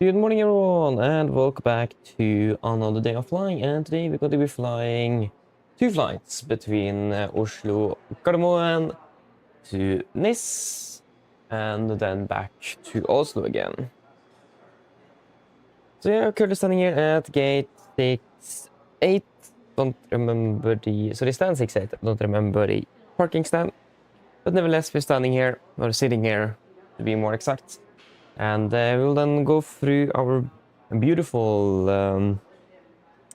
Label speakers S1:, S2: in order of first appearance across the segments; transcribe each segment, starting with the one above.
S1: Good morning everyone and welcome back to another day of flying, and today we're going to be flying two flights between Oslo Gardermoen to Nis and then back to Oslo again. So yeah, currently standing here at gate 68. Don't remember the stand 68. Don't remember the parking stand, but nevertheless we're standing here, or sitting here to be more exact. And we'll then go through our beautiful,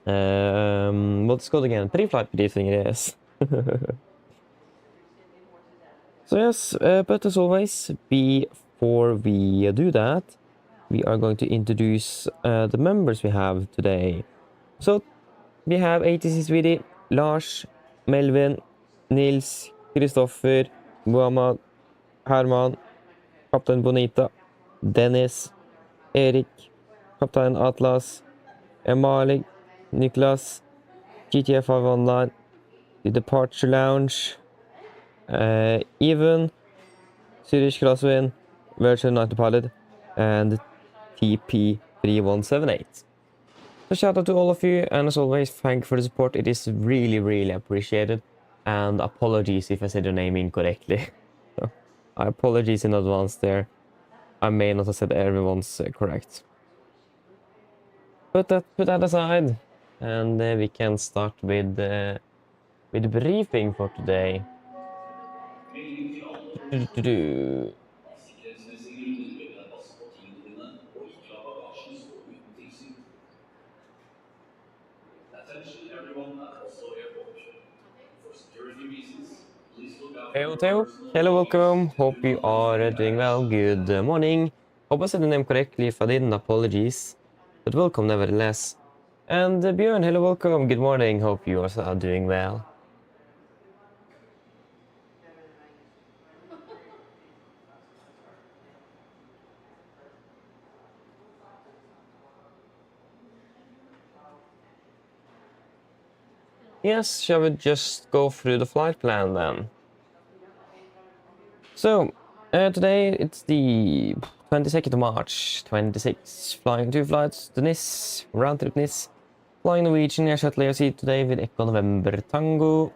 S1: what's it called again? Pre-flight briefing it is. So yes, but as always, before we do that, we are going to introduce the members we have today. So we have ATC Swede, Lars, Melvin, Nils, Kristoffer, Muhammad, Herman, Captain Bonita, Dennis, Erik, Kaptein Atlas, Malik, Niklas, GTA5 Online, The Departure Lounge, Even, Swedish Crosswind, Virtual Night Pilot, and TP3178. So shout out to all of you, and as always, thank you for the support. It is really appreciated, and apologies if I said your name incorrectly. I apologize in advance there. I may not have said everyone's correct. Put that aside, and we can start with the briefing for today. Hey Theo, hello, welcome. Hope you are doing well. Good morning. Hope I said the name correctly. If I didn't, apologies. But welcome nevertheless. And Björn, hello, welcome. Good morning. Hope you are doing well. Yes, shall we just go through the flight plan then? So, today it's the 22nd of March, 26, flying two flights to Nis, round trip Nis, flying Norwegian Air Shuttle AOC today with Echo November Tango.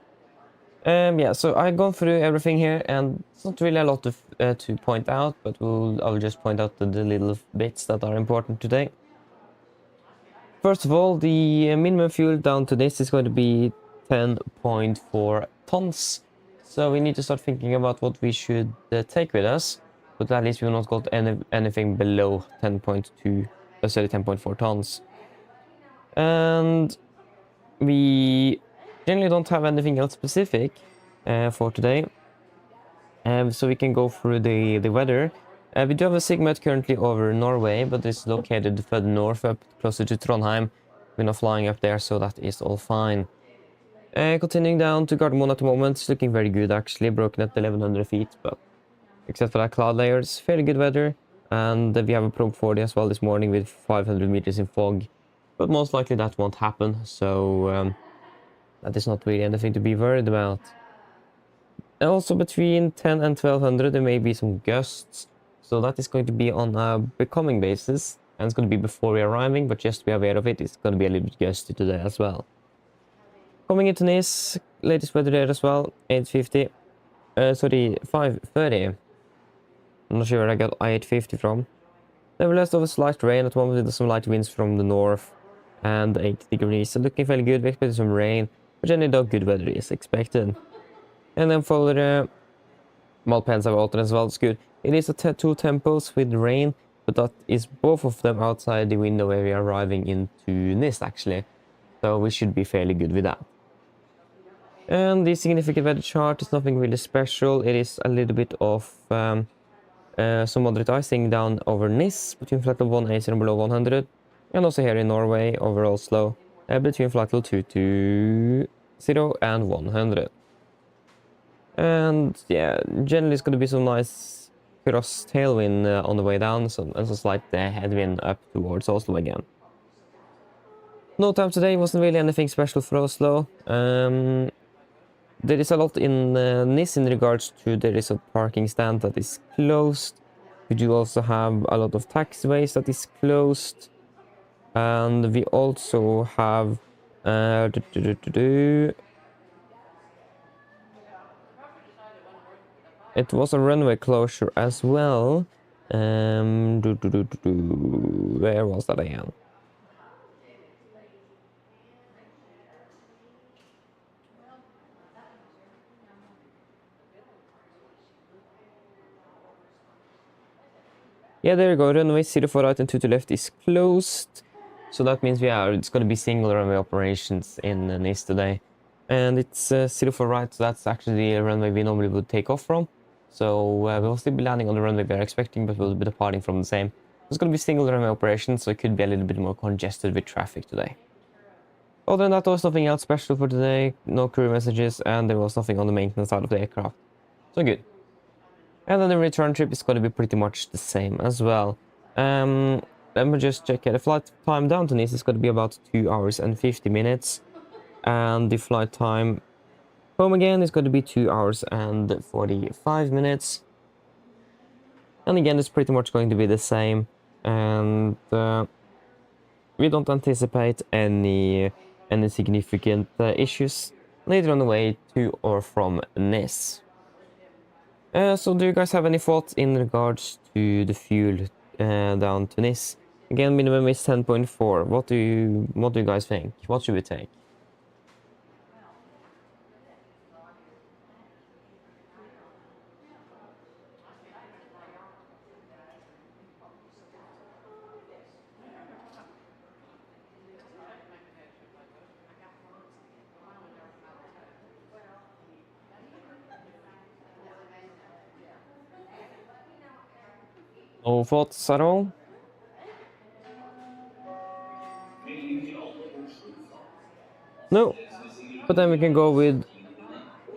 S1: Yeah, so I've gone through everything here, and it's not really a lot to point out, but I'll just point out the little bits that are important today. First of all, the minimum fuel down to this is going to be 10.4 tons. So we need to start thinking about what we should take with us, but at least we've not got anything below 10.4 tons. And we generally don't have anything else specific for today, so we can go through the weather. We do have a SIGMET currently over Norway, but it's located further north, up closer to Trondheim. We're not flying up there, so that is all fine. Continuing down to Gardermoen at the moment, it's looking very good actually, broken at 1100 feet, but except for that cloud layers, fairly good weather. And we have a probe 40 as well this morning with 500 meters in fog, but most likely that won't happen, so that is not really anything to be worried about. And also between 10 and 1200 there may be some gusts, so that is going to be on a becoming basis, and it's going to be before we're arriving, but just to be aware of it, it's going to be a little bit gusty today as well. Coming into Nis, latest weather there as well, 850, sorry, 530. I'm not sure where I got 850 from. Nevertheless, of a slight rain at the moment with some light winds from the north and 8 degrees, so looking fairly good. We expect some rain, but generally though good weather is expected. And then for the Malpensa alternate as well, it's good. It is two tempos with rain, but that is both of them outside the window where we are arriving into Nis actually, so we should be fairly good with that. And the significant weather chart is nothing really special. It is a little bit of some moderate icing down over Nis between flight level 180 and below 100, and also here in Norway over Oslo between flight level 220 and 100. And yeah, generally it's going to be some nice cross tailwind on the way down, and some slight headwind up towards Oslo again. No time today wasn't really anything special for Oslo. There is a lot in Nis in regards to there is a parking stand that is closed, We do also have a lot of taxiways that is closed. And we also have it was a runway closure as well. Where was that again? Yeah, there you go. Runway 04 right and 2 to left is closed. So that means it's going to be single runway operations in NIS today. And it's 04 right, so that's actually the runway we normally would take off from. So we'll still be landing on the runway we're expecting, but we'll be departing from the same. It's going to be single runway operations, so it could be a little bit more congested with traffic today. Other than that, there was nothing else special for today. No crew messages, and there was nothing on the maintenance side of the aircraft. So good. And then the return trip is going to be pretty much the same as well. Let me just check it. The flight time down to Nice is going to be about 2 hours and 50 minutes. And the flight time home again is going to be 2 hours and 45 minutes. And again, it's pretty much going to be the same. And we don't anticipate any significant issues later on the way to or from Nice. So do you guys have any thoughts in regards to the fuel down to Nice? Again, minimum is 10.4. What do you guys think? What should we take? No thoughts at all? No, but then we can go with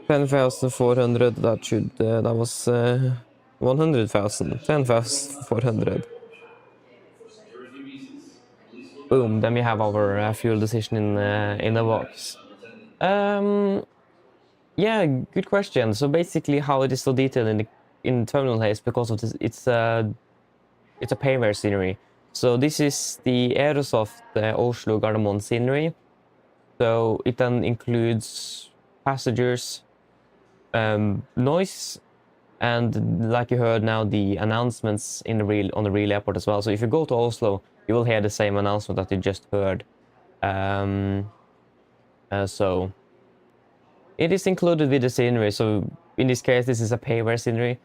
S1: 10,400. That was 100,000. 10,400. Boom. Then we have our fuel decision in the box. Yeah, good question. So basically, how it is so detailed in terminal is because of this. It's a payware scenery. So this is the Aerosoft Oslo Gardermoen scenery. So it then includes passengers, noise, and like you heard now, the announcements on the real airport as well. So if you go to Oslo, you will hear the same announcement that you just heard. So it is included with the scenery. So in this case, this is a payware scenery.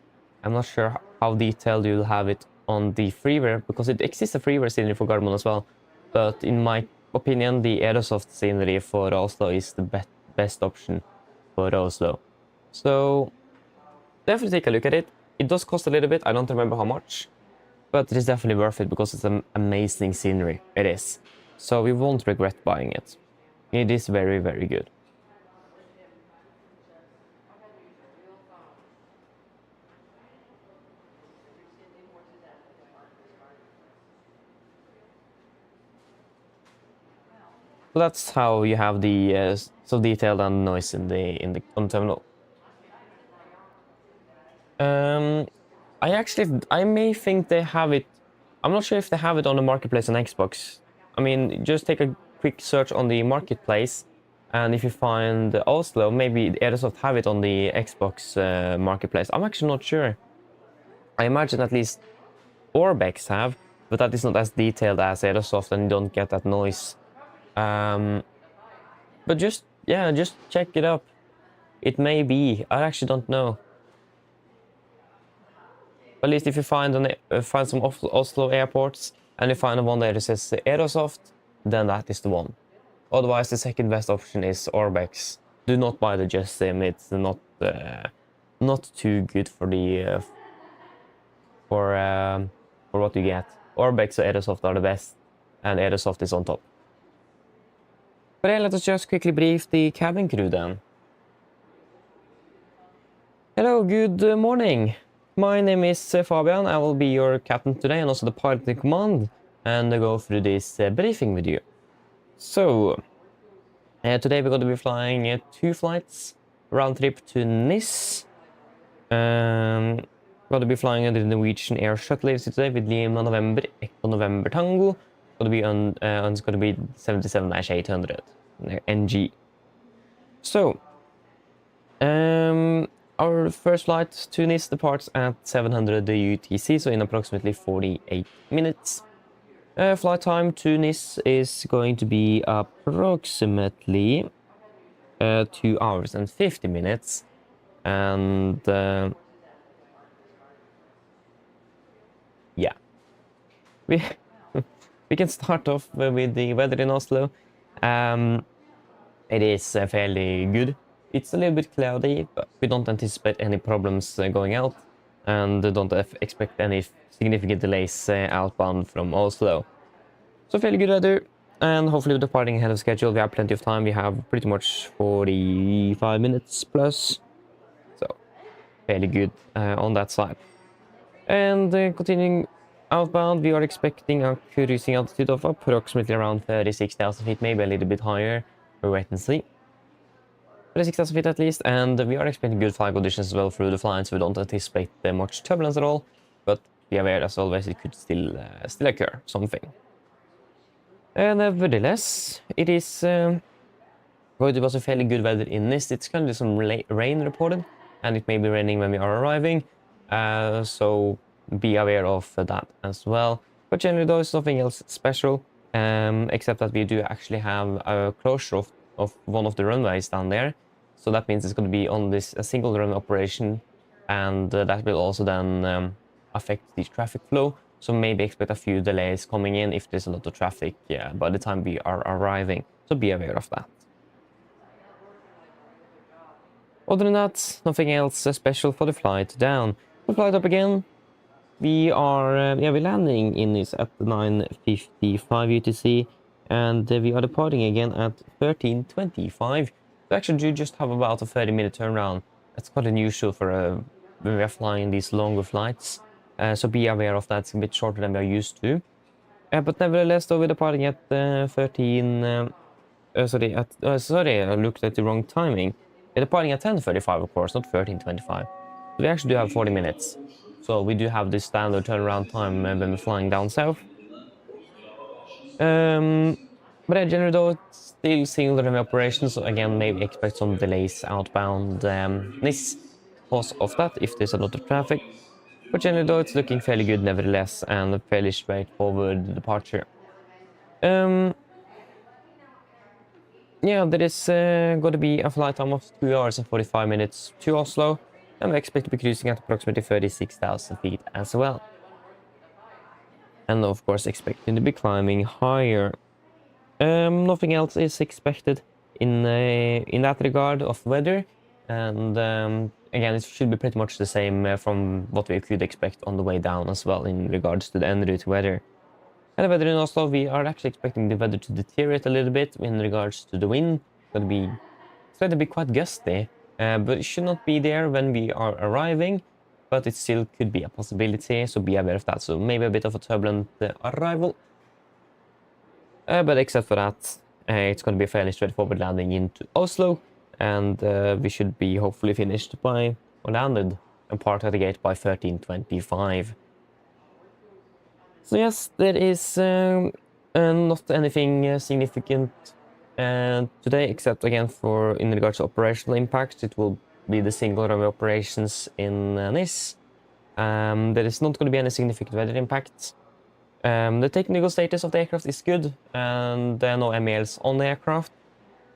S1: I'm not sure how detailed you'll have it on the freeware, because it exists a freeware scenery for Gardermoen as well. But in my opinion, the Aerosoft scenery for Oslo is the best option for Oslo. So definitely take a look at it. It does cost a little bit. I don't remember how much, but it is definitely worth it because it's an amazing scenery. It is. So we won't regret buying it. It is very, very good. So that's how you have the so detailed and noise on the terminal. I may think they have it. I'm not sure if they have it on the marketplace on Xbox. I mean, just take a quick search on the marketplace, and if you find Oslo, maybe Aerosoft have it on the Xbox marketplace. I'm actually not sure. I imagine at least Orbex have, but that is not as detailed as Aerosoft, and you don't get that noise. But just check it up. It may be. I actually don't know. At least if you find some Oslo airports and you find one that says Aerosoft, then that is the one. Otherwise, the second best option is Orbex. Do not buy the Just Sim. It's not too good for the for what you get. Orbex or Aerosoft are the best, and Aerosoft is on top. But yeah, let us just quickly brief the cabin crew then. Hello, good morning. My name is Fabian. I will be your captain today and also the pilot in command, and I go through this briefing with you. So, today we're going to be flying 2 flights round trip to Nice. Going to be flying under the Norwegian Air Shuttle agency today with Lima November, Echo November Tango. It's going to be 77-800 NG. So, our first flight to Nice departs at 700 UTC, so in approximately 48 minutes. Flight time to Nice is going to be approximately 2 hours and 50 minutes. And yeah, we can start off with the weather in Oslo. It is fairly good. It's a little bit cloudy, but we don't anticipate any problems going out, and don't expect any significant delays outbound from Oslo. So fairly good weather, and hopefully departing ahead of schedule. We have plenty of time. We have pretty much 45 minutes plus, so fairly good on that side. And continuing outbound, we are expecting a cruising altitude of approximately around 36,000 feet, maybe a little bit higher. We'll wait and see. 36,000 feet at least, and we are expecting good flight conditions as well through the flight, so we don't anticipate much turbulence at all, but be aware as always it could still occur, something. Nevertheless, it is going to be also fairly good weather in Nice. It's going to be some rain reported, and it may be raining when we are arriving, so be aware of that as well. But generally though, it's nothing else special, except that we do actually have a closure of one of the runways down there. So that means it's going to be on this a single run operation, and that will also then affect the traffic flow. So maybe expect a few delays coming in if there's a lot of traffic by the time we are arriving. So be aware of that. Other than that, nothing else special for the flight down. The flight up again. We are we're landing in this at 9:55 UTC, and we are departing again at 13:25. We actually do just have about a 30-minute turnaround. That's quite unusual for when we are flying these longer flights. So be aware of that. It's a bit shorter than we are used to. But nevertheless, though, we're departing at 13. Sorry, I looked at the wrong timing. We're departing at 10:35, of course, not 13:25. So we actually do have 40 minutes. So we do have this standard turnaround time when we're flying down south. But generally though, it's still single runway operations, so again, maybe expect some delays outbound Nice because of that, if there's a lot of traffic. But generally though, it's looking fairly good nevertheless, and a fairly straightforward departure. Yeah, there is going to be a flight time of 2 hours and 45 minutes to Oslo, and we expect to be cruising at approximately 36,000 feet as well. And of course expecting to be climbing higher. Nothing else is expected in that regard of weather, and again, it should be pretty much the same from what we could expect on the way down as well in regards to the en route weather. And the weather in Oslo, we are actually expecting the weather to deteriorate a little bit in regards to the wind. It's going to be quite gusty, but it should not be there when we are arriving, but it still could be a possibility, so be aware of that. So maybe a bit of a turbulent arrival. But except for that, it's going to be a fairly straightforward landing into Oslo, and we should be hopefully finished by, or landed and part at the gate by 13:25. So yes, there is not anything significant today, except again in regards to operational impact, it will be the single runway operations in Nice. There is not going to be any significant weather impacts. The technical status of the aircraft is good, and there are no MELs on the aircraft,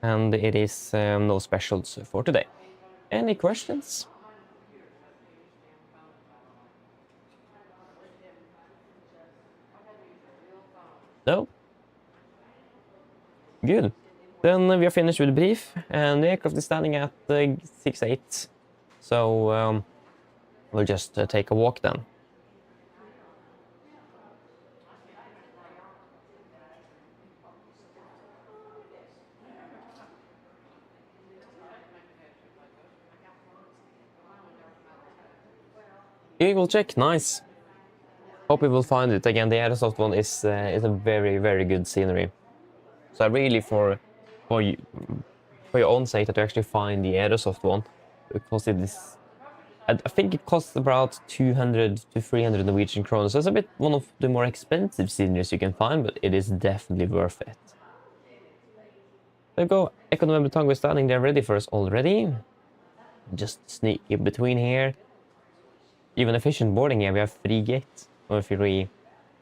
S1: and it is no specials for today. Any questions? No? Good. Then we are finished with the brief, and the aircraft is standing at 6.8, so we'll just take a walk then. You will check, nice. Hope we will find it. Again, the Aerosoft one is a very, very good scenery. So I really, for your own sake, that you actually find the Aerosoft one, because it is I think it costs about 200 to 300 Norwegian kroner, so it's a bit one of the more expensive sceneries you can find, but it is definitely worth it. There we go. Echo November Tango is standing there ready for us already. Just sneak in between here. Even efficient boarding here, we have 3 gates, or 3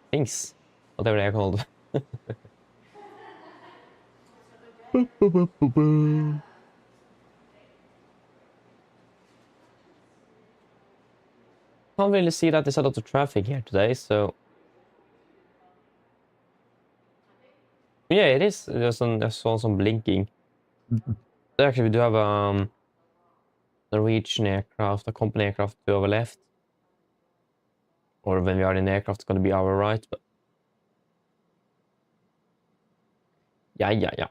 S1: things, whatever they are called. Can't really see that there's a lot of traffic here today, so yeah, it is. I saw some blinking. Actually, we do have Norwegian aircraft, a company aircraft to our left. Or when we are in the aircraft, it's going to be our right, but... Yeah.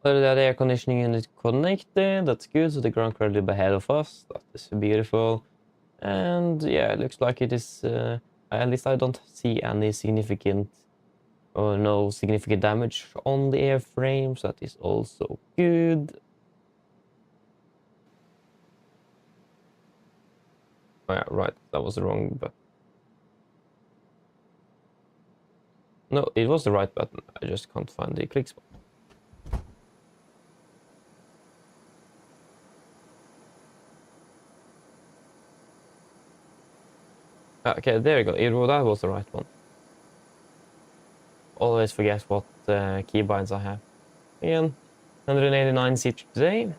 S1: Well, the air conditioning unit connected, that's good, so the ground crew will be ahead of us, that is beautiful. And yeah, it looks like it is, at least I don't see any significant, or no significant damage on the airframes, that is also good. Oh yeah, right, that was the wrong button. No, it was the right button, I just can't find the click spot. Okay, there you go. That was the right one. Always forget what keybinds I have. Again, 189 seats today.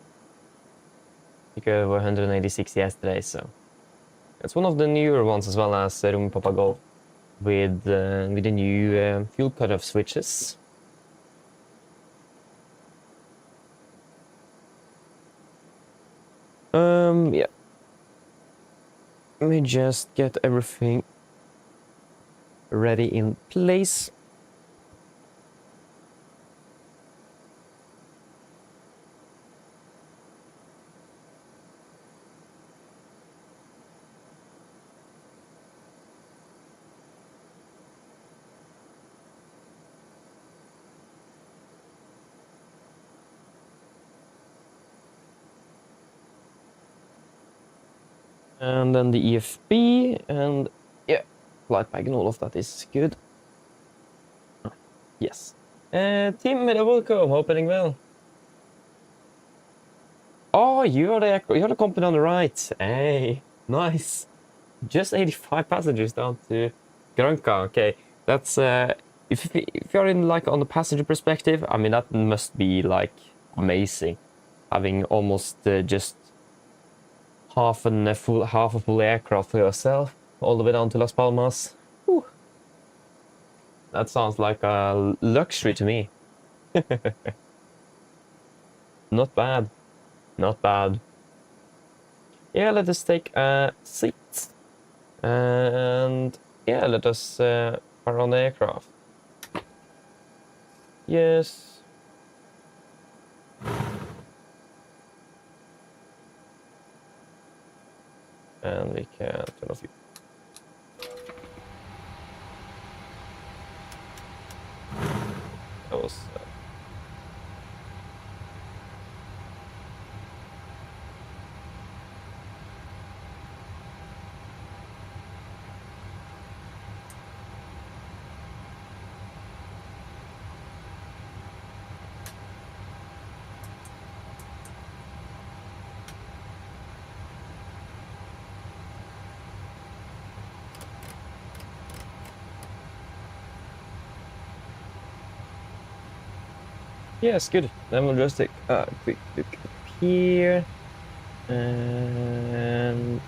S1: Because we were 186 yesterday, so it's one of the newer ones as well as Room Papa Golf with the new fuel cutoff switches. Yeah. Let me just get everything ready in place. And then the EFB, and yeah, flight bag and all of that is good. Yes. Team, welcome, hoping well. Oh, you're the company on the right. Hey, nice. Just 85 passengers down to Granca. Okay, that's if you're in like on the passenger perspective, I mean that must be like amazing, having almost just half a full aircraft for yourself, all the way down to Las Palmas. Whew. That sounds like a luxury to me. Not bad, not bad. Yeah, let us take a seat, and yeah, let us fire on the aircraft. Yes. And we can turn off. That was. Yes, good. Then we'll just take a quick look up here. And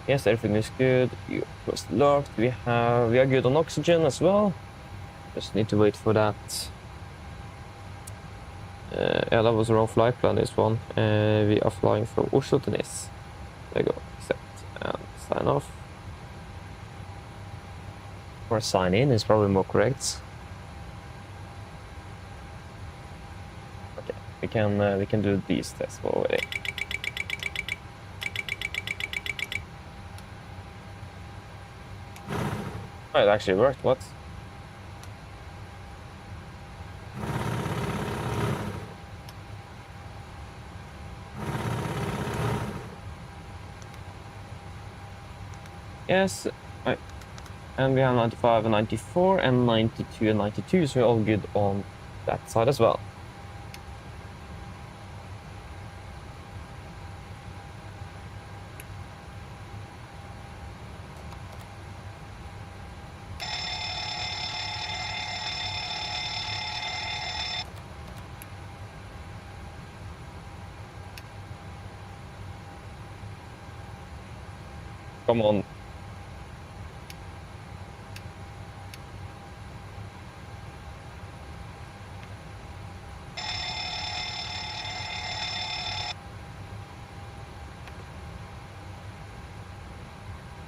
S1: yes, everything is good. You was locked. We are good on oxygen as well. Just need to wait for that. Yeah, that was the wrong flight plan, this one. We are flying from Oslo to Nice. There you go. Accept and sign off. Or sign in is probably more correct. We can do these tests while waiting. Oh, it actually worked. What? Yes. Right. And we have 95 and 94 and 92 and 92, so we're all good on that side as well. Come on.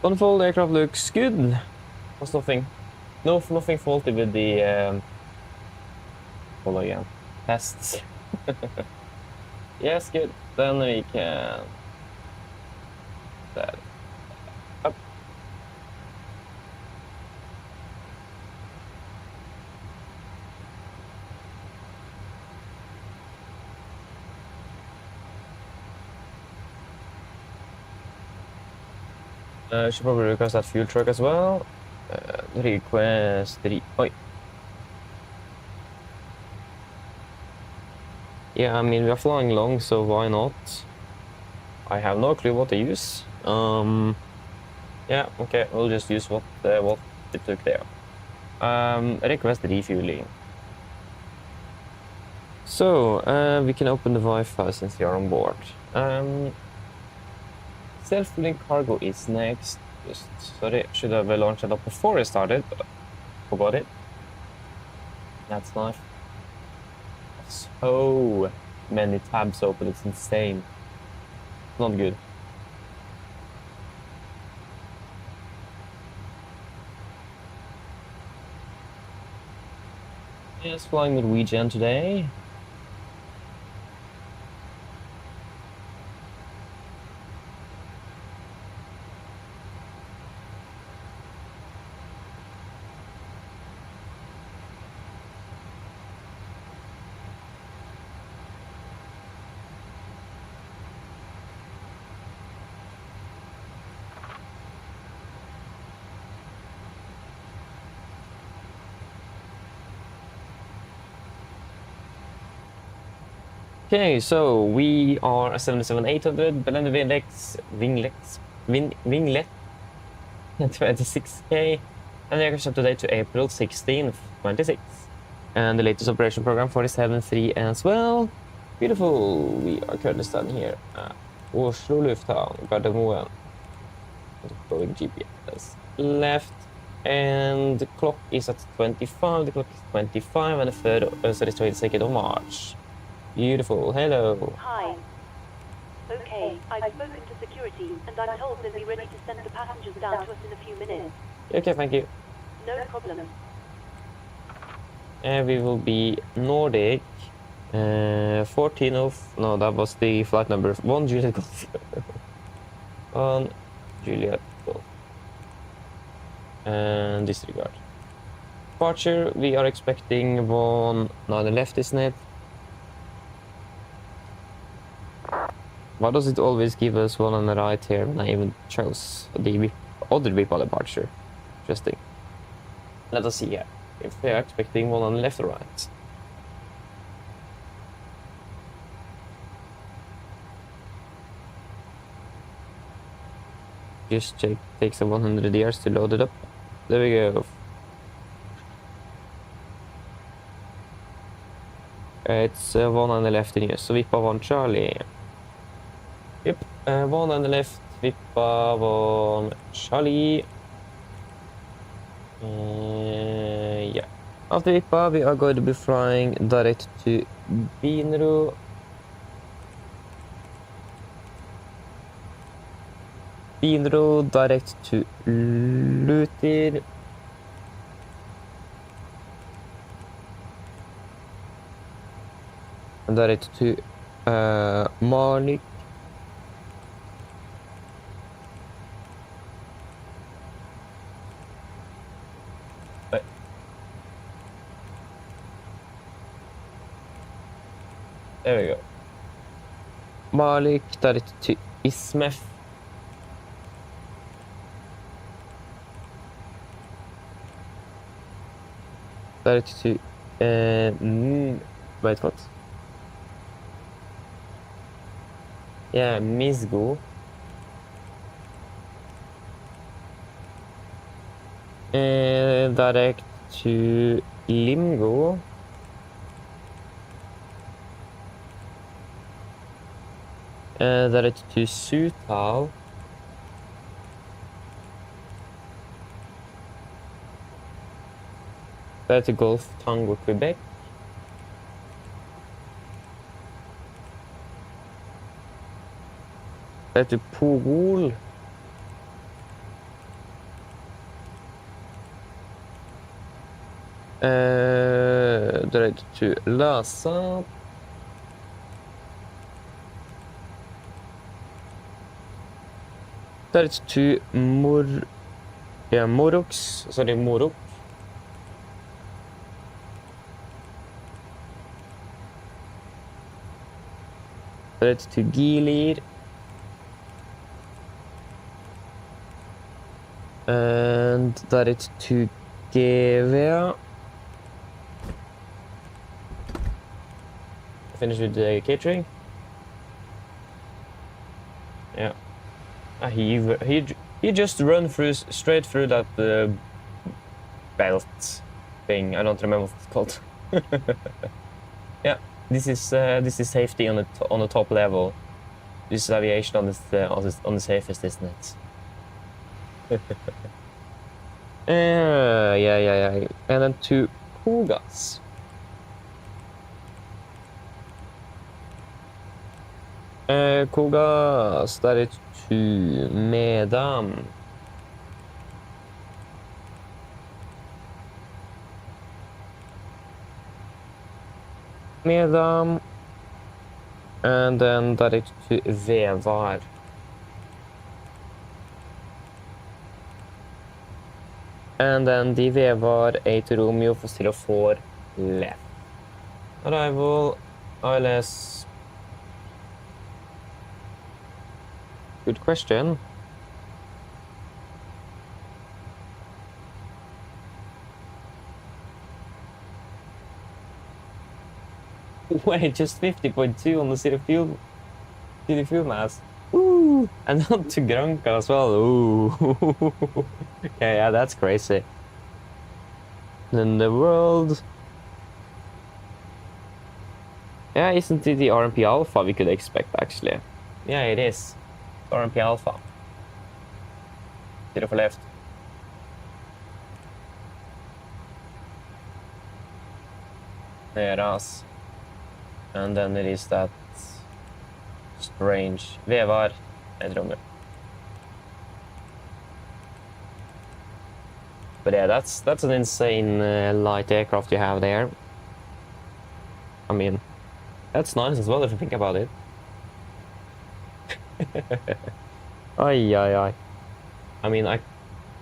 S1: Unfold aircraft looks good. There's nothing faulty with the hold on again. Tests. Yes, good. Then we can set up. Should probably request that fuel truck as well. Request Oi. Yeah, I mean, we are flying long, so why not? I have no clue what to use. Yeah, okay, we'll just use what it took there. Request refueling. So, we can open the Wi-Fi since we are on board. Self-filling cargo is next. Just, sorry, should have launched it up before I started, but I forgot it. That's nice. So many tabs open, it's insane. Not good. Yes, flying Norwegian today. Okay, so we are a 77-800 blended winglet 26K, and the aircraft up to date to April 16th, 26. And the latest operation program 47.3 as well. Beautiful. We are currently standing here at Oslo Lufthavn, Gardermoen. Going GPS left, and the clock is at 25. The clock is 25, and the third, so it's 22nd of March. Beautiful. Hello.
S2: Hi. Okay, I've spoken to security, and I'm told they'll be ready to send the passengers down to us in a few minutes.
S1: Okay, thank you.
S2: No problem.
S1: And we will be Nordic. 14 of... No, that was the flight number. 1 Juliet Golf. 1 Juliet Golf. And disregard. Departure, we are expecting one... No, on the left, isn't it? Why does it always give us one on the right here when I even chose the other VIPA departure? Interesting. Let us see here if they are expecting one on the left or right. Just check, takes a 100 years to load it up. There we go. It's one on the left in use, so VIPA 1 Charlie. Yep, one on the left, VIPA 1 Charlie. Yeah. After VIPA, we are going to be flying direct to Binro. Binro direct to Lutir. And direct to Marnik. There we go. Malik 32 Ismef. Wait, what? Yeah, Misgo. Direct to Limgo. Direct to Sutal. Direct to Golf Tango Quebec. Direct to Pogol. Direct to Lhasa. Direct to Morox. Sorry, Morok. Direct to Gilir. And direct to GV. Finish with the catering. Yeah. He just run through straight through that belt thing. I don't remember what it's called. Yeah, this is safety on the top level. This is aviation on the safest, isn't it? Yeah. And then to Kogas. Kogas, that is to Medam. And then that is to Vevar. And then the Vevar 8 Romeo for 04 left. Arrival, ILS. Good question. Wait, just 50.2 on the city fuel mass. Ooh, and on to Granca as well. Ooh. Okay, yeah, that's crazy. Then the world. Yeah, isn't it the RMP Alpha we could expect actually? Yeah, it is. RMP Alpha. Zero for left. Deras. And then it is that strange Vevar. But yeah, that's an insane light aircraft you have there. I mean, that's nice as well if you think about it. Ay. I mean,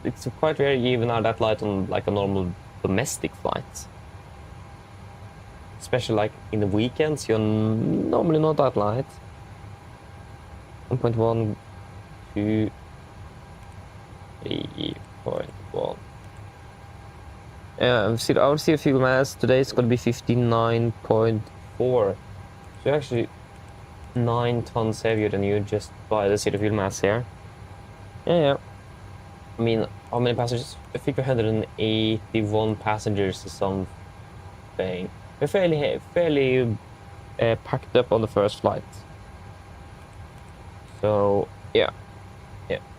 S1: it's quite rare you even are that light on like a normal domestic flight. Especially like in the weekends, you're normally not that light. 1.1, 2, 3.1. Yeah, our CO fuel mass today is going to be 59.4. So you're actually 9 tons heavier than you just by the CO fuel mass here. Yeah. I mean, how many passengers? I think 181 passengers or something. We're fairly packed up on the first flight. So yeah,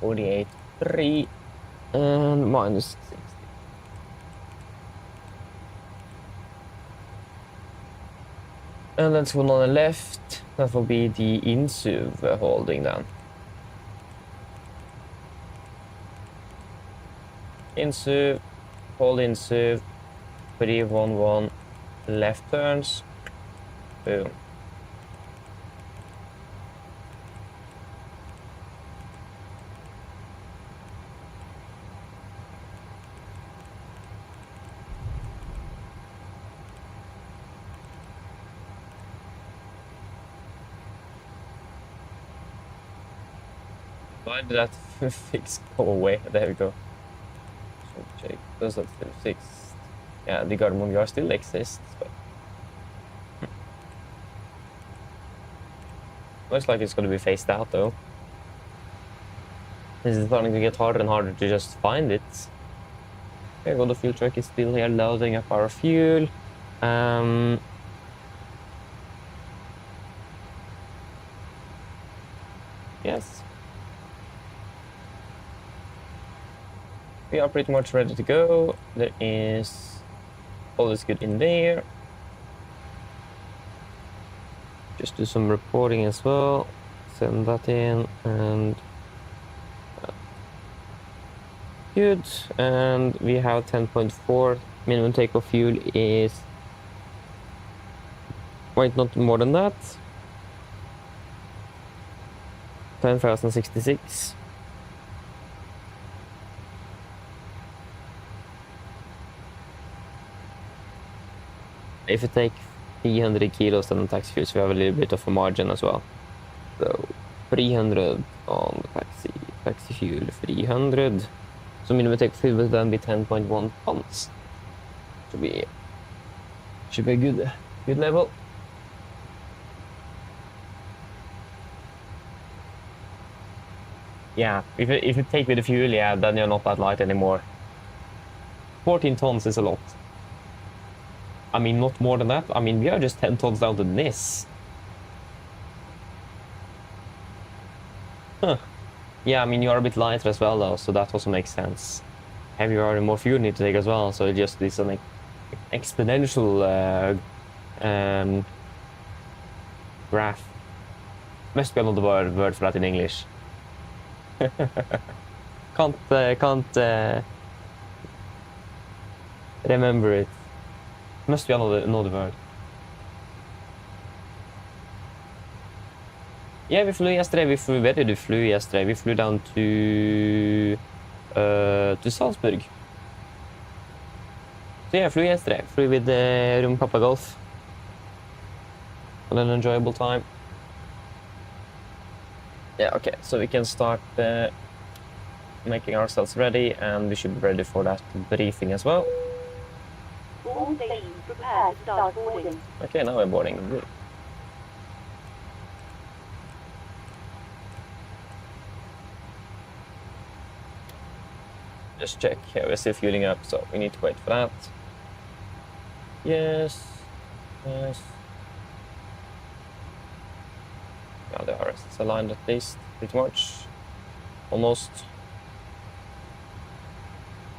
S1: 48.3 and minus 60. And that's one on the left. That will be the Insuv holding down. Insuv, hold Insuv, 311, left turns, boom. Why did that fix go away? There we go. So check. Does that still exist? Yeah, the Garmin VR still exists, but looks like it's going to be phased out though. This is starting to get harder and harder to just find it. Okay, well, the fuel truck is still here loading up our fuel. Yes. We are pretty much ready to go. There is all is good in there. Just do some reporting as well. Send that in and good. And we have 10.4. Minimum takeoff fuel is wait, not more than that. 10,066. If you take 300 kilos on the taxi fuel, so we have a little bit of a margin as well. So 300 on the taxi fuel, 300. So minimum take fuel will then be 10.1 tons. Should be a good level. Yeah, if you take with the fuel, yeah, then you're not that light anymore. 14 tons is a lot. I mean, not more than that. I mean, we are just 10 tons down to this. Huh. Yeah, I mean, you are a bit lighter as well, though, so that also makes sense. Heavier and more fuel you need to take as well, so it just is an exponential graph. Must be another word for that in English. can't remember it. Must be another word. Yeah, we flew yesterday. Where did we flew yesterday? We flew down to Salzburg. So yeah, I flew yesterday. Flew with Rum Papa Golf. Had an enjoyable time. Yeah, okay, so we can start making ourselves ready, and we should be ready for that briefing as well.
S2: All stations prepare to start boarding.
S1: Okay, now we're boarding. Good. Just check. Yeah, we're still fueling up, so we need to wait for that. Yes. Yes. Now the RS is aligned at least, pretty much. Almost.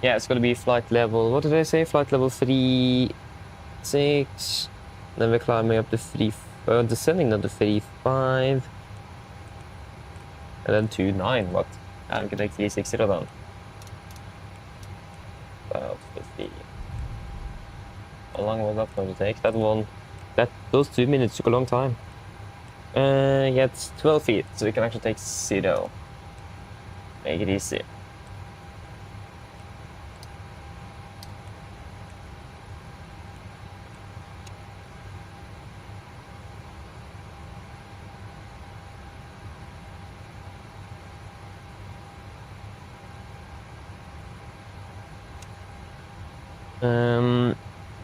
S1: Yeah, it's gonna be flight level, what did I say? Flight level 3.6. Then we're climbing up to 3, descending down to 3.5. And then 2.9, what? I can take 3.60 down. About 50. How long was that going to take? Those 2 minutes took a long time. Yeah, it's 12 feet, so we can actually take 0. Make it easy.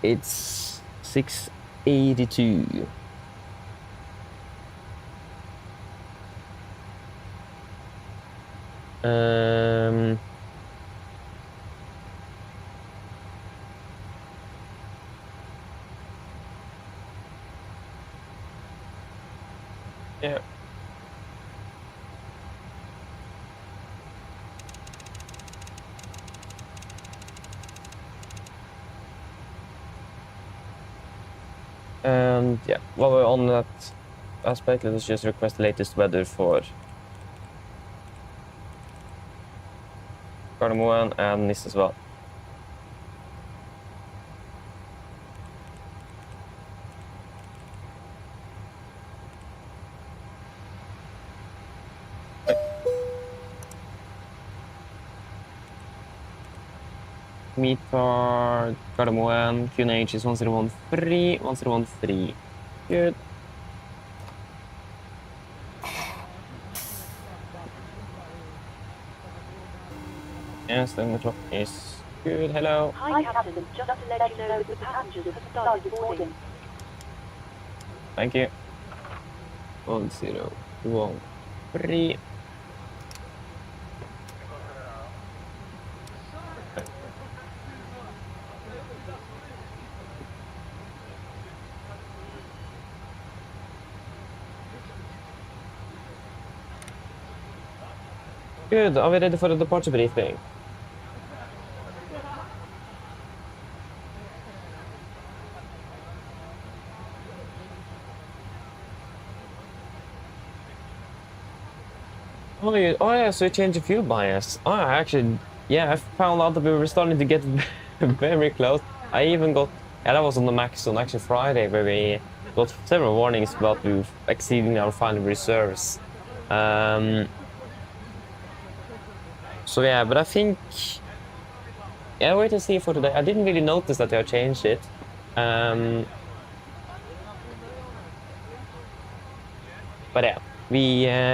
S1: It's 682. Yeah. And yeah, while we're on that aspect, let's just request the latest weather for Gardermoen and Nis as well. Meter Gardermoen, QNH is 1013, 1013. Good. Yes, then the clock is good. Hello.
S2: Hi, Captain. Just to let you know that the passengers have started boarding.
S1: Thank you. 1013. Good. Are we ready for the departure briefing? Oh, yeah, so you changed the fuel bias. Oh, actually, yeah, I found out that we were starting to get very close. I even got, yeah, that was on the max on actually Friday, where we got several warnings about we exceeding our final reserves. So yeah, but I think, yeah, wait and see for today. I didn't really notice that they have changed it. But yeah,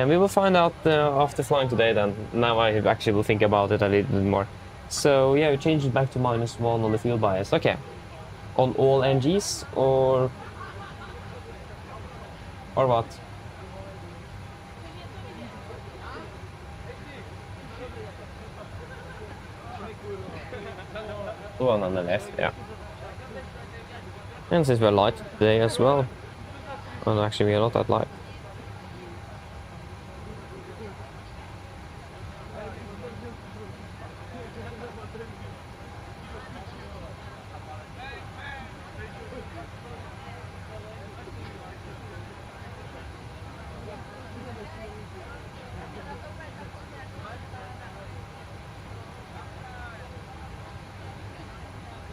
S1: we will find out after flying today then. Now I actually will think about it a little bit more. So yeah, we changed it back to -1 on the fuel bias. Okay. On all NGs or what? The one on the left, yeah. And since we're light today as well. Well, actually we are not that light.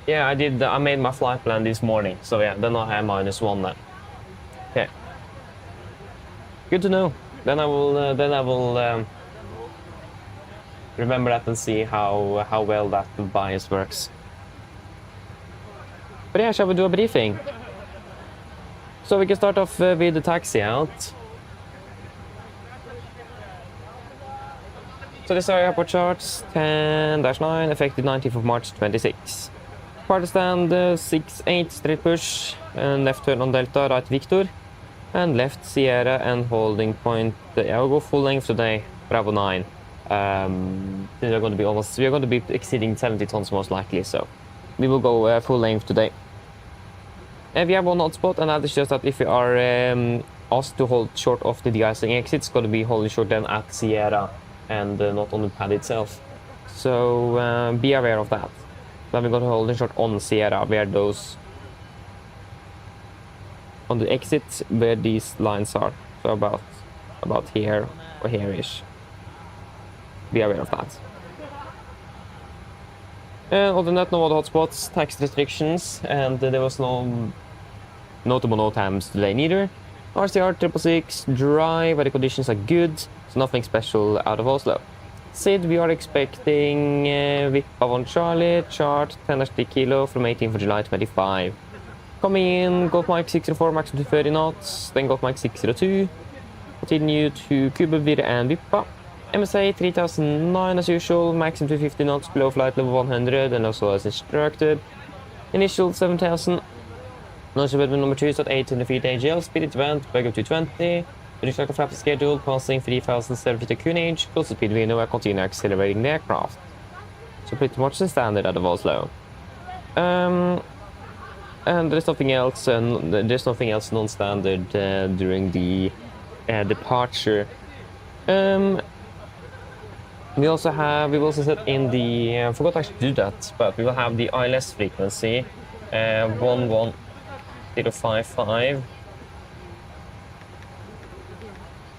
S1: Yeah, I did. I made my flight plan this morning, so yeah, then I have -1 then. Okay. Good to know. Then I will remember that and see how well that bias works. But yeah, shall we do a briefing? So we can start off with the taxi out. So this are airport charts 10-9, effective 19th of March 26. Party stand 6-8 straight push and left turn on Delta, right Victor, and left Sierra and holding point. Yeah, I'll go full length today, Bravo 9. We're going to be exceeding 70 tons most likely, so we will go full length today. We have one hotspot, and that is just that if we are asked to hold short of the de-icing exit, it's going to be holding short then at Sierra and not on the pad itself. So be aware of that. Then we're going to hold in short on Sierra, where those on the exit where these lines are. So about here or here-ish. Be aware of that. Other than that, no other hotspots, tax restrictions, and there was no notable no times delay neither. RCR 666 dry, where the conditions are good, so nothing special out of Oslo. SID, we are expecting Vippa on Charlie, chart 10 kilo from 18th of July 25. Coming in, Golf Mike 604, maximum to 30 knots, then Golf Mike 602. Continue to Kubelvir and Vippa. MSA 3009 as usual, maximum to 50 knots, below flight level 100, and also as instructed. Initial 7000. Launch with number 2 is at 800 feet AGL, speed event, bag up to 20. Reach like a flap schedule, passing 3070 QNH, close to speed window, and continue accelerating the aircraft. So pretty much the standard out of Oslo. And there's nothing else, non-standard during the departure. We will also set in the, I forgot to actually do that, but we will have the ILS frequency, 11055.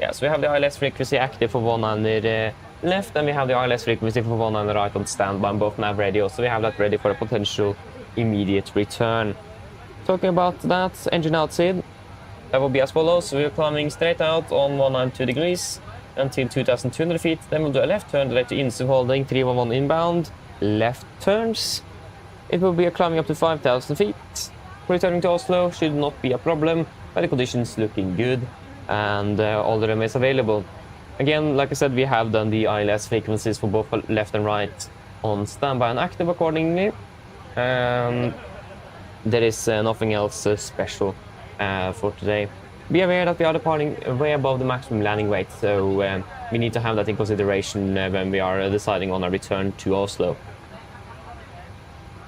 S1: Yeah, so we have the ILS frequency active for one on the left, and we have the ILS frequency for one on the right on standby on both nav radios, so we have that ready for a potential immediate return. Talking about that, engine outside, that will be as follows. So we're climbing straight out on 192 degrees until 2,200 feet. Then we'll do a left turn direct to INSU holding 311 inbound. Left turns. It will be a climbing up to 5,000 feet. Returning to Oslo should not be a problem, but the conditions looking good and all the runways available. Again, like I said, we have done the ILS frequencies for both left and right on standby and active accordingly. There is nothing else special for today. Be aware that we are departing way above the maximum landing weight, so we need to have that in consideration when we are deciding on a return to Oslo.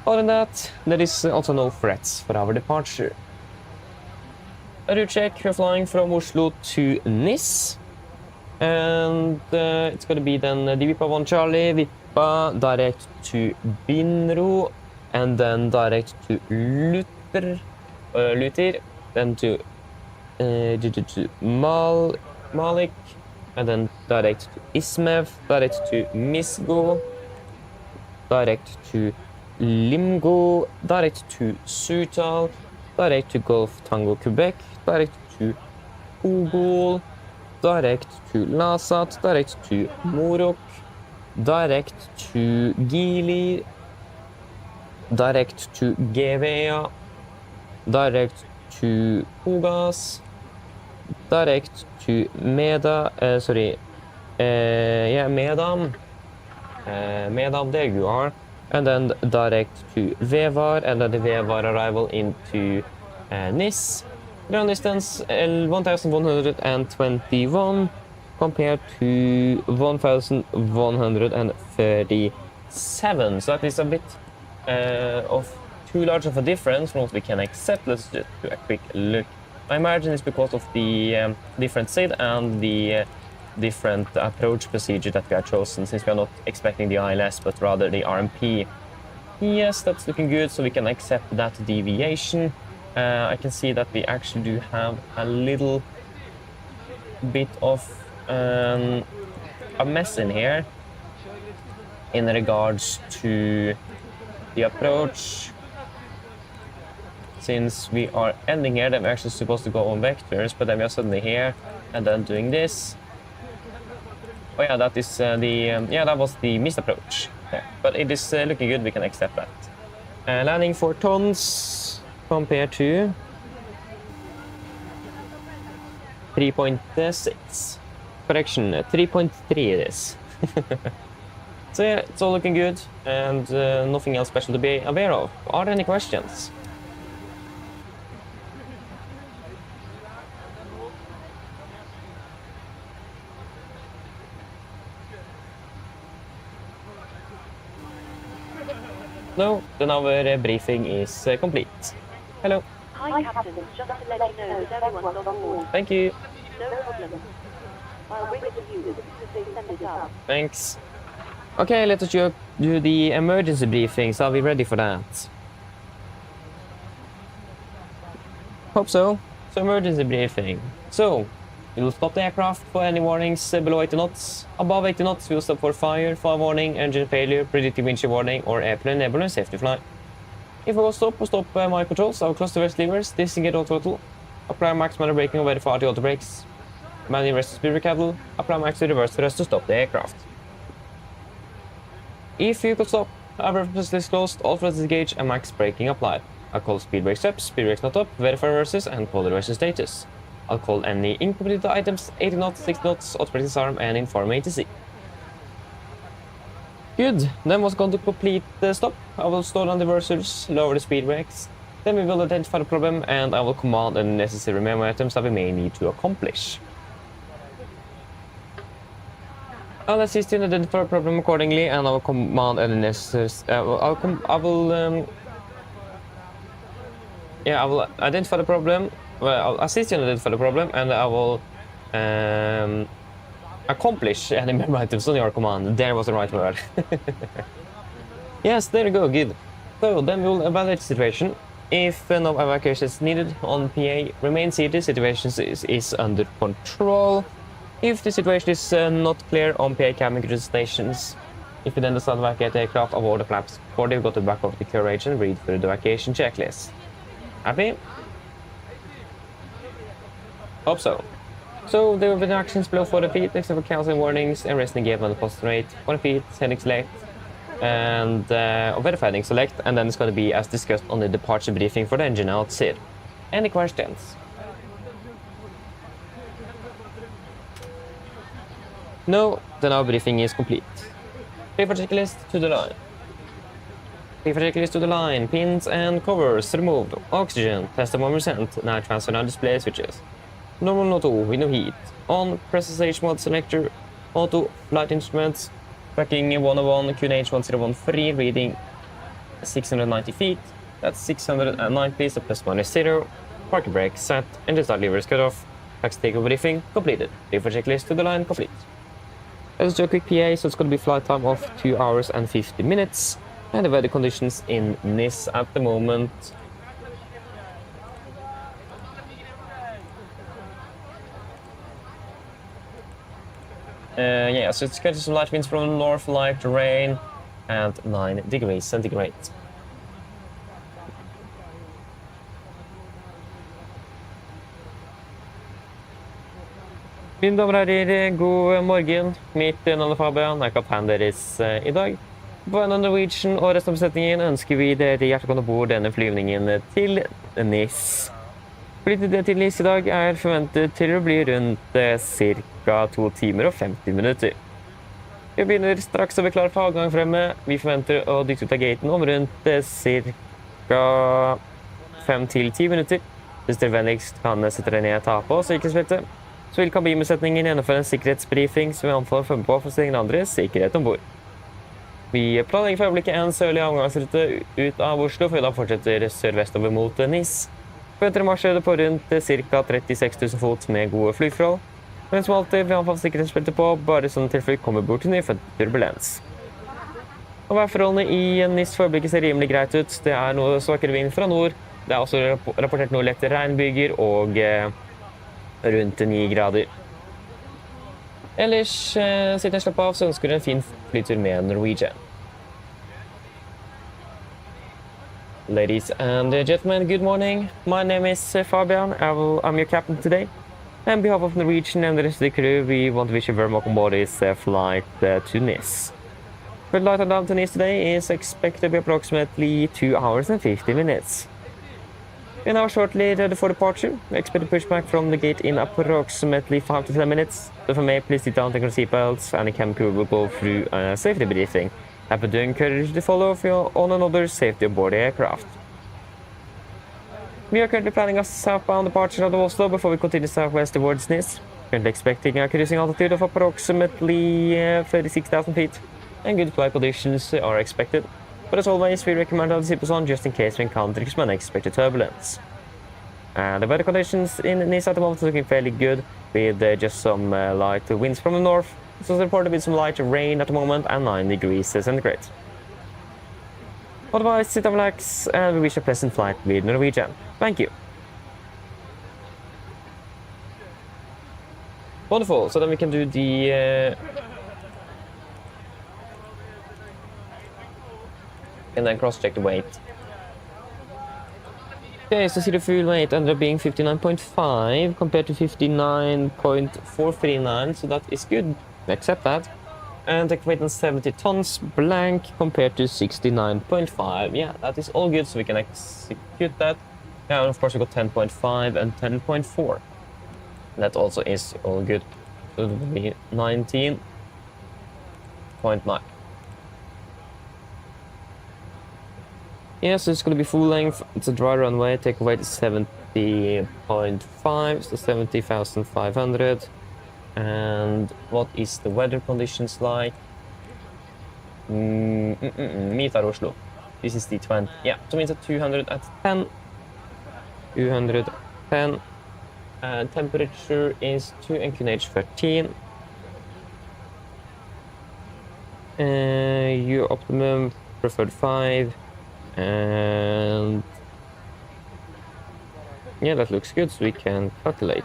S1: Other than that, there is also no threats for our departure. A route check, we're flying from Oslo to Nis. And it's going to be then the Vipa 1 Charlie, Vipa direct to Binro, and then direct to Luther, then to Malik, and then direct to Ismev, direct to Misgo, direct to Limgo, direct to Sutal, direct to Golf Tango Quebec, direct to Ugol, direct to Lasat, direct to Morok, direct to Gili, direct to Gevea, direct to Ugas, direct to Medam, Medam, there you are, and then direct to Vevar, and then the Vevar arrival into Nis. Ground distance 1121 compared to 1137, so that is a bit of too large of a difference from what we can accept. Let's just do a quick look. My margin is because of the different SID and the different approach procedure that we have chosen, since we are not expecting the ILS but rather the RMP. Yes, that's looking good, so we can accept that deviation. I can see that we actually do have a little bit of a mess in here in regards to the approach. Since we are ending here, then we're actually supposed to go on vectors, but then we are suddenly here and then doing this. Oh yeah, that is that was the missed approach. Yeah, but it is looking good, we can accept that. Landing 4 tons compared to 3.6. Correction, 3.3 it is. So yeah, it's all looking good, and nothing else special to be aware of. Are there any questions? No, then our briefing is complete. Hello.
S2: Hi, Captain. Just to let you know that everyone's on board.
S1: Thank you.
S2: No problem. I'll bring it to you as soon as they send it up.
S1: Thanks. Okay, let us do the emergency briefings. Are we ready for that? Hope so. So, emergency briefing. So, we will stop the aircraft for any warnings below 80 knots. Above 80 knots, we will stop for fire warning, engine failure, predictive windshield warning, or airplane enabler safety fly. If we will stop my patrols, I will close the rest levers, disengage auto throttle, apply max manual braking and verify the auto brakes, manual rest speed recadle, apply max reverse thrust to stop the aircraft. If you could stop, our reference is closed, all thrust engaged, and max braking applied. I'll call speed brakes up, speed brakes not up, verify reverses, and call the reverse status. I'll call any incompleted items, 80 knots, 60 knots, automatic disarm, and inform ATC. Good, then what's going to complete the stop? I will slow down the reversers, lower the speed brakes, then we will identify the problem, and I will command any necessary memo items that we may need to accomplish. I'll assist you in identifying the problem accordingly, and I will command any necessary... I will identify the problem. Well, I'll assist you in identify the problem, and I will accomplish any memo items on your command. There was the right word. Yes, there you go, good. So then we will evaluate the situation. If no evacuation is needed on PA, remain seated, situation is under control. If the situation is not clear on PA cabin crew stations, if you then decide to evacuate the aircraft, avoid the flaps 40, go to the back of the carriage and read through the evacuation checklist. Happy? Hope so. So there will be actions below 40 feet, except for canceling warnings and resting gear on the positive rate, 40 feet, heading select, and verify heading select, and then it's going to be as discussed on the departure briefing for the engine out SID. Any questions? No, then our briefing is complete. Paper checklist to the line. Paper checklist to the line. Pins and covers removed. Oxygen. Test of 1%. Now transfer now display switches. Normal auto with no heat. On. Press stage mode selector. Auto. Flight instruments. Tracking 101 QNH1013. Reading 690 feet. That's 690, so plus minus 0. Parking brake set. Engine start levers cut off. Taxi takeover briefing completed. Paper checklist to the line complete. Let's do a quick PA, so it's going to be flight time of 2 hours and 50 minutes. And the weather conditions in NIS at the moment. Yeah, so it's getting some light winds from the north, light rain, and 9 degrees centigrade. Mine damer og herrer, god morgen. Mitt navn er Fabian, jeg er kaptein deres i dag. På vegne av Norwegian og resten av besetningen ønsker vi dere hjertelig om bord denne flyvningen til NIS. Flyttet til NIS i dag er forventet til å bli rundt ca. 2 timer og 50 minutter. Vi begynner straks å være klar for avgang fremme. Vi forventer å dykke ut av gaten om rundt ca. 5 til 10 minutter. Hvis dere vennligst kan sette dere ned og ta på sikkerhetsbeltet, så vil kabinbesetningen gjennomføre en sikkerhetsbriefing som vi anbefaler å følge på for å sikre andres sikkerhet ombord. Vi planlegger for øyeblikket en sørlig avgangsrute ut av Oslo, før vi da fortsetter sørvestover mot NIS. Forventer marsjhøyde på rundt ca. 36 000 fot med gode flyforhold. Men som alltid vil anbefale sikkerhetsbeltet på, bare sånn tilfelle vi kommer bort til nyfødt turbulens. Og værforholdene i NIS for øyeblikket ser rimelig greit ut. Det er noe svakere vind fra nord. Det er også rapportert noe lette regnbyger og rundt 9 grader. Ellers, siden jeg slapp av, så ønsker jeg en fin flytur med Norwegian. Ladies and gentlemen, good morning. My name is Fabian. I'm your captain today. On behalf of Norwegian and the rest of the crew, we want to wish you very welcome aboard this flight to NIS. The flight down to NIS today is expected to be approximately 2 hours and 50 minutes. We are now shortly ready for departure. We expect to push back from the gate in approximately 5 to 10 minutes. So for me, please sit down, take your seatbelts, and the cabin crew will go through a safety briefing. Happy to encourage you to follow if you're on another safety aboard the aircraft. We are currently planning a southbound departure out of Oslo before we continue southwest towards NIS. Currently expecting a cruising altitude of approximately 36,000 feet, and good flight conditions are expected. But as always, we recommend our seatbelts on just in case we encounter some unexpected turbulence. The weather conditions in NIS at the moment are looking fairly good, with just some light winds from the north. It's also reported with some light rain at the moment and 9 degrees centigrade. Otherwise, sit and relax, and we wish a pleasant flight with Norwegian. Thank you. Wonderful, so then we can do the and then cross-check the weight. Okay, so see the fuel weight ended up being 59.5 compared to 59.439, so that is good. We accept that. And the weight on 70 tons blank compared to 69.5. Yeah, that is all good, so we can execute that. Yeah, and of course we got 10.5 and 10.4. That also is all good. So it will be 19.9. Yes, it's going to be full length. It's a dry runway. Take away to 70.5, so 70,500. And what is the weather conditions like? Meet our Oslo. This is the 20. Yeah, so means at 200 at 10. 210. Temperature is 2 and QNH 13. Your optimum preferred 5. And yeah, that looks good, so we can calculate.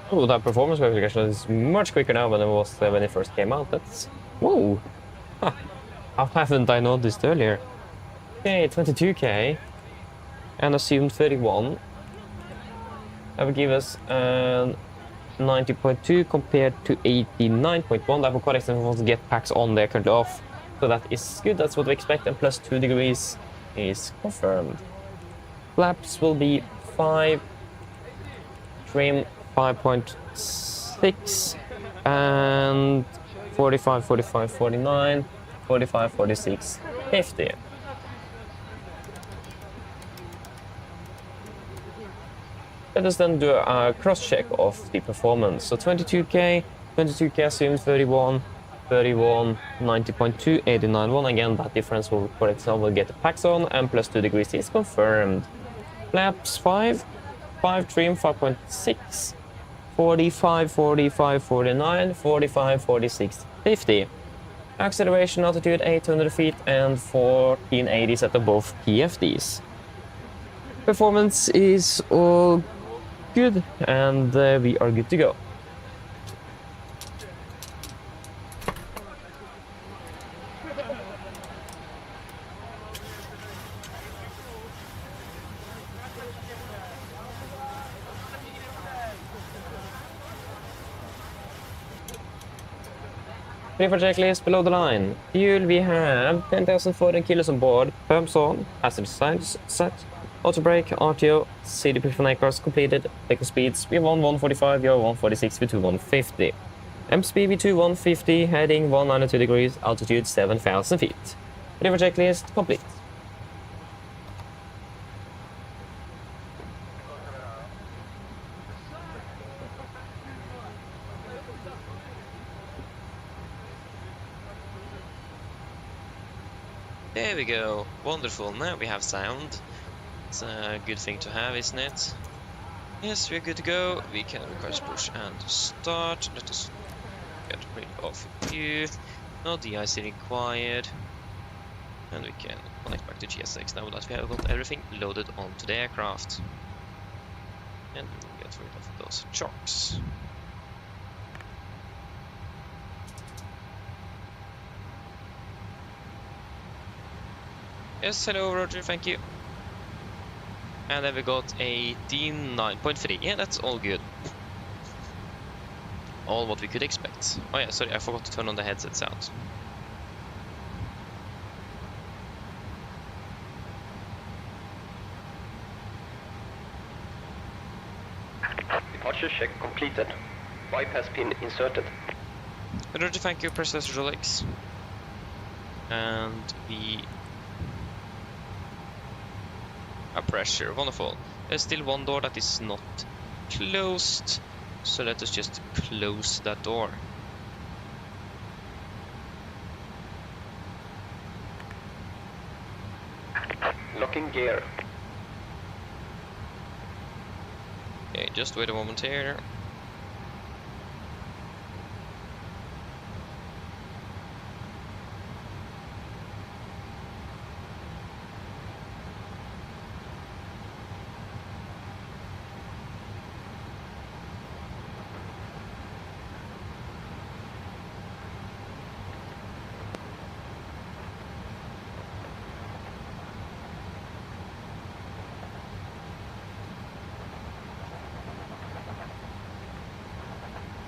S1: Oh, that performance verification is much quicker now than it was when it first came out. That's... Whoa! Huh. How haven't I noticed earlier? Okay, 22k. And assumed 31. That would give us 90.2 compared to 89.1. That will quite extend to get packs on there currently off. So that is good, that's what we expect, and plus 2 degrees is confirmed. Flaps will be 5, trim 5.6, and 45, 45, 49, 45, 46, 50. Let us then do a cross-check of the performance. So 22K assumed 31, 31, 90.2, 89.1. Again, that difference will, for example, get the packs on, and plus 2 degrees is confirmed. Flaps 5, 5 trim 5.6, 45, 45, 49, 45, 46, 50. Acceleration altitude 800 feet and 1480 at above PFDs. Performance is all good, and we are good to go. Ready for checklist below the line. Fuel, we have 10,400 kilos on board. Pumps on. Hazard signs set. Auto brake, RTO, CDP for night cars completed. Vehicle speeds, V1 145, V1 146, V2 150. MSP V2 150, heading 192 degrees, altitude 7,000 feet. Ready for checklist complete.
S3: There we go. Wonderful. Now we have sound. It's a good thing to have, isn't it? Yes, we're good to go. We can request push and start. Let us get rid of you. No de-icing required. And we can connect back to GSX now that we have got everything loaded onto the aircraft. And we'll get rid of those chocks. Yes, hello Roger, thank you. And then we got a D9.3. Yeah, that's all good. All what we could expect. Oh yeah, sorry, I forgot to turn on the headset sound.
S4: Departure check completed. Bypass pin inserted.
S3: Roger, thank you, press Rolex. And we... a pressure, wonderful. There's still one door that is not closed, so let us just close that door.
S4: Locking gear.
S3: Okay, just wait a moment here.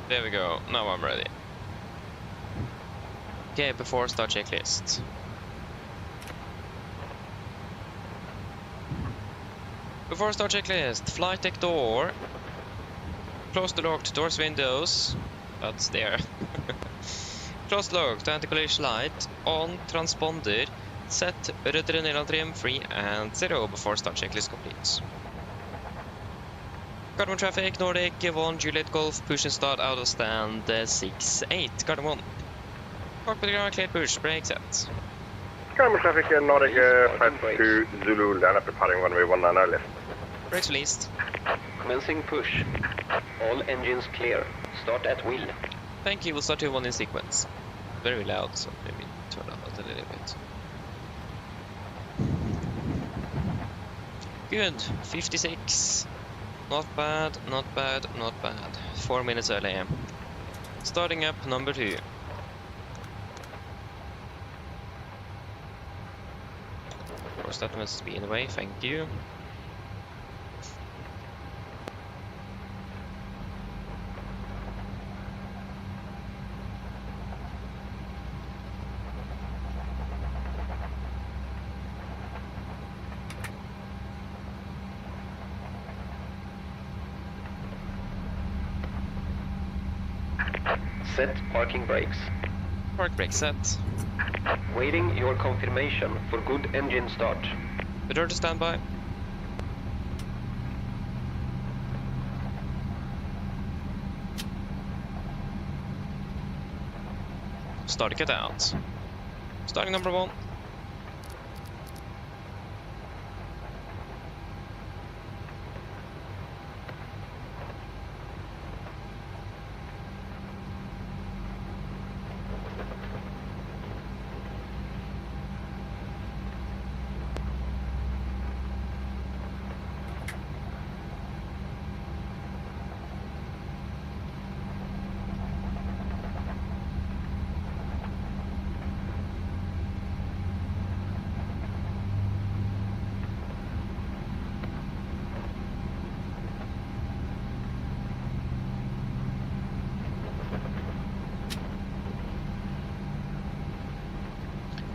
S3: There we go, now I'm ready. Okay, before start checklist. Before start checklist, flight deck door. Close the locked doors, windows. That's there. Close locked, anti-collision light. On, transponder. Set, rudder and trim, 3 and 0 before start checklist complete. Gardermoen traffic, Nordic 1, Juliet Golf, push and start out of stand 6-8. Gardermoen. Cockpit ground, clear push, brake set.
S5: Gardermoen traffic, Nordic 52 Zulu, land up departing runway 19 left.
S3: Brakes released.
S4: Commencing push. All engines clear. Start at wheel.
S3: Thank you, we'll start to one in sequence. Very loud, so maybe turn up a little bit. Good, 56. Not bad, not bad, not bad. 4 minutes early. Starting up number 2. Of course, that must be in the way, thank you.
S4: Set parking brakes.
S3: Park brake set.
S4: Waiting your confirmation for good engine start.
S3: Return to standby. Start cut out. Starting number 1.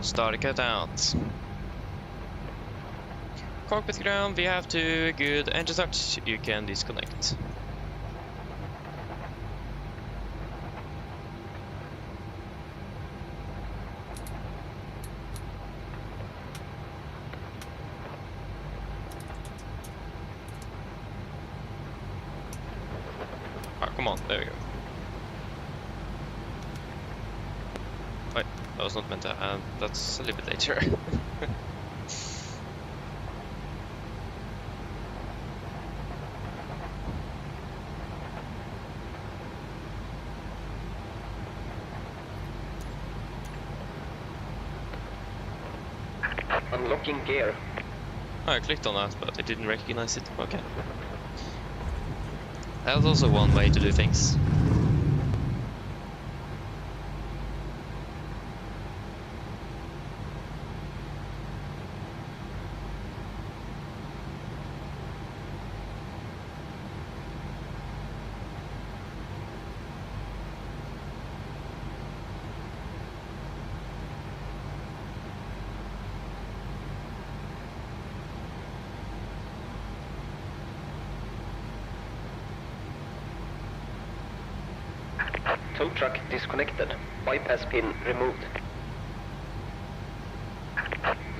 S3: Start cut out. Cockpit ground, we have to good engine start. You can disconnect. Ah, come on, there we go. Wait, that was not meant to. That's a little bit later.
S4: Unlocking gear.
S3: Oh, I clicked on that, but I didn't recognize it. Okay. That was also one way to do things.
S4: Tow truck disconnected. Bypass pin removed.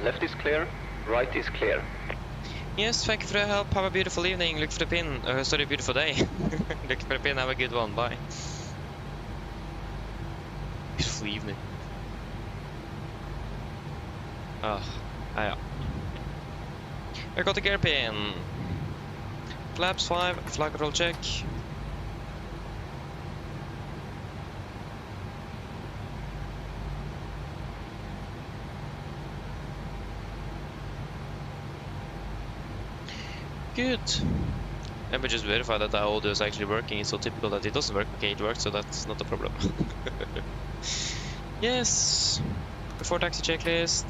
S4: Left is clear. Right is clear.
S3: Yes, thank you for the help. Have a beautiful evening. Look for the pin. Sorry, beautiful day. Look for the pin. Have a good one. Bye. Beautiful evening. Ah, ja. I got the gear pin. Flaps 5. Flag roll check. Good. Let me just verify that the audio is actually working. It's so typical that it doesn't work. Okay, it works, so that's not a problem. Yes. Before taxi checklist.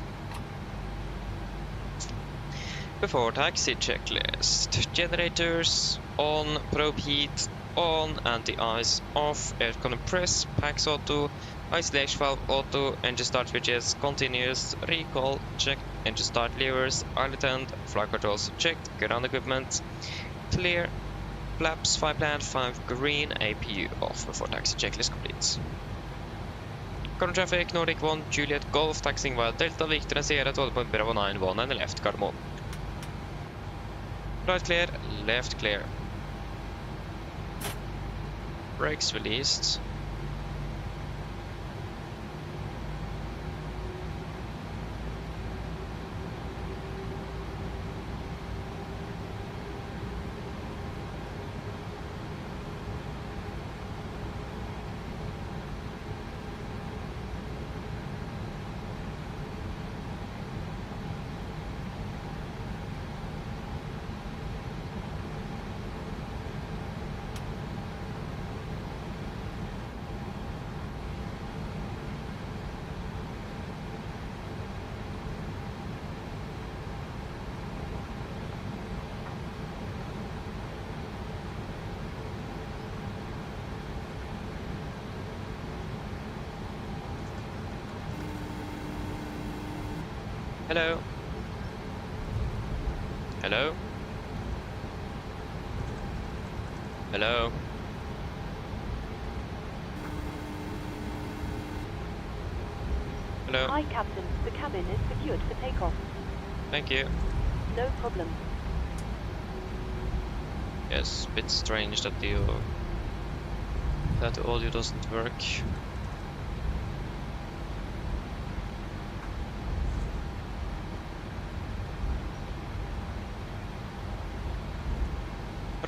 S3: Before taxi checklist. Generators on, probe heat on, anti-ice off, air compress, packs auto, isolation valve auto, engine start switches continuous, recall checked, engine start levers, islet end, flight controls checked, ground equipment clear, flaps 5 plan 5 green, APU off before taxi checklist complete. Current traffic Nordic 1 Juliet Golf taxing via Delta Victor Sierra 12 Bravo 9 1 and left Cardamom. Right clear, left clear. Brakes released. Hello. Hello. Hello. Hello.
S2: Hi, Captain. The cabin is secured for takeoff.
S3: Thank you.
S2: No problem.
S3: Yes, bit strange that the audio doesn't work.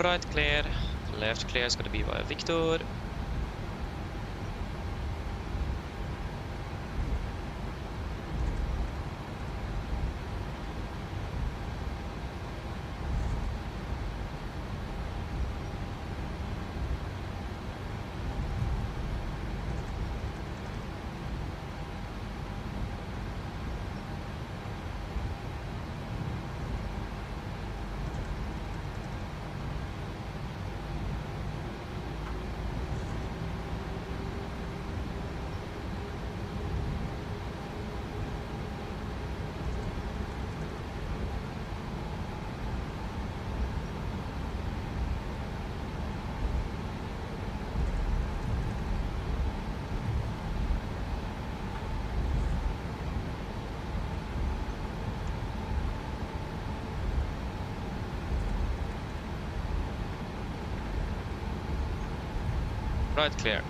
S3: Right clear, left clear is gonna be via Victor. Right clear.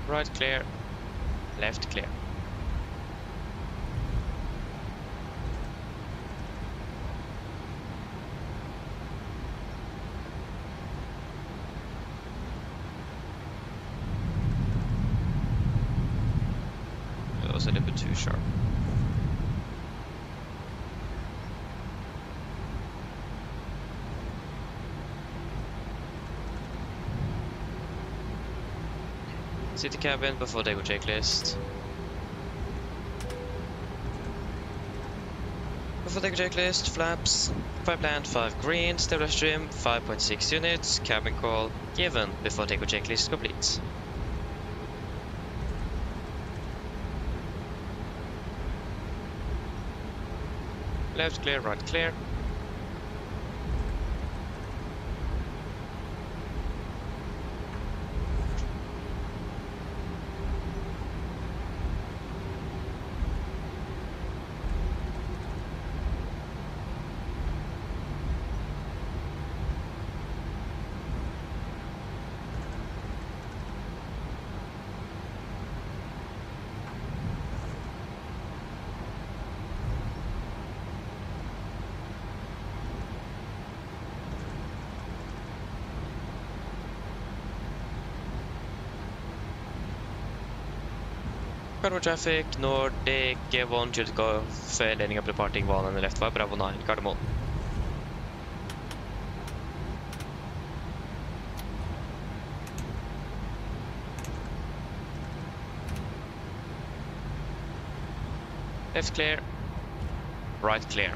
S3: Right clear, left clear. That was a little bit too sharp. City cabin before they go checklist. Before they go checklist, flaps, 5 land, 5 green, stabilizer trim, 5.6 units, cabin call, given before they go checklist complete. Left clear, right clear. Cargo traffic, Nordic 1 should go for landing up departing 1 on the left 5, Bravo 9, Cardamom. Left clear, right clear.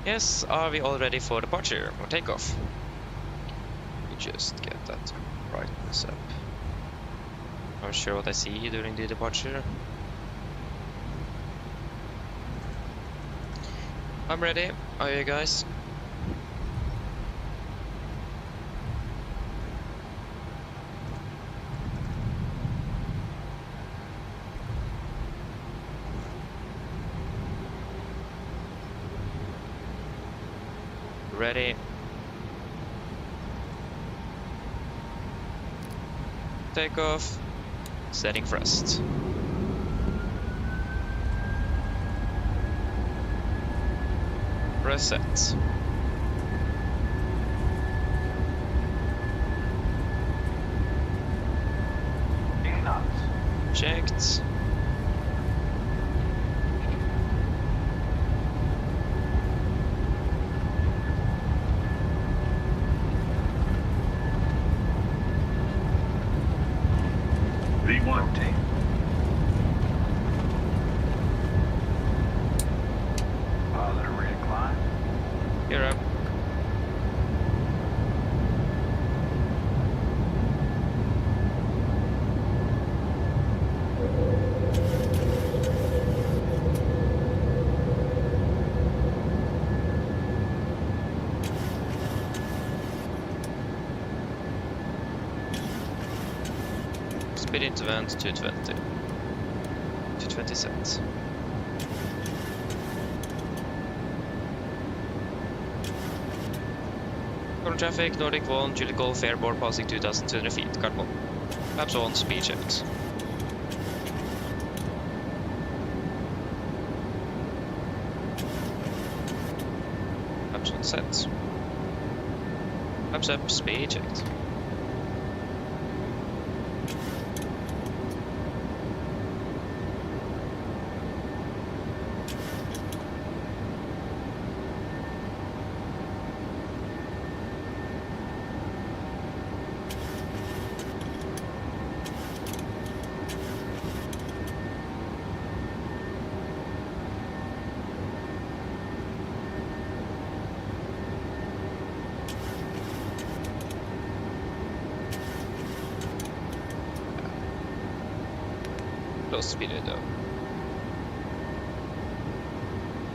S3: Yes, are we all ready for departure or takeoff? Let me just get that brightness up. Not sure what I see during the departure. I'm ready. Are you guys? Ready. Takeoff. Setting thrust. Reset. Checked.
S6: 20. Positive reincline.
S3: You're up. Speed into vent 220. 220 sets. Current traffic, Nordic 1, Juliet Golf, airborne passing 2,200 feet, card 1. Maps 1, speed checked. Maps 1 set. Maps up, speed checked. Close speed window.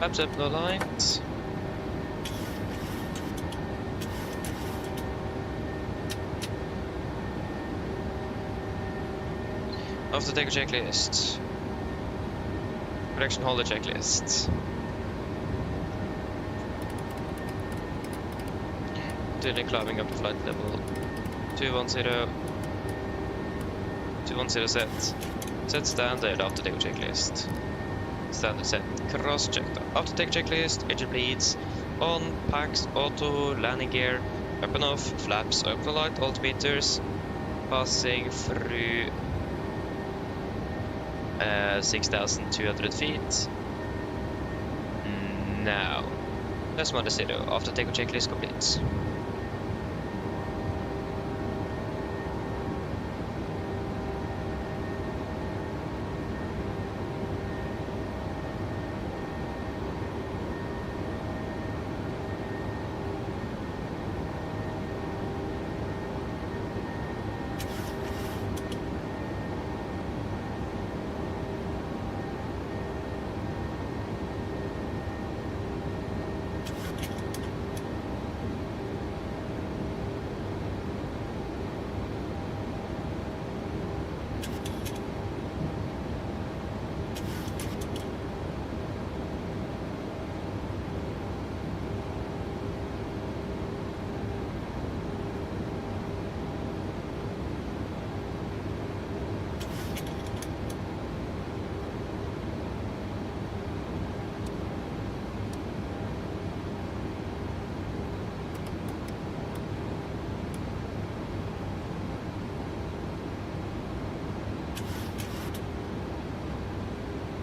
S3: Maps up, no lines. After take a checklist. Correction holder checklist. Tuning climbing up to flight level 210. 210 set. Set standard after take checklist. Standard set. Cross checked. After take checklist. Engine bleeds. On. Packs. Auto. Landing gear. Up and off. Flaps. Open light. Altimeters. Passing through 6,200 feet. Now. That's Mother 0. After take checklist completes.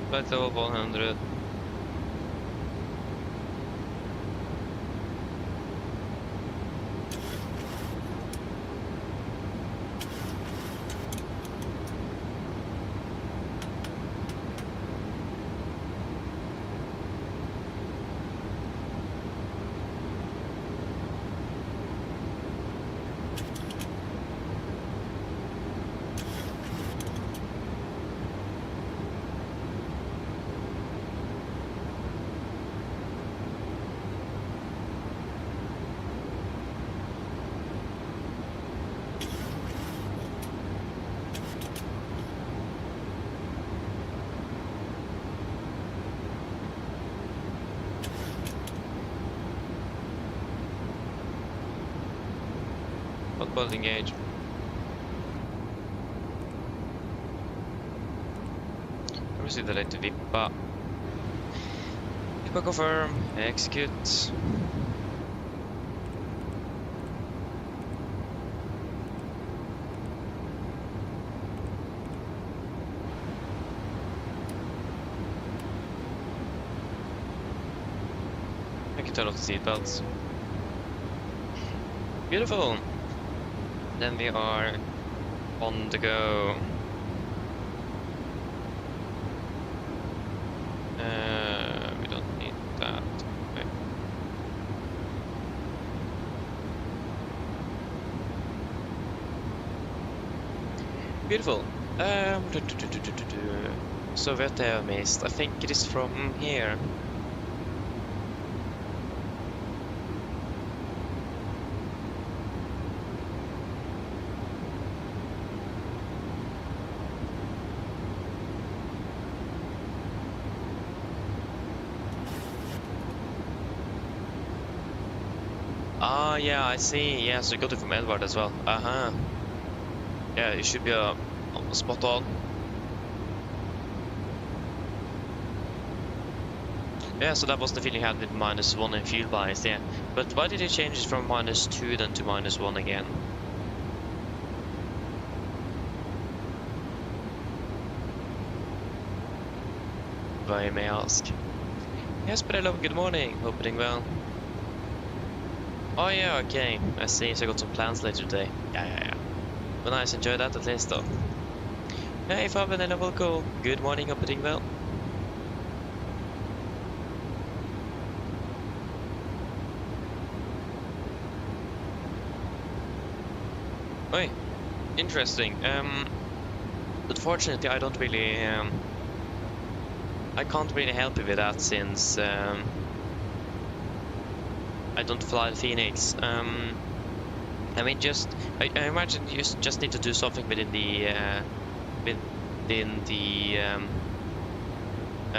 S3: Flight level 100. Hotbolt engage. Receive the letter Vippa. Vippa confirm. Execute. I can turn off the seatbelts. Beautiful. Then we are on the go. Beautiful. So what have I missed? I think it is from here. Ah, yeah, I see. Yeah, so you got it from Edward as well. Uh-huh. Yeah, it should be spot on. Yeah, so that was the feeling I had with -1 in fuel bias, yeah. But why did it change it from -2 then to -1 again? If I may ask. Yes, but hello, good morning. Hope you're doing well. Oh yeah, okay. I see, so I got some plans later today. Yeah. But nice, enjoy that at least though. Hey Fabian, hello, welcome. Good morning, hope you're doing well. Oi, interesting. Unfortunately, I don't really, I can't really help you with that since I don't fly the Phoenix. I mean, I imagine you just need to do something within the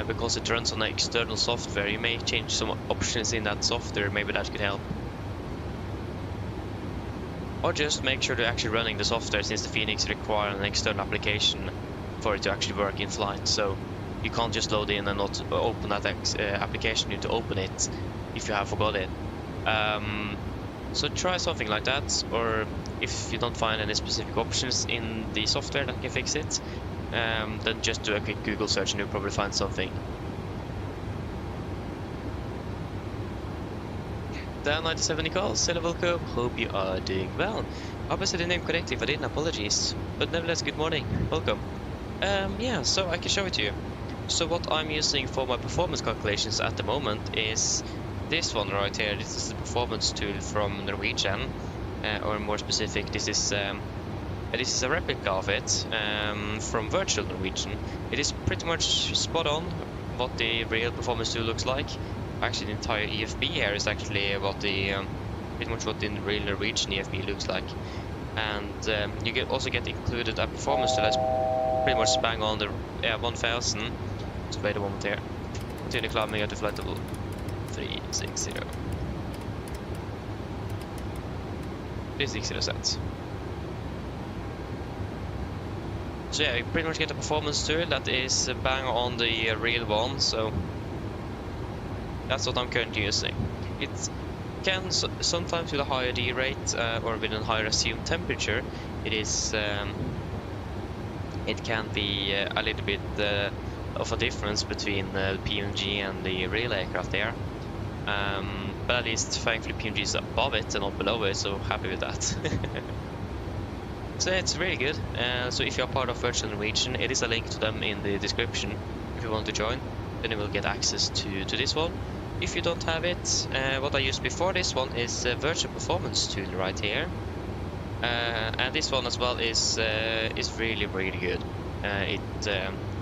S3: because it runs on external software. You may change some options in that software. Maybe that could help. Or just make sure to actually running the software, since the Phoenix requires an external application for it to actually work in flight. So you can't just load in and not open that application. You need to open it if you have forgot it. So try something like that, or if you don't find any specific options in the software that can fix it, then just do a quick Google search and you'll probably find something. Dan 97 Nichols, hello, welcome. Hope you are doing well. I hope I said the name correctly. If I didn't, apologies. But nevertheless, good morning. Welcome. Yeah, so I can show it to you. So what I'm using for my performance calculations at the moment is this one right here. This is the performance tool from Norwegian, or more specific, this is a replica of it from virtual Norwegian. It is pretty much spot on what the real performance tool looks like. Actually, the entire EFB here is actually what the pretty much what the real Norwegian EFB looks like. And you also get included a performance tool that's pretty much bang on the 1000. So wait a moment here. Continue climbing at the flight level 360. 360 cents. So yeah, you pretty much get a performance tool that is bang on the real one. So that's what I'm currently using. It can sometimes with a higher D rate or with a higher assumed temperature, it can be a little bit of a difference between the PMG and the real aircraft there. But at least thankfully PMG is above it and not below it, so happy with that. So it's really good. So if you're part of Virtual Norwegian, it is a link to them in the description if you want to join. Then you will get access to this one. If you don't have it, what I used before this one is a virtual performance tool right here. And this one as well is really good.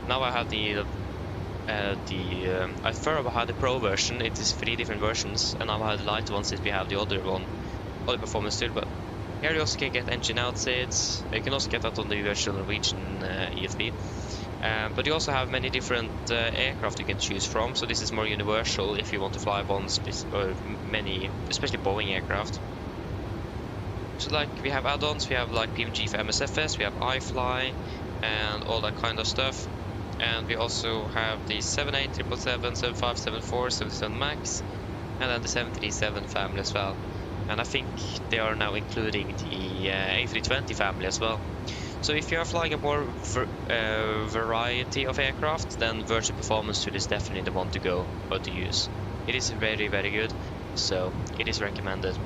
S3: Now I have I first had the Pro version. It is 3 different versions, and now I have the light one since we have the other performance tool. But here you also can get engine outsets. You can also get that on the virtual Norwegian EFB. But you also have many different aircraft you can choose from. So this is more universal if you want to fly one or many, especially Boeing aircraft. So like we have add-ons, we have like PMG for MSFS, we have IFLY and all that kind of stuff. And we also have the 78, 777, 75, 74, 77 MAX, and then the 737 family as well. And I think they are now including the A320 family as well. So if you are flying a more variety of aircraft, then virtual performance tool is definitely the one to go or to use. It is very good, so it is recommended.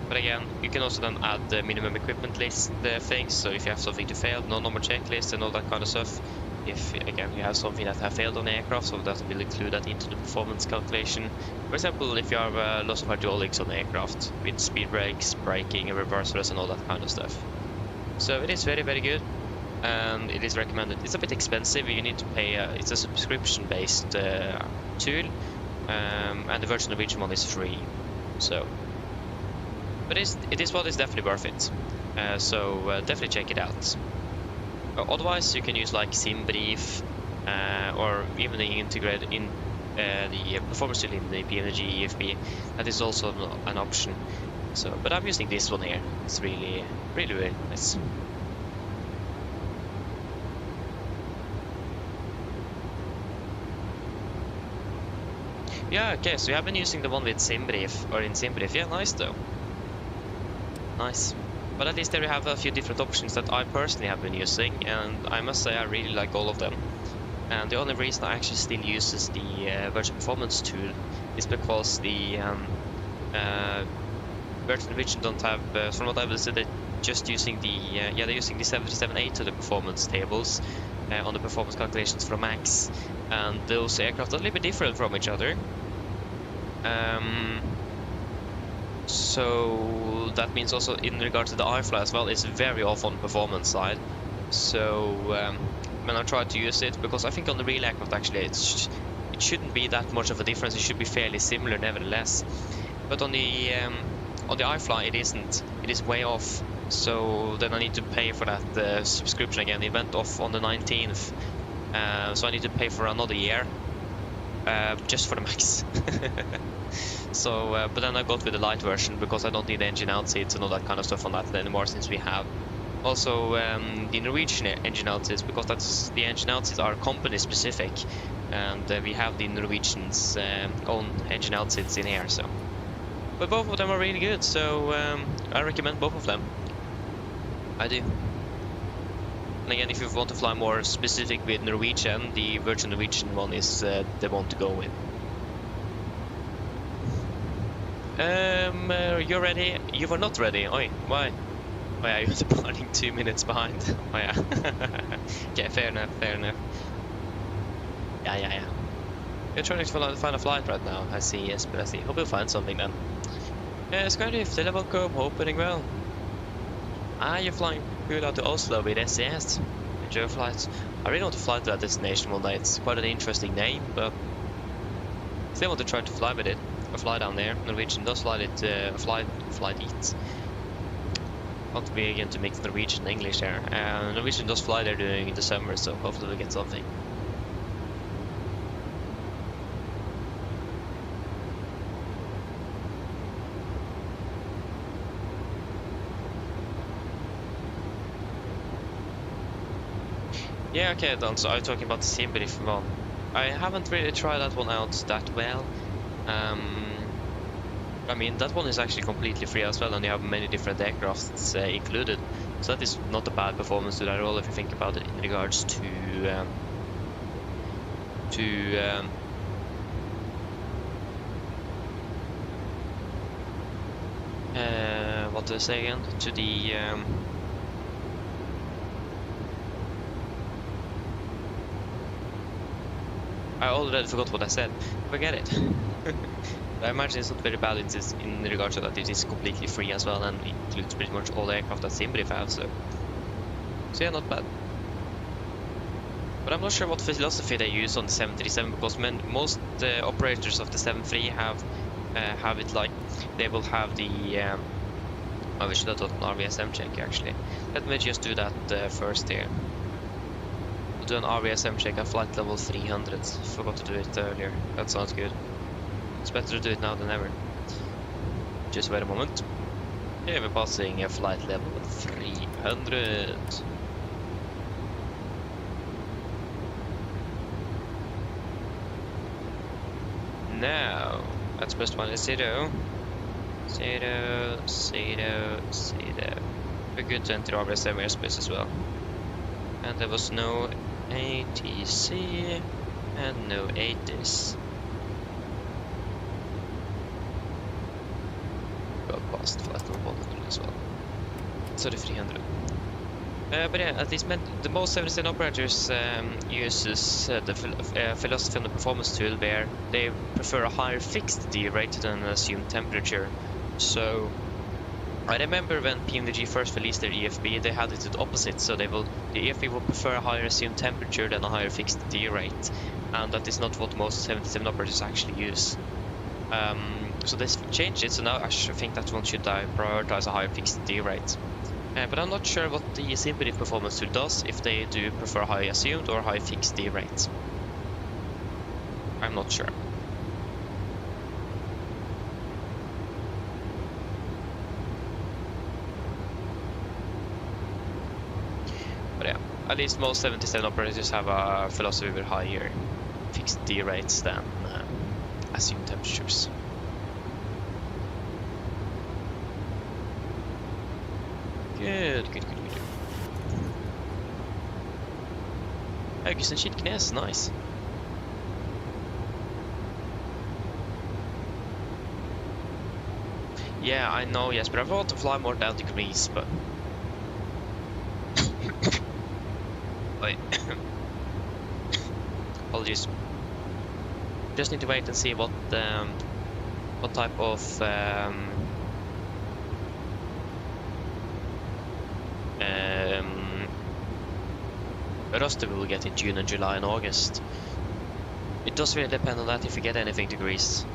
S3: But again, you can also then add the minimum equipment list things. So if you have something to fail, no number checklist and all that kind of stuff. If again you have something that have failed on the aircraft, so that will include that into the performance calculation. For example, if you have loss of hydraulics on the aircraft with speed brakes, braking, reversers and all that kind of stuff. So it is very good. and it is recommended. It's a bit expensive. You need to pay. It's a subscription-based tool, and the Virgin Norwegian one is free. So, but it is what is definitely worth it. So definitely check it out. Otherwise, you can use like SimBrief, or even the integrated in the performance tool in the PMDG EFB. That is also an option. So, but I'm using this one here. It's really nice. Yeah, okay, so you have been using the one with SimBrief, or in SimBrief. Yeah, nice though. Nice. But at least there you have a few different options that I personally have been using, and I must say I really like all of them. And the only reason I actually still use the Virtual Performance tool is because the Virtual Norwegian don't have, from what I've listened, they're just using the they're using the 737-8 to the performance tables on the performance calculations from Max, and those aircraft are a little bit different from each other. So that means also in regard to the IFLY as well, it's very off on the performance side. So when I try to use it, because I think on the real aircraft actually it shouldn't be that much of a difference. It should be fairly similar nevertheless. But on the IFLY it isn't. It is way off. So then I need to pay for that subscription again. It went off on the 19th, so I need to pay for another year just for the Max. So, but then I got with the light version because I don't need engine out seats and all that kind of stuff on that anymore, since we have also the Norwegian engine out seats, because that's the engine out seats are company specific, and we have the Norwegian's own engine out seats in here. So, but both of them are really good, so I recommend both of them. I do. And again, if you want to fly more specific with Norwegian, the Virgin Norwegian one is the one to go with. You're ready? You were not ready. Oi, why? Oh yeah, you're departing 2 minutes behind. Oh yeah. Okay, fair enough, fair enough. Yeah. You're trying to find a flight right now. I see, yes, but I see. Hope you'll find something then. Yeah, Skydiff, welcome, hoping well. You're flying cool out to Oslo with SES. Enjoy flights. I really want to fly to that destination one day. It's quite an interesting name, but still want to try to fly with it. Or fly down there. Norwegian does fly it, flight it. Want to be again to mix Norwegian and English there. Norwegian does fly there during the summer, so hopefully we'll get something. Yeah, okay, then, so I'm talking about the SimBrief one. I haven't really tried that one out that well. I mean, that one is actually completely free as well, and you have many different aircrafts included. So that is not a bad performance to that at all if you think about it in regards to what do I say again? To the I already forgot what I said. Forget it. I imagine it's not very bad in regards to that it is completely free as well, and includes pretty much all the aircraft that SimBrief have, so yeah, not bad. But I'm not sure what philosophy they use on the 737, because most operators of the 73 have it like they will have the oh, we should have done an RVSM check actually. Let me just do that first here. We'll do an RVSM check at flight level 300. Forgot to do it earlier. That sounds good. It's better to do it now than ever. Just wait a moment. Yeah, we're passing a flight level 300. Now, that's first one is 0. 0, 0, 0. We're good to enter RVSM airspace as well. And there was no ATC and no ATIS. Past flight level 100 as well. So the 300. But yeah, at least the most 77 operators uses the philosophy on the performance tool, where they prefer a higher fixed D rather than an assumed temperature. So I remember when PMDG first released their EFB, they had it the opposite, so the EFB will prefer a higher assumed temperature than a higher fixed D rate, and that is not what most 77 operators actually use. So they changed it, so now I think that one should prioritize a higher fixed D rate. But I'm not sure what the Symphony Performance tool does, if they do prefer high assumed or high fixed D rate. I'm not sure. But yeah, at least most 77 operators have a philosophy with higher fixed D rates than assumed temperatures. Good. Augustin Kirkenes, nice. Yeah, I know, yes, but I want to fly more down to Greece, but... Wait. Apologies. Just need to wait and see what type of roster we will get in June and July and August. It does really depend on that if we get anything to Greece.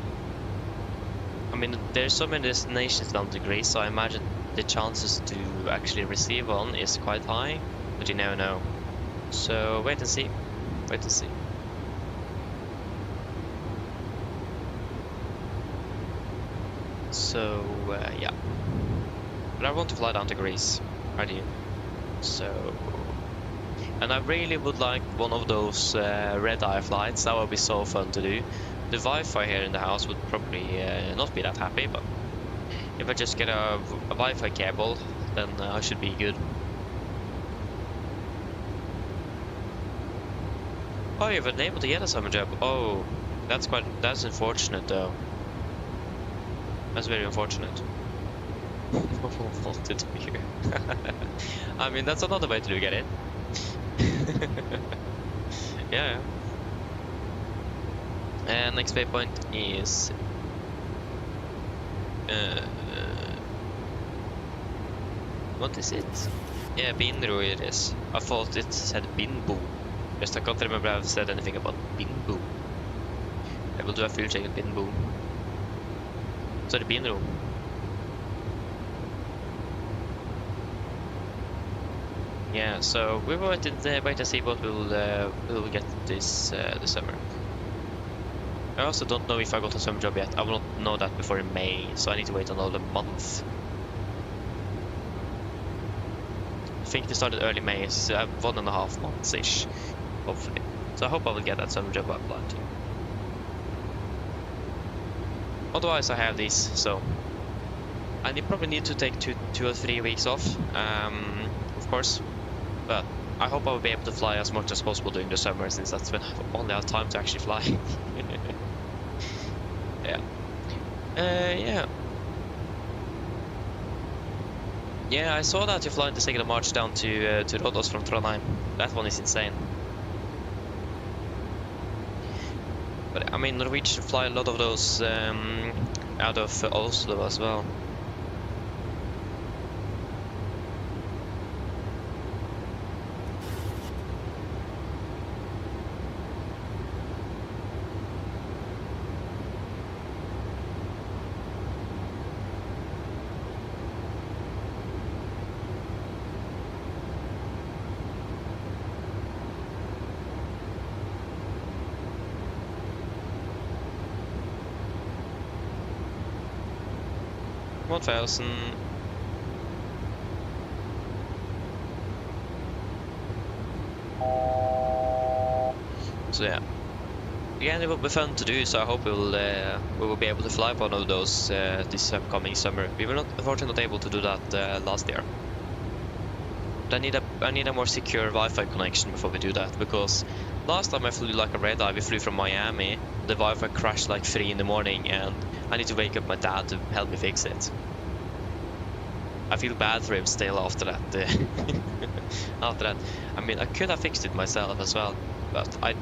S3: I mean, there's so many destinations down to Greece, so I imagine the chances to actually receive one is quite high, but you never know. So wait and see. Wait and see. So yeah, but I want to fly down to Greece, I do. So, and I really would like one of those red-eye flights. That would be so fun to do. The Wi-Fi here in the house would probably not be that happy, but if I just get a Wi-Fi cable, then I should be good. Oh, you've been able to get a summer job. Oh, that's unfortunate though. That's very unfortunate. Vaulted here. I mean, that's another way to get in. Yeah. And next waypoint is what is it? Yeah, Binro it is. I thought it said Binbo. Just I can't remember if I've said anything about Binbo. I will do a field check at Binbo. So the Binro. Yeah, so we will wait to see what we'll get this summer. I also don't know if I got a summer job yet. I will not know that before in May, so I need to wait another month. I think they started early May, so 1.5 months-ish, hopefully. So I hope I will get that summer job I applied to. Otherwise I have these, so I probably need to take two or 3 weeks off, of course. But I hope I will be able to fly as much as possible during the summer, since that's when I only have time to actually fly. Yeah. Yeah. Yeah, I saw that you're flying the 2nd of March down to Rodos from Trondheim. That one is insane. But I mean, Norwegian fly a lot of those out of Oslo as well. $1,000. So yeah, again, it will be fun to do. So I hope we will be able to fly one of those this upcoming summer. We were unfortunately not able to do that last year. But I need a more secure Wi-Fi connection before we do that, because last time I flew like a red eye, we flew from Miami. The Wi-Fi crashed like 3 in the morning, and I need to wake up my dad to help me fix it. I feel bad for him still after that. After that, I mean, I could have fixed it myself as well, but I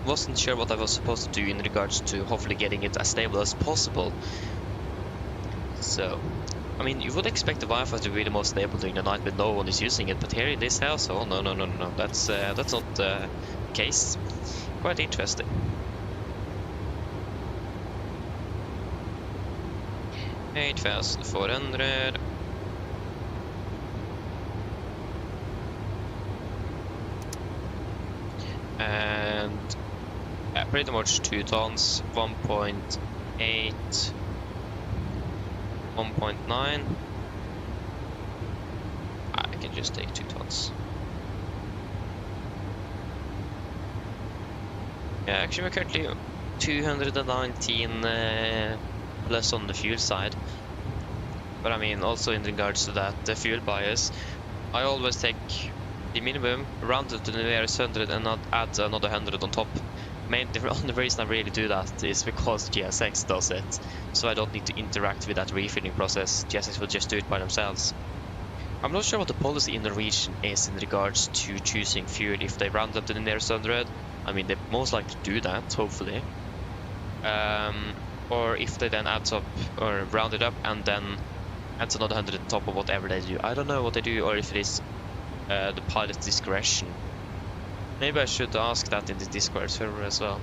S3: wasn't sure what I was supposed to do in regards to hopefully getting it as stable as possible. So I mean, you would expect the Wi-Fi to be the most stable during the night when no one is using it, but here in this house, oh no, that's not the case. Quite interesting. $8,400. And pretty much 2 tons, 1.8, 1.9. I can just take 2 tons. Yeah, actually we're currently 219 plus on the fuel side. But I mean, also in regards to that, the fuel bias, I always take the minimum, round it to the nearest 100 and not add another 100 on top. The only reason I really do that is because GSX does it, so I don't need to interact with that refilling process. GSX will just do it by themselves. I'm not sure what the policy in Norwegian is in regards to choosing fuel. If they round up to the nearest 100, I mean, they most likely do that, hopefully. Or if they then add up or round it up and then adds another 100 on top of whatever they do. I don't know what they do, or if it is the pilot's discretion. Maybe I should ask that in the Discord server as well.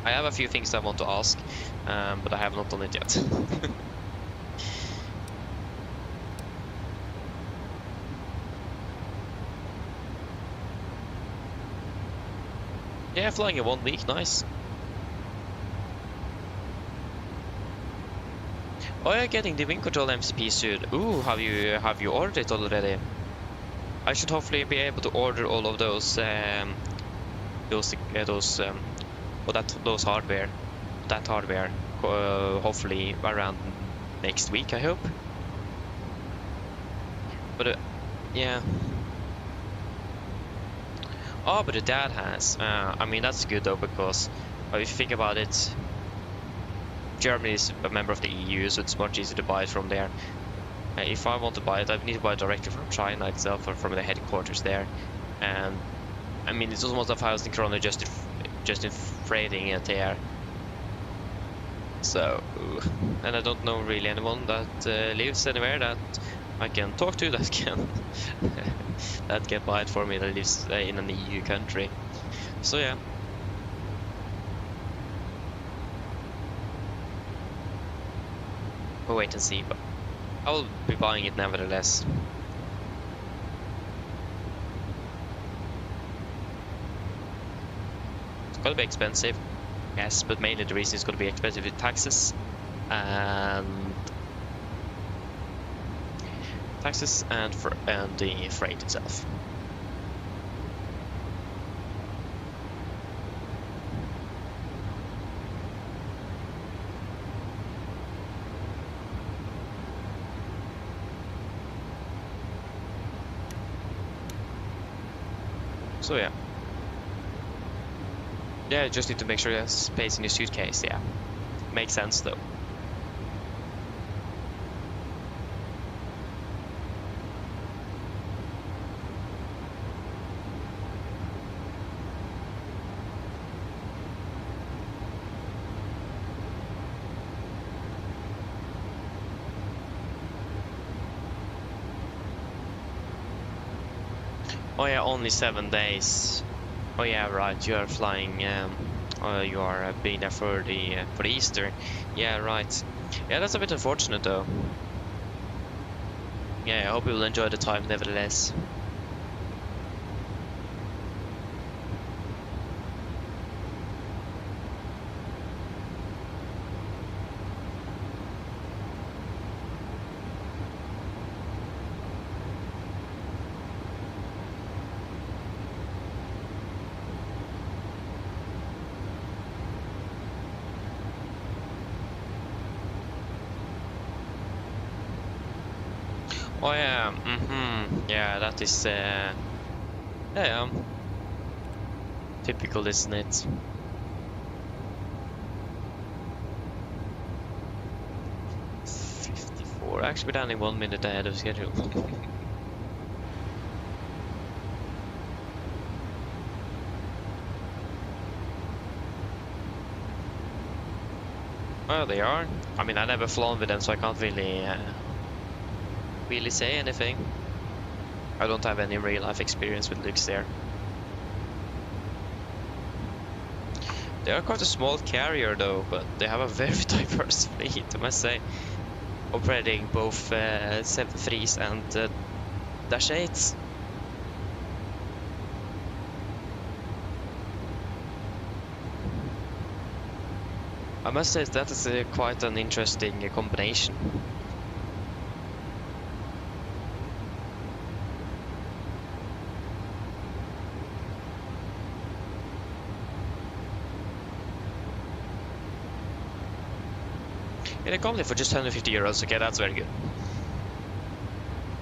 S3: I have a few things I want to ask, but I have not done it yet. Yeah, flying in 1 week, nice. Oh, yeah, getting the wing control MCP soon. Ooh, have you ordered it already? I should hopefully be able to order all of those hardware, hopefully around next week, I hope. But yeah. Oh, but the dad has. I mean, that's good though, because if you think about it, Germany is a member of the EU, so it's much easier to buy it from there. If I want to buy it, I need to buy it directly from China itself, or from the headquarters there. And I mean, it's almost 1,000 kroner just in freighting it there. So, and I don't know really anyone that lives anywhere that I can talk to that can that can buy it for me, that lives in an EU country. So yeah. We'll wait and see, but I will be buying it nevertheless. It's gonna be expensive, yes, but mainly the reason it's gonna be expensive is taxes and the freight itself. So yeah. Yeah, just need to make sure there's space in your suitcase, yeah. Makes sense though. Oh yeah, only 7 days. Oh yeah, right. You are flying. You are being there for the Easter. Yeah, right. Yeah, that's a bit unfortunate though. Yeah, I hope you will enjoy the time nevertheless. Oh yeah, yeah, that is, yeah, typical, isn't it? We're actually down 1 minute ahead of schedule. Oh, they are? I mean, I never flown with them, so I can't really really say anything. I don't have any real life experience with looks there. They are quite a small carrier though, but they have a very diverse fleet, I must say. Operating both 7.3s and Dash 8s. I must say that is quite an interesting combination. In a company for just 150 euros, okay, that's very good.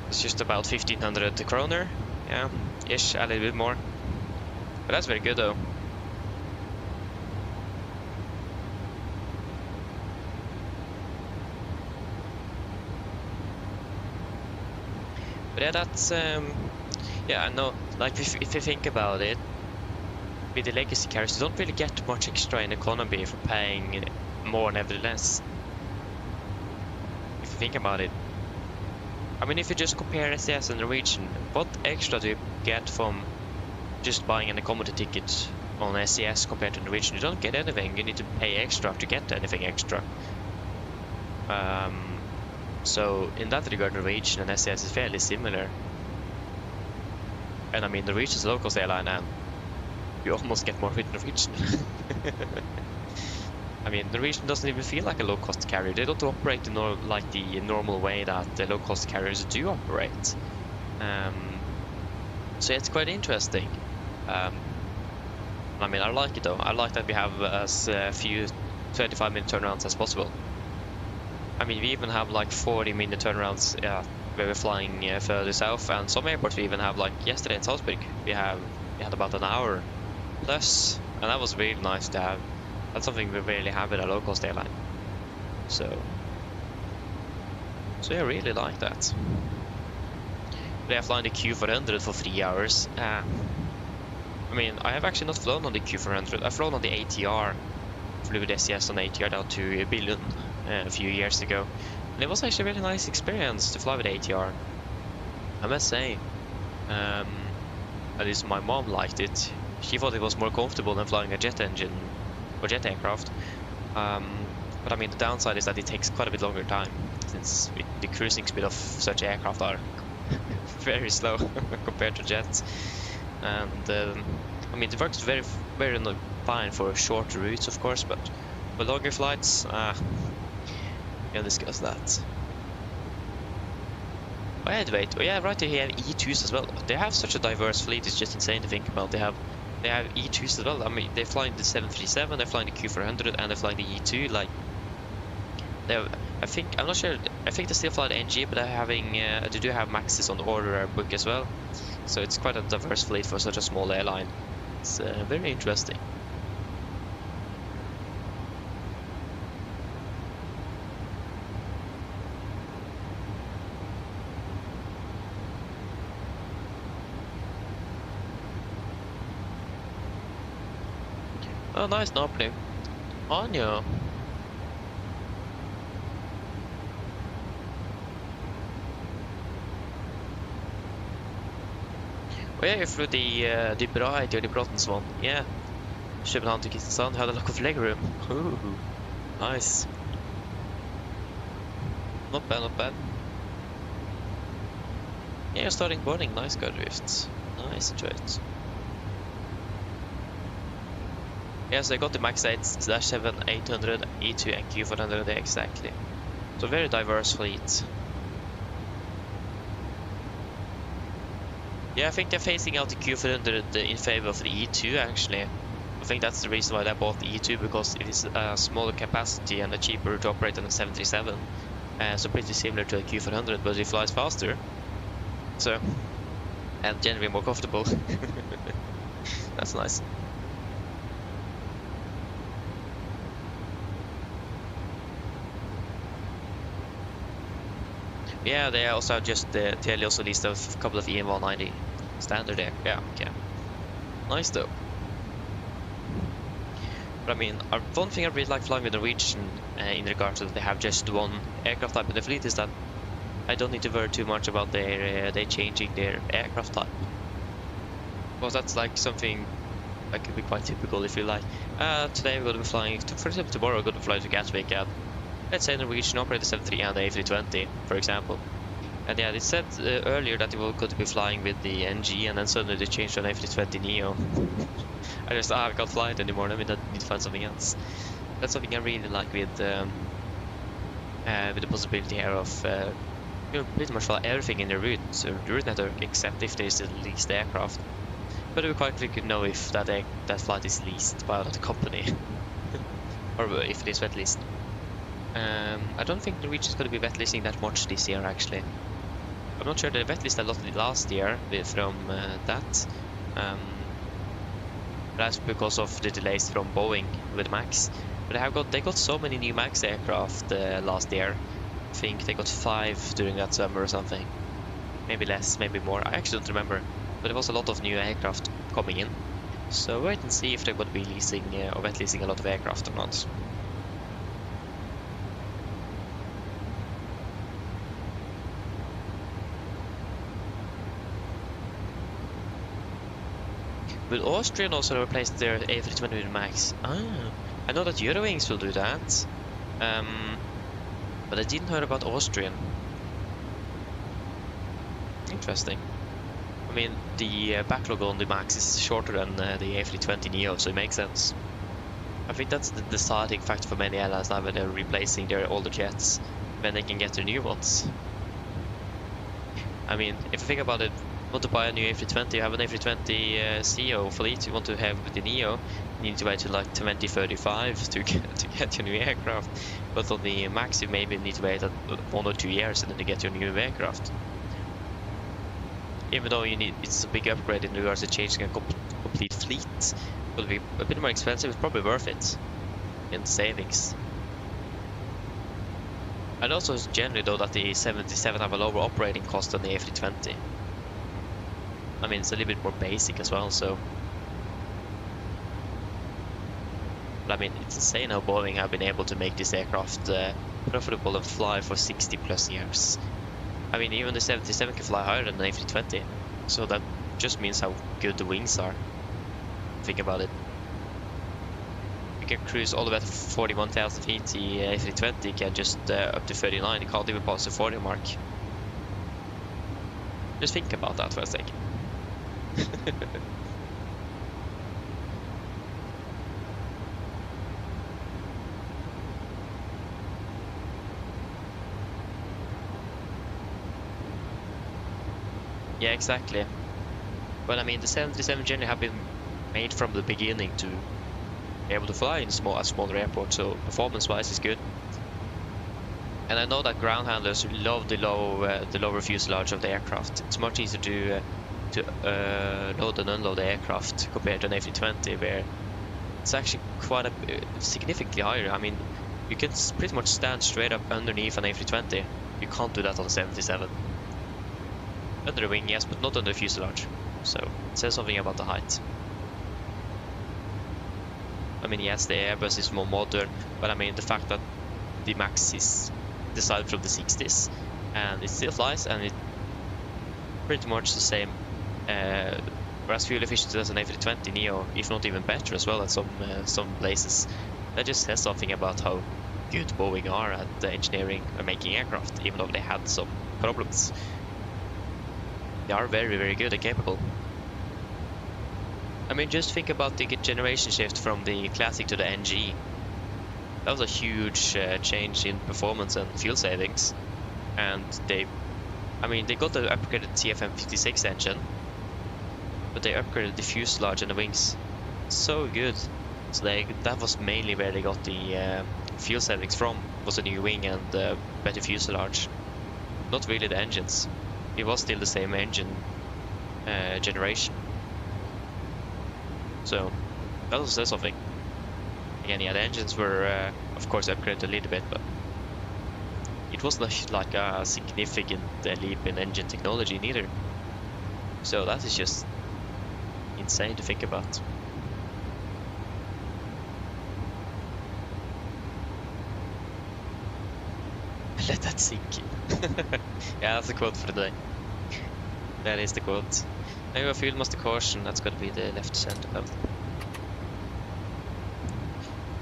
S3: It's just about 1500 kroner, yeah, ish, a little bit more. But that's very good though. But yeah, that's yeah, I know. Like if you think about it, with the legacy carriers, you don't really get much extra in economy for paying more, nevertheless. If you think about it, I mean, if you just compare SAS and Norwegian, what extra do you get from just buying an economy ticket on SAS compared to Norwegian? You don't get anything. You need to pay extra to get anything extra. So in that regard, Norwegian and SAS is fairly similar. And I mean, Norwegian is a low-cost airline, and you almost get more with Norwegian. I mean, Norwegian doesn't even feel like a low-cost carrier. They don't operate like the normal way that the low-cost carriers do operate. So it's quite interesting. I mean, I like it though. I like that we have as few 25-minute turnarounds as possible. I mean, we even have like 40-minute turnarounds where we're flying further south, and some airports we even have, like yesterday in Salzburg, we had about an hour plus, and that was really nice to have. That's something we rarely have with a low-cost airline. So I really like that. They are flying the Q400 for 3 hours. I mean, I have actually not flown on the Q400. I've flown on the ATR. Flew with SES on ATR down to Billund a few years ago. And it was actually a really nice experience to fly with ATR, I must say. At least my mom liked it. She thought it was more comfortable than flying a jet engine or jet aircraft. But I mean, the downside is that it takes quite a bit longer time, since the cruising speed of such aircraft are very slow compared to jets. And I mean, it works very fine for short routes, of course, but for longer flights, we can discuss that. Oh yeah, wait. Oh yeah, right, they have E2s as well. They have such a diverse fleet, it's just insane to think about. They have E2s as well. I mean, they're flying the 737, they're flying the Q400, and they're flying the E2. Like, they have, I'm not sure. I think they still fly the NG, but they're having they do have Maxes on the order book as well. So it's quite a diverse fleet for such a small airline. It's very interesting. Oh, nice opening. Anya. Oh yeah, you flew the Bright or the Brottens one. Yeah. København to Kristiansand had a lot of legroom. Ooh, nice. Not bad, not bad. Yeah, you're starting boarding. Nice, go drift. Nice, enjoy it. Yeah, so I got the Max 8-7, 800, E2 and Q400 exactly. So very diverse fleet. Yeah, I think they're phasing out the Q400 in favor of the E2 actually. I think that's the reason why they bought the E2, because it is a smaller capacity and cheaper to operate than the 737. So pretty similar to the Q400, but it flies faster. So, and generally more comfortable. That's nice. Yeah, they also just Tele also leased a couple of EM190 standard there. Yeah, okay. Nice though. But I mean, one thing I really like flying with Norwegian in regards to that they have just one aircraft type in the fleet is that I don't need to worry too much about they changing their aircraft type. Because that's like something that could be quite typical if you like. Today we're going to be flying, for example, tomorrow we're going to fly to Gatwick, and let's say Norwegian operated 73 and the A320, for example. And yeah, they said earlier that they were going to be flying with the NG, and then suddenly they changed to an A320 Neo. I can't fly it anymore, I mean, I need to find something else. That's something I really like with the possibility here of pretty much fly everything in the route network, except if there's the leased aircraft. But we quite quickly know if that flight is leased by another company, or if it is wet leased. I don't think Norwegian is going to be wet leasing that much this year, actually. I'm not sure they wet leased a lot last year from that. That's because of the delays from Boeing with Max. But they got so many new Max aircraft last year. I think they got 5 during that summer or something. Maybe less, maybe more. I actually don't remember. But there was a lot of new aircraft coming in. So wait and see if they're going to be leasing or wet leasing a lot of aircraft or not. Will Austrian also replace their A320 with Max? I know that Eurowings will do that. But I didn't hear about Austrian. Interesting. I mean, the backlog on the Max is shorter than the A320 Neo, so it makes sense. I think that's the deciding factor for many airlines now when they're replacing their older jets, when they can get their new ones. I mean, if you think about it, you want to buy a new A320, you have an A320 CEO fleet, you want to have with the Neo, you need to wait till like 2035 to get your new aircraft. But on the Max, you maybe need to wait 1 or 2 years and then you get your new aircraft. Even though it's a big upgrade in regards to changing a complete fleet, it will be a bit more expensive. It's probably worth it in savings. And also generally though that the 77 have a lower operating cost than the A320. I mean, it's a little bit more basic as well, so. But I mean, it's insane how Boeing have been able to make this aircraft profitable and fly for 60 plus years. I mean, even the 77 can fly higher than the A320, so that just means how good the wings are. Think about it. You can cruise all the way to 41,000 feet, the A320 can just up to 39, it can't even pass the 40 mark. Just think about that for a second. Yeah, exactly. But I mean, the 77 generally have been made from the beginning to be able to fly in a smaller airport, so performance-wise is good. And I know that ground handlers love the lower fuselage of the aircraft. It's much easier to load and unload the aircraft compared to an A320, where it's actually quite significantly higher. I mean, you can pretty much stand straight up underneath an A320. You can't do that on a 77. Under the wing, yes, but not under the fuselage. So it says something about the height. I mean, yes, the Airbus is more modern, but I mean the fact that the Max is designed from the 60s and it still flies, and it's pretty much the same, whereas fuel efficiency as an A320 Neo, if not even better as well at some places. That just says something about how good Boeing are at engineering and making aircraft, even though they had some problems. They are very, very good and capable. I mean, just think about the generation shift from the Classic to the NG. That was a huge change in performance and fuel savings. And they got the upgraded CFM56 engine, but they upgraded the fuselage and the wings. So good. So that was mainly where they got the fuel savings from, was a new wing and better fuselage. Not really the engines. It was still the same engine generation. So that also says something. Again, yeah, the engines were of course upgraded a little bit, but it wasn't like a significant leap in engine technology neither. So that is just insane to think about. Let that sink in. Yeah, that's the quote for the day. That is the quote. Now a fuel master caution, that's gonna be the left center level.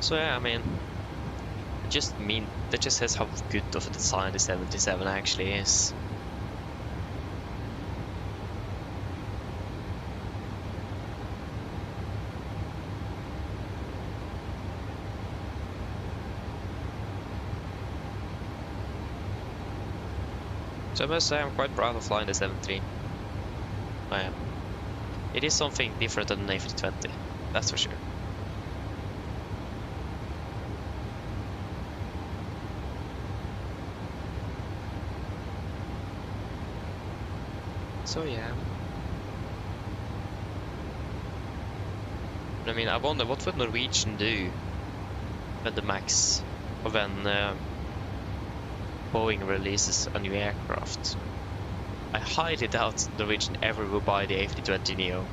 S3: So yeah, I mean, that just says how good of a design the 77 actually is. So I must say I'm quite proud of flying the 73. I am. It is something different than an A320, that's for sure. So yeah. I mean, I wonder what would Norwegian do when the Max, or when Boeing releases a new aircraft. I highly doubt Norwegian ever will buy the A320neo.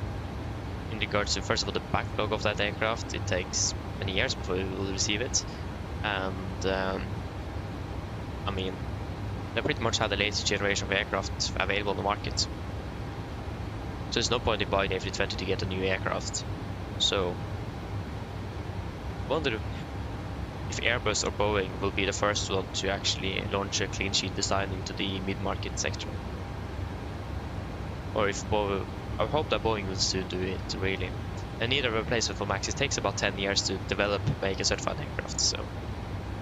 S3: In regards to, first of all, the backlog of that aircraft, it takes many years before we will receive it. And I mean, they pretty much have the latest generation of aircraft available on the market. So there's no point in buying the A320 to get a new aircraft. So I wonder if Airbus or Boeing will be the first one to actually launch a clean sheet design into the mid-market sector. Or if Boeing, I hope that Boeing will soon do it, really. And need a replacement for Max. It takes about 10 years to develop, make a certified aircraft, so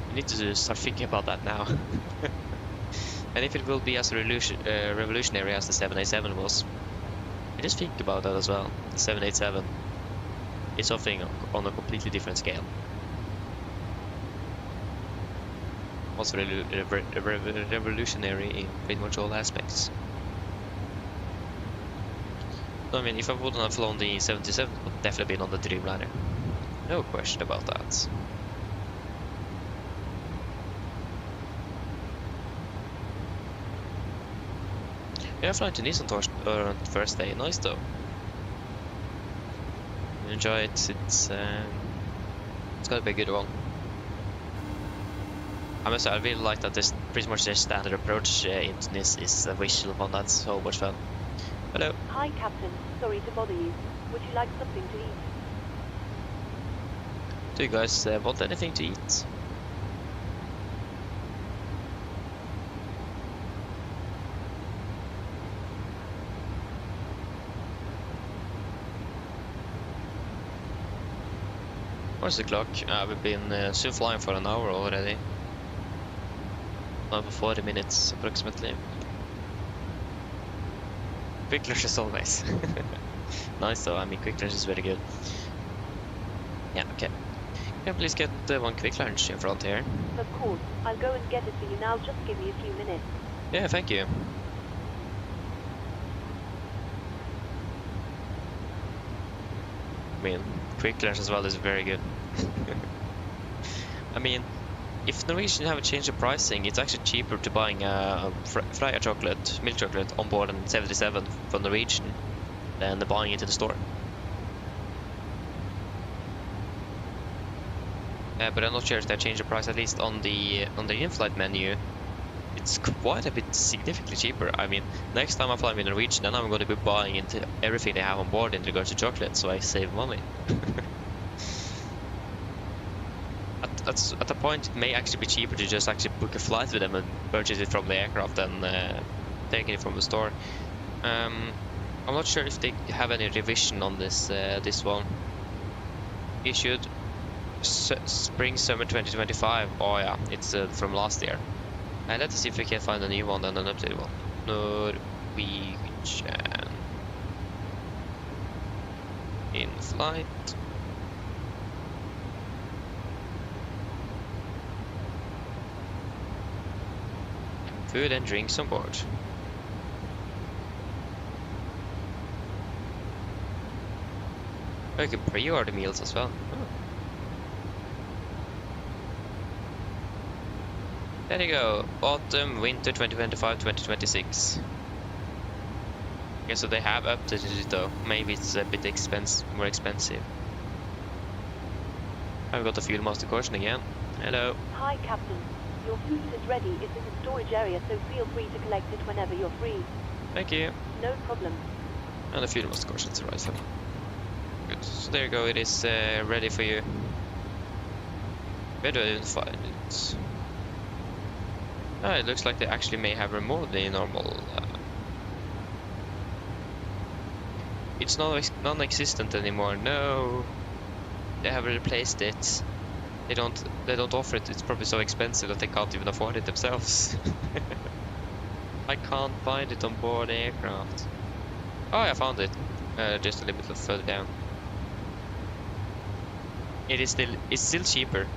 S3: you need to start thinking about that now. And if it will be as revolutionary as the 787 was, just think about that as well. The 787 is something on a completely different scale. Also revolutionary in pretty much all aspects. So, I mean, if I wouldn't have flown the 77, it would definitely been on the Dreamliner. No question about that. Yeah, flying to Nice on first day. Nice though. Enjoy it. It's gotta be a good one. I must say, I really like that this pretty much their standard approach into Nice is a visual one. That's so much fun. Hello.
S2: Hi, Captain. Sorry to bother you. Would you like something to eat?
S3: Do you guys want anything to eat? What's the clock? We've been soon flying for an hour already. Over 40 minutes approximately. Quick lunch as always. Nice though, I mean quick lunch is very good. Yeah, okay. Can I please get one quick lunch in front here?
S2: Of course. I'll go and get it for you now. Just give me a few minutes.
S3: Yeah, thank you. I mean, quick lunch as well is very good. I mean, if Norwegian haven't changed the pricing, it's actually cheaper to buying a Freia chocolate, milk chocolate on board an 77 from Norwegian than buying it in the store. But I'm not sure if they changed the price, at least on the in-flight menu. It's quite a bit significantly cheaper. I mean, next time I fly with Norwegian, then I'm going to be buying into everything they have on board in regards to chocolate, so I save money. At the point, it may actually be cheaper to just actually book a flight with them and purchase it from the aircraft than taking it from the store. I'm not sure if they have any revision on this one. Issued spring summer 2025. Oh yeah, it's from last year. And let's see if we can find a new one and an updated one. Norwegian in flight. Food and drinks on board. Oh, you can pre-order meals as well. Oh. There you go. Autumn, winter 2025-2026. Okay, so they have updated it though. Maybe it's a bit more expensive. I've got the fuel master caution again. Hello.
S2: Hi, Captain. Your food is ready. It's in the storage area, so feel free to collect it whenever you're free.
S3: Thank you.
S2: No problem.
S3: And the fuel must course, it's the right thing. Good. So there you go, it is ready for you. Where do I even find it? Ah, it looks like they actually may have removed the normal. It's non-existent anymore. No, they have replaced it. They don't offer it. It's probably so expensive that they can't even afford it themselves. I can't find it on board the aircraft. Oh, I found it. Just a little bit further down. It's still cheaper.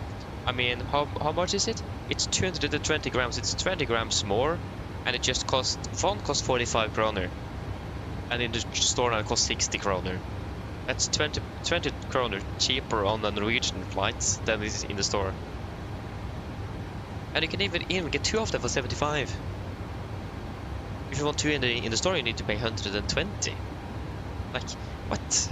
S3: I mean, how much is it? It's 220 grams. It's 20 grams more, and it just costs 45 kroner, and in the store now it costs 60 kroner. That's 20 kroner cheaper on the Norwegian flights than is in the store. And you can even get 2 of them for 75. If you want 2 in the store, you need to pay 120. Like, what?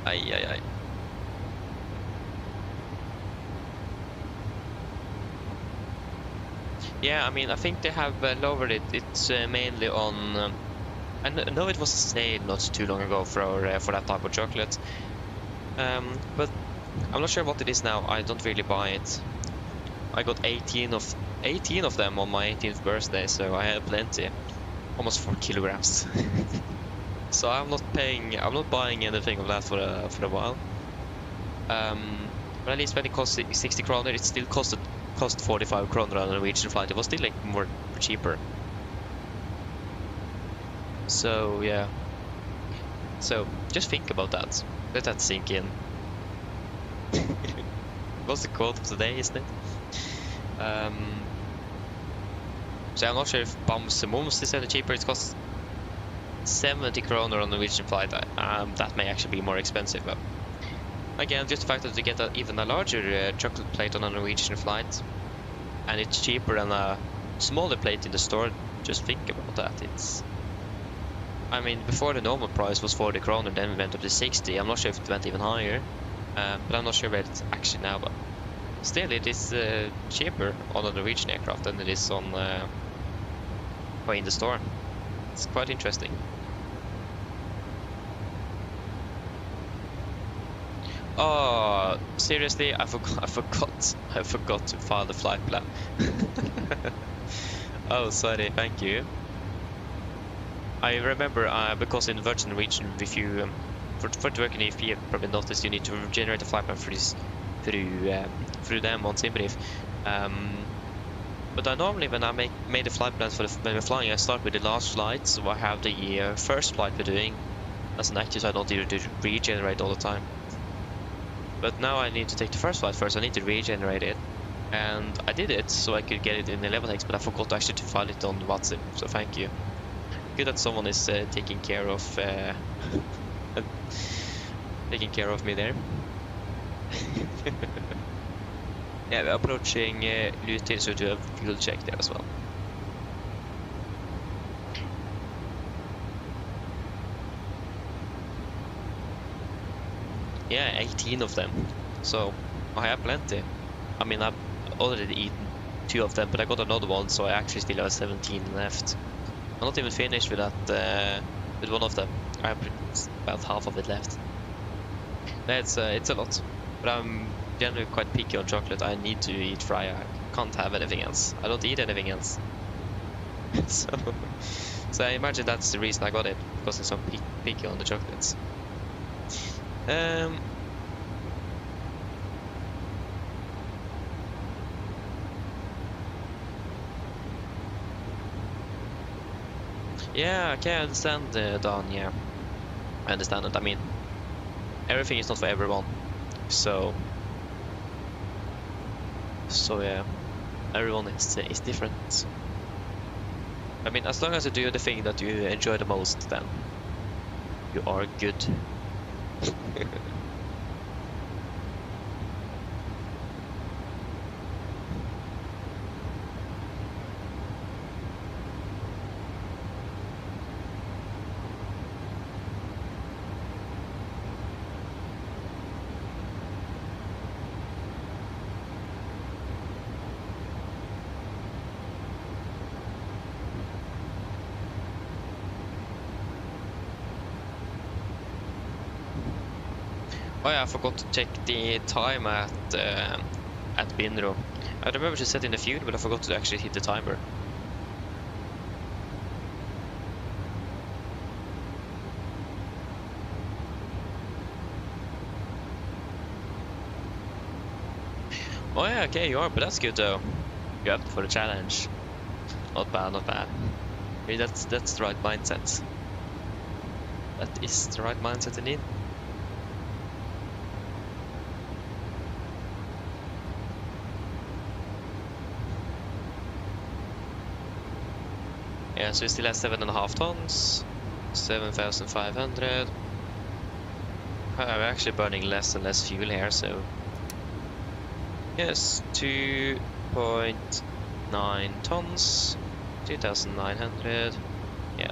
S3: Ay. Yeah, I mean, I think they have lowered it. It's mainly on. I know it was a sale not too long ago for that type of chocolate. But I'm not sure what it is now. I don't really buy it. I got 18 of them on my 18th birthday, so I had plenty, almost 4 kilograms. So I'm not buying anything of that for a while. But at least when it cost 60 kroner, it still cost 45 kroner on a Norwegian flight. It was still like more cheaper. So yeah. So just think about that. Let that sink in. What's the quote of the day, isn't it? So I'm not sure if Bams and Mums is any cheaper. It costs 70 kroner on the Norwegian flight. That may actually be more expensive, but again, just the fact that you get even a larger chocolate plate on a Norwegian flight, and it's cheaper than a smaller plate in the store. Just think about that. I mean, before the normal price was 40 kroner, then we went up to 60. I'm not sure if it went even higher, but I'm not sure where it's actually now. But still, it is cheaper on a Norwegian aircraft than it is on in the store. It's quite interesting. Oh, seriously, I forgot to file the flight plan. Oh, sorry, thank you. I remember because in Virgin Norwegian, if you for working in AFP, you've probably noticed you need to generate a flight plan through them on SimBrief. But I normally, when I made the flight plans when we're flying, I start with the last flight, so I have the first flight we're doing as an active, so I don't need to regenerate all the time. But now I need to take the first flight first. I need to regenerate it, and I did it so I could get it in Elevatex, but I forgot actually to file it on WhatsApp. So thank you. Good that someone is taking care of me there. Yeah, we're approaching Lutir, so do a fuel check there as well. Yeah, 18 of them. So I have plenty. I mean, I've already eaten 2 of them, but I got another one, so I actually still have 17 left. I'm not even finished with that. With one of them, I have about half of it left. It's a lot, but I'm generally quite picky on chocolate. I need to eat fry. I can't have anything else. I don't eat anything else. So I imagine that's the reason I got it, because I'm so picky on the chocolates. Yeah, okay, I understand, Don. Yeah, I understand it. I mean, everything is not for everyone, so yeah, everyone is different. I mean, as long as you do the thing that you enjoy the most, then you are good. Oh yeah, I forgot to check the time at Binro. I remember to set in the fuel, but I forgot to actually hit the timer. Oh yeah, okay, you are, but that's good though. You're up for the challenge. Not bad, not bad. Maybe that's the right mindset. That is the right mindset indeed. Yeah, so we still have 7.5 tons, 7,500. We're actually burning less and less fuel here, so yes, 2.9 tons, 2,900. Yeah.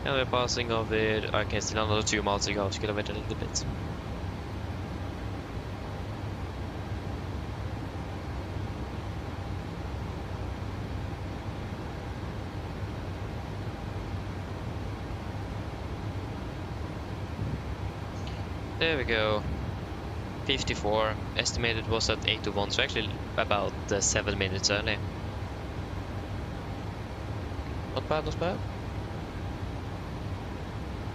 S3: And we're passing over. Okay, still another 2 miles to go to elevate a little bit. There we go. 54. Estimated was at 8:01, so actually about 7 minutes early. Not bad, not bad.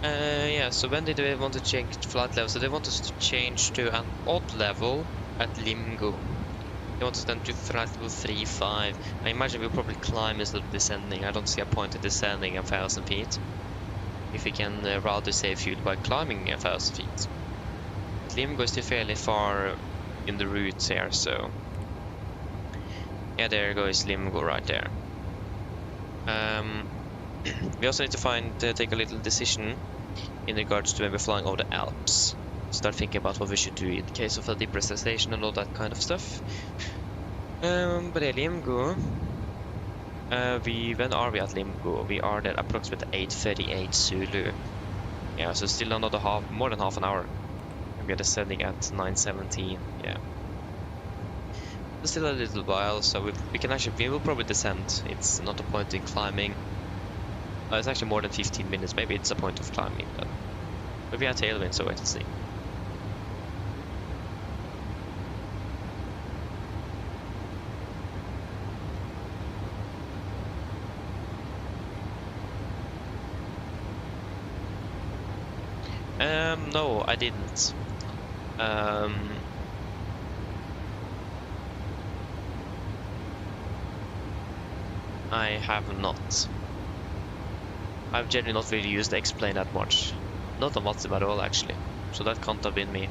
S3: Yeah, so when did they want to change flight level? So they want us to change to an odd level at Limgo. They want us then to flight level 3.5. I imagine we'll probably climb instead of descending. I don't see a point in descending 1,000 feet. If we can rather save fuel by climbing 1,000 feet. Limgo is still fairly far in the route here, so yeah, there goes Limgo right there. We also need to take a little decision in regards to when we're flying over the Alps. Start thinking about what we should do in case of a depressurization and all that kind of stuff. But yeah, Limgo. When are we at Limgo? We are there approximately 8:38 Zulu. Yeah, so still another more than half an hour. We're descending at 9:17. Yeah, it's still a little while, so we will probably descend. It's not a point in climbing. It's actually more than 15 minutes. Maybe it's a point of climbing, but we have tailwind, so wait and see. No, I didn't. I have not. I've generally not really used the explain that much. Not on WhatsApp at all, actually. So that can't have been me.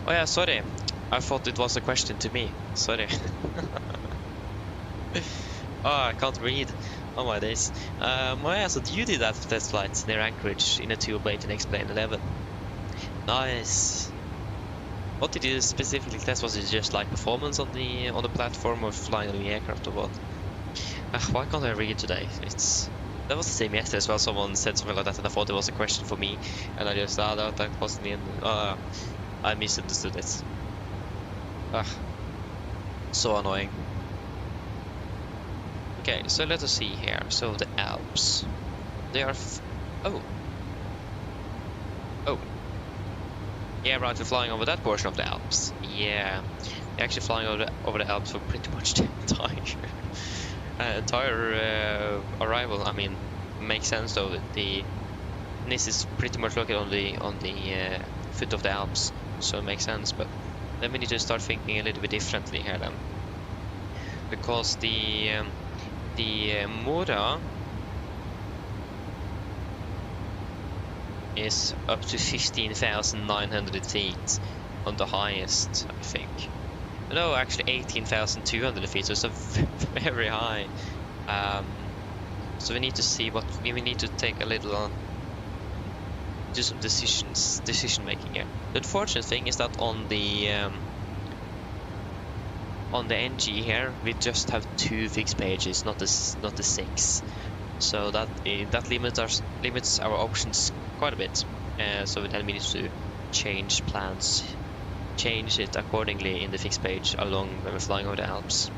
S3: Oh yeah, sorry. I thought it was a question to me. Sorry. Oh, I can't read. Oh my days. Oh yeah, so you did that test flight near Anchorage in a 208 and Explain 11. Nice. What did you specifically test? Was it just like performance on the platform, or flying on the aircraft, or what? Why can't I read today? That was the same yesterday as well. Someone said something like that, and I thought it was a question for me, and I just that wasn't me, and I misunderstood it. So annoying. Okay, so let us see here. So the Alps, they are. Oh. Yeah, right. We're flying over that portion of the Alps. Yeah, we're actually flying over the Alps for pretty much the entire arrival. I mean, makes sense though. This is pretty much located on the foot of the Alps, so it makes sense. But then we need to start thinking a little bit differently here then, because the Mora is up to 15,900 feet on the highest, I think. No, actually 18,200 feet, so it's a very high. So we need to see what we need to take a little do some decision making here. The unfortunate thing is that on the NG here we just have 2 fixed pages, not the 6. So that limits our options quite a bit. so then we need to change plans, change it accordingly in the fixed page along when we're flying over the Alps.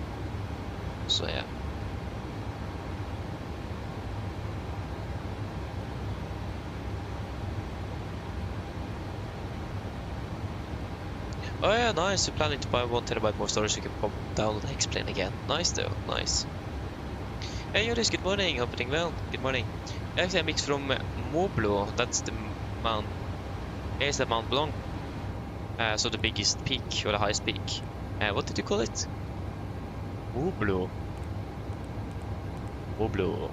S3: So yeah. Oh yeah, nice. We're planning to buy 1 terabyte more storage so we can pop down the X-plane again. Nice though, nice. Hey Joris, good morning. Hope you're doing well. Good morning. Actually, I mixed from Moblo. That's the Mount. Here's the Mount Blanc. So the biggest peak or the highest peak. What did you call it? Moblo. Moblo.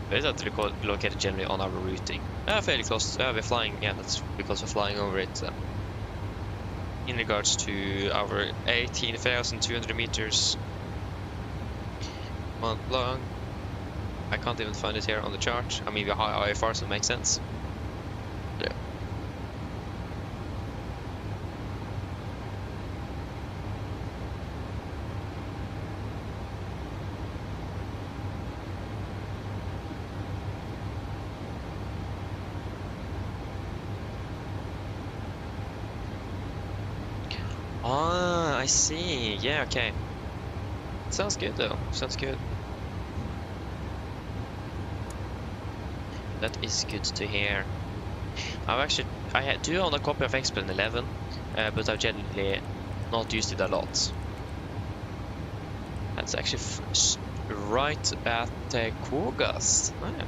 S3: Where is that located generally on our routing? Fairly close. We're flying. Yeah, that's because we're flying over it. In regards to our 18,200 meters. Mont Blanc. I can't even find it here on the chart. I mean, the high IFR, so it makes sense. Yeah. Ah, I see. Yeah, okay. Sounds good though. Sounds good. That is good to hear. I do own a copy of X-Plane 11, but I've generally not used it a lot. That's actually right at Kogas. Oh, yeah.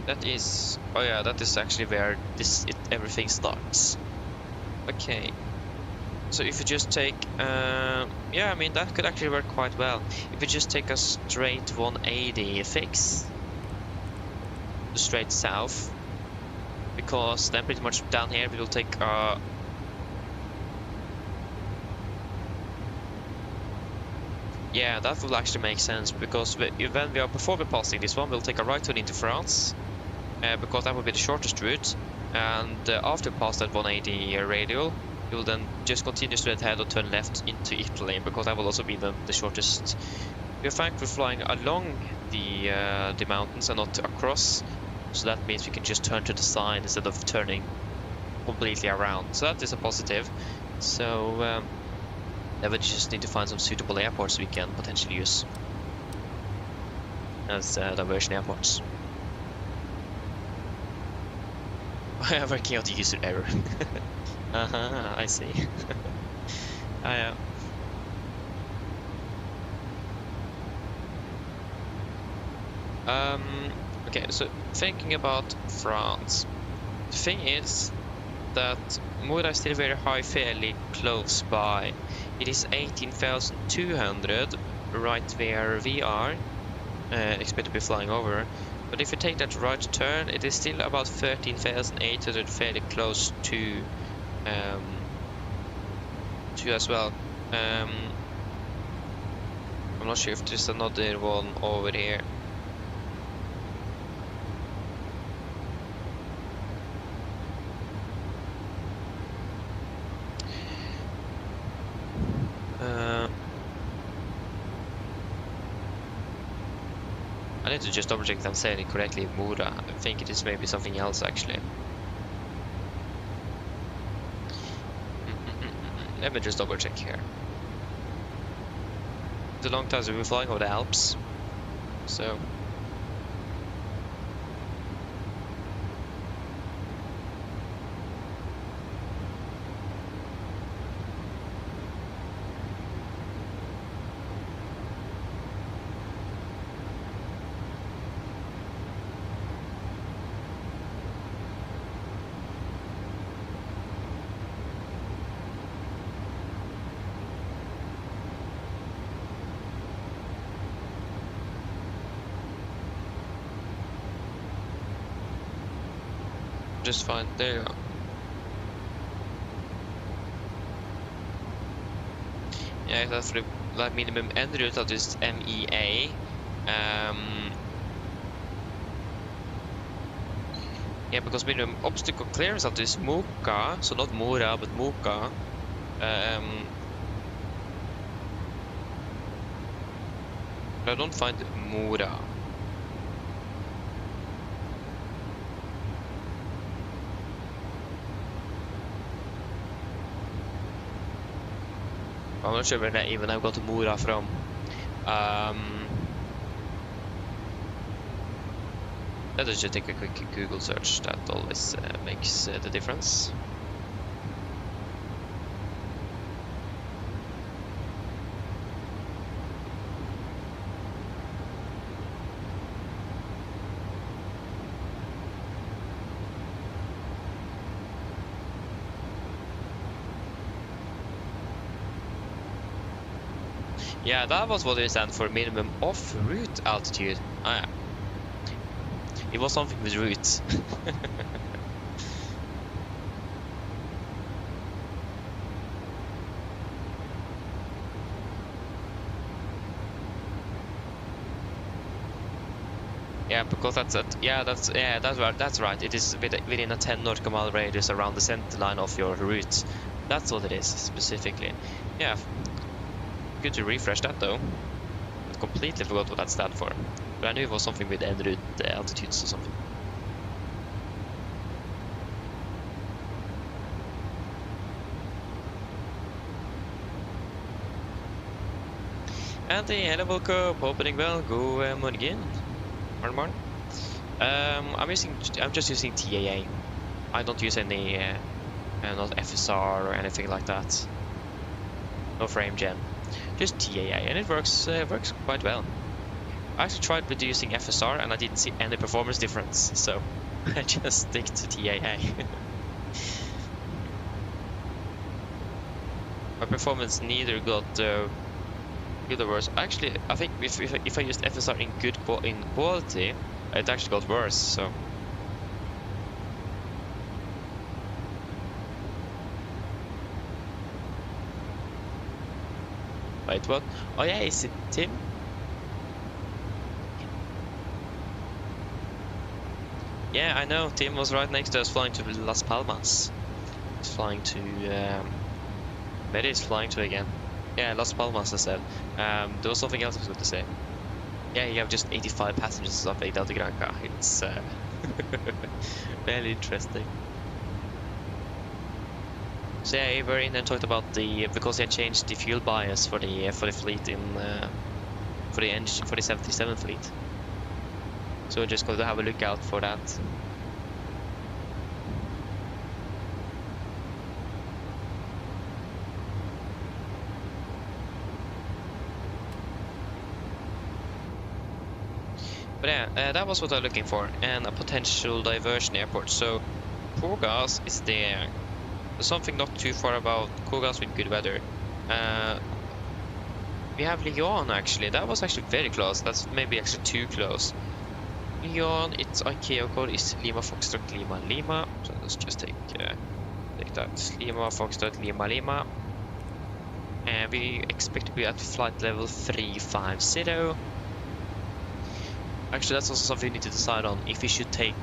S3: That is. Oh yeah, that is actually where everything starts. Okay. So if you just take, yeah, I mean that could actually work quite well. If you just take a straight 180 fix, straight south, because then pretty much down here we will take yeah, that will actually make sense, because before we're passing this one, we'll take a right turn into France, because that will be the shortest route, and after past that 180 radial, you will then just continue straight ahead or turn left into Italy, because that will also be the shortest. We're thankfully flying along the mountains and not across, so that means we can just turn to the side instead of turning completely around. So that is a positive. So then we just need to find some suitable airports we can potentially use as diversion airports. I am working out the user error. I see. Okay, so thinking about France, the thing is that Mora is still very high, fairly close by. It is 18,200 right where we are, expect to be flying over. But if you take that right turn, it is still about 13,800, fairly close to as well. I'm not sure if there's another one over here. I need to just double check if I'm saying it correctly. Mura. I think it is maybe something else actually. Let me just double check here. It's a long time since we've been flying over the Alps, so. Just fine, there you go. Yeah, that's for the minimum end route of this MEA. Yeah, because minimum obstacle clearance of this Muka, so not Mura but Muka. I don't find Mura. I'm not sure where I even have got Mora from. Let us just take a quick Google search. That always makes the difference. Yeah, that was what it stand for, minimum off-route altitude. Ah, yeah. It was something with route. Yeah, because that's right. That's right. It is within a 10 nautical mile radius around the center line of your route. That's what it is specifically. Yeah. Good to refresh that though. I completely forgot what that stood for. But I knew it was something with en route altitudes or something. And the Hello Cup opening bell, go Morgan. Morgen. I'm just using TAA. I don't use any not FSR or anything like that. No frame gen. Just TAA, and it works quite well. I actually tried with using FSR and I didn't see any performance difference, so I just stick to TAA. My performance neither got good or worse. Actually, I think if I used FSR in in quality, it actually got worse. So. Wait, what? Oh yeah, is it Tim? Yeah, I know. Tim was right next to us flying to Las Palmas. He's flying to... where is flying to again? Yeah, Las Palmas I said. There was something else I was going to say. Yeah, you have just 85 passengers off a Delta Granca. It's very interesting. So yeah, we were in and talked about because they changed the fuel bias for the fleet in for the 737 fleet. So we're just going to have a look out for that. But yeah, that was what I'm looking for, and a potential diversion airport. So Kurgas is there. Something not too far about Kurgas with good weather. We have Lyon actually. That was actually very close. That's maybe actually too close. Lyon, its ICAO code is Lima Foxtrot Lima Lima. So let's just take that. Lima Foxtrot Lima Lima. And we expect to be at flight level 350. Actually, that's also something we need to decide on. If we should take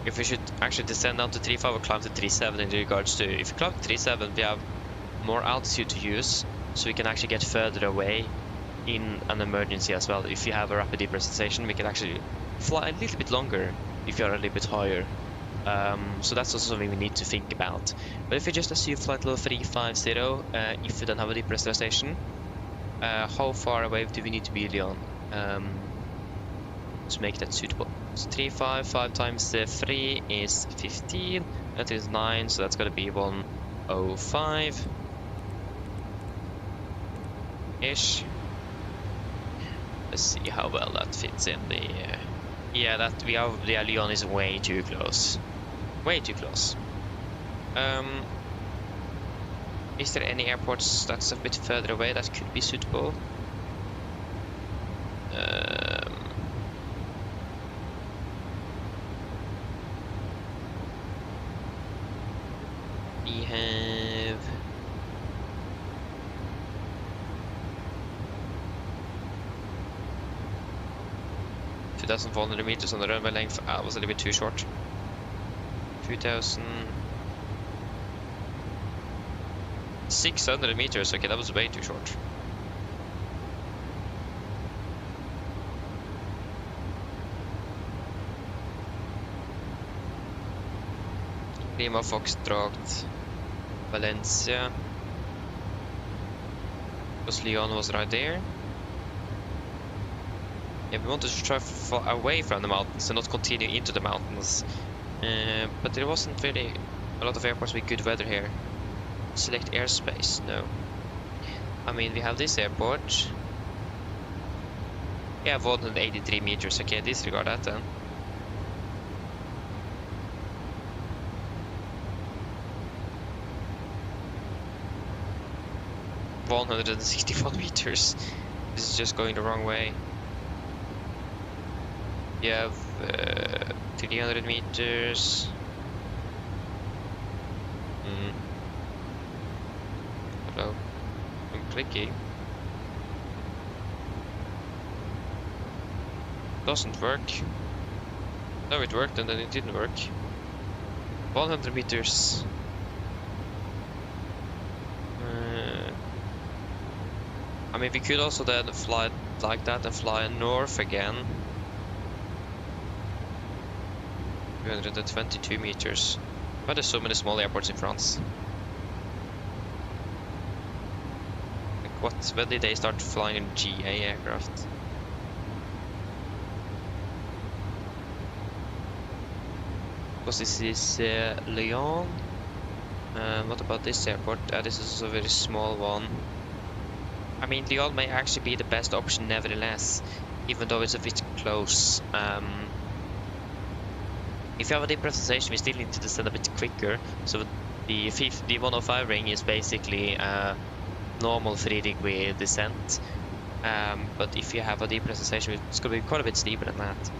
S3: if we should actually descend down to 35 or climb to 37 in regards to... If we climb to 37, we have more altitude to use, so we can actually get further away in an emergency as well. If you have a rapid depressurization, we can actually fly a little bit longer if you are a little bit higher. So that's also something we need to think about. But if we just assume flight level 350, if we don't have a depressurization, how far away do we need to be, Leon, to make that suitable? So 355 times 3 is 15, that is 9, so that's going to be 105 ish. Let's see how well that fits in the yeah, that we have the Lyon is way too close. Way too close. Is there any airports that's a bit further away that could be suitable? We have 2,400 meters on the runway length. Was a little bit too short. 2,600 meters. Okay, that was way too short. Lima Foxtrot, Valencia. Because Leon was right there. Yeah, we wanted to try far away from the mountains and not continue into the mountains. But there wasn't really a lot of airports with good weather here. Select airspace, no. I mean, we have this airport. Yeah, 183 meters. Okay, disregard that then. $161 meters. This is just going the wrong way. You have 300 meters. Hello. I'm clicking. Doesn't work. No, it worked and then it didn't work. 100 meters. I mean, we could also then fly like that and fly north again. 222 meters. Why are there so many small airports in France? Like when did they start flying in GA aircraft? Because this is Lyon. What about this airport? This is a very small one. I mean, Lyon may actually be the best option nevertheless, even though it's a bit close. If you have a depressurization, we still need to descend a bit quicker. So the 105 ring is basically normal 3-degree descent. But if you have a depressurization, it's going to be quite a bit steeper than that.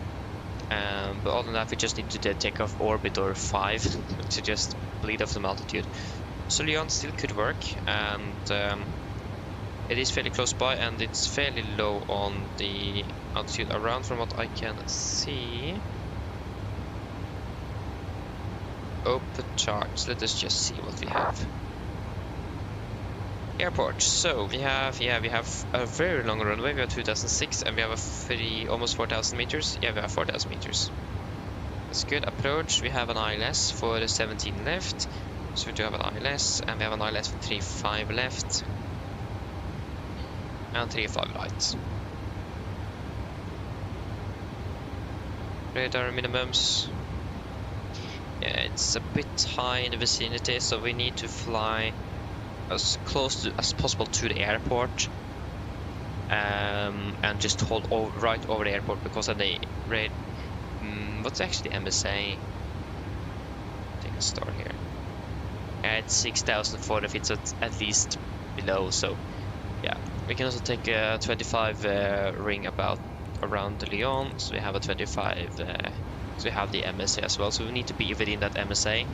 S3: But other than that, we just need to take off orbit or 5 to just bleed off some altitude. So Lyon still could work, and it is fairly close by, and it's fairly low on the altitude around from what I can see. Open charts. Let us just see what we have. Airport. So we have a very long runway. We have 2006, and we have almost 4,000 meters. Yeah, we have 4,000 meters. That's good. Approach. We have an ILS for the 17 left. So we do have an ILS, and we have an ILS for 35 left. And 35 right. Radar minimums. Yeah, it's a bit high in the vicinity, so we need to fly as close as possible to the airport, and just hold right over the airport, because of the rate. What's actually the MSA? Take a star here. Yeah, it's 6,400 feet, so it's at least below. So yeah, we can also take a 25 ring around Lyon. So we have a 25. So we have the MSA as well. So we need to be within that MSA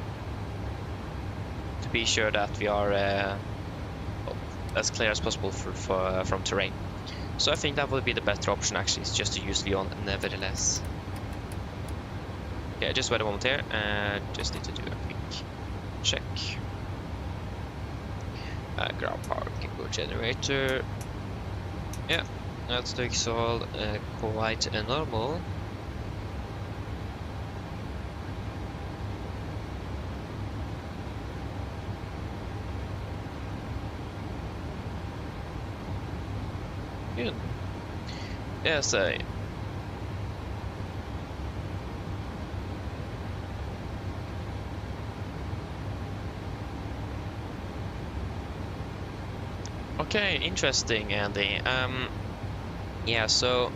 S3: to be sure that we are as clear as possible from terrain. So I think that would be the better option actually, is just to use Lyon nevertheless. Yeah, just wait a moment here, and just need to do a quick check. Ground power gimbal generator. Yeah, that looks all quite normal. Good. Yeah, so okay, interesting, Andy. Yeah, so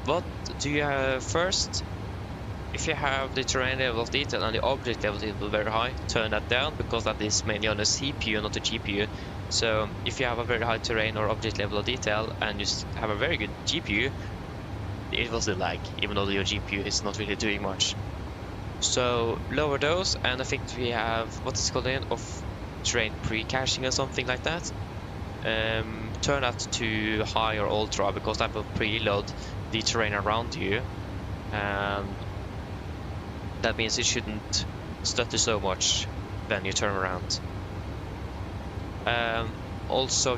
S3: what do you have first? If you have the terrain level of detail and the object level of detail very high, turn that down, because that is mainly on the CPU, not the GPU. So if you have a very high terrain or object level of detail and you have a very good GPU, it will still lag, even though your GPU is not really doing much. So lower those, and I think we have, what is it called again, of terrain pre-caching or something like that. Turn that to high or ultra, because that will preload the terrain around you. That means it shouldn't stutter so much when you turn around. Also,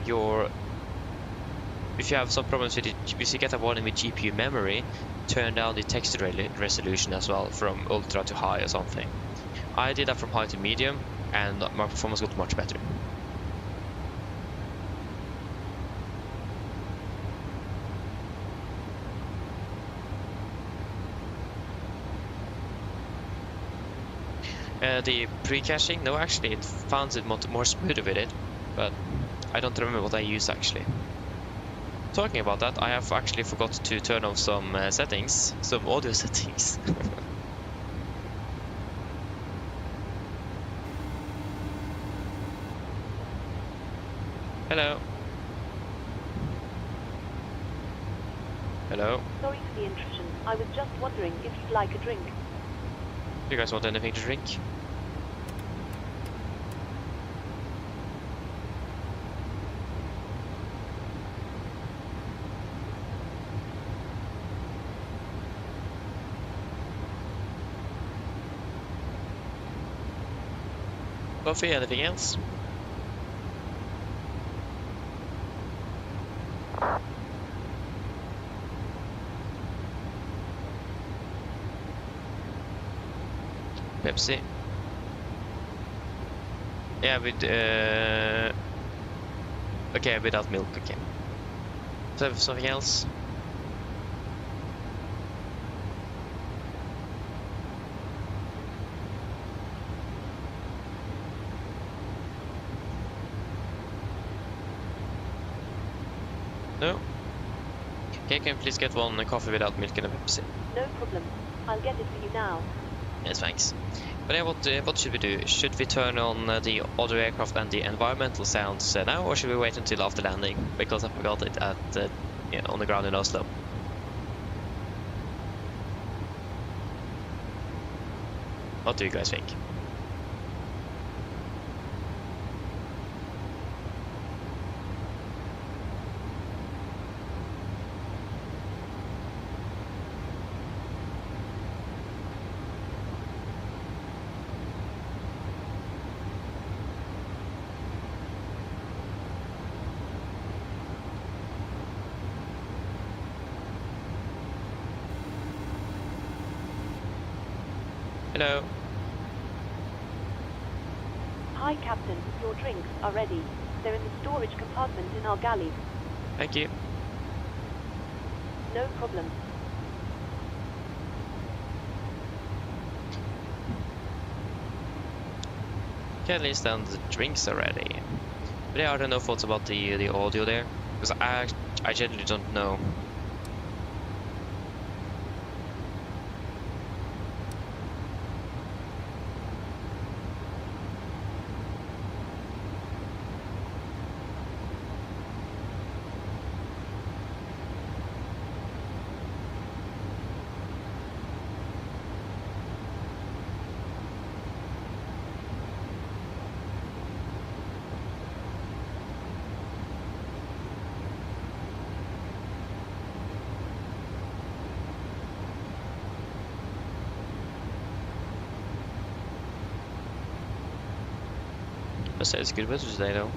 S3: if you have some problems with it, if you get a warning with GPU memory, turn down the text resolution as well from ultra to high or something. I did that from high to medium, and my performance got much better. The pre-caching, no, actually it found it more smoother with it, but I don't remember what I used actually. Talking about that, I have actually forgot to turn off some settings, some audio settings. Hello. Hello.
S2: Sorry for the intrusion. I was just wondering if you'd like a drink.
S3: Do you guys want anything to drink? Coffee, anything else? Pepsi. Yeah, with okay, without milk. Okay. So something else? No. Okay, can you please get one coffee without milk and a Pepsi?
S2: No problem. I'll get it for you now.
S3: Yes, thanks. But yeah, what should we do? Should we turn on the other aircraft and the environmental sounds now, or should we wait until after landing? Because I forgot it at yeah, on the ground in Oslo. What do you guys think? Hello.
S2: Hi, Captain. Your drinks are ready. They're in the storage compartment in our galley.
S3: Thank you.
S2: No problem.
S3: Okay, at least then the drinks are ready. But yeah, I don't know thoughts about the audio there, because I generally don't know. I say it's good weather today though.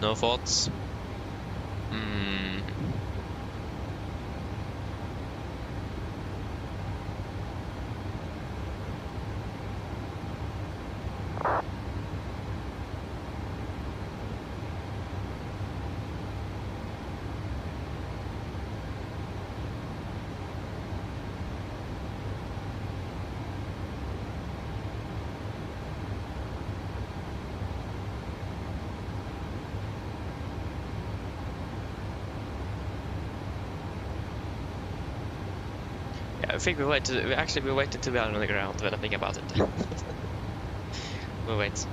S3: No thoughts? I think we waited to be on the ground when I think about it. We'll wait.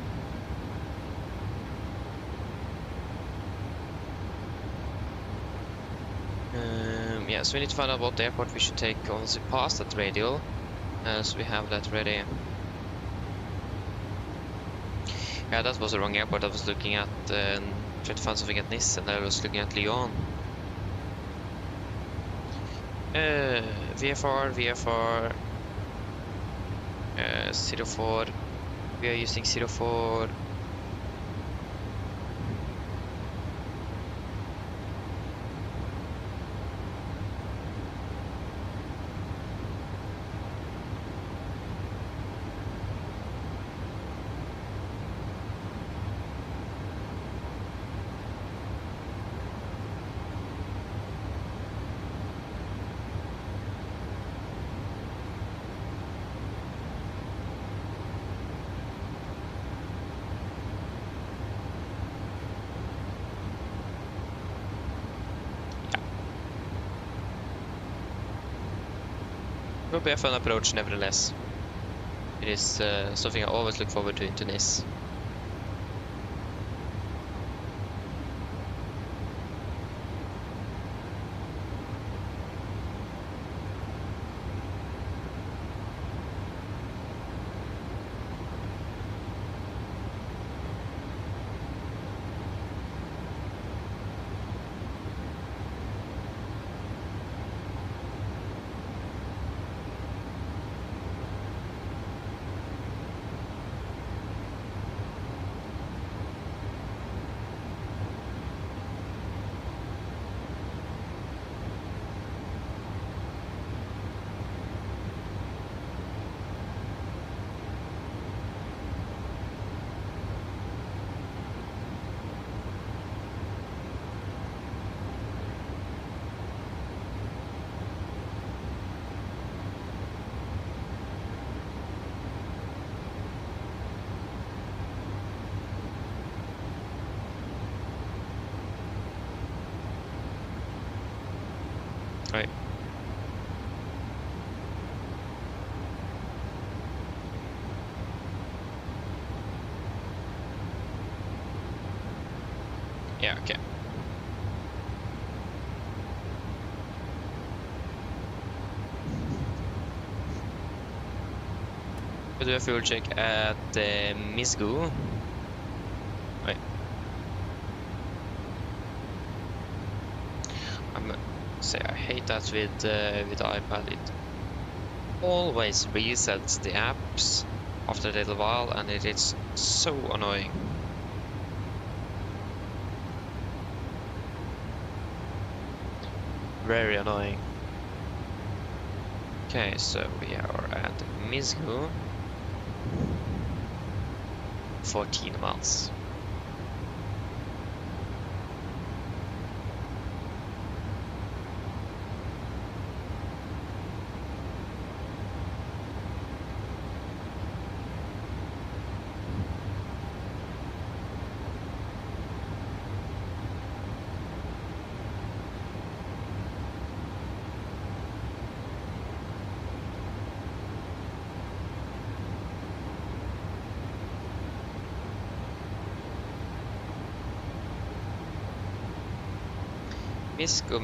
S3: Yeah, so we need to find out what airport we should take once we pass that radial. So we have that ready. Yeah, that was the wrong airport. I was looking at, trying to find something at Nice, and I was looking at Lyon. VFR, 04. We are using 04. It will be a fun approach nevertheless. It is something I always look forward to in Tunis. Right. Yeah, okay. We'll do a fuel check at Misgu. Right. Say I hate that with iPad. It always resets the apps after a little while, and it is so annoying. Very annoying. Okay, so we are at Misgu. 14 miles. Misgu.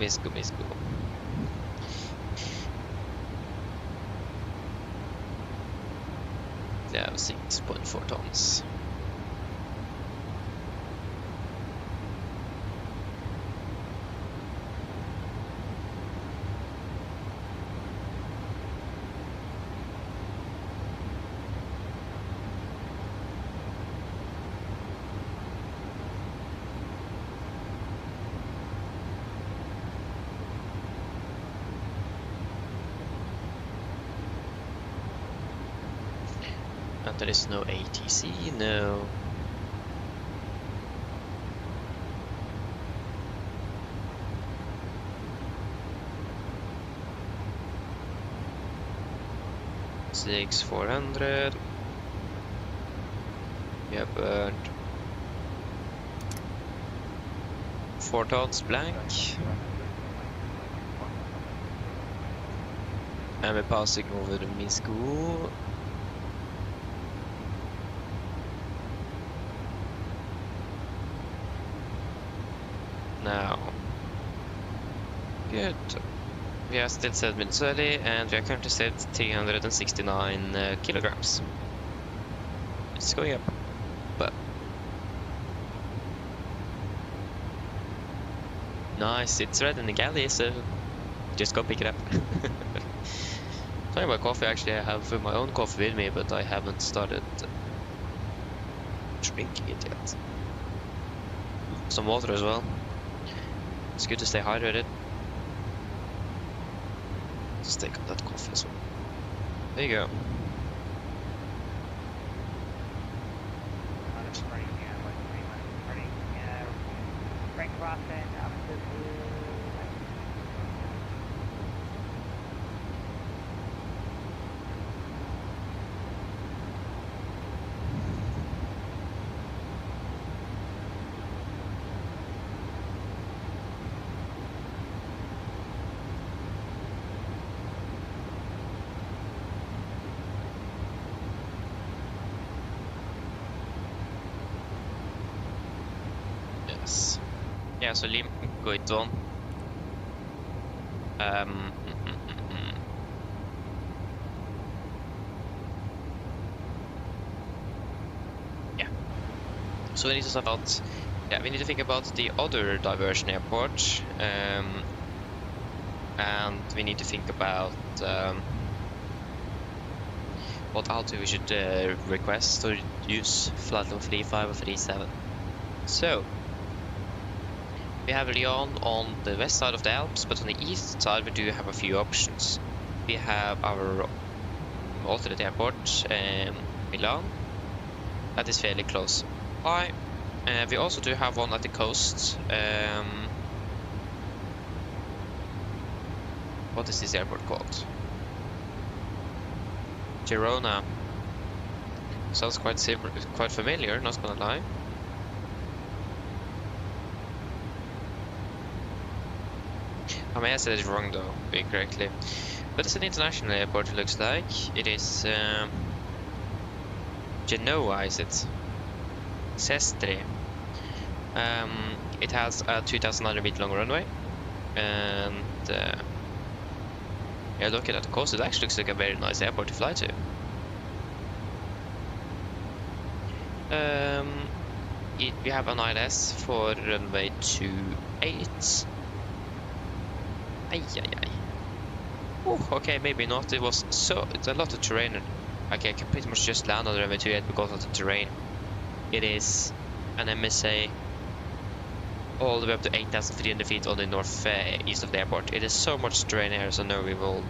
S3: They have 6.4 tons. And there is no ATC, no. Six 400. We have burned 4 tons blank. And we're passing over the Misgu. Now, Good. We are still 7 minutes early, and we are currently set 369 kilograms. It's going up, but nice. It's red in the galley, so just go pick it up. Talking about coffee, actually, I have my own coffee with me, but I haven't started drinking it yet. Some water as well. It's good to stay hydrated. Just take up that coffee as well. There you go. Yes. Yeah, så lim går ikke sånn. Yeah. So we need to start out. Yeah, we need to think about the other diversion airport, and we need to think about what altitude we should request or use, flight level 35 or 37. So we have Lyon on the west side of the Alps, but on the east side we do have a few options. We have our alternate airport, Milan, that is fairly close by. We also do have one at the coast. What is this airport called? Girona. Sounds quite familiar, not gonna lie. I may have said it wrong though, incorrectly. But it's an international airport, it looks like. It is Genoa, is it? Sestri. It has a 2,900 meter long runway. And yeah, looking at the coast, it actually looks like a very nice airport to fly to. We have an ILS for runway 28. Oh, okay, maybe not. It's a lot of terrain. Okay, I can pretty much just land on the runway 28 because of the terrain. It is an MSA all the way up to 8,300 feet on the northeast of the airport. It is so much terrain here, so no, we will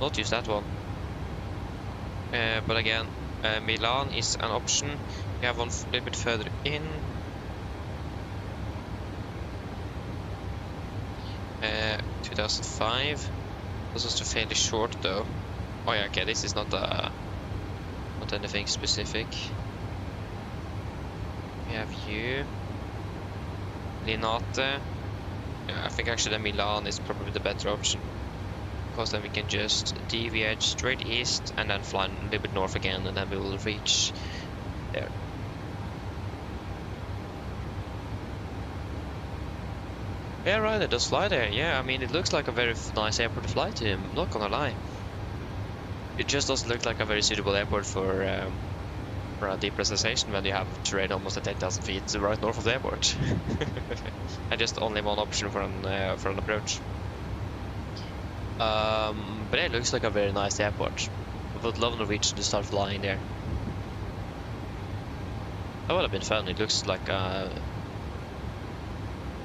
S3: not use that one. But again, Milan is an option. We have one a little bit further in. 2005. This was fairly short though. Oh yeah, okay, this is not anything specific. We have you. Linate. Yeah, I think actually the Milan is probably the better option, because then we can just deviate straight east and then fly a little bit north again, and then we will reach there. Yeah, right, it does fly there. Yeah, I mean, it looks like a very nice airport to fly to, I'm not gonna lie. It just doesn't look like a very suitable airport for a depressurization when you have terrain almost at 8,000 feet right north of the airport. And just only one option for an approach. But it looks like a very nice airport. I would love Norwegian to start flying there. That would have been fun. It looks like a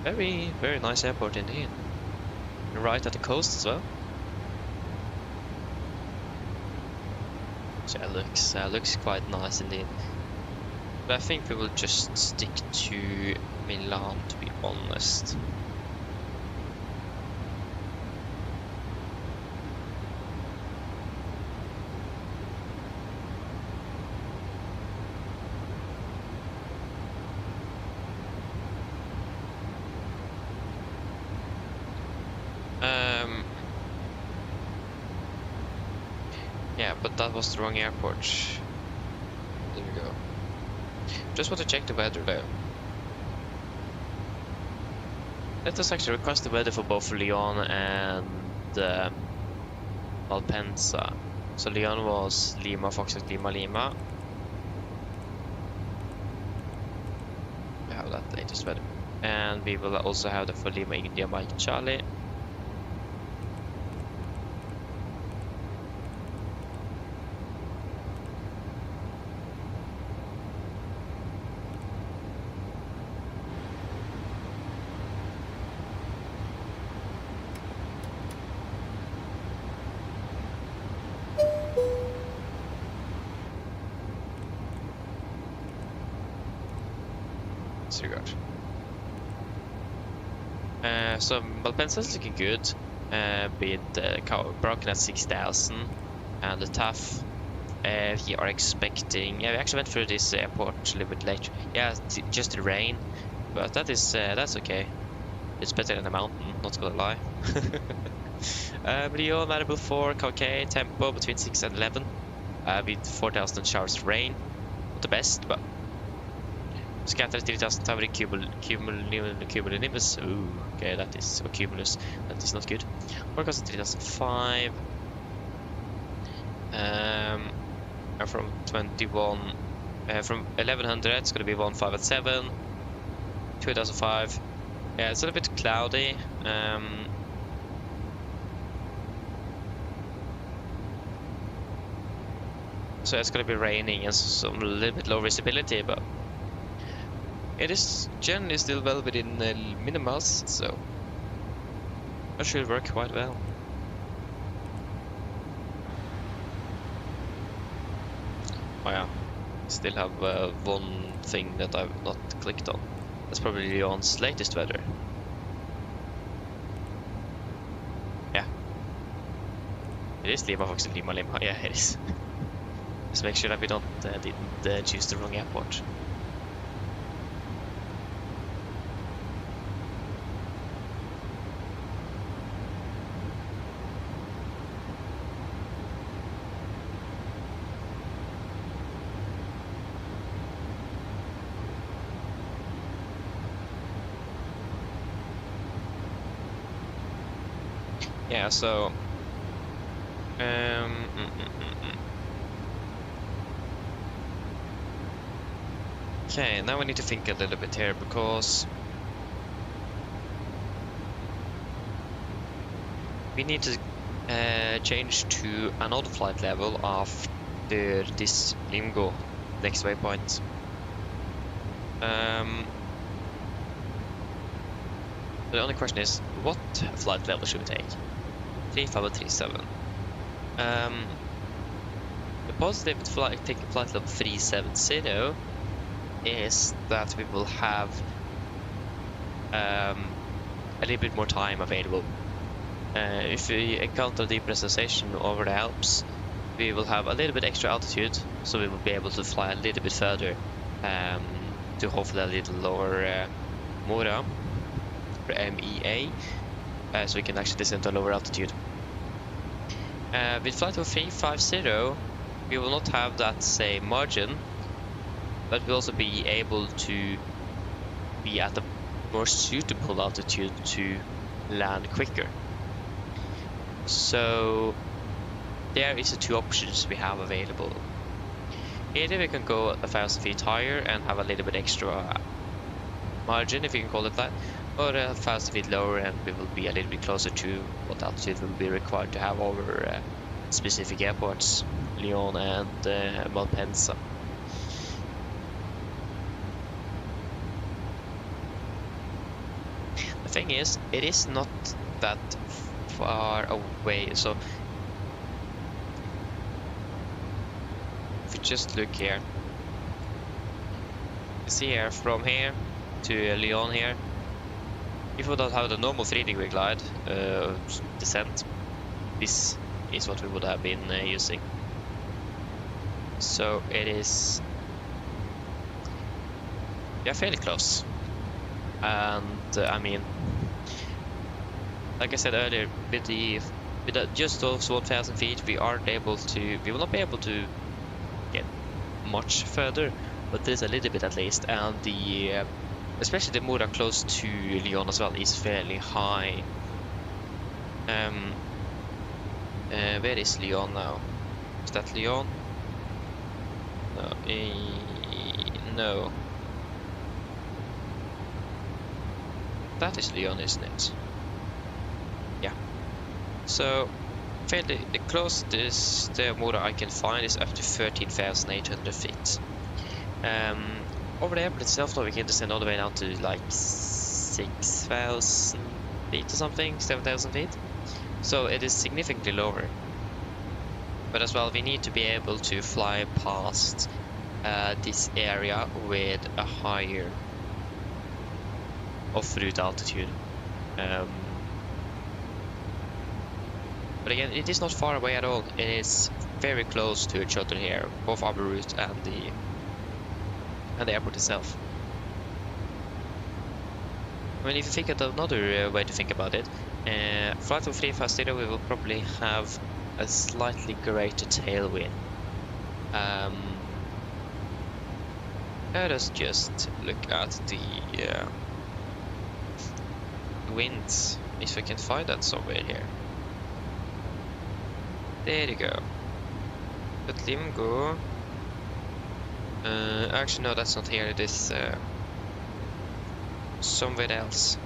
S3: very, very nice airport indeed. Right at the coast as well. So it looks quite nice indeed. But I think we will just stick to Milan, to be honest. Yeah, but that was the wrong airport. There we go. Just want to check the weather though. let us actually request the weather for both Lyon and Malpensa. So Lyon was Lima, Foxtrot, Lima, Lima. We have that latest weather. And we will also have the for Lima, India, Mike, Charlie. Disregard. So Malpensa is looking good, with broken at 6,000, and the TAF. We are expecting. Yeah, we actually went through this airport a little bit late. Yeah, just the rain, but that's okay. It's better than a mountain, not gonna lie. Lyon variable 4, KK tempo between 6 and 11, with 4,000 showers of rain. Not the best, but. Scatter 3,000 average cumulonimbus. Ooh, okay, that is or cumulus. That is not good. Forecast 3,005. And from 21, from 1100, it's gonna be 15 at 7. 2005. Yeah, it's a little bit cloudy. So it's gonna be raining and some a little bit low visibility, but. It is generally still well within minimals, so that should work quite well. Oh yeah, still have one thing that I've not clicked on. That's probably Lyon's latest weather. Yeah. It is Lima, Fox, Lima, Lima. Yeah, it is. Just make sure that we didn't choose the wrong airport. Yeah, so okay, now we need to think a little bit here, because we need to change to another flight level after this Limgo next waypoint. The only question is, what flight level should we take? 3537. The positive with taking flight level 370 is that we will have a little bit more time available. If we encounter depressurization over the Alps, we will have a little bit extra altitude, so we will be able to fly a little bit further to hopefully a little lower Mora, MEA, so we can actually descend to a lower altitude. With flight level 350, we will not have that same margin, but we'll also be able to be at a more suitable altitude to land quicker. So there is the two options we have available. Either we can go 1,000 feet higher and have a little bit extra margin, if you can call it that, or 1,000 feet lower and we will be a little bit closer to what altitude will be required to have over specific airports, Lyon and Malpensa. The thing is, it is not that far away, so if you just look here, you see here, from here to Lyon here, if we don't have the normal 3-degree glide descent, this is what we would have been using. So it is, yeah, fairly close. And I mean, like I said earlier, with just those 1,000 feet, we will not be able to get much further, but there's a little bit at least. And the especially the motor close to Lyon as well is fairly high. Where is Lyon now? Is that Lyon? No, no. That is Lyon, isn't it? Yeah. So, fairly the closest motor I can find is up to 13,800 feet. Over the airport itself, though, we can descend all the way down to like 6,000 feet or something, 7,000 feet. So it is significantly lower. But as well, we need to be able to fly past this area with a higher off-route altitude. But again, it is not far away at all. It is very close to each other here, both our route and the airport itself. I mean, if you think of another way to think about it, flight of 350 we will probably have a slightly greater tailwind. Let us just look at the winds, if I can find that somewhere here. There you go. Let him go. Actually, no, that's not here. It is somewhere else.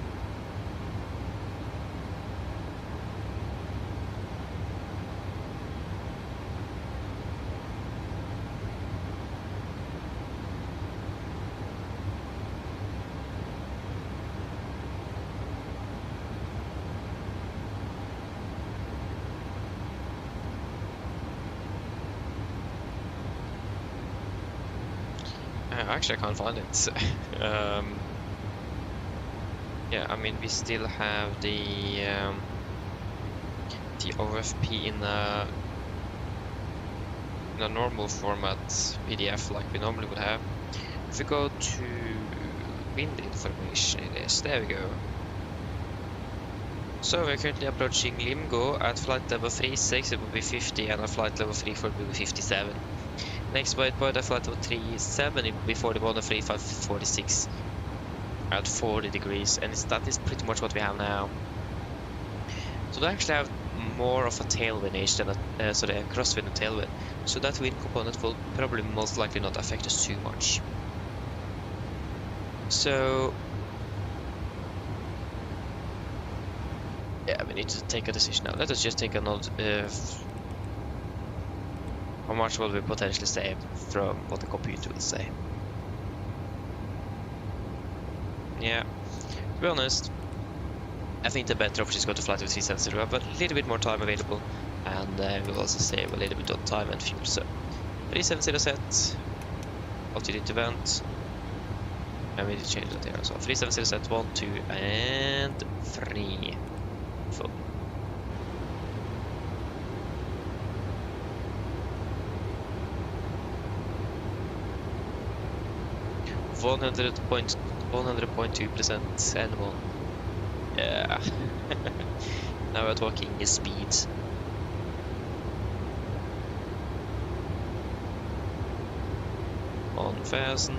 S3: Actually, I can't find it. Yeah, I mean, we still have the OFP in a normal format PDF like we normally would have. If we go to wind information, it is there. We go. So we're currently approaching Limgo at flight level 36. It will be 50, and at flight level 34 it will be 57. Next waypoint at flight level 37, it will be 41 and 35, 46 at 40 degrees, and that is pretty much what we have now. So we actually have more of a tailwind edge than a crosswind and tailwind, so that wind component will probably most likely not affect us too much. So yeah, we need to take a decision now. Let us just take a note of how much will we potentially save from what the computer will say. Yeah, to be honest, I think the better option is go to flight with 370. We have a little bit more time available, and we'll also save a little bit on time and fuel. So 370 set, altitude to vent, and we need to change that here as well. 370 set 1, 2, and 3. Full. .100.2% animal. Yeah. Now we're talking speeds. On fasten.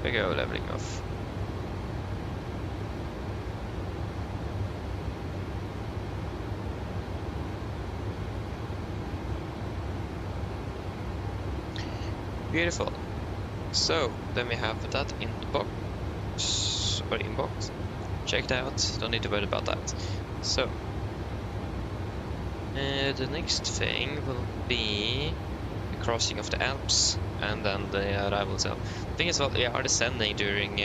S3: There we go, leveling off. Beautiful. So then we have that in the box, or inbox. Checked out. Don't need to worry about that. So the next thing will be the crossing of the Alps, and then the arrival itself. The thing is, well, we are descending during,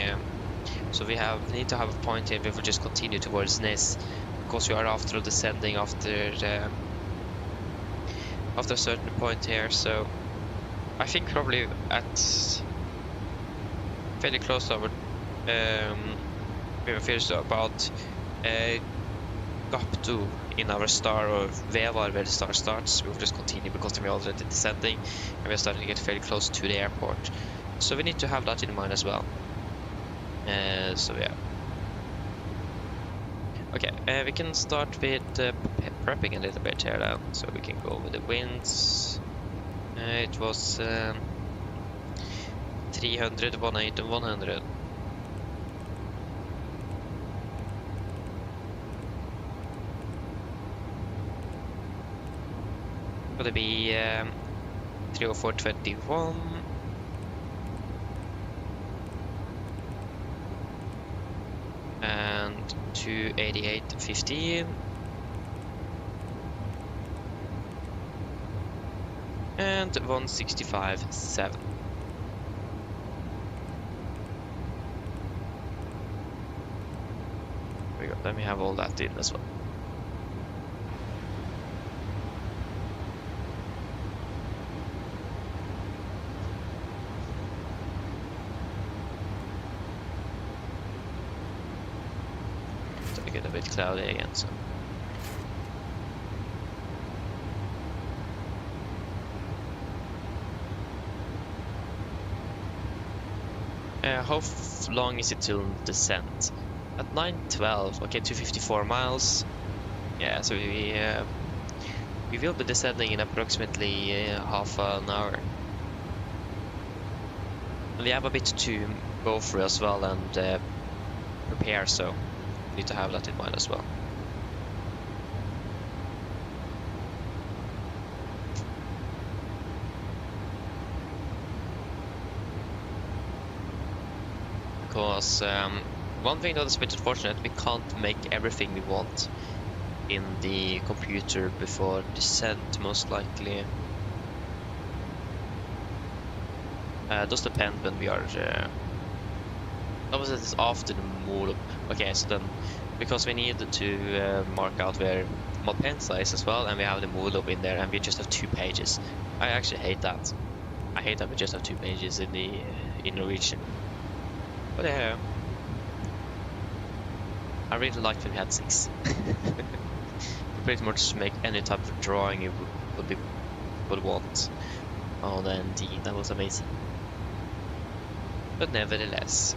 S3: so we need to have a point here. We will just continue towards Nis, because we are after descending after a certain point here. So I think probably at fairly close to our we were first about gap 2 in our star, or VEVAR where the star starts. We will just continue because we're already descending and we're starting to get fairly close to the airport. So we need to have that in mind as well. So yeah. Okay, we can start with prepping a little bit here now. So we can go with the winds. It was 300, 180 and 100. Gonna be 304.21 and 288.15 and 165.7. There we go. Then we have all that in as well. Get a bit cloudy again, so how long is it till descent? At 9:12, okay, 254 miles. Yeah, so we will be descending in approximately half an hour. And we have a bit to go through as well and prepare, so need to have that in mind as well. Because one thing that is a bit unfortunate, we can't make everything we want in the computer before descent, most likely. Does depend when we are obviously it's after the move. Okay, so then because we need to mark out where mod Pensa is as well, and we have the move up in there, and we just have 2 pages. I actually hate that. I hate that we just have 2 pages in the in Norwegian. But yeah, I really liked when we had 6. Pretty much make any type of drawing you would want. Oh, the ND, that was amazing. But nevertheless,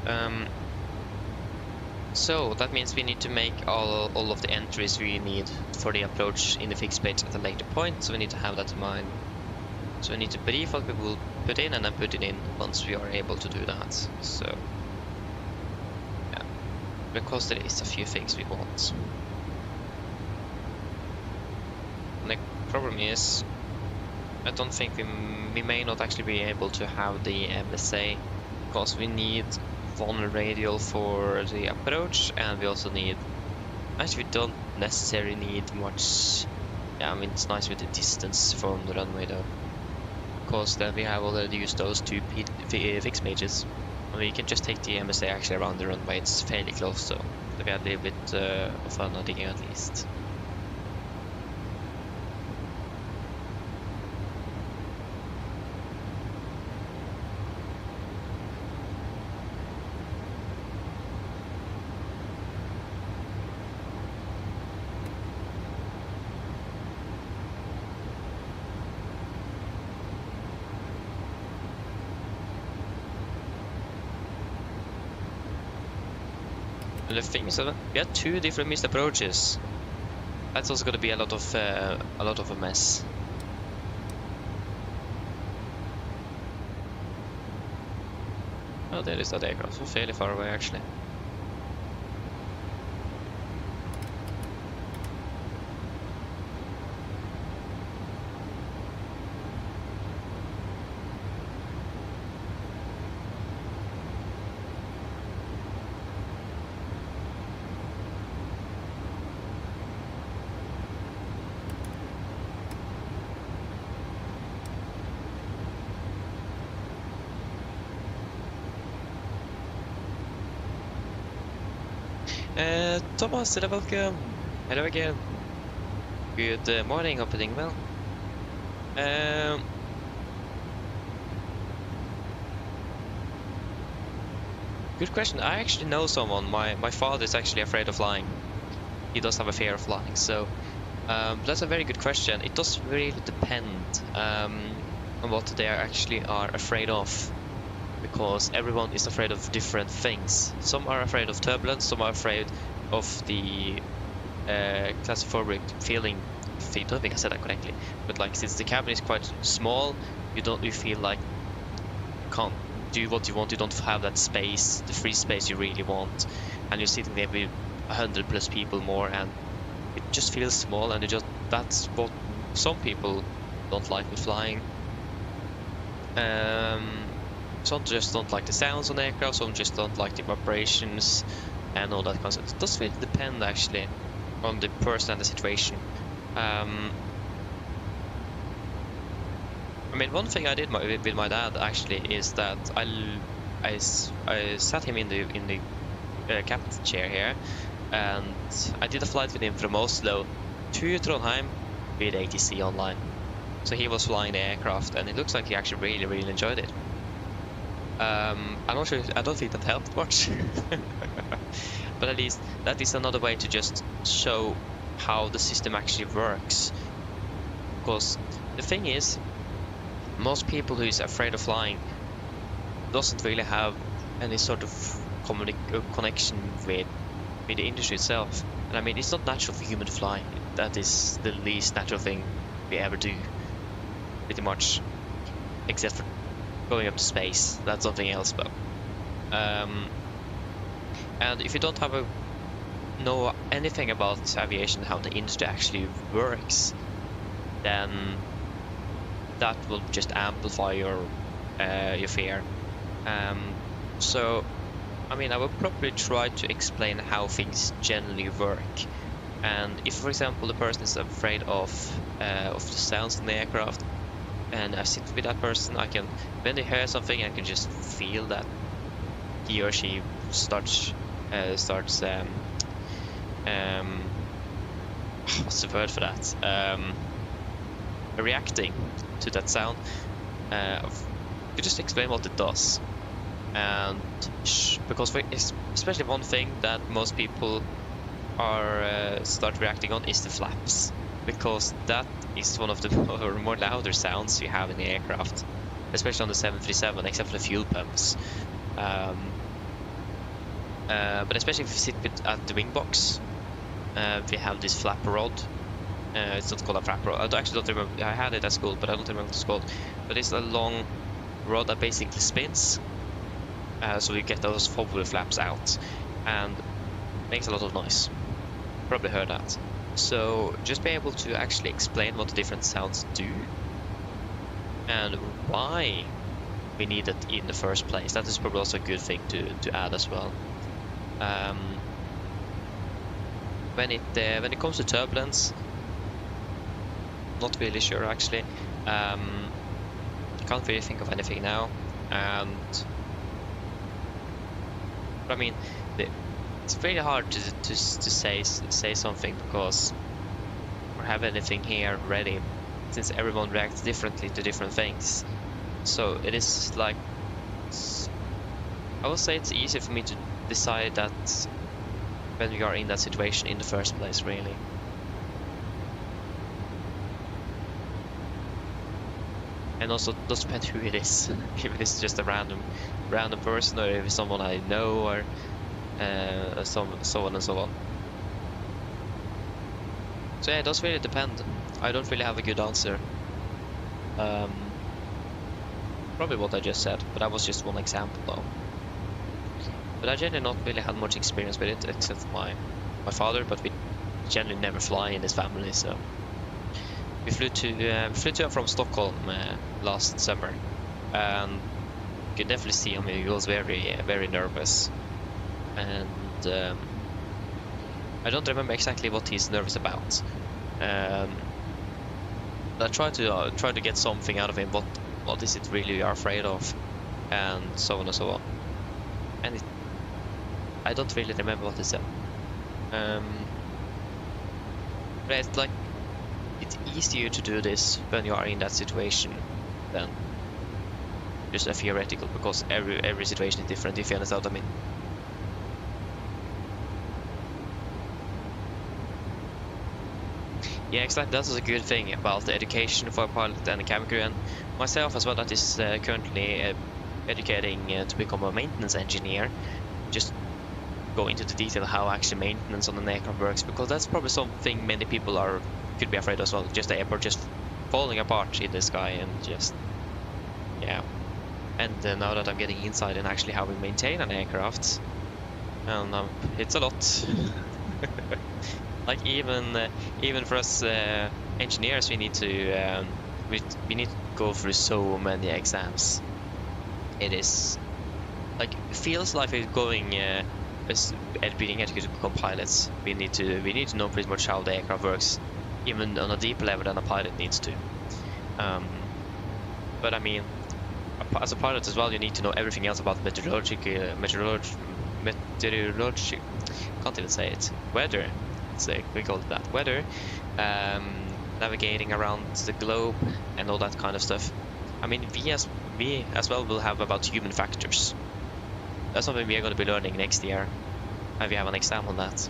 S3: so that means we need to make all of the entries we need for the approach in the fixed page at a later point, so we need to have that in mind. So we need to brief what we will put in and then put it in once we are able to do that. So yeah, because there is a few things we want. And the problem is, I don't think we may not actually be able to have the MSA, because we need one radial for the approach, and we also need, actually we don't necessarily need much. Yeah, I mean it's nice with the distance from the runway though, because then we have already used those 2 fixed pages. We can just take the MSA actually around the runway, it's fairly close, so we had a little bit of fun at digging at least. The thing is that we had 2 different missed approaches. That's also going to be a lot of a mess. Oh, there is that aircraft, so fairly far away actually. Thomas, welcome. Hello again. Good morning, hope you're doing well. Good question. I actually know someone. My father is actually afraid of flying. He does have a fear of flying, so that's a very good question. It does really depend on what they actually are afraid of, because everyone is afraid of different things. Some are afraid of turbulence, some are afraid of the claustrophobic feeling. I don't think I said that correctly, but like since the cabin is quite small, you feel like you can't do what you want. You don't have that space, the free space you really want, and you're sitting there with 100+ people more, and it just feels small. And that's what some people don't like with flying. Some just don't like the sounds on the aircraft, some just don't like the vibrations and all that kind of stuff. It does really depend actually on the person and the situation. I mean, one thing I did with my dad actually is that I sat him in the captain's chair here, and I did a flight with him from Oslo to Trondheim with ATC online. So he was flying the aircraft, and it looks like he actually really enjoyed it. I'm not sure. I don't think that helped much, but at least that is another way to just show how the system actually works. Because the thing is, most people who is afraid of flying doesn't really have any sort of connection with the industry itself. And I mean, it's not natural for human to fly. That is the least natural thing we ever do, pretty much, except for going up to space. That's something else, but and if you don't know anything about aviation, how the industry actually works, then that will just amplify your fear. So I mean, I will probably try to explain how things generally work. And if, for example, the person is afraid of the sounds in the aircraft, and I sit with that person, I can, when they hear something, I can just feel that he or she starts what's the word for that? Reacting to that sound. You just explain what it does, and because especially one thing that most people are start reacting on is the flaps, because that is one of the more louder sounds you have in the aircraft, especially on the 737, except for the fuel pumps. But especially if you sit at the wing box, we have this flap rod. It's not called a flap rod. I actually don't remember. I had it at school, but I don't remember what it's called. But it's a long rod that basically spins, so you get those forward flaps out, and makes a lot of noise. Probably heard that. So just be able to actually explain what the different sounds do and why we need it in the first place. That is probably also a good thing to add as well. When it comes to turbulence, not really sure actually. Can't really think of anything now. And I mean, it's really hard to say something, because we don't have anything here ready, since everyone reacts differently to different things. So it is like, I would say it's easy for me to decide that when we are in that situation in the first place, really. And also it does depend who it is. If it's just a random person, or if it's someone I know, or so on and so on. So yeah, it does really depend. I don't really have a good answer. Probably what I just said, but that was just one example though. But I generally not really had much experience with it, except for my father, but we generally never fly in this family, so we flew to from Stockholm last summer, and you can definitely see, I mean, he was very nervous, and I don't remember exactly what he's nervous about. I tried to get something out of him. What is it really you are afraid of, and so on and so on. And I don't really remember what he said. But it's like, it's easier to do this when you are in that situation then. just a theoretical, because every situation is different, if you understand what I mean. Yeah, exactly. That's a good thing about the education for a pilot and a cabin crew, and myself as well, that is currently educating to become a maintenance engineer. Just go into the detail how actually maintenance on an aircraft works, because that's probably something many people could be afraid of as well. Just the airport just falling apart in the sky, and just yeah. And now that I'm getting inside and actually how we maintain an aircraft, and it's a lot. Like even for us engineers, we need to we need to go through so many exams. It is like, it feels like we're going as being educated to become pilots. We need to know pretty much how the aircraft works, even on a deeper level than a pilot needs to. But I mean, as a pilot as well, you need to know everything else about meteorology, can't even say it, weather. So we call it that, weather, navigating around the globe and all that kind of stuff. I mean, we as well will have about human factors. That's something we are going to be learning next year, and we have an exam on that.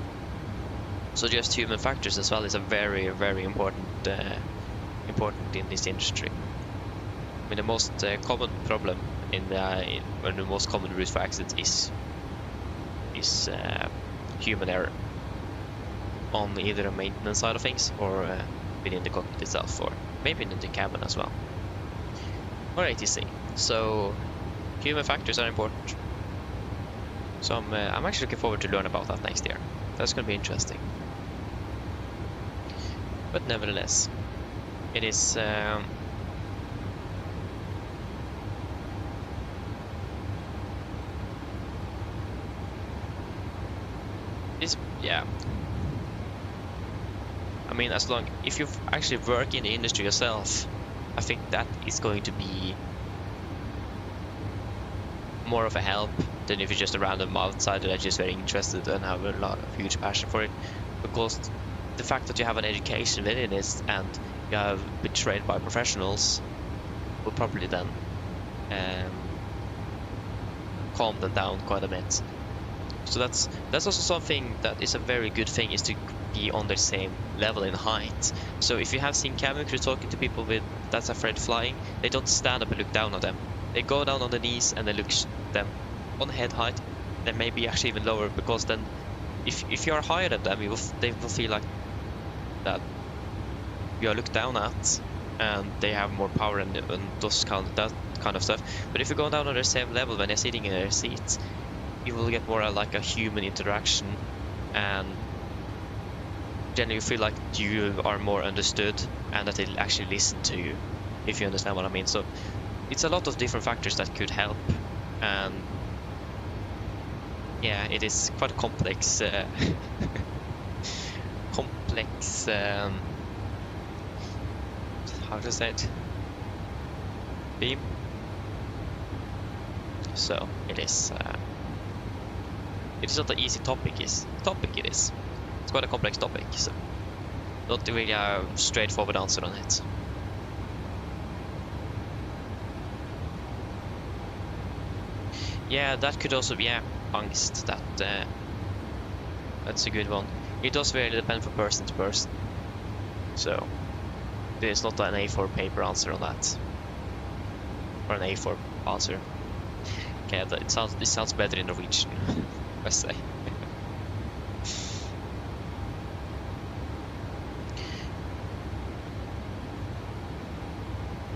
S3: So just human factors as well is a very, very important in this industry. I mean, the most common problem or the most common route for accidents is human error on either the maintenance side of things or within the cockpit itself, or maybe in the cabin as well, or ATC. So human factors are important. So I'm actually looking forward to learn about that next year. That's going to be interesting. But nevertheless, it is yeah. I mean, if you actually work in the industry yourself, I think that is going to be more of a help than if you're just a random outsider that's just very interested and have a huge passion for it. Because the fact that you have an education within this and you have been trained by professionals will probably then calm them down quite a bit. So that's also something that is a very good thing, is to be on the same level in height. So if you have seen cabin crew talking to people that's afraid flying, they don't stand up and look down on them. They go down on the knees and they look them on head height, then maybe actually even lower, because then if you are higher than them, they will feel like that you are looked down at, and they have more power and that kind of stuff. But if you go down on the same level when they're sitting in their seats, you will get more like a human interaction, and then you feel like you are more understood and that they'll actually listen to you, if you understand what I mean. So it's a lot of different factors that could help, and yeah, it is quite a complex how to say it, theme. So it is not an easy topic. It is. It's quite a complex topic, so not really a straightforward answer on it. Yeah, that could also be angst. That's a good one. It does really depend from person to person. So there's not an A4 paper answer on that, or an A4 answer. Okay, it sounds better in Norwegian, I say.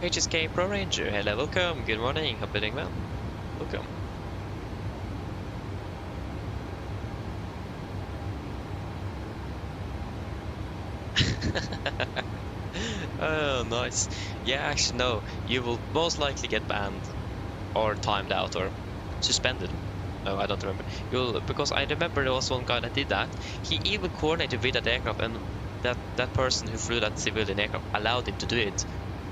S3: HSK Pro Ranger, hello, welcome, good morning, hope you're doing well. Welcome. Oh, nice. Yeah, actually, no, you will most likely get banned or timed out or suspended. No, I don't remember. Because I remember there was one guy that did that. He even coordinated with that aircraft, and that person who flew that civilian aircraft allowed him to do it,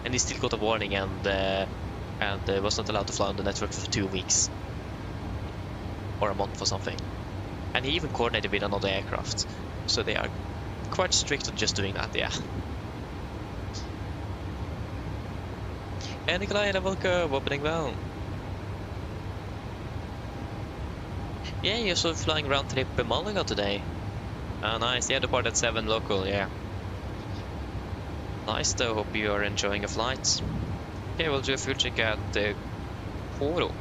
S3: and he still got a warning and was not allowed to fly on the network for 2 weeks or a month or something. And he even coordinated with another aircraft, so they are quite strict on just doing that. Yeah. And Nikolai, welcome, opening well. Yeah, you're sort of flying round trip Malaga today. Nice. Yeah, depart at 7 local, yeah. Nice though, hope you are enjoying your flights. Okay, we'll do a full check at Morok,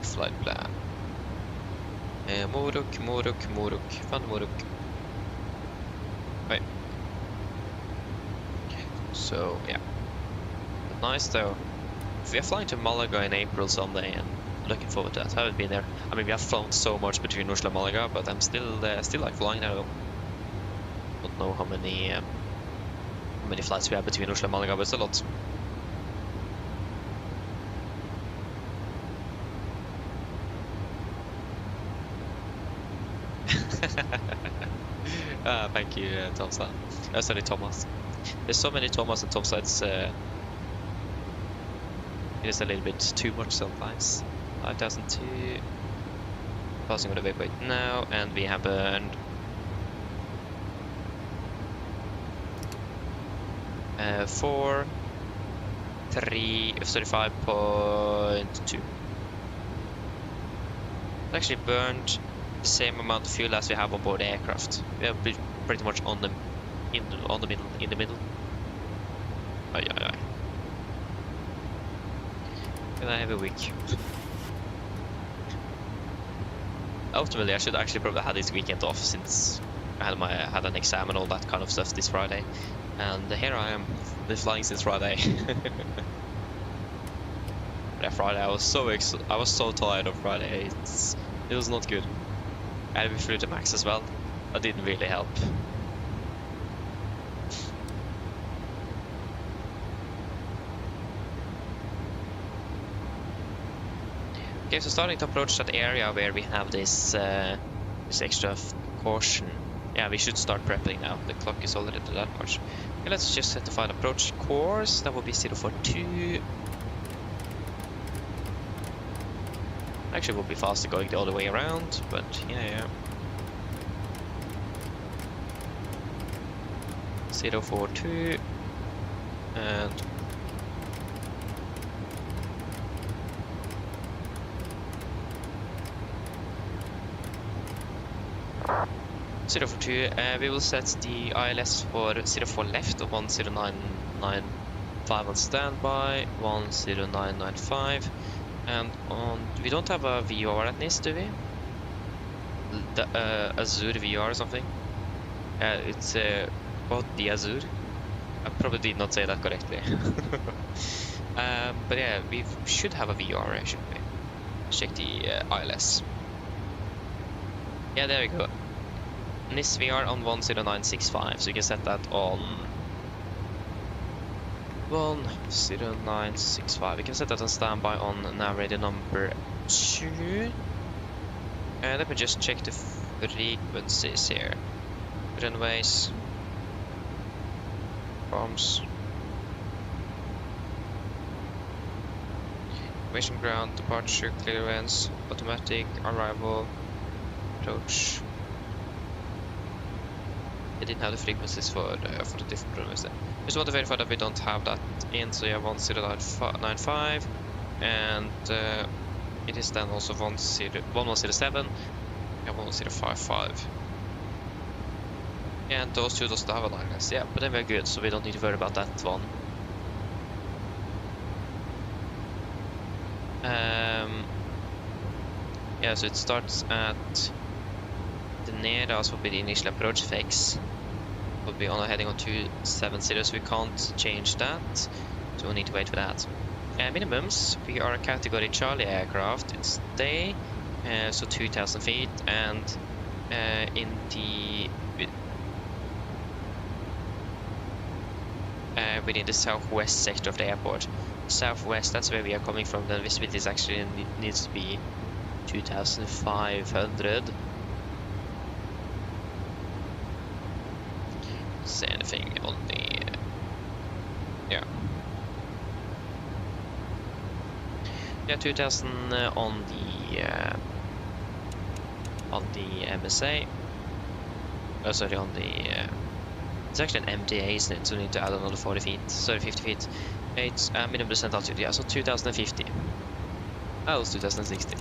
S3: flight plan. Morok, fan Morok. Right. So, yeah. But nice though. We are flying to Malaga in April someday, and looking forward to that. I haven't been there. I mean, we have flown so much between Oslo and Malaga, but I'm still like flying there though. Don't know how many flights we have between Oslo and Malaga, but it's a lot. Thank you, Tomsa. Sorry, Thomas. There's so many Thomas and Tomsa, it is a little bit too much sometimes. 5002. Passing on the waypoint now, and we have burned 35.2. Actually burned the same amount of fuel as we have on board the aircraft. We are pretty much in the middle. Aye. And I have a week. Ultimately, I should actually probably have this weekend off, since I had an exam and all that kind of stuff this Friday, and here I am, been flying since Friday. Yeah, Friday I was so tired of Friday. It was not good. I had to be through the max as well. That didn't really help. Okay, so starting to approach that area where we have this extra caution. Yeah, we should start prepping now. The clock is already to that much. Okay, let's just set the final approach course. That will be 042. Actually, it will be faster going the other way around, but yeah. 042 and 042, we will set the ILS for 04 left of 10995 on standby, 10995, and we don't have a VR at NIS, do we? The Azure VR or something? It's called the Azure. I probably did not say that correctly. But yeah, we should have a VR, shouldn't we? Check the ILS. Yeah, there we go. NIS VR on 10965, so you can set that on 10965. We can set that on standby on Navigraph number 2. And let me just check the frequencies here. Runways, bombs, mission ground, departure, clearance, automatic, arrival, approach. I didn't have the frequencies for the different runways there. Just want to verify that we don't have that in, so you have 10995, and it is then also 1107 and 1055. And those two doesn't have a ILS, yeah, but then we're good, so we don't need to worry about that one. Yeah, so it starts at the NERAS will be the initial approach fix. Will be on a heading on 270, so we can't change that, so we'll need to wait for that. Minimums, we are a category Charlie aircraft, it's day, so 2000 feet, and in the within the southwest sector of the airport. Southwest, that's where we are coming from. The visibility is actually needs to be 2500. Say anything on the yeah 2000 on the MSA. Oh, sorry, on the it's actually an MDA, isn't it? So we need to add another 40 feet, sorry, 50 feet. It's minimum descent altitude, yeah, so 2050. That was 2016.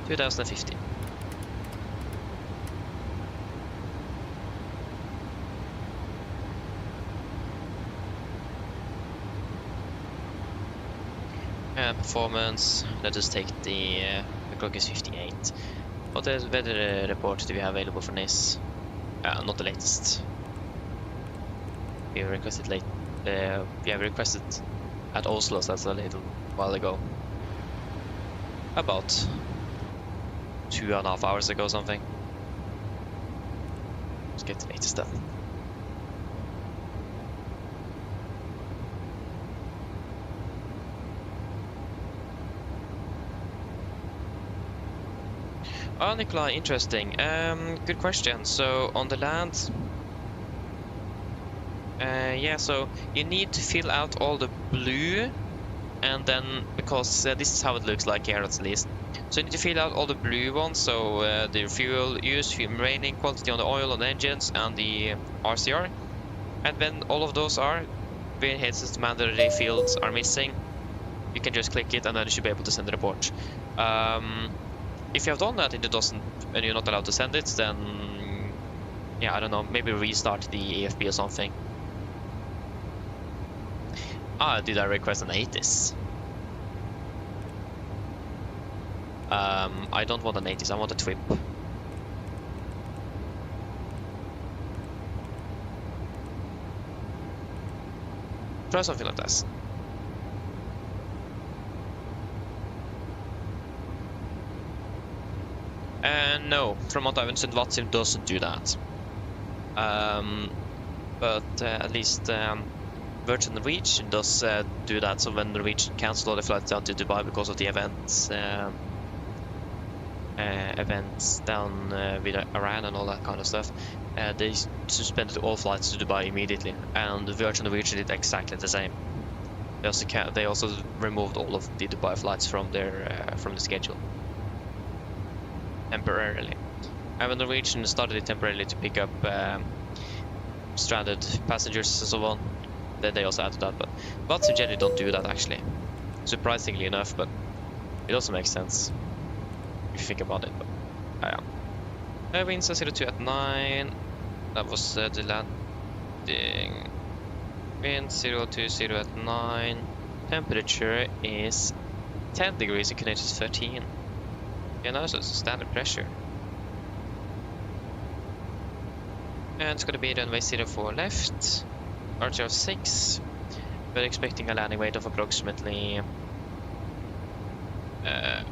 S3: 2015. Performance, let us take the clock is 58. What weather report do we have available for this? Not the latest. We requested we have requested at Oslo, so that's a little while ago. About 2.5 hours ago, something. Let's get the latest stuff. Oh, Nikolai, interesting. Good question. So on the land, yeah, so you need to fill out all the blue, and then because this is how it looks like here at least. So you need to fill out all the blue ones. So the fuel use, fuel remaining, quantity on the oil on the engines, and the RCR. And when all of those are, when it hits the mandatory fields are missing, you can just click it, and then you should be able to send the report. If you have done that and it doesn't, and you're not allowed to send it, then yeah, I don't know, maybe restart the AFP or something. Did I request an 80s? I don't want an 80s, I want a TWIP. Try something like this. No, from what I've understood, VATSIM doesn't do that. But at least Virgin Norwegian does do that. So when Norwegian cancel all the flights down to Dubai because of the events down with Iran and all that kind of stuff, they suspended all flights to Dubai immediately, and Virgin Norwegian did exactly the same. They also removed all of the Dubai flights from their from the schedule. Temporarily. And when Norwegian started it temporarily to pick up stranded passengers and so on, then they also added that. But VATSIM generally don't do that actually, surprisingly enough. But it also makes sense if you think about it. But yeah, winds 02 at 9. That was the landing. Wind 020 at 9. Temperature is 10 degrees. And Canadian is 13. Yeah, now it's a standard pressure. And it's going to be runway 04 left, RTR 6. We're expecting a landing weight of approximately yeah,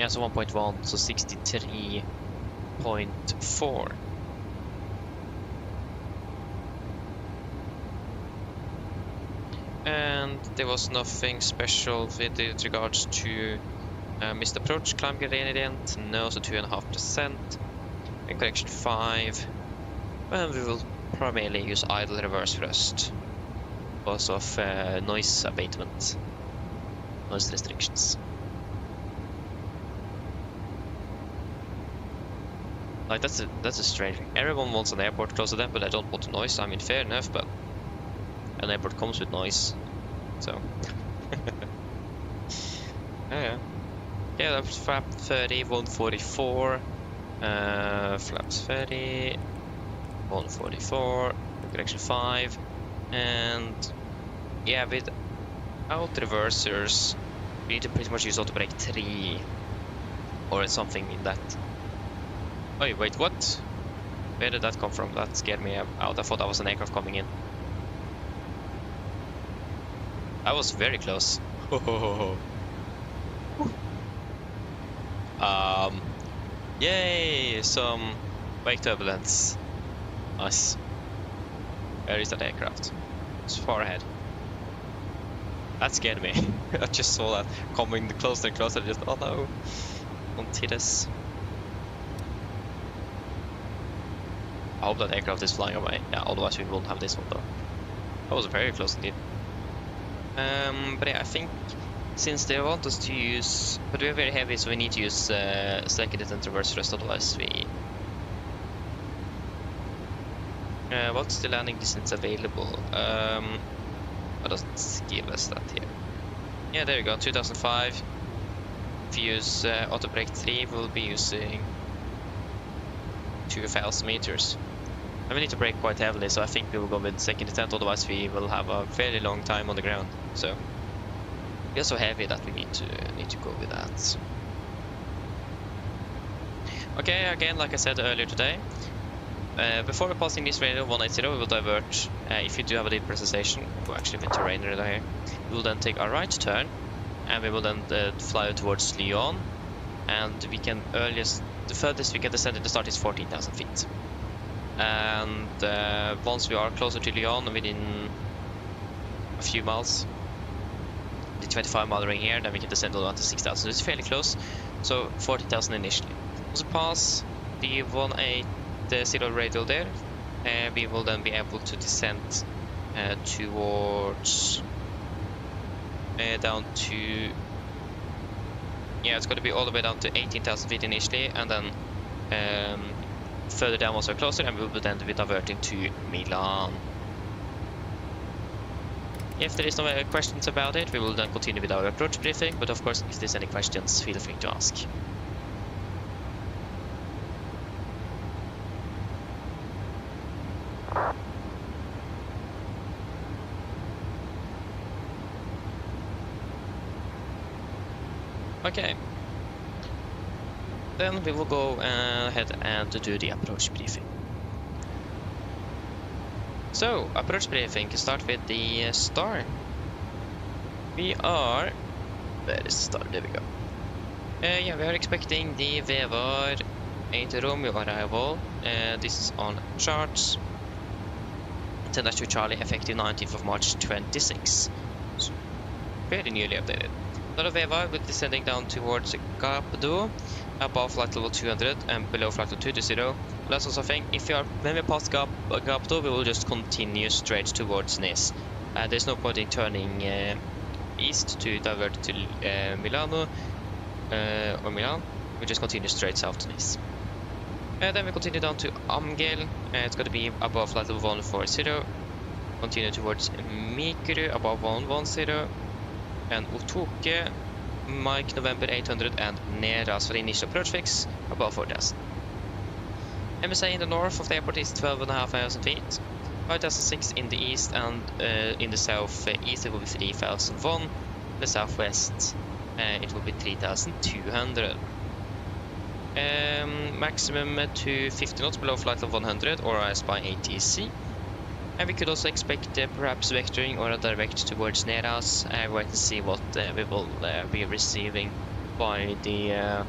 S3: so 1.1, so 63.4. And there was nothing special with regards to missed approach, climb gradient, no, so 2.5%, and correction 5, and we will primarily use idle reverse thrust because of noise abatement, noise restrictions. Like that's a strange thing. Everyone wants an airport close to them, but I don't want noise. I mean, fair enough, but an airport comes with noise, so yeah. Yeah, that's flap 30, 144, flaps 30, 144, correction 5, and yeah, without reversers, we need to pretty much use auto brake 3 or something in that. Oh wait, what? Where did that come from? That scared me out. I thought that was an aircraft coming in. That was very close. Yay! Some wake turbulence. Nice. Where is that aircraft? It's far ahead. That scared me. I just saw that coming closer and closer. Just, oh no! Don't hit us. I hope that aircraft is flying away. Yeah, otherwise we won't have this one though. That was very close indeed. But yeah, I think since they want us to use, but we're very heavy, so we need to use seconded and reverse thrust, otherwise we... what's the landing distance available? What does it give us that here? Yeah, there you go, 2005. If you use auto brake 3, we'll be using 2,000 meters. And we need to brake quite heavily, so I think we will go with second descent, otherwise we will have a fairly long time on the ground. So we are so heavy that we need to go with that. Okay, again, like I said earlier today, before we're passing this radio 180, we will divert. If you do have a deep precipitation, we're actually with terrain radar here. We will then take a right turn, and we will then fly towards Lyon. And we can the furthest we can descend at the start is 14,000 feet. And once we are closer to Lyon, within a few miles, the 25-mile ring here, then we can descend all the way to 6,000. So it's fairly close. So 40,000 initially. Once we pass the 180 radial there, we will then be able to descend towards down to, yeah, it's going to be all the way down to 18,000 feet initially, and then further down once we're closer, and we will then be diverting to Milan. If there is no questions about it, we will then continue with our approach briefing, but of course, if there's any questions, feel free to ask. Okay, then we will go ahead and do the approach briefing. So, approach briefing, start with the star. We are, where is the star? There we go. Yeah, we are expecting the VEVAR 8 Romeo arrival. This is on charts. Intended to Charlie, effective 19th of March 26. So, very newly updated. Another VEVAR will be descending down towards Cap d'Eau, above flight level 200 and below flight level 220. That's also a thing. When we pass Cap d'Eau, we will just continue straight towards Nice. There's no point in turning east to divert to Milano or Milan. We just continue straight south to Nice. Then we continue down to Amgel. It's going to be above flight level 140. Continue towards Mikuru, above 110. And Otoke, Mike November 800, and Neras for the initial approach fix, above 4,000. MSA in the north of the airport is 12,500 feet, 5,006 in the east, and in the south east it will be 3,001, the southwest it will be 3,200. Maximum to 50 knots below flight level 100 or IFLY ATC. And we could also expect perhaps vectoring or a direct towards Neras. Wait and see what we will be receiving by the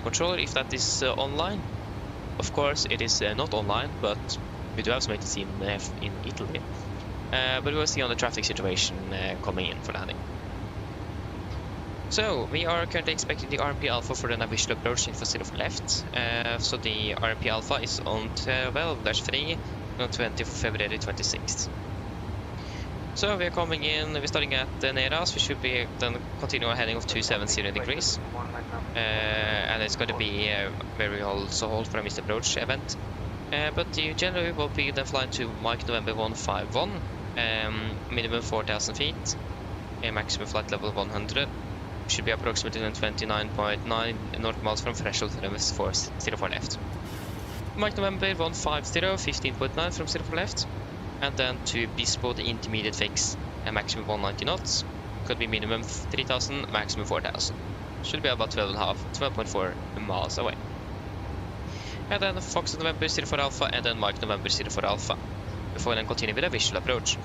S3: controller, if that is online. Of course, it is not online, but we do have some ATC in Italy. But we will see on the traffic situation coming in for landing. So, we are currently expecting the RMP Alpha for the Navigraph approach in for left. So the RMP Alpha is on 12-3. On 20th of February 26th. So we are coming in, we're starting at Neras. We should be then continue our heading of 270 degrees. And it's going to be where we also hold for a missed approach event. But generally will be then flying to Mike November 151, minimum 4,000 feet, maximum flight level 100. Should be approximately 29.9 north miles from threshold to the 04 left. Mike November 150, 15.9 from 0 for left, and then to Bispo, the intermediate fix, a maximum 190 knots, could be minimum 3,000, maximum 4,000, should be about 12.4 miles away. And then Fox November 04 Alpha, and then Mike November 04 Alpha, before we then continue with a visual approach.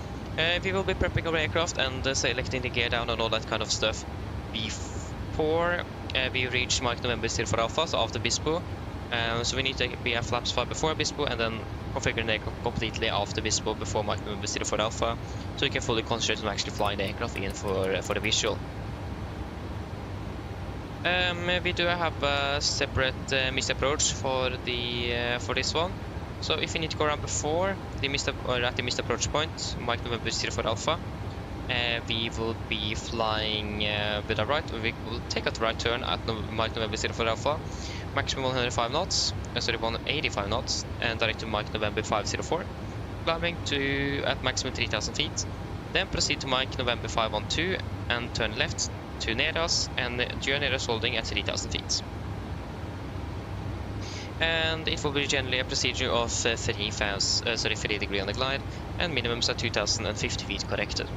S3: We will be prepping our aircraft and selecting the gear down and all that kind of stuff before we reach Mike November 04 Alpha, so after Bispo. So we need to be a flaps 5 before Bispo and then configure the aircraft completely after Bispo before Mike November 04 Alpha, so we can fully concentrate on actually flying the aircraft in for the visual. We do have a separate missed approach for this one. So if you need to go around before the at the missed approach point, Mike November 04 Alpha, we will be flying with a right. We will take a right turn at Mike November 04 Alpha. Maximum 105 knots, 185 knots, and direct to Mike November 504, climbing to at maximum 3,000 feet, Then proceed to Mike November 512 and turn left to Neras and during Neras holding at 3000 feet. And it will be generally a procedure of 3 degrees on the glide and minimums at 2050 feet corrected.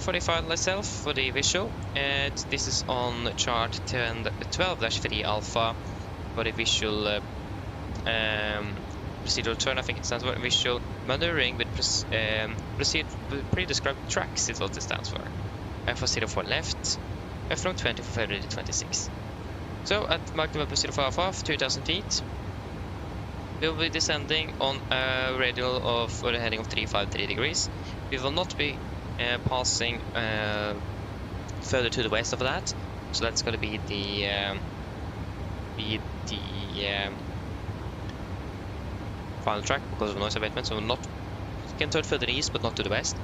S3: For the file itself, for the visual, this is on chart 12-3 alpha for the visual procedural turn. I think it stands for visual maneuvering with pre-described tracks is what it stands for. For 04 left, from 20 for February to 26. So at Mach November 04 alpha, 2000 feet, we will be descending on a radial of, or a heading of 353 degrees. We will not be passing further to the west of that, so that's going to be the final track because of noise abatement. So we can turn further east, but not to the west.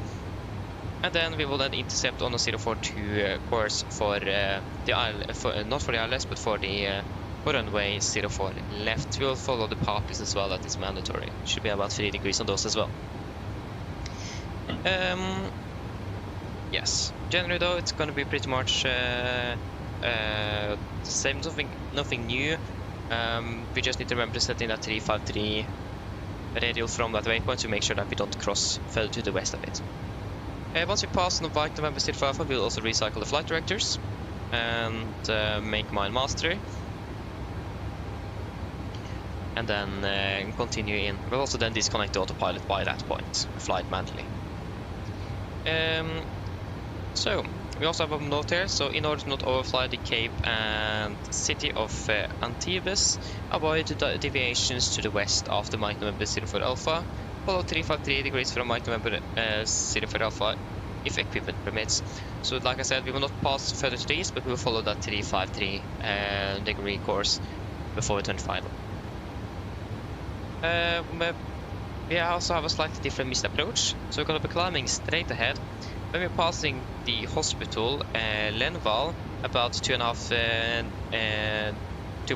S3: And then we will then intercept on a 042 course for not for the ILS, but for the for runway 04 left. We will follow the paths as well. That is mandatory. Should be about 3 degrees on those as well. Yes, generally though it's going to be pretty much the same, nothing new. We just need to remember setting that 353 radial from that waypoint to make sure that we don't cross further to the west of it. Once we pass on the bike November 05 alpha, we'll also recycle the flight directors and make mile master. And then continue in. We'll also then disconnect the autopilot by that point, fly it manually. So, we also have a note here, so in order to not overfly the Cape and city of Antibes, avoid deviations to the west after Mike November 04 alpha, follow 353 degrees from Mike November 04 alpha if equipment permits. So like I said, we will not pass further to the east, but we will follow that 353 degree course before we turn final. We also have a slightly different missed approach, so we're going to be climbing straight ahead. When we're passing the hospital, Lenval, about 2.5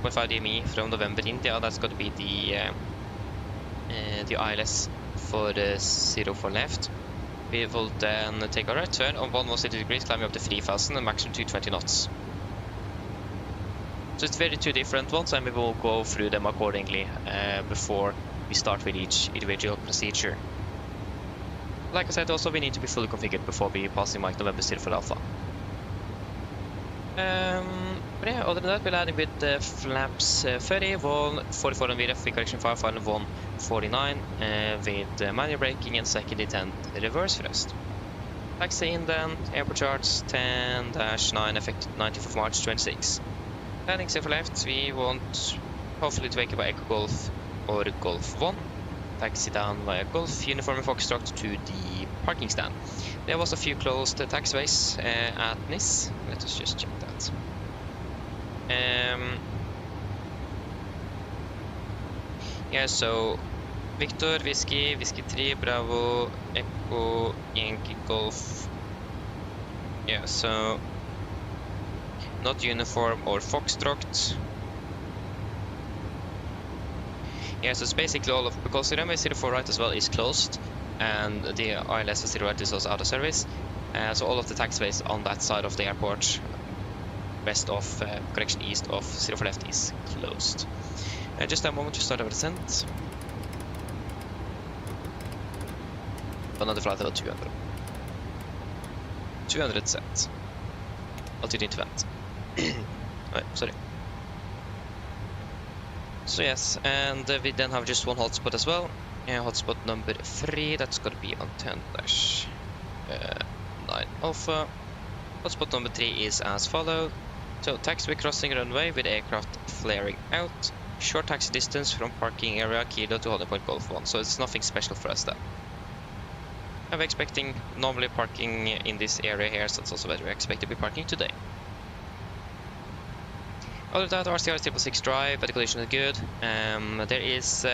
S3: DME from November India, that's going to be the ILS for the 04 left. We will then take a right turn on 160 degrees, climbing up to 3000 and maximum 220 knots. So it's very two different ones, and we will go through them accordingly before we start with each individual procedure. Like I said, also we need to be fully configured before we passing Mike November 04 alpha. But yeah, other than that, we're landing with flaps 30, 144 and VRF, correction 5, final 149 with manual braking and second intent reverse thrust. Taxi in then, airport charts 10-9, effective 19th of March 26. Landing 04 left, we want hopefully to wake up by Echo Golf or Golf 1. Taxi down via Golf, Uniform and Foxtrot to the parking stand. There was a few closed taxiways at Nice. Let us just check that. Yeah, so Victor, Whiskey 3, Bravo, Echo, Yankee, Golf. Yeah, so not Uniform or Foxtrot. Yeah, so it's basically all of, because the runway 04 right as well is closed, and the ILS 04 right is also out of service. So all of the taxiways on that side of the airport, west of, correction east of 04 left, is closed. Just a moment to start our descent. Another flight level 200. 200 set. Altitude into vent. Oh, sorry. So yes, and we then have just one hotspot as well. Hotspot number 3, that's going to be on 10-9 alpha. Hotspot number 3 is as follows. So taxiway crossing runway with aircraft flaring out. Short taxi distance from parking area Kilo to holding point Golf 1. So it's nothing special for us then. I'm expecting normally parking in this area here, so that's also where we expect to be parking today. Other than that, RCR 666 drive, but the condition is good. There is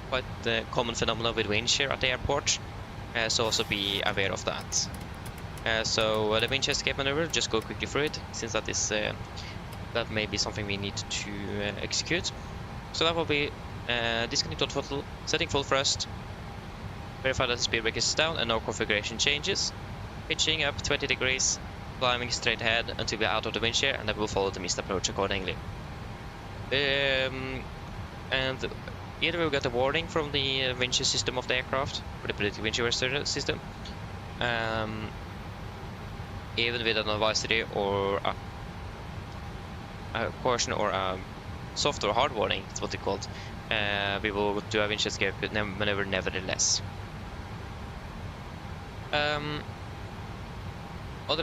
S3: quite a common phenomenon with wind shear at the airport, so also be aware of that. So the wind shear escape maneuver, just go quickly through it, since that is that may be something we need to execute. So that will be disconnect throttle, setting full thrust, Verify that the speed brake is down and no configuration changes. Pitching up 20 degrees, climbing straight ahead until we are out of the wind shear, and then we'll follow the missed approach accordingly. And either we'll get a warning from the wind shear system of the aircraft, or the predictive wind shear system, even with an advisory or a caution or a soft or hard warning, it's what they called. We will do a wind shear escape maneuver nevertheless. Other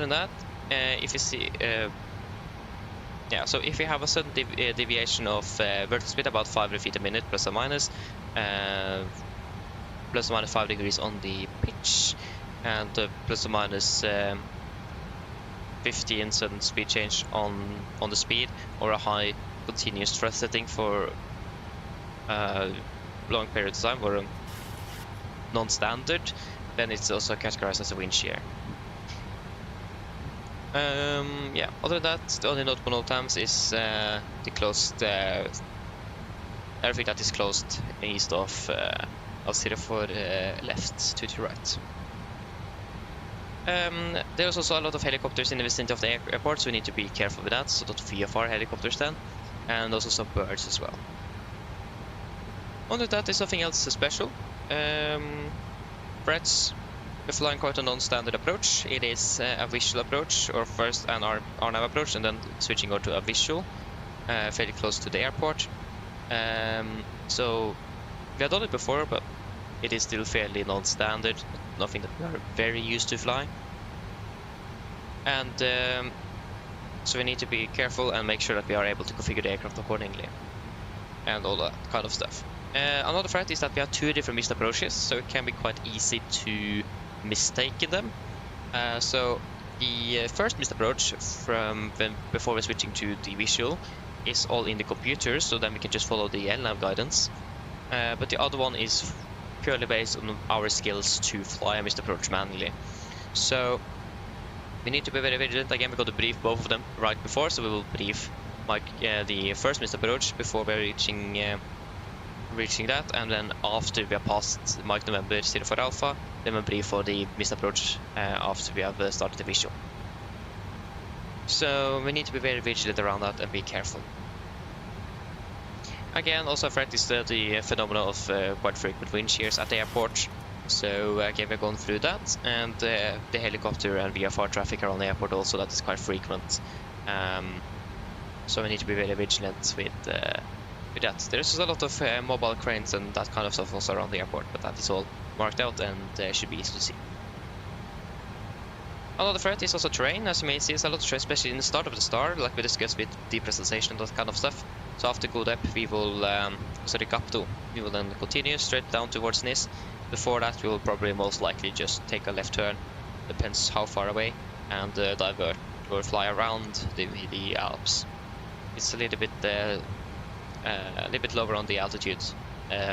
S3: than that, if you see, so if you have a sudden deviation of vertical speed about 500 feet a minute, plus or minus 5 degrees on the pitch, and plus or minus 15 sudden speed change on the speed, or a high continuous thrust setting for long periods of time, or a non-standard, then it's also categorized as a wind shear. Other than that, the only notable all times is the closed everything that is closed east of 04 left to the right. There's also a lot of helicopters in the vicinity of the airport, so we need to be careful with that, so not VFR helicopters then, and also some birds as well. Other than that, there's nothing else special. Threats. We're flying quite a non-standard approach. It is a visual approach, or first an RNAV approach, and then switching over to a visual, fairly close to the airport. So we have done it before, but it is still fairly non-standard, nothing that we are very used to flying. And so we need to be careful and make sure that we are able to configure the aircraft accordingly, and all that kind of stuff. Another threat is that we have two different missed approaches, so it can be quite easy to mistake them. So the first missed approach before we're switching to the visual is all in the computer, so then we can just follow the LNAV guidance. But the other one is purely based on our skills to fly a missed approach manually. So we need to be very vigilant. Again, we're going to brief both of them right before, so we will brief the first missed approach before we're reaching that, and then after we have passed Mike November 04 Alpha, then we'll brief for the missed approach after we have started the visual. So we need to be very vigilant around that and be careful. Again, also a threat is the phenomenon of quite frequent wind shears at the airport. So again, we're going through that, and the helicopter and VFR traffic around the airport also, that is quite frequent. So we need to be very vigilant with that. There's a lot of mobile cranes and that kind of stuff also around the airport, but that is all marked out and should be easy to see. Another threat is also terrain. As you may see, there's a lot of terrain, especially in the start of the star, like we discussed with depressurization and that kind of stuff. So after go up, we will, we will then continue straight down towards Nis. Before that, we will probably most likely just take a left turn, depends how far away, and divert or fly around the Alps. It's a little bit lower on the altitude,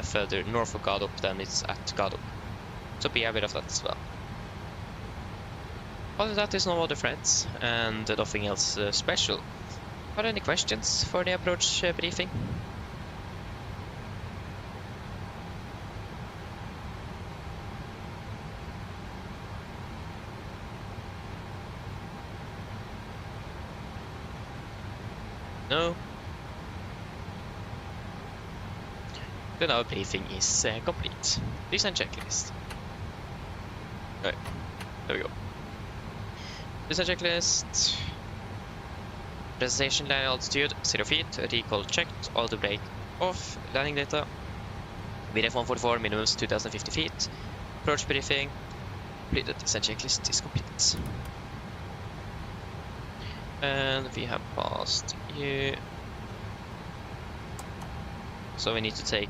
S3: further north of Gadup than it's at Gadup. So be aware of that as well. Other than that, there's no other threats and nothing else special. Are there any questions for the approach briefing? No? Then our briefing is complete. Please and checklist. Right, there we go. This is a checklist. Presentation landing altitude 0 feet, recall checked, all the brake off, landing data. VDF 144 minimums 2050 feet. Approach briefing completed. This checklist is complete. And we have passed you. So we need to take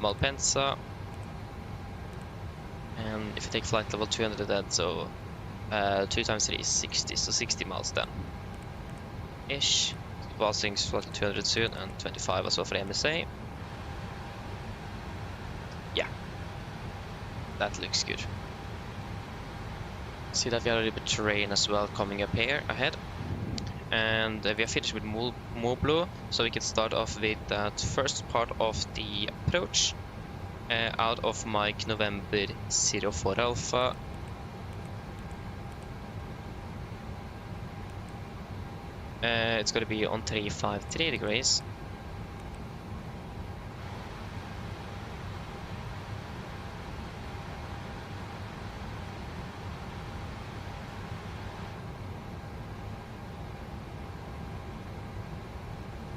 S3: Malpensa, and if you take flight level 200 then, so 2 times 3 is 60, so 60 miles then ish. Passing flight level 200 soon, and 25 as well for the MSA. Yeah, that looks good. See that we have a little bit of terrain as well coming up here ahead. And we are finished with Moblo, so we can start off with that first part of the approach out of Mike November 04 Alpha. It's going to be on 353 degrees.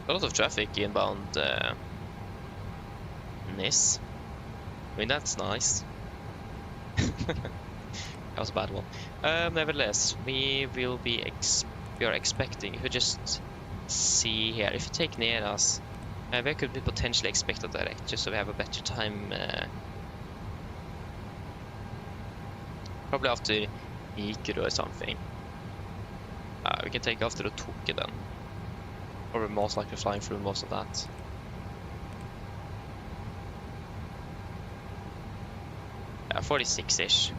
S3: A lot of traffic inbound Nis. I mean, that's nice. That was a bad one. Nevertheless, we are expecting, if you just see here, if you take near us, where could we potentially expect a direct, just so we have a better time. Probably after Ikuru or something. We can take after the Toke then. Or we're most likely flying through most of that. Yeah, 46-ish.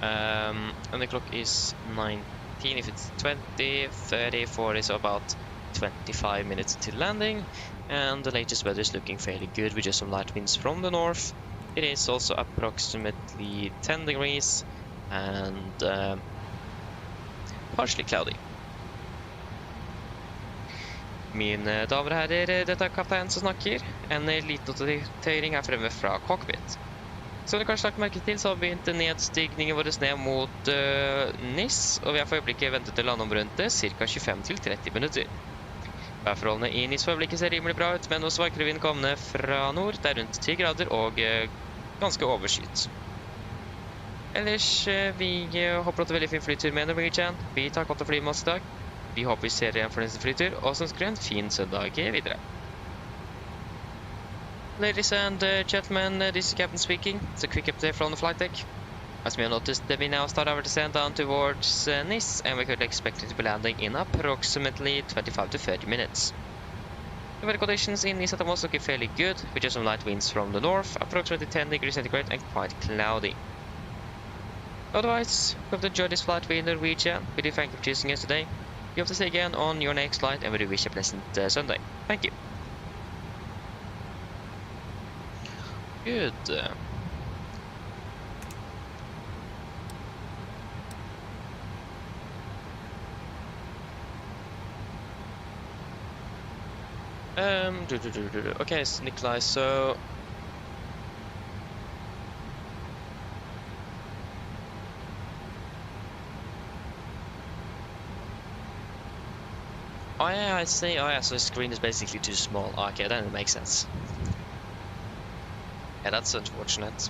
S3: And the clock is 19. If it's 20, 30, 40, so about 25 minutes till landing. And the latest weather is looking fairly good with just some light winds from the north. It is also approximately 10 degrees and partially cloudy. Mine damer og herrer, dette er kaptein som snakker. En liten notering her fremme fra cockpit. Som du kanskje har lagt merke til, så har vi begynt nedstigningen vår ned mot Nis, og vi har for øyeblikket ventet til landområdet ca. 25-30 minutter. Værforholdene i Nis for øyeblikket ser rimelig bra ut, men noe svakere vind kommende fra nord. Det er rundt 10 grader og ganske overskyet. Ellers, vi håper at det er veldig fin flytur med Norwegian. Vi tar godt å fly med oss i dag. Vi håper vi ser igjen for neste flytur, og så ønsker vi en fin søndag videre. Ladies and gentlemen, this is Captain speaking. It's a quick update from the flight deck. As we have noticed, we now start our descent down towards Nis, and we could expect it to be landing in approximately 25 to 30 minutes. The weather conditions in Nis at the moment looking fairly good, with just some light winds from the north, approximately 10 degrees centigrade and quite cloudy. Otherwise, we hope to enjoy this flight with Norwegian. We do thank you for choosing us today. We hope to see you again on your next flight, and we do wish you a pleasant Sunday. Thank you. Good. Okay, Nikolai, so oh yeah, I see. Oh yeah, so the screen is basically too small. Okay, then it makes sense. Yeah, that's unfortunate.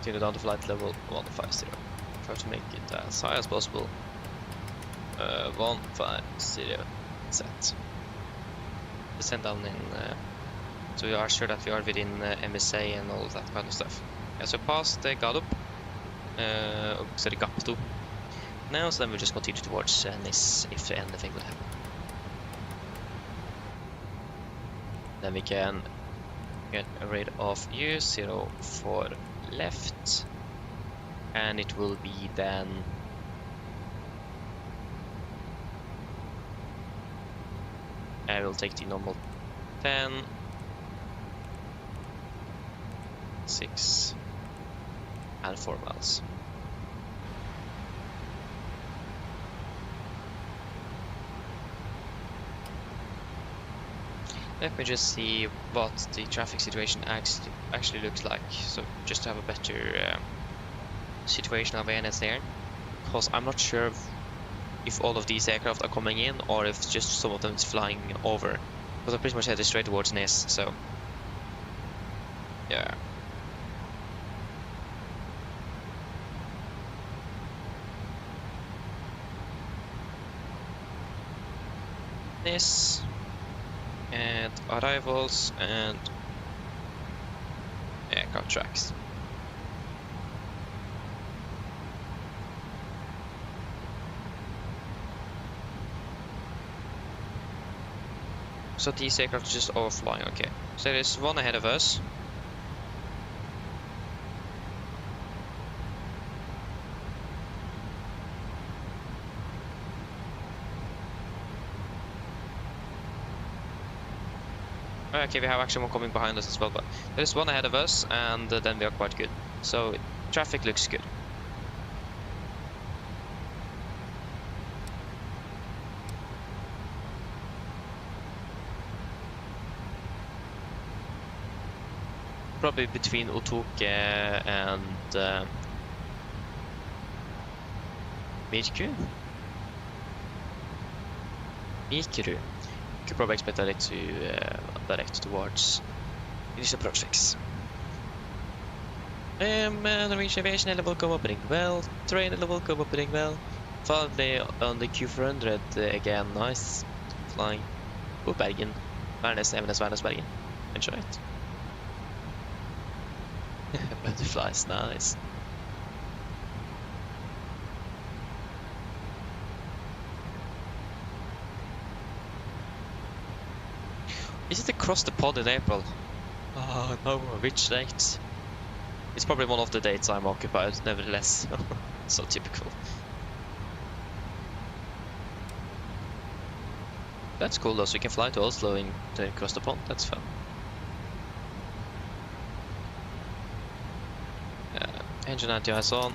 S3: Continue down to flight level 150. Try to make it as high as possible. 150 set. Descend down in, so we are sure that we are within MSA and all of that kind of stuff. Yeah, so past Gadup, so the Gapto. Now, so then we'll just continue towards Nis if anything will happen. Then we can get rid of U04 left, and it will be then I will take the normal 10, 6 and 4 miles. Let me just see what the traffic situation actually looks like, so just to have a better situation of awareness there, because I'm not sure if all of these aircraft are coming in or if just some of them is flying over, because I pretty much headed straight towards Nis, so yeah. Nis and arrivals and aircraft tracks. So these aircraft are just overflying, okay. So there's one ahead of us. Okay, we have actually one coming behind us as well, but there's one ahead of us, and then we are quite good. So traffic looks good. Probably between Otoke and Mikru. You could probably expect that to direct towards initial projects. Norwegian Aviation Elevatex operating well. Terrain Elevatex operating well. Finally on the Q400 again, nice. Flying. Oh, Bergen. Værnes, Bergen. Enjoy it. Butterflies, nice. Is it across the pond in April? Oh no, which date? It's probably one of the dates I'm occupied, nevertheless. So typical. That's cool though, so you can fly to Oslo and across the pond, that's fun. Engine anti-ice on.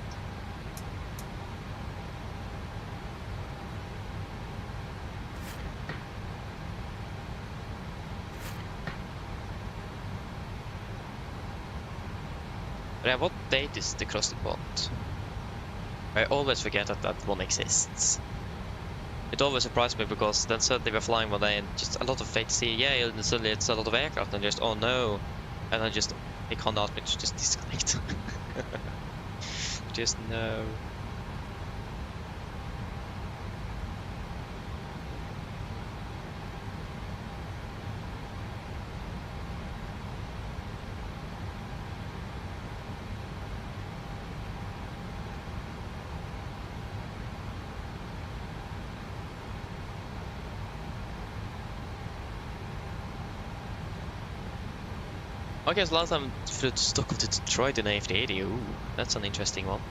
S3: Yeah, what date is the cross the pond? I always forget that that one exists. It always surprised me because then suddenly we're flying one day and just a lot of ATC, yeah, and suddenly it's a lot of aircraft and just, oh no. And I just, it can't ask me to just disconnect. Just no. Okay, so last time flew to Stockholm to Detroit in AFD80. Ooh, that's an interesting one.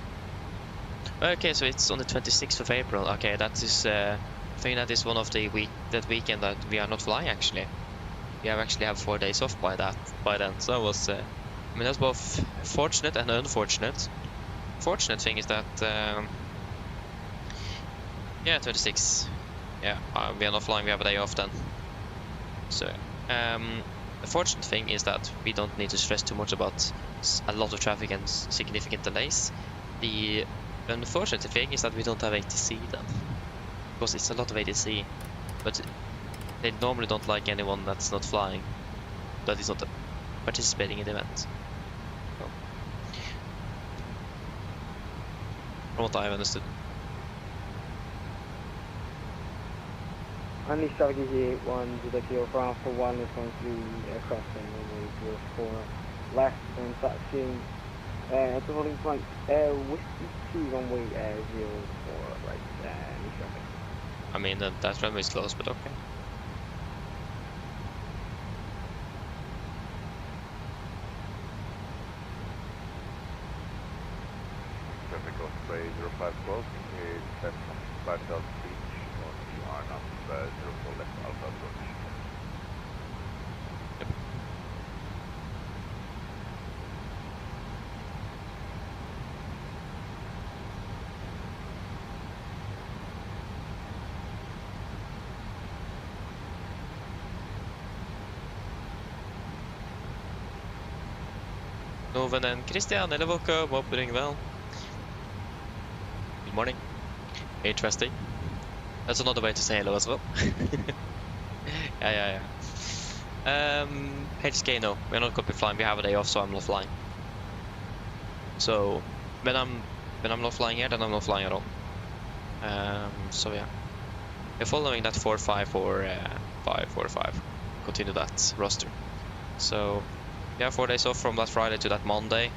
S3: Okay, so it's on the 26th of April. Okay, that is I think that is one of the weekend that we are not flying actually. We actually have 4 days off by then. So that was I mean that's both fortunate and unfortunate. Fortunate thing is that yeah, 26. Yeah, we are not flying, we have a day off then. So the fortunate thing is that we don't need to stress too much about a lot of traffic and significant delays. The unfortunate thing is that we don't have ATC then, because it's a lot of ATC, but they normally don't like anyone that's not flying, that is not participating in the event. So, from what I've understood.
S7: Only strategy here, 1 to the kilo for Alpha 1 is going to be across and then 04 left and taxiing at the holding point, Whiskey 2 runway 04 right, new traffic.
S3: I mean, that runway is close, but okay.
S5: Traffic Osprey 0512 is set 5,000 feet on the Arnhem 04 left Alpha approach.
S3: Noven and Christian Elevatex operating well. Good morning. Interesting. That's another way to say hello as well. yeah. HSK, no, we're not going to be flying. We have a day off, so I'm not flying. So when I'm not flying here, then I'm not flying at all. So yeah, we're following that 4-5-4-5-4-5. Continue that roster. So yeah, 4 days off from that Friday to that Monday.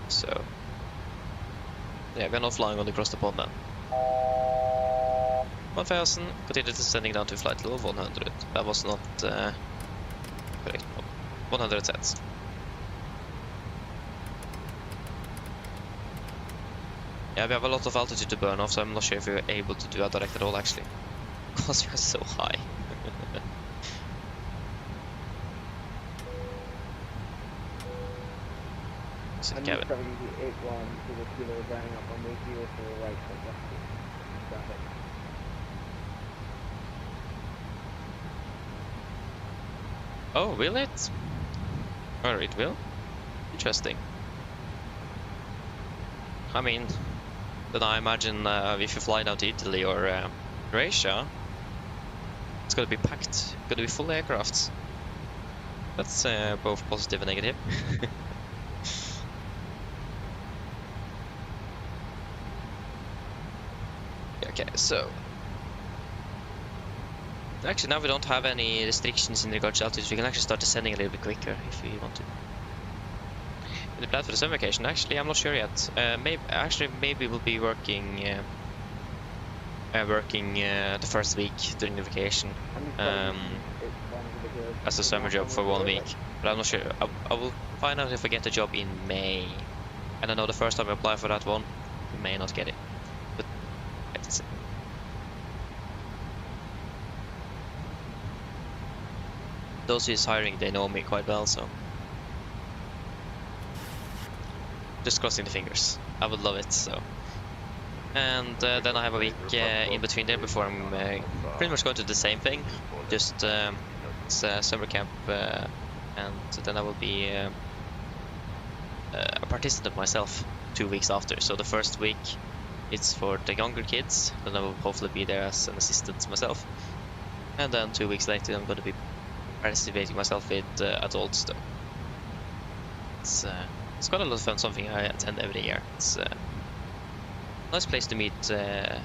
S3: So yeah, we're not flying on the cross the pond then. 1000, continue descending down to flight level 100. That was not correct. 100 sets. Yeah, we have a lot of altitude to burn off, so I'm not sure if we're able to do a direct at all actually. Because we are so high. So
S7: And
S3: Kevin.
S7: you probably the 81 to the kilo running up on the 04 right side left. Traffic.
S3: Oh, will it? Or it will? Interesting. I mean, then I imagine if you fly down to Italy or Croatia, it's gonna be packed, gonna be full aircrafts. That's both positive and negative. Okay, so actually now we don't have any restrictions in regards to altitude. We can actually start descending a little bit quicker if we want to. The plan for the summer vacation, actually, I'm not sure yet. Maybe we'll be working the first week during the vacation as a summer job for 1 week. But I'm not sure. I will find out if I get a job in May. And I know the first time I apply for that one, we may not get it. But let's see. Those who is hiring, they know me quite well, so just crossing the fingers. I would love it. So, and then I have a week in between there before I'm pretty much going to the same thing. Just it's summer camp, and then I will be a participant myself 2 weeks after. So the first week it's for the younger kids, then I will hopefully be there as an assistant myself, and then 2 weeks later I'm going to be participating myself with adults though. It's quite a lot of fun, something I attend every year. It's a nice place to meet a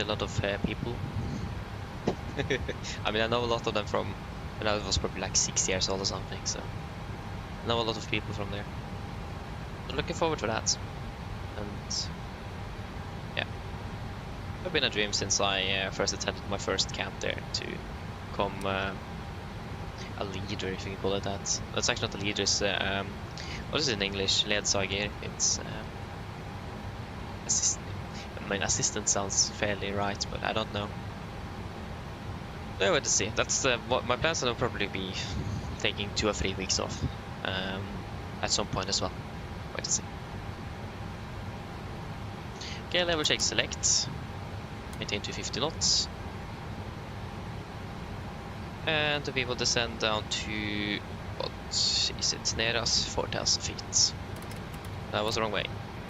S3: lot of people. I mean, I know a lot of them from when I was probably like 6 years old or something, so I know a lot of people from there. I'm looking forward to that. And yeah, it's been a dream since I first attended my first camp there to become a leader, if you can call it that. It's actually not a leader, it's what is it in English? Ledsager. It's assistant. I mean, assistant sounds fairly right, but I don't know. So, wait to see. That's what my plans will probably be taking 2 or 3 weeks off at some point as well. Wait to see. Okay, level check select. Maintain to 50 knots. And we will descend down to, what is it, near us, 4,000 feet. That was the wrong way.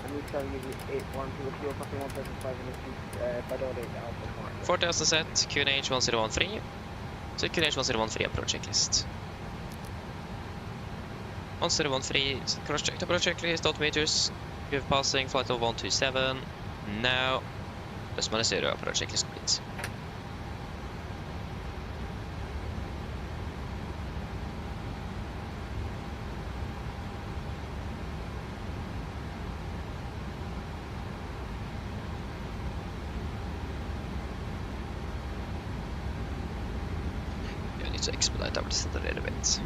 S7: And we shall give you 81 to the kilo passing 1,500 feet by order Alpha
S3: 4,000 set, QNH 1013. So QNH 1013 approach checklist. 1013, cross check the approach checklist, altimeters. We have passing flight of 127. Now, +0 approach checklist complete. To expedite our descent a little bit.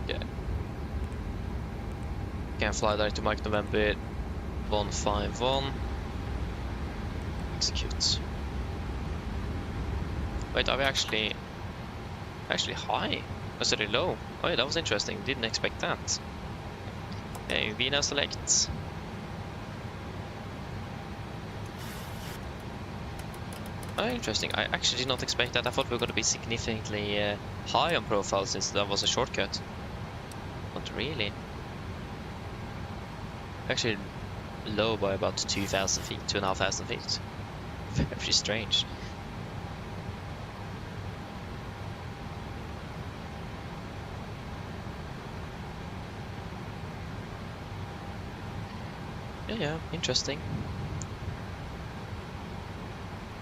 S3: Yeah. Can fly direct to Mike November 151. Execute. Wait, are we actually high? Was it low? Oh yeah, that was interesting. Didn't expect that. Okay, we now select. Oh, interesting. I actually did not expect that. I thought we were going to be significantly high on profile since that was a shortcut. Not really. Actually low by about 2,000 feet, 2,500 feet. Very strange. Yeah, interesting.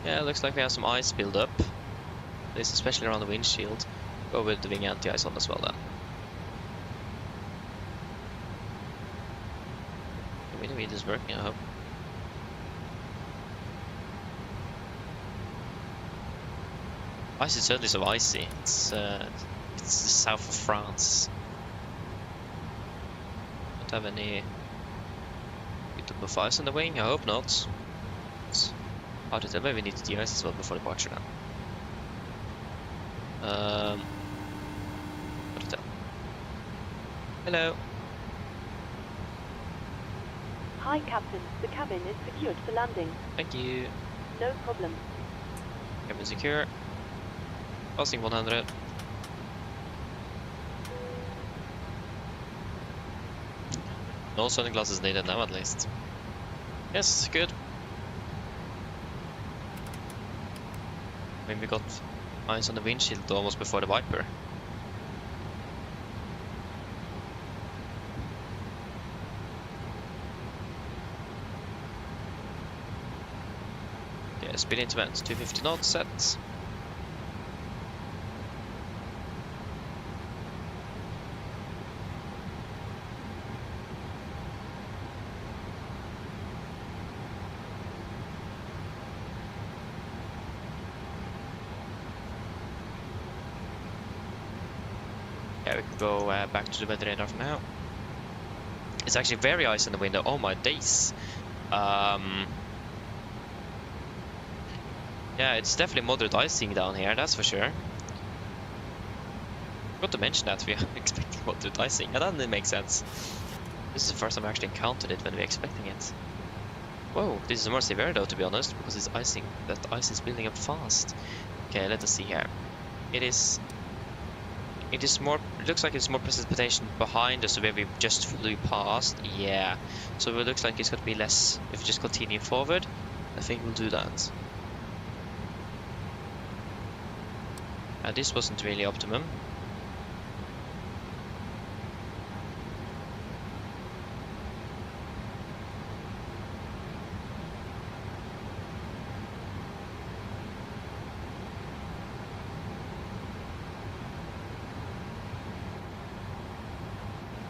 S3: Yeah, looks like we have some ice build up. this, especially around the windshield. Go with the wing anti-ice on as well then. The window is working, I hope. Ice is certainly so icy. It's the south of France. Don't have any bit of ice on the wing. I hope not. It's hard to tell. Maybe we need to de-ice as well before departure now. Hard to tell. Hello.
S2: Hi, Captain. The cabin is secured for landing.
S3: Thank you.
S2: No problem.
S3: Cabin secure. Passing 100. No sunglasses needed now at least. Yes, good. I mean, we got ice on the windshield almost before the wiper. Okay, speed into vents, 250 knots set. Yeah, we can go back to the weather radar for now. It's actually very icy in the window. Oh my days. Yeah, it's definitely moderate icing down here, that's for sure. Forgot to mention that we are expecting moderate icing. Yeah, that makes sense. This is the first time I actually encountered it when we were expecting it. Whoa, this is more severe though, to be honest, because it's icing. That ice is building up fast. Okay, let us see here. It is more, it looks like it's more precipitation behind us where we just flew past. Yeah, so it looks like it's going to be less if we just continue forward. I think we'll do that. This wasn't really optimum.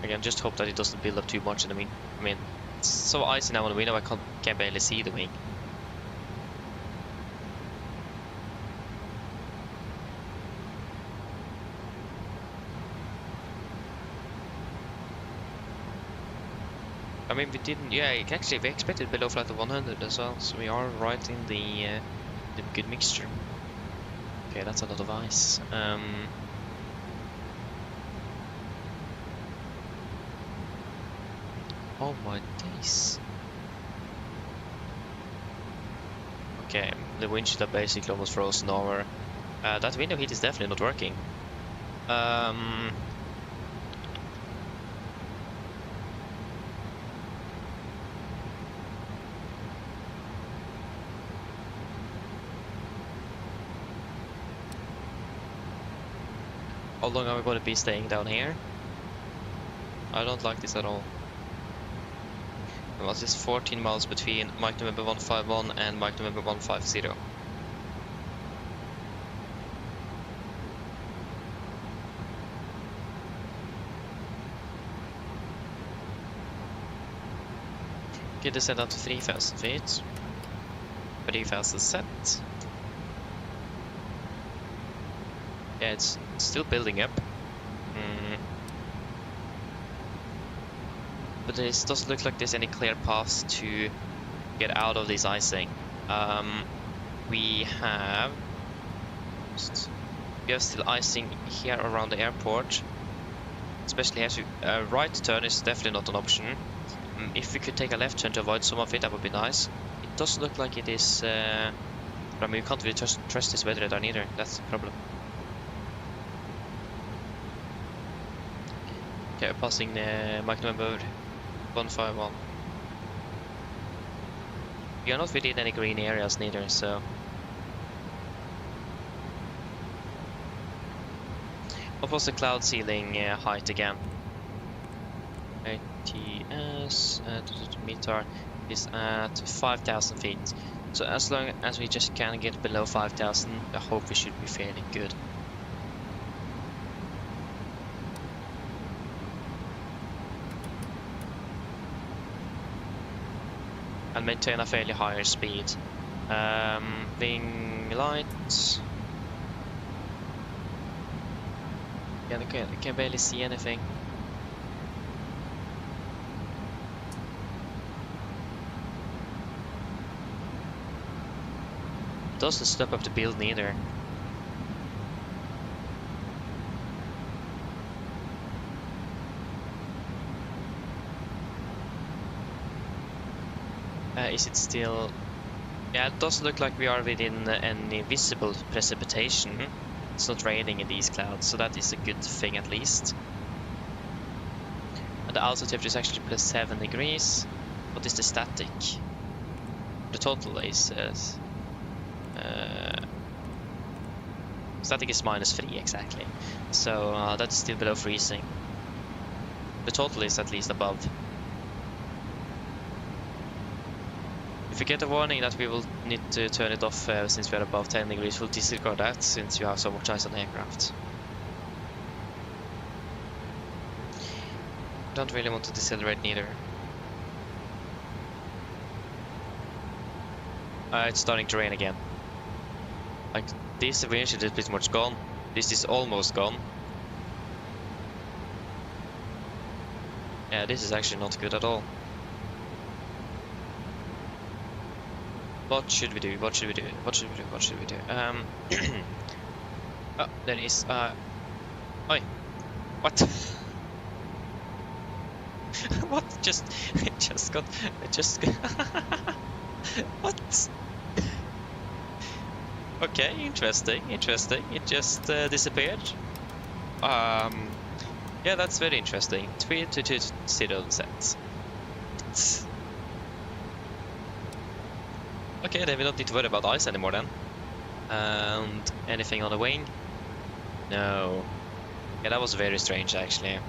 S3: Again, just hope that it doesn't build up too much in the wing. I mean, it's so icy now on the window, I can't barely see the wing. I mean, we didn't. Yeah, actually, we expected below flight of 100 as well, so we are right in the good mixture. Okay, that's a lot of ice. Oh my days. Okay, the windshield are basically almost frozen over. That window heat is definitely not working. How long are we going to be staying down here? I don't like this at all. Well, it's 14 miles between Mike November 151 and Mike November 150. Okay, descend down to 3,000 feet. 3,000 set. Yeah, it's still building up. But it doesn't look like there's any clear paths to get out of this icing. We have still icing here around the airport, especially as a right turn is definitely not an option. If we could take a left turn to avoid some of it, that would be nice. It doesn't look like it is. I mean, we can't really trust this weather radar either. That's the problem. Okay, passing Mike November 151. We are not really in any green areas neither, so what was the cloud ceiling height again? ATS meter is at 5,000 feet, So as long as we just can get below 5,000, I hope we should be fairly good. And maintain a fairly higher speed. Wing lights. Yeah, I can barely see anything. Doesn't step up the build neither. Is it still? Yeah, it doesn't look like we are within any visible precipitation. It's not raining in these clouds, so that is a good thing at least. And the altitude is actually +7 degrees. What is the static? The total is static is -3 exactly. So that's still below freezing. The total is at least above. If you get a warning that we will need to turn it off since we are above 10 degrees, we'll disregard that since you have so much ice on the aircraft. Don't really want to decelerate neither. It's starting to rain again. Like, this wind sheet is pretty much gone. This is almost gone. Yeah, this is actually not good at all. What should we do? What should we do? What should we do? What should we do? Oh, there is. Oi! What? What? It just got. What? Okay, interesting. It just disappeared. Yeah, that's very interesting. 3-2-2-0 set. Okay, then we don't need to worry about ice anymore then. And anything on the wing? No. Yeah, that was very strange actually. I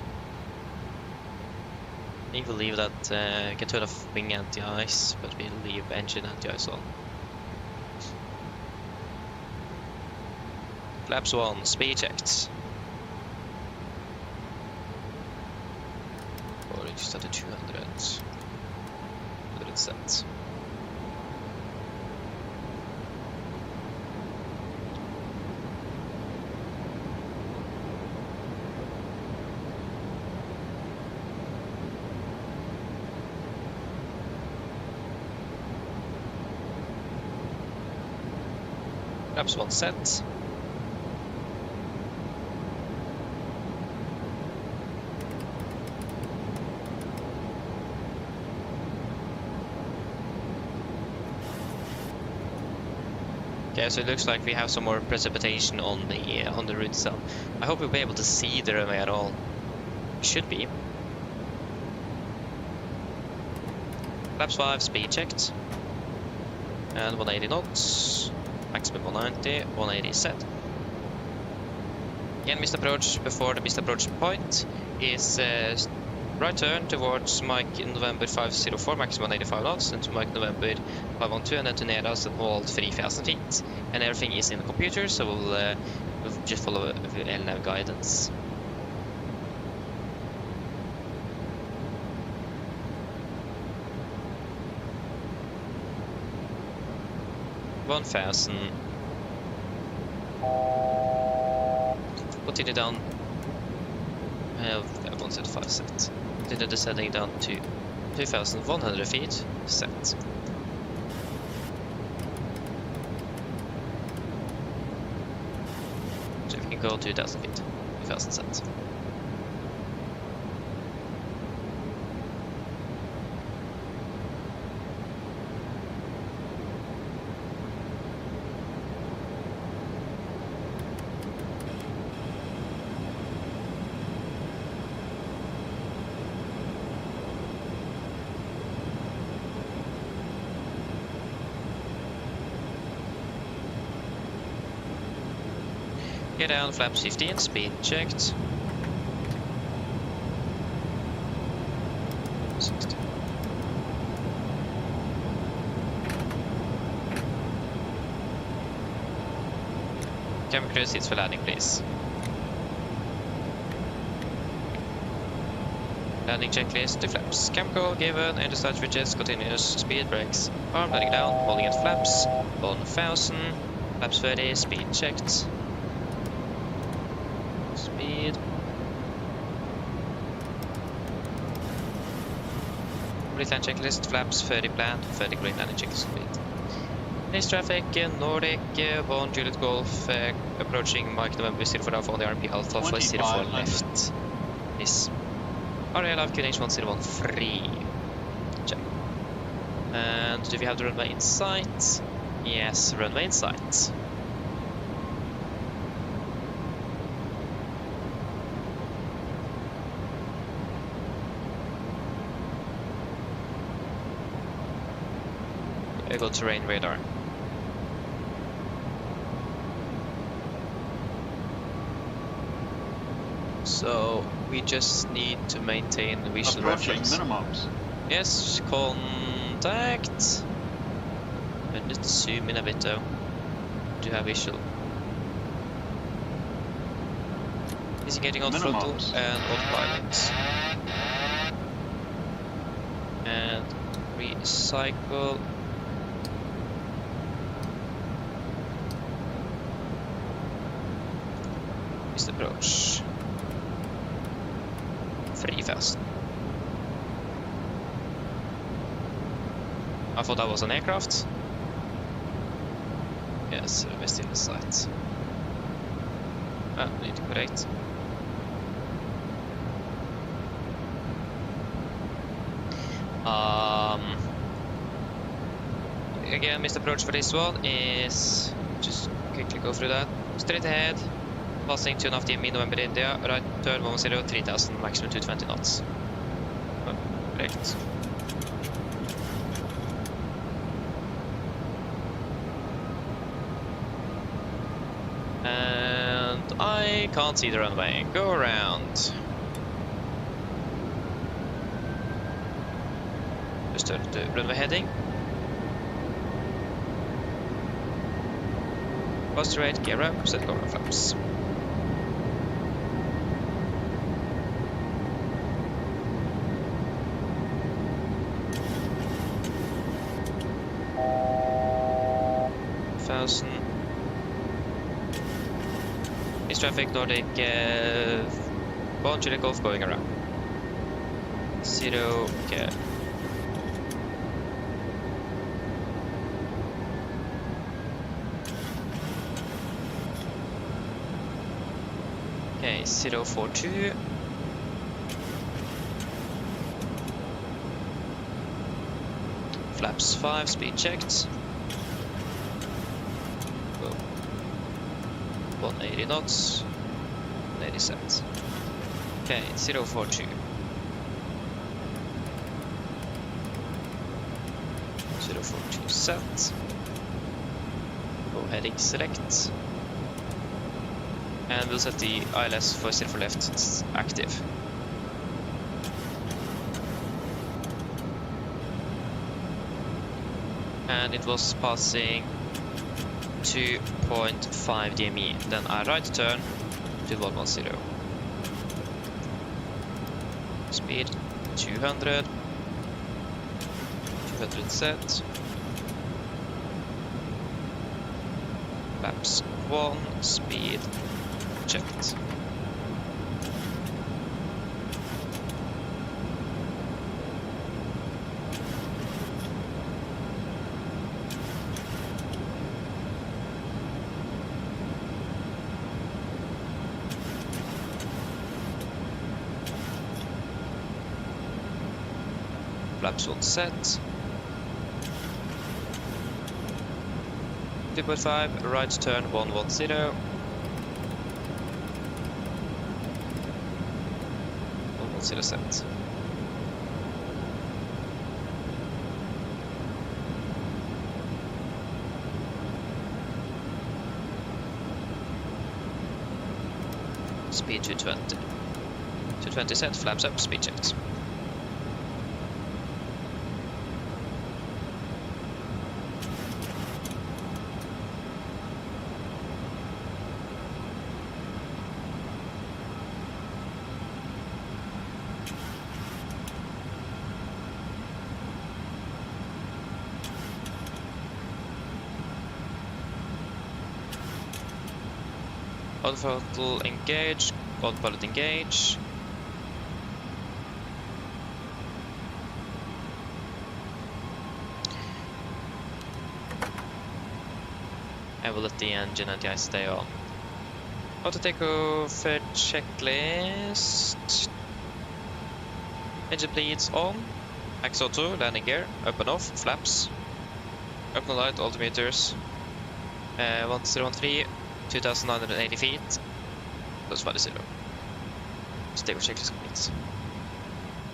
S3: think we'll leave that, get rid of wing anti-ice, but we'll leave engine anti-ice on. Flaps 1, speed checked. Or just at the 200 set. Flaps 1 set. Okay, so it looks like we have some more precipitation on the route itself. I hope we'll be able to see the runway at all. Should be. Flaps 5, speed checked. And 180 knots. Maximum 190, 180 set. Again, missed approach before the missed approach point is right turn towards Mike November 504, maximum 185 knots, and to Mike November 512, and then to Neras and hold 3,000 feet. And everything is in the computer, so we'll just follow LNAV guidance. $1,000. Continue down. 175 set. Continue descending down to 2,100 feet. Set. So we can go 2,000 feet. 2,000 set. Get down, flaps 15, speed checked. 60. cabin crew seats for landing, please. Landing checklist to flaps. Cam call given, enter start switches, continuous speed brakes. Arm letting down, holding at flaps. 1000. Flaps 30, speed checked. Speed. Complete land checklist, flaps 30 planned, 30 green landing checklist speed. Next traffic, Nordic, 1 Juliet Golf, approaching Mike November 04 Alpha on the RMP Alpha for 04 left. Yes. RL of QNH 101 free. Check. And do we have the runway in sight? Yes, runway in sight. I got terrain radar. So we just need to maintain the visual reference.
S6: Minimums.
S3: Yes, contact. I need to zoom in a bit though to have visual. Is he getting on throttle and autopilot? And recycle. Is approach. 3000. I thought that was an aircraft. Yes, we're still in sight. Ah, need to correct. Again, missed approach for this one is just quickly go through that. Straight ahead. Passing 2.5 DM November India, right turn 10, 3000, maximum 220 knots. Oh, correct. And I can't see the runway. Go around. Just turn to runway heading. Fast rate, gear up, set cover flaps. East traffic, Nordic, 1 Juliet Golf going around. 0, okay. Okay, 042. Flaps 5, speed checked. 180 knots, 180 set. Okay, 042. 042 set. Go heading select. And we'll set the ILS for 04 left, it's active. And it was passing 2.5 DME, then I right turn to 110. Speed 200, 200 set. Flaps 1, speed checked. Flaps 1 set. 2.5, right turn 110. 110 set. Speed 220. 220 set, flaps up, speed checked. Autothrottle engage, autopilot engage. I will let the engine and the ice stay on. Auto takeoff checklist. Engine bleeds on. Max auto, landing gear, up and off, flaps. Up and light, altimeters. 1013, 2980 feet. Plus 50. So takeoff checklist complete.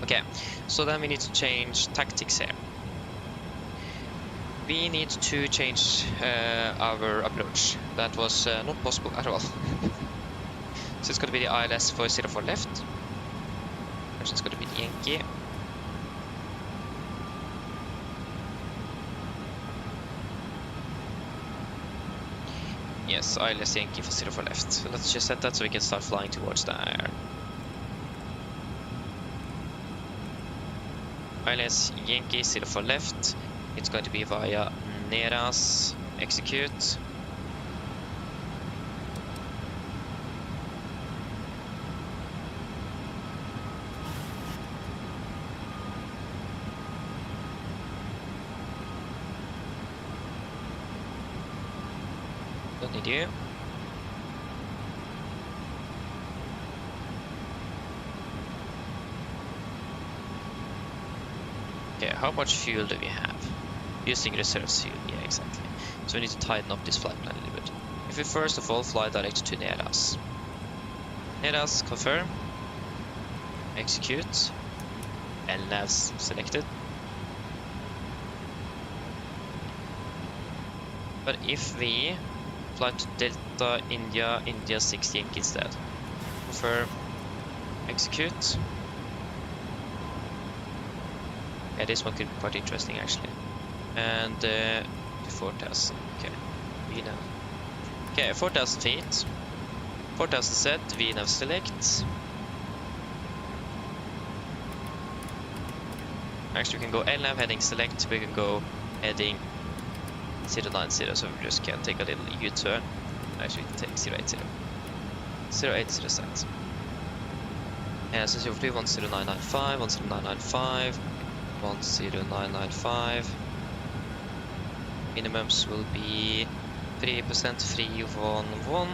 S3: Okay, so then we need to change tactics here. We need to change our approach. That was not possible at all. So it's going to be the ILS 404 left. Which is going to be the Yankee. Yes, ILS Yankee 404 left. So let's just set that so we can start flying towards there. ILS Yankee 04 left. It's going to be via Neras, execute. Don't need you. Okay, how much fuel do we have? Using reserves fuel, yeah, exactly. So we need to tighten up this flight plan a little bit. If we first of all fly direct to Neras. Neras, confirm. Execute. LNAVs selected. But if we fly to Delta, India 6 Yankee instead. Confirm. Execute. Yeah, this one could be quite interesting actually. And 4,000. Okay, VNAV. Okay, 4,000 feet. 4,000 set. VNAV select. Actually, we can go LNAV heading select. We can go heading 090. So we just can take a little U-turn. Actually, we can take 080. 080 set. Yeah, so 10995, 10995, 10995. Minimums will be 3% 311.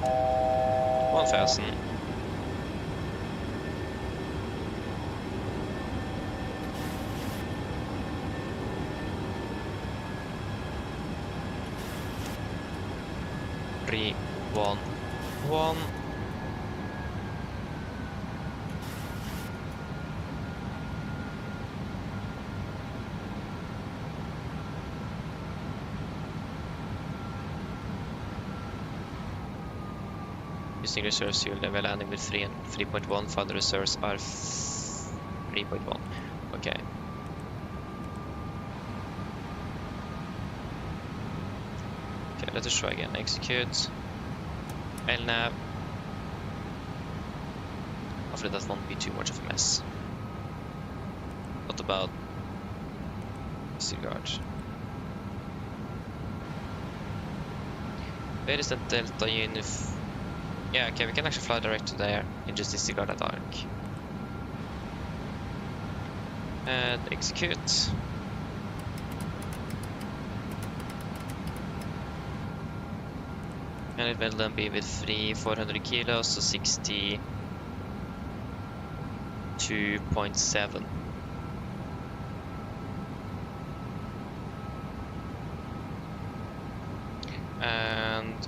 S3: 1,000. Three, 1, 1. Using reserves fuel level landing with 3 and 3.1. Final reserves are 3.1. Okay. Okay, let us try again. Execute. LNAV. Hopefully that won't be too much of a mess. What about disregard? Where is that Delta Unif? Yeah, okay, we can actually fly direct to there and just disregard that arc. And execute. And it will then be with 400 kilos, so 62.7. And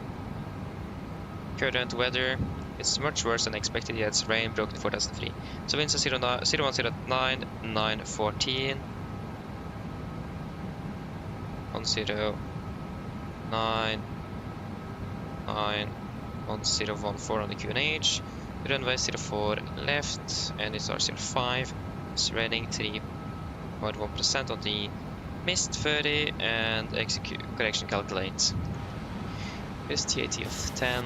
S3: current weather, it's much worse than expected. Yeah, it's rain, broken 4003. So winds are 0109, 914, 109, 1014 on the QNH, runway 04 left, and it's R05, it's raining 3.1% on the mist 30, and execute correction calculate. Here's TAT of 10.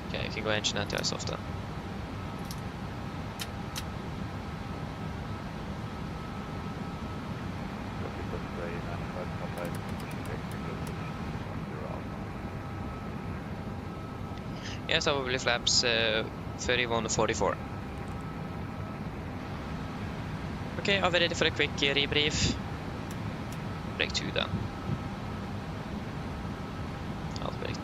S3: Okay, you can go engine anti-ice off then. Yes, I will be flaps 3144. Okay, are we ready for a quick rebrief? Break 2 then. I'll break.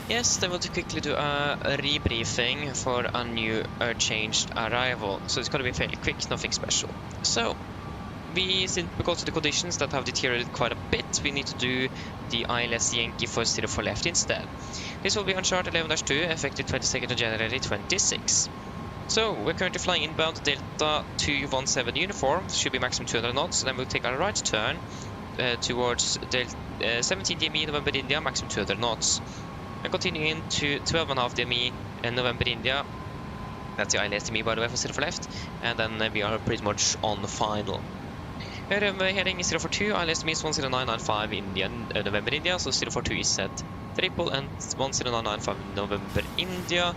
S3: Yes, then we'll quickly do a rebriefing for a new changed arrival. So it's going to be fairly quick, nothing special. So, because of the conditions that have deteriorated quite a bit, we need to do the ILS Yankee for 04 left instead. This will be on chart 11-2, effective 22nd of January 26. So, we're currently flying inbound Delta 217 uniform, should be maximum 200 knots, then we'll take a right turn towards 17 DME November India, maximum 200 knots. And continue into 12.5 DME in November India. That's the ILS DME by the way for 04 left. And then we are pretty much on the final. We're heading 042, ILS DME is 10995 Indian, November India. So 042 is set triple and 10995 November India.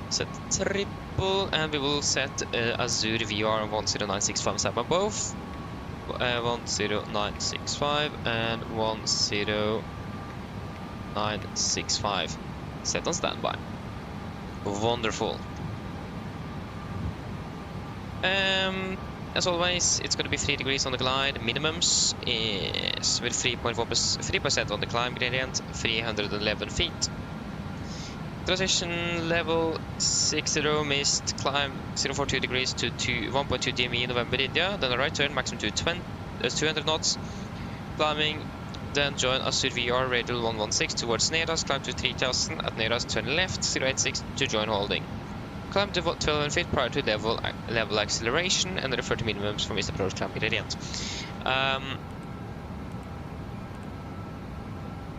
S3: Set triple and we will set Azure VR 10965 set by both. 10965 and 10965 set on standby. Wonderful. As always, it's going to be 3 degrees on the glide. Minimums is with 3% on the climb gradient, 311 feet. Transition level 60, missed, climb 042 degrees to 1.2 DME November India, then a right turn, maximum to 200 knots. Climbing, then join Azure VR Radial 116 towards Neras, climb to 3000 at Neras, turn left 086 to join holding. Climb to 1200 feet prior to level acceleration and refer to minimums for missed approach climb gradient.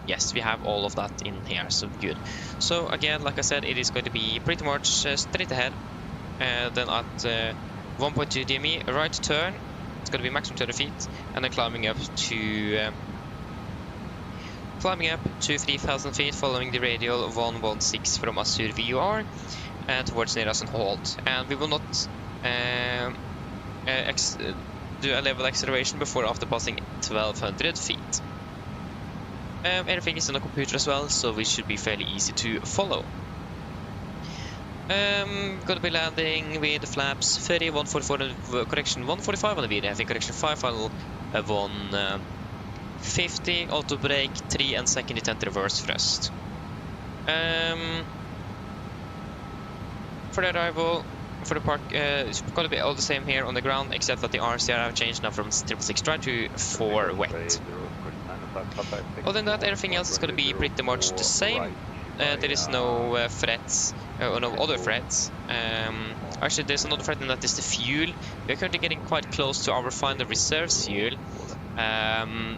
S3: Yes, we have all of that in here, so good. So again, like I said, it is going to be pretty much straight ahead. Then at 1.2 DME, a right turn. It's going to be maximum 200 feet, and then climbing up to 3,000 feet, following the radial 116 from Azure VR towards Neras and halt. And we will not do a level acceleration before after passing 1200 feet. Everything is on the computer as well, so it should be fairly easy to follow. Gonna be landing with the flaps 30, 144, correction 145 on the VD, having correction 5, final 150, auto brake 3 and second intent reverse thrust. For the arrival, for the park, it's gonna be all the same here on the ground, except that the RCR have changed now from 666 dry to 4 wet. Other than that, everything else is going to be pretty much the same. There is no threats, or no other threats. Actually, there's another threat, and that is the fuel. We are currently getting quite close to our final reserve fuel.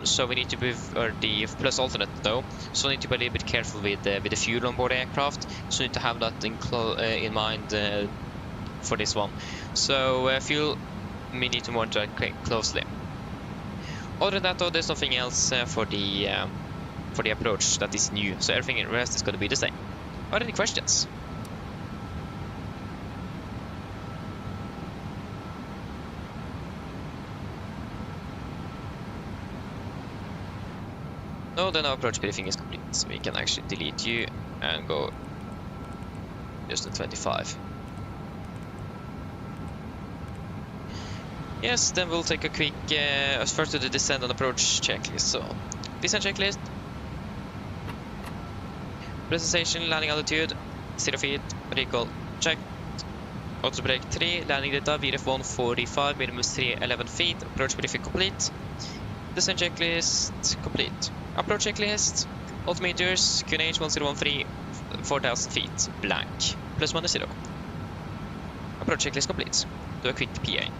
S3: So we need to be, or the plus alternate though, so we need to be a little bit careful with the fuel on board the aircraft. So we need to have that in mind for this one. So fuel, we need to monitor it closely. Other than that though, there's nothing else for the approach that is new, so everything in the rest is going to be the same. Are there any questions? No, then our approach briefing is complete, so we can actually delete you and go just to 25. Yes, then we'll take a quick, first to the descent and approach checklist. So, descent checklist. Presentation, landing altitude, 0 feet, recall, check. Auto brake 3, landing data, VRF 145, minimum 311 feet, approach briefing complete. Descent checklist, complete. Approach checklist, altimeters, QNH 1013, 4000 feet, blank. Plus minus 0. Approach checklist complete. Do a quick PA.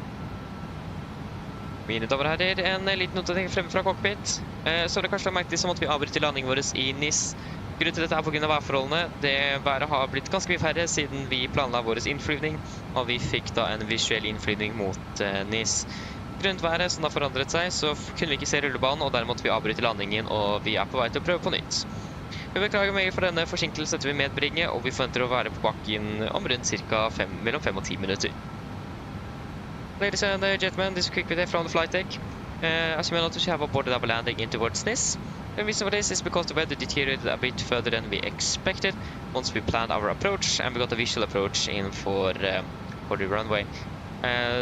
S3: Mine damer og herrer, en liten notering fremme fra cockpit. Så det kanskje har merket som at vi avbryter landingen vår i NIS. Grunnen til dette på grunn av værforholdene. Det været har blitt ganske mye færre siden vi planla vår innflyvning, og vi fikk da en visuell innflyvning mot NIS. Grunnet været som da forandret seg, så kunne vi ikke se rullebanen, og der måtte vi avbryte landingen, og vi på vei til å prøve på nytt. Vi beklager meg for denne forsinkelsen etter vi medbringer, og vi forventer å være på bakken om rundt cirka mellom 5 og 10 minutter. Ladies and gentlemen, this is a quick video from the flight deck. As you may notice, we have aborted our landing in towards Nis. The reason for this is because the weather deteriorated a bit further than we expected once we planned our approach, and we got a visual approach in for the runway.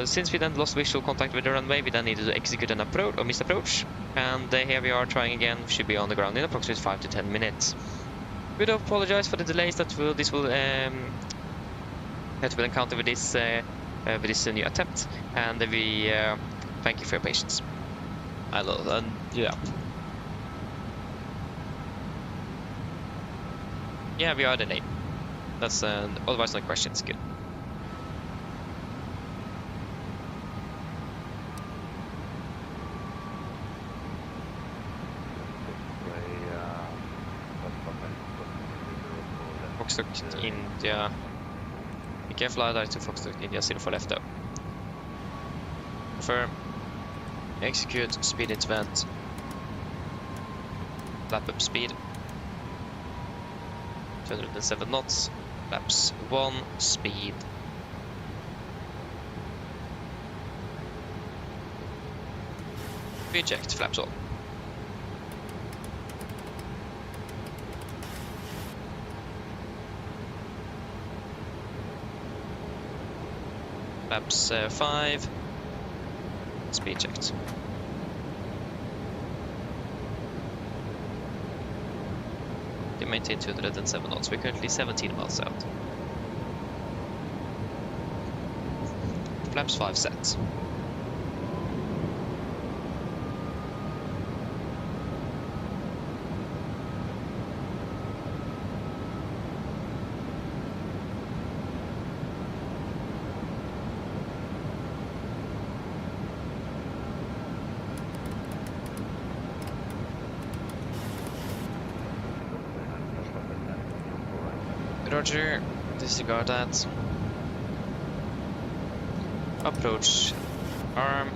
S3: Since we then lost visual contact with the runway, we then needed to execute an approach or missed approach, and here we are trying again. We should be on the ground in approximately 5 to 10 minutes. We do apologize for the delays that this will encounter with this new attempt, and we thank you for your patience. Yeah, we are delayed. That's otherwise no questions. Good. Foxtrot India. Be careful, Addons to Foxtrot India 04 left though. Confirm. Execute. Speed its vent. Lap up speed. 207 knots. Laps 1. Speed. Reject. Flaps all. Laps 5. Speed checked. They maintain 207 knots. We're currently 17 miles out. Flaps 5 set. Roger, disregard that. Approach arm.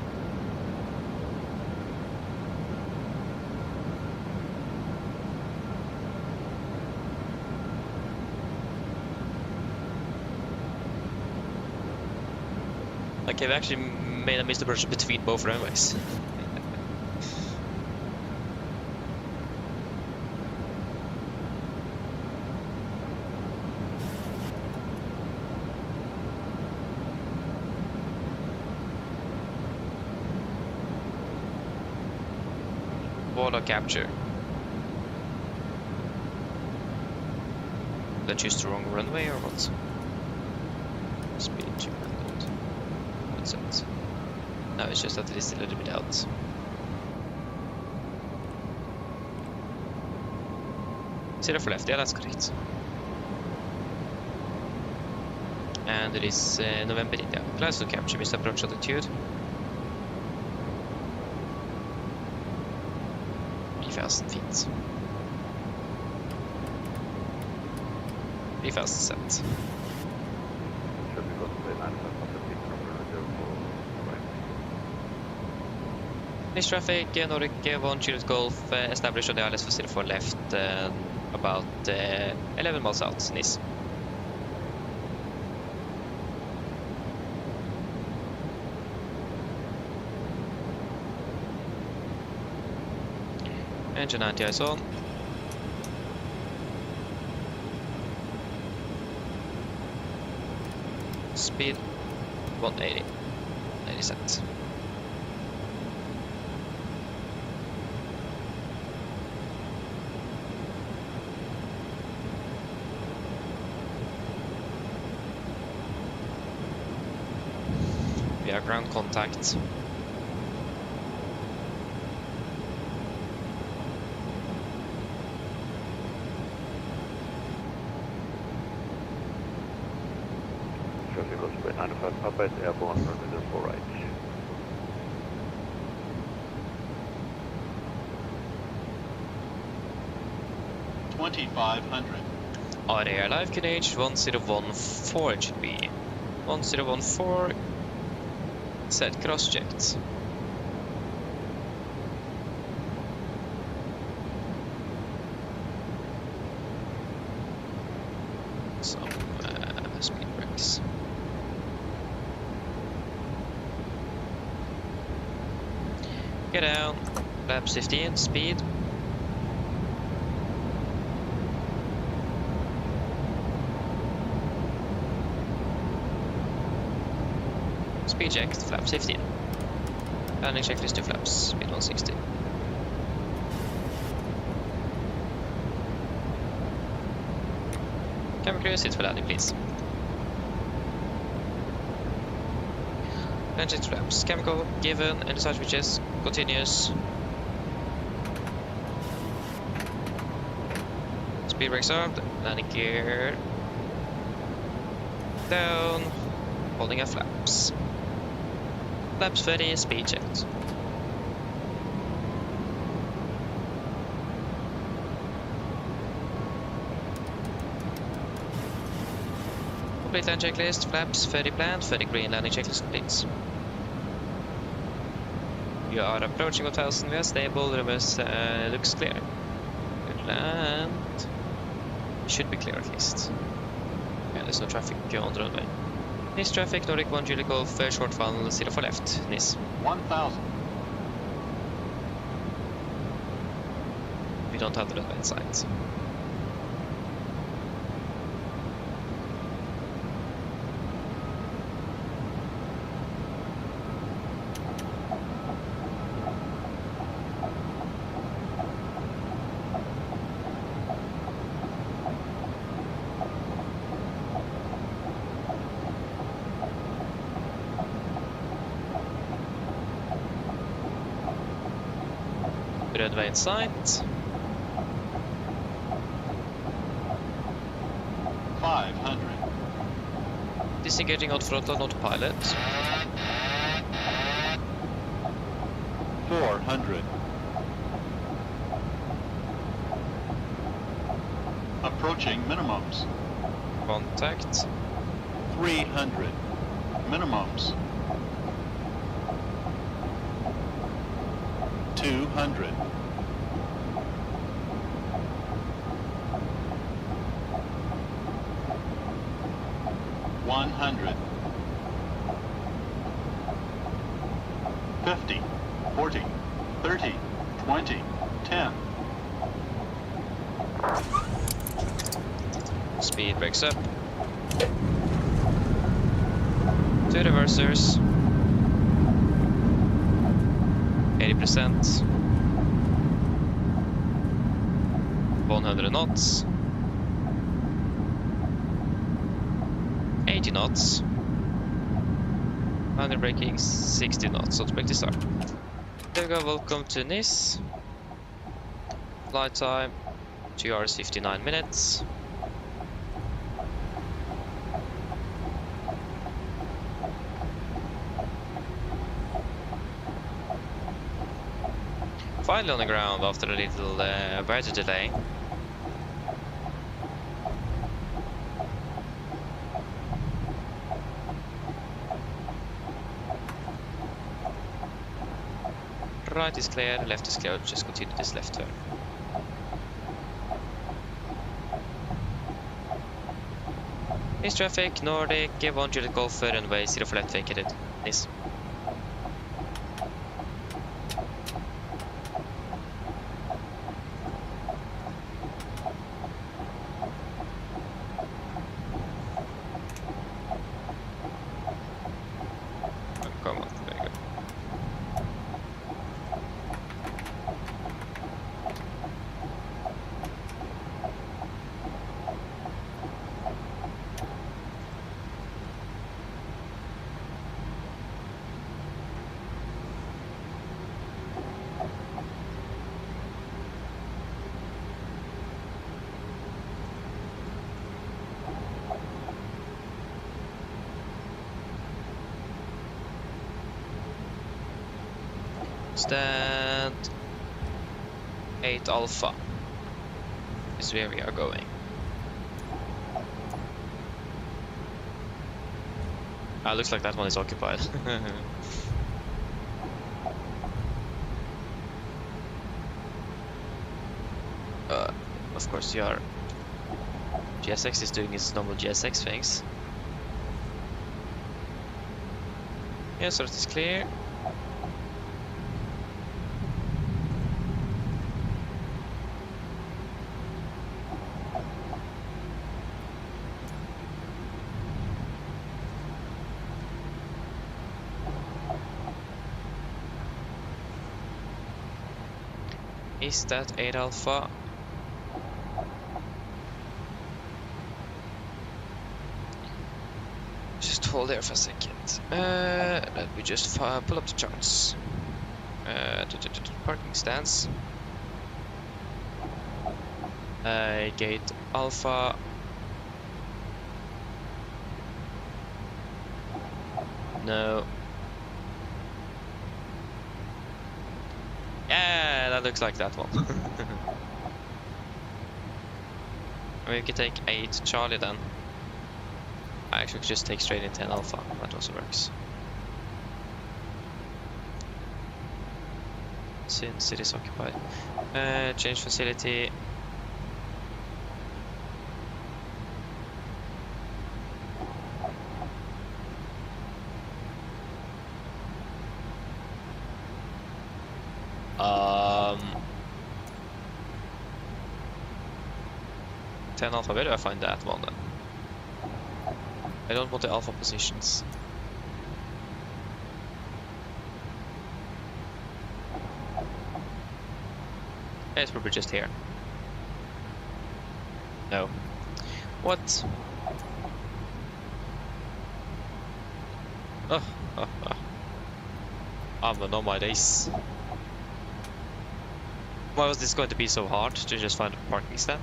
S3: Okay, we actually made a missed approach between both runways. Auto capture. Did I choose the wrong runway or what? Speed 200. What's it? No, it's just that it is a little bit out. Zero for left, yeah, that's correct. And it is November India. Class to capture, missed approach altitude. 3,000 feet. 3,000 set.
S5: Should we go to the 95
S3: This traffic, Nordic 1 Juliet Golf, established on the ILS for 04 left, about 11 miles out, Nice. Engine anti-ice on. Speed 180. 80 set. We have ground contact.
S5: Traffic Osprey 95 Papa is airborne, runway 04 right.
S3: RAR live QNH 1014 it should be. 1014 set cross checked. Some speed brakes. Get down. Flaps 15, speed. Speed check, flaps 15. Landing checklist to flaps, speed 160. Camera crew, sit for landing, please. Engine flaps, camera go given, and design switches, continuous. Speed brakes armed, landing gear down, holding at flaps. Flaps 30, speed checked. Complete landing checklist, flaps 30 planned, 30 green, landing checklist complete. You are approaching 1000, we are stable, reverse looks clear. Good land. Should be clear at least. Yeah, there's no traffic on the runway. NIS traffic, Nordic 1 Julie Golf, short funnel, 0 for left, NIS.
S6: 1,000.
S3: We don't have the runway in sight. Runway in sight.
S6: 500.
S3: Disengaging out throttle on autopilot.
S6: 400. Approaching minimums.
S3: Contact.
S6: 300. Minimums. 200. 100. 50. 40. 30. 20. 10.
S3: Speed brakes up. 2 reversers. 80%. 100 knots. 80 knots. 100 braking, 60 knots. So let's break this up. There we go, welcome to NIS. Flight time 2 hours 59 minutes. Finally on the ground after a little weather delay. Right is clear, left is clear, just continue this left turn. NIS traffic, Nordic, 1 Juliet Golf, runway 0 for left vacated. NIS. Come on, there you go. Stand 8 Alpha is where we are going. Ah, looks like that one is occupied. Of course, your GSX is doing its normal GSX things. Yeah, so it is clear. Is that 8 alpha? Just hold there for a second. Let me just pull up the charts. Parking stance. Gate alpha. No. Yeah, that looks like that one. We can take 8 Charlie then. I actually could just take straight in 10 alpha. That also works. Since it is occupied. Change facility. Um, 10 alpha, where do I find that one then? I don't want the alpha positions. Yeah, it's probably just here. No. What? Oh. I'm on my days. Why was this going to be so hard to just find a parking stand?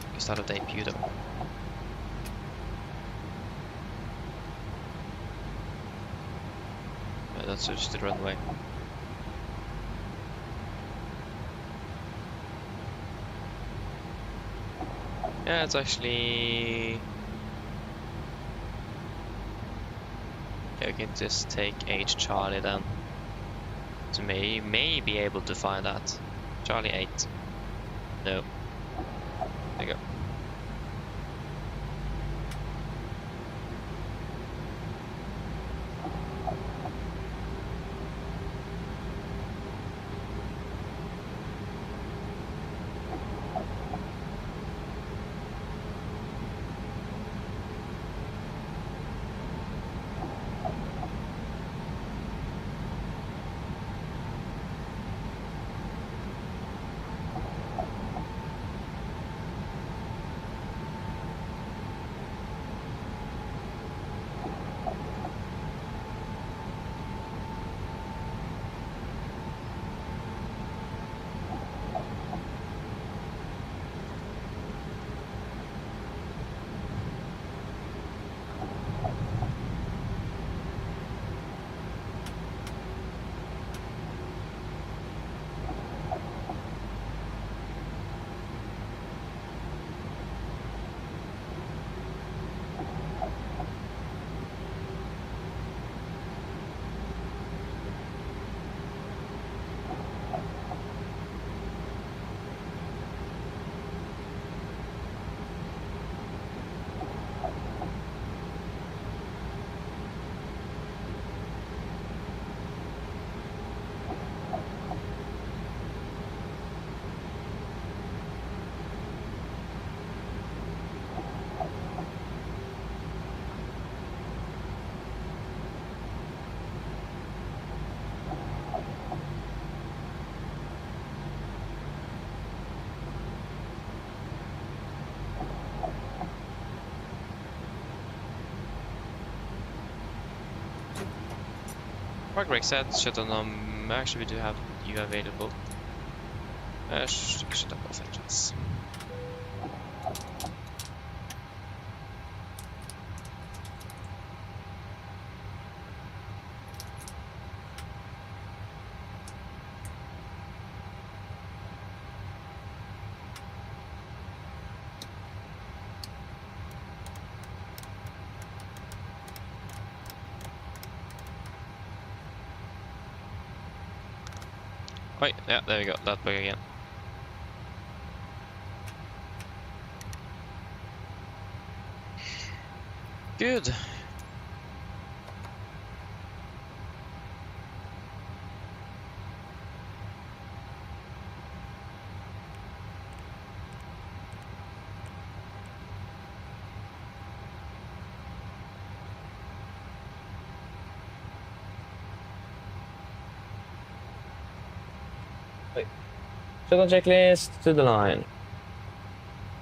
S3: Because that a debut though. Yeah, that's just the runway. Yeah, it's actually... Yeah, we can just take H Charlie then. So may be able to find that. Charlie 8. No. There you go. Park brake set, shut on actually we do have you available. Shut up off entrance. Wait, yeah, there we go, that bug again. Good.
S1: Shutdown checklist to the line.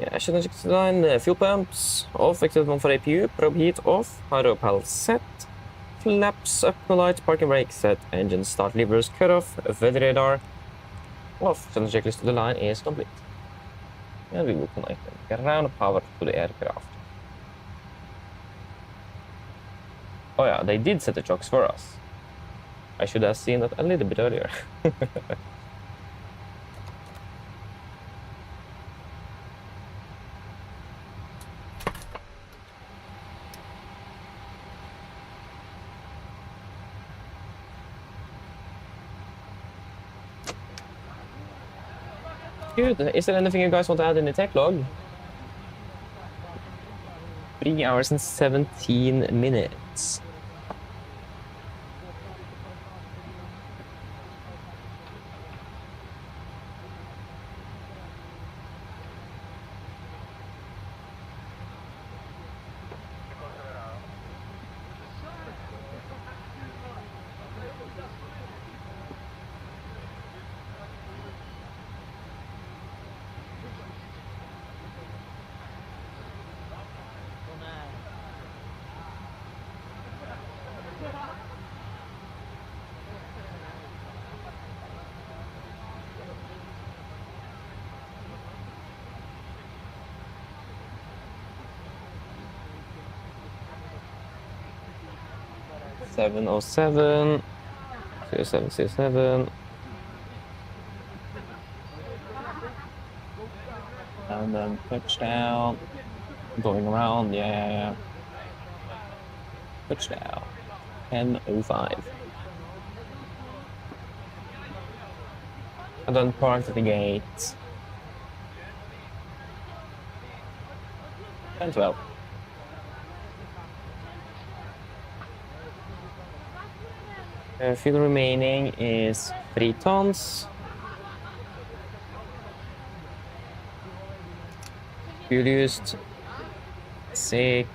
S1: Yeah, shutdown checklist to the line. Fuel pumps off, except one for APU. Probe heat off. Pyro pal set. Flaps up, no lights, parking brake set. Engine start levers cut off. Weather radar off. Shutdown checklist to the line is complete. And we will connect the ground power to the aircraft. Oh yeah, they did set the chocks for us. I should have seen that a little bit earlier. Good. Is there anything you guys want to add in the tech log? 3 hours and 17 minutes. Seven oh seven, 0707, and then touchdown, going around, yeah. Touchdown, 10:05. And then parked at the gate. 10:12. Fuel remaining is 3 tons. Fuel used 6,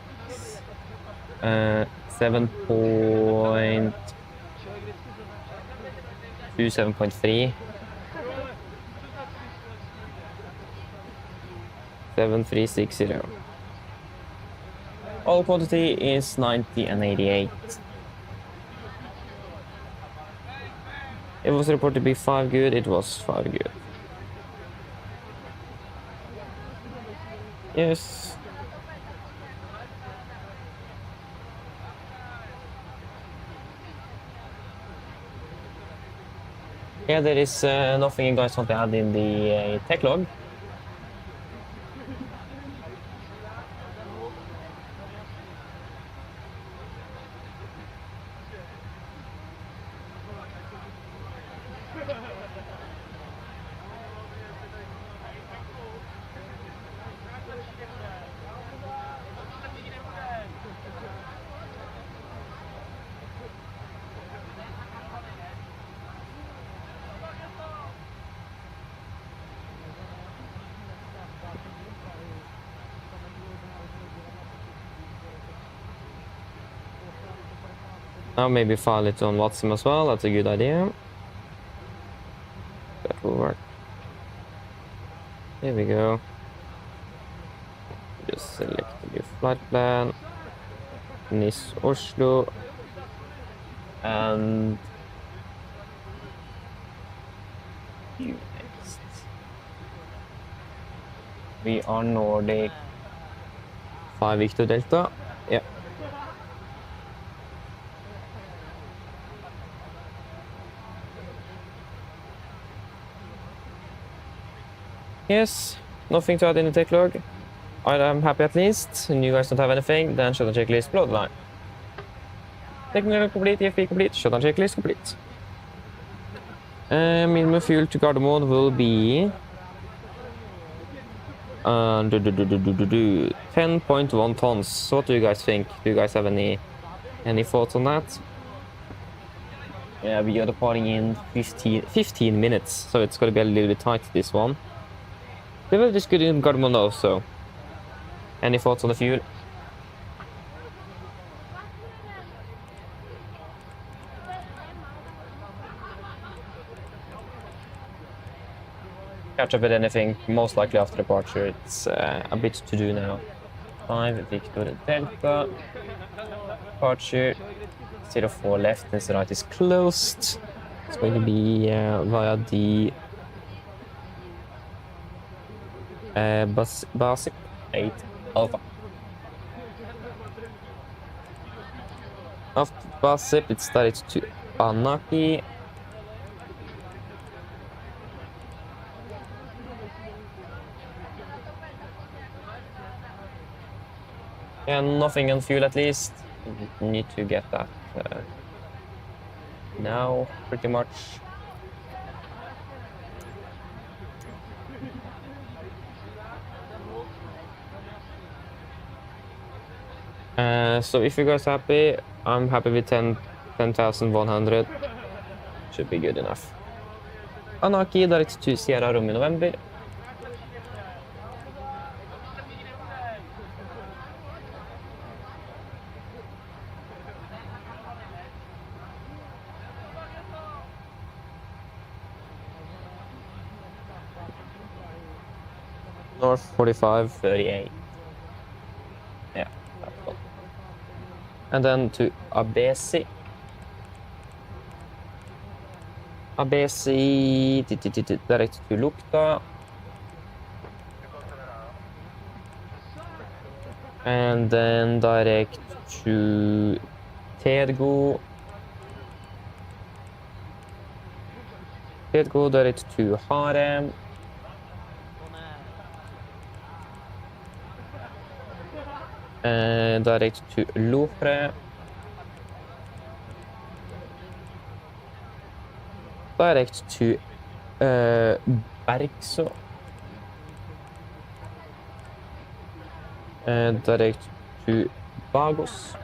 S1: 7.2, 7.3, 7360. All quantity is 90 and 88. It was reported to be 5 good, it was 5 good. Yes. Yeah, there is nothing you guys want to add in the tech log. Now maybe file it on WhatsApp as well, that's a good idea. That will work. Here we go. Just select the flight plan. Nice Oslo. And next. We are Nordic 5 Victor Delta. Yeah. Yes, nothing to add in the tech log. I'm happy at least, and you guys don't have anything, then shutdown checklist below the line. Technical complete, EFP complete, shutdown checklist complete. Minimum fuel to Gardermoen will be 10.1 tons. So what do you guys think? Do you guys have any thoughts on that? Yeah, we are departing in 15 minutes, so it's gonna be a little bit tight, this one. They were just good in Gardermoen though, so. Any thoughts on the fuel? catch up with anything, most likely after departure. It's a bit to do now. 5 Victor Delta. Departure. 04 left, and right is closed. It's going to be via the basic 8 Alpha. After Basip, it's direct to Anaki. And nothing on fuel at least. Need to get that now, pretty much. So if you guys are happy, I'm happy with 10,100. Should be good enough. Anaki, direct to Sierra Romeo November. North 45, 38. Yeah, that's one. And then to Abesi. Abesi, direct to Lukta. And then direct to Tedgo. Tedgo direct to Harem. And direct to Louvre. Direct to Bergso. And direct to Bagos.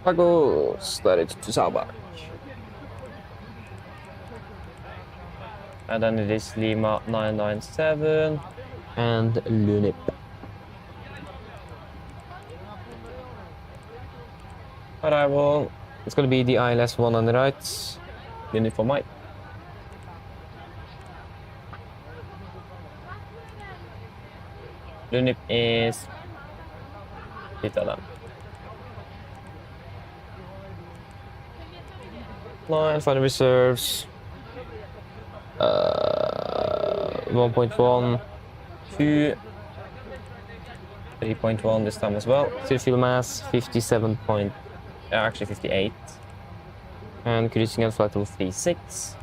S1: Bagos, direct to Sabak. And then it is Lima 997 and Lunip. Arrival. It's going to be the ILS one on the right. Lunip for Mike. Lunip is Italy. Line, final reserves. 1.1, 2, 3.1 this time as well. Still fuel mass 57 point, actually 58, and cruising at flight level 36.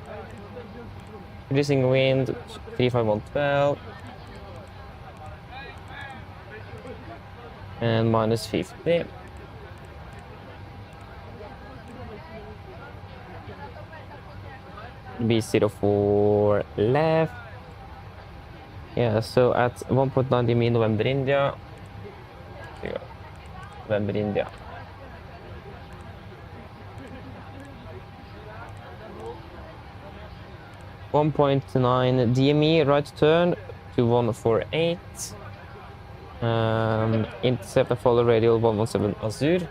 S1: Cruising wind 35112, and minus 50. B04 left. Yeah, so at 1.90 mean November India. Here you go. November India. .9 DME right turn to 148. Intercept and follow radial 117 Azure.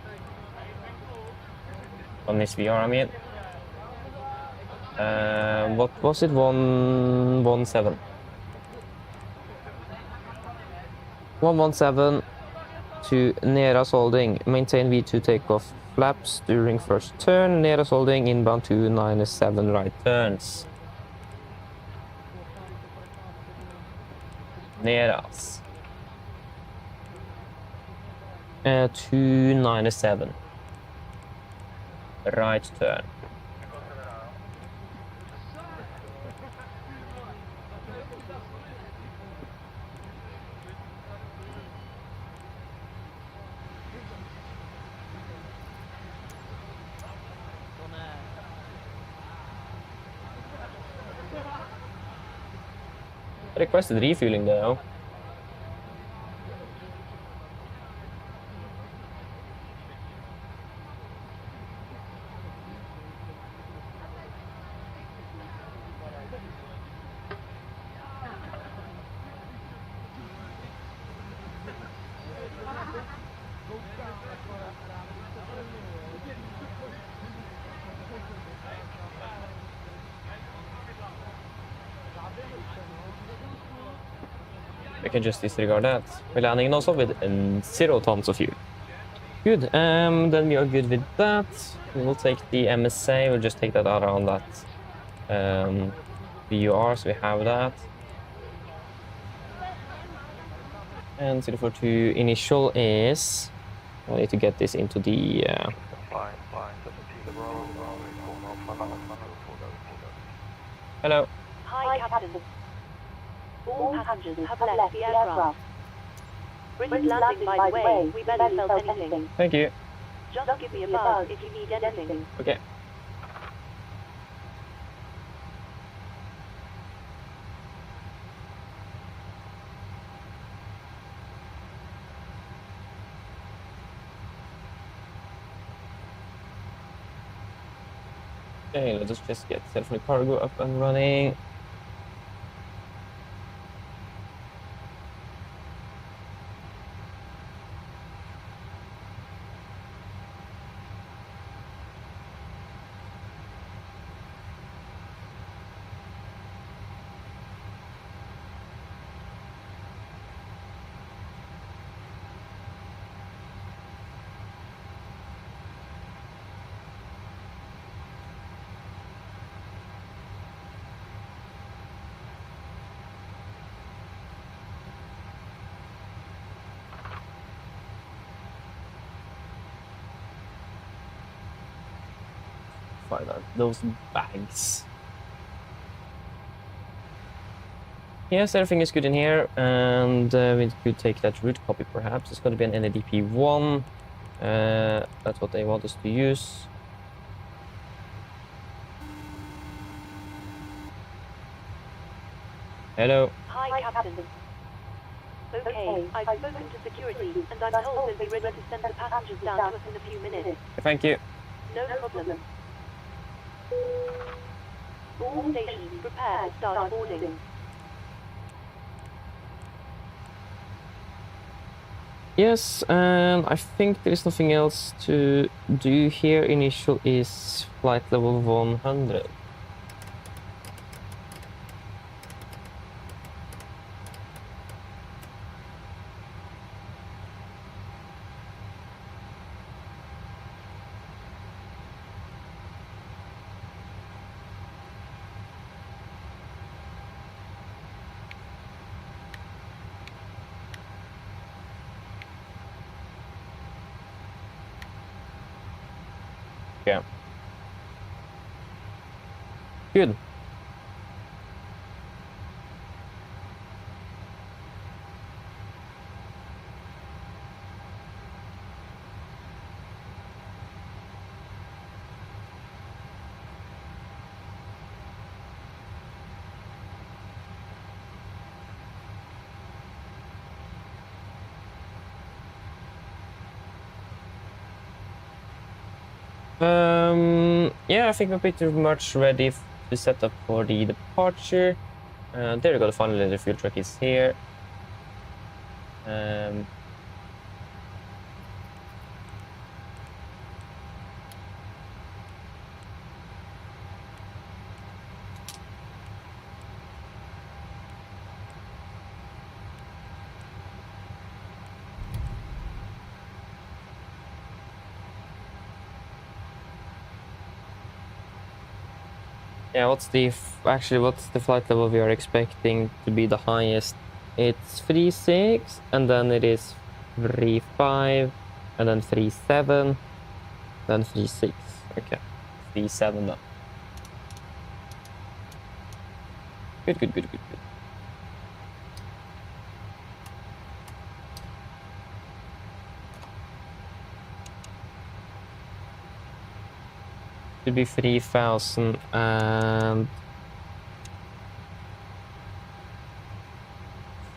S1: On this VR, I mean. What was it? 117. 117 to Neras holding. Maintain V2 takeoff flaps during first turn. Neras holding inbound 297 right turns. Neras. 297. Right turn. Requested refueling though. can just disregard that. We're landing also with 0 tons of fuel. Good. Then we are good with that. We will take the MSA. We'll just take that out on that VUR, so we have that. And 042 initial is... I need to get this into the... Hello.
S2: Hi, Captain. All passengers have left the aircraft. British landing, by the way. We barely felt anything.
S1: Thank you.
S2: Just give me a buzz if you need anything.
S1: Okay. Okay, let's just get self cargo up and running. Find out those bags. Yes, everything is good in here, and we could take that route copy perhaps. It's going to be an NADP1. That's what they want us to use. Hello.
S2: Hi, Captain. Okay, I've spoken to security, and I'm told they'll be ready to send the passengers down to us in a few minutes.
S1: Thank you.
S2: No problem. All stations prepare to start boarding.
S1: Yes, and I think there is nothing else to do here. Initial is flight level 100. Yeah. Good. Yeah, I think we're pretty much ready to set up for the departure. There we go, finally the fuel truck is here. Yeah, what's the flight level we are expecting to be the highest? It's 3.6, and then it is 3.5, and then 3.7, then 3.6. Okay, 3.7 then. Good, good, good, good, good. Should be 3,000 and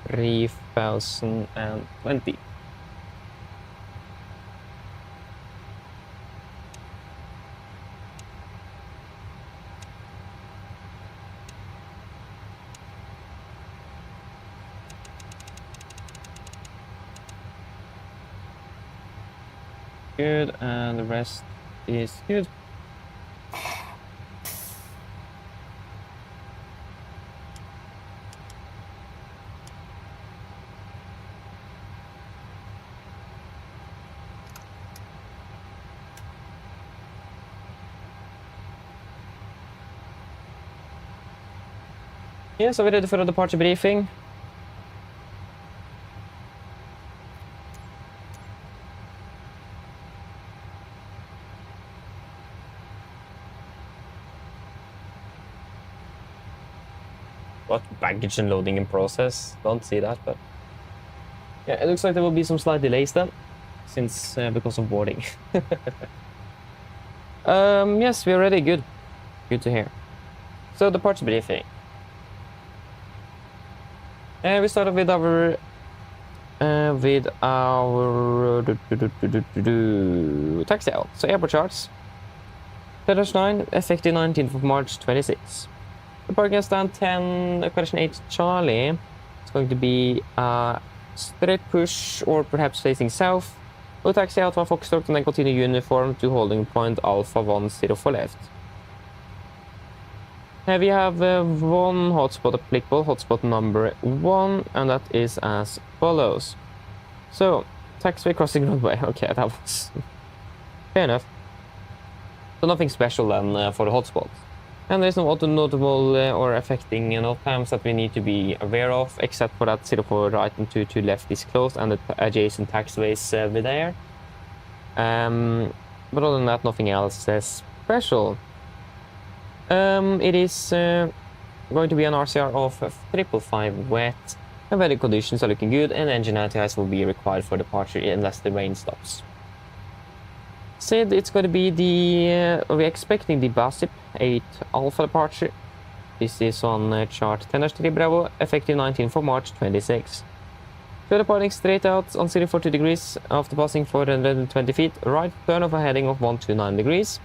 S1: 3,020. Good, and the rest is good. Yeah, so we're ready for the departure briefing. What baggage and loading in process? Don't see that, but yeah, it looks like there will be some slight delays then, since because of boarding. Yes, we're ready. Good to hear. So departure briefing. We started with our taxi out. So airport charts. 9, effective 19th of March 26. The parking stand 10, question 8 Charlie. It's going to be straight push or perhaps facing south. We'll taxi out one Foxtrot and then continue uniform to holding point Alpha 104 left. Here we have one hotspot applicable, hotspot number 1, and that is as follows. So, taxiway crossing roadway. Okay, that was fair enough. So nothing special then for the hotspots. And there's no auto notable or affecting note times that we need to be aware of, except for that 04 right and 22 left is closed and the adjacent taxiways over there. But other than that, nothing else special. It is going to be an RCR of 555 wet, and weather conditions are looking good, and engine anti-ice will be required for departure unless the rain stops. Said it's going to be the we're expecting the BASIP 8 Alpha departure. This is on chart 10-3 Bravo, effective 19 for March 26. So departing straight out on 040 degrees after passing 420 feet, right turn of a heading of 129 degrees.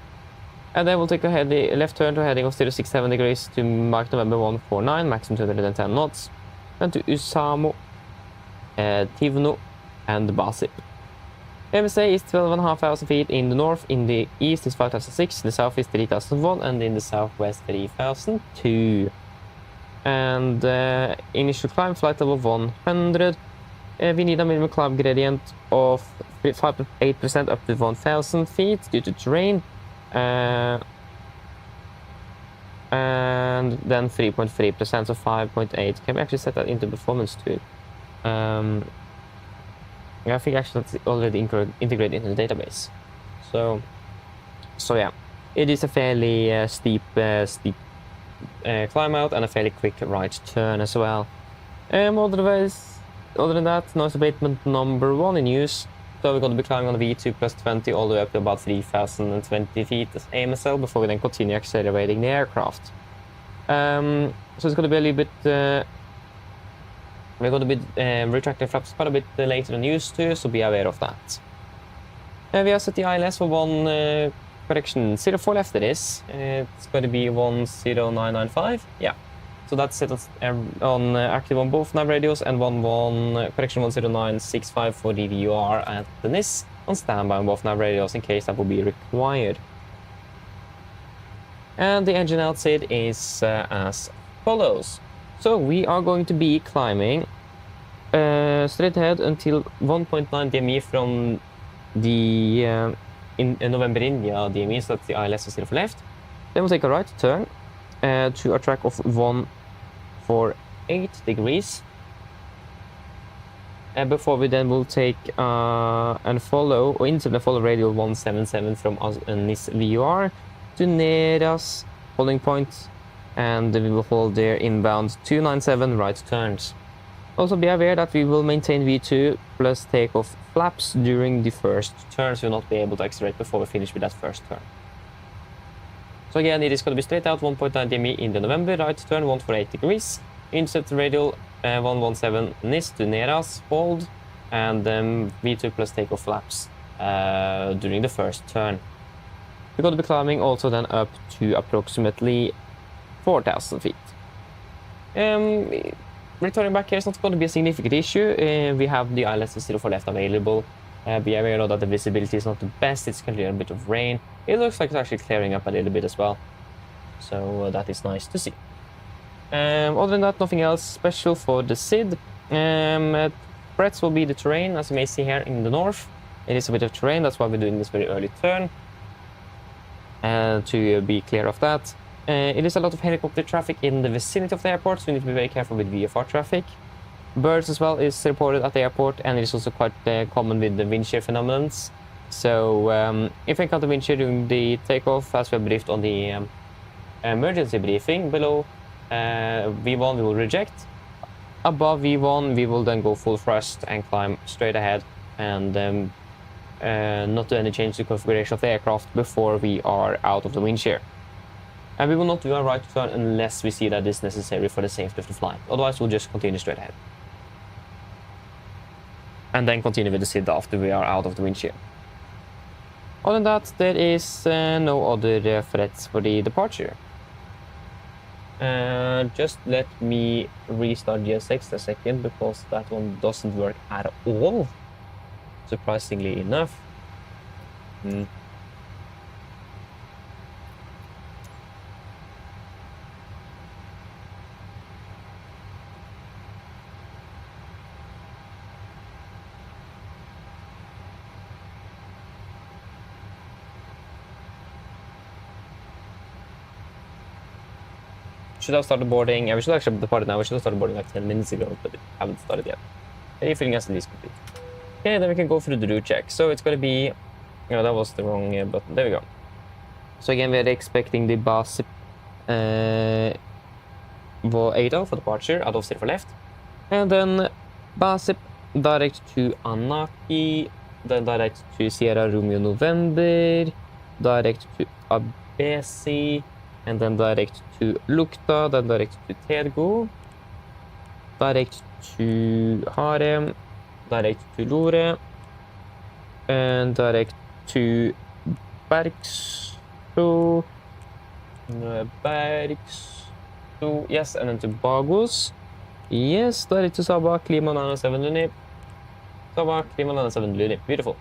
S1: And then we'll take a left turn to a heading of 067 degrees to Mark November 149, maximum 210 knots. Then to Usamo, Tivno, and Basip. MSA is 12,500 feet in the north, in the east is 5,006, in the south is 3,001, and in the southwest 3,002. And initial climb, flight level 100. We need a minimum climb gradient of 5 to 8% up to 1,000 feet due to terrain. And then 3.3%, so 5.8. Can we actually set that into performance too? Yeah, I think actually that's already integrated into the database. So yeah, it is a fairly steep climb out and a fairly quick right turn as well. Other than that, noise abatement number 1 in use. So we're going to be climbing on the V2 plus 20 all the way up to about 3,020 feet as AMSL before we then continue accelerating the aircraft. So it's going to be a little bit... we're going to be retracting flaps quite a bit later than used to, so be aware of that. We have set the ILS for one correction, 04 left it is. It's going to be 10995, yeah. So that's set on active on both nav radios, and correction 10965 for the VUR at the NIS on standby on both nav radios in case that will be required. And the engine outside is as follows. So we are going to be climbing straight ahead until 1.9 DME from the in November India DME, so that's the ILS to the left. Then we'll take a right turn to a track of 148 degrees. Before we then will take and follow, or into the follow radial 177 from NIS VUR to Neras holding point, and we will hold there inbound 297 right turns. Also be aware that we will maintain V2 plus takeoff flaps during the first turn, so we'll not be able to accelerate before we finish with that first turn. So again, it is going to be straight out 1.9 DME in the November, right turn 148 degrees, intercept radial 117 NIS to Neras, hold, and then V2 plus takeoff flaps during the first turn. We're going to be climbing also then up to approximately 4,000 feet. Returning back here is not going to be a significant issue. We have the ILS 04 left available. Be aware that the visibility is not the best, it's currently a bit of rain. It looks like it's actually clearing up a little bit as well. So that is nice to see. Other than that, nothing else special for the SID. Threats will be the terrain, as you may see here in the north. It is a bit of terrain, that's why we're doing this very early turn. To be clear of that. It is a lot of helicopter traffic in the vicinity of the airport, so we need to be very careful with VFR traffic. Birds as well is reported at the airport, and it is also quite common with the wind shear phenomenon. So if we encounter wind shear during the takeoff, as we have briefed on the emergency briefing below V1, we will reject. Above V1, we will then go full thrust and climb straight ahead, and not do any change to configuration of the aircraft before we are out of the wind shear. And we will not do a right turn unless we see that is necessary for the safety of the flight. Otherwise, we'll just continue straight ahead. And then continue with the SID after we are out of the wind shear. Other than that, there is no other threats for the departure. Just let me restart GSX a second, because that one doesn't work at all, surprisingly enough. Should have started boarding. Yeah, we should actually depart now. We should have started boarding like 10 minutes ago, but it haven't started yet. Refilling as the least complete. Okay, then we can go through the route check. So it's going to be... No, that was the wrong button. There we go. So again, we're expecting the BASIP 80 for departure, out of 0 for left. And then BASIP direct to Anaki, then direct to Sierra Romeo November, direct to Abesi, and then direct to Lukta, then direct to Tergo, direct to Harem, direct to Lore, and direct to Bergsto, yes, and then to Bagos, yes, direct to Sabah, Klima 97 Luni, Sabah, Klima 97 Luni, beautiful.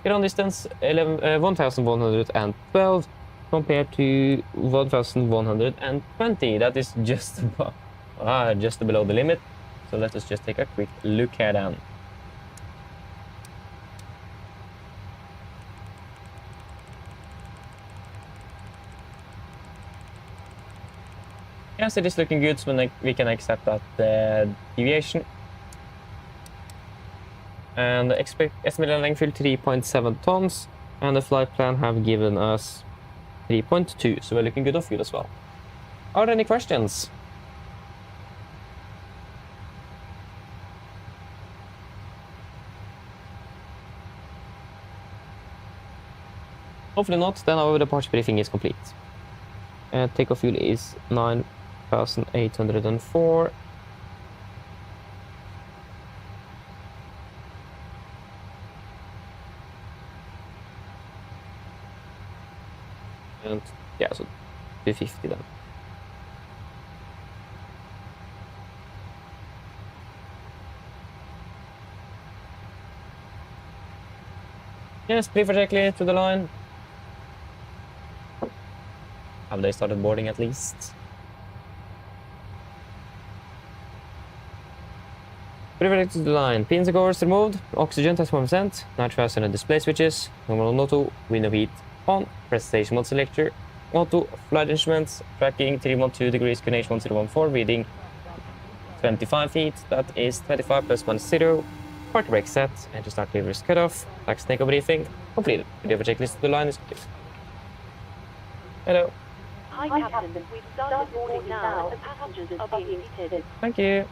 S1: Ground distance 1112 compared to 1120. That is just above, just below the limit. So let us just take a quick look at that. Yes, it is looking good, so we can accept that deviation. And the estimated length field 3.7 tons, and the flight plan have given us 3.2, so we're looking good on fuel as well. Are there any questions? Hopefully not, then our departure briefing is complete. Takeoff fuel is 9,804. And yeah, so 250 then. Yes, please directly to the line. Have they started boarding at least? Privilege to the line. PNC covers removed. Oxygen test 1%. Nitro acid and display switches. Normal auto. Window heat on. Press station mode selector. Auto. Flight instruments. Tracking 312 degrees. Coordination 1014. Reading 25 feet. That is 25 plus 10. Park brake set. And to start delivery cut off. Tax takeoff briefing. Completed. Video checklist to the line is complete. Hello.
S2: Hi, Captain. We've started boarding now, and the passengers are being seated.
S1: Thank you.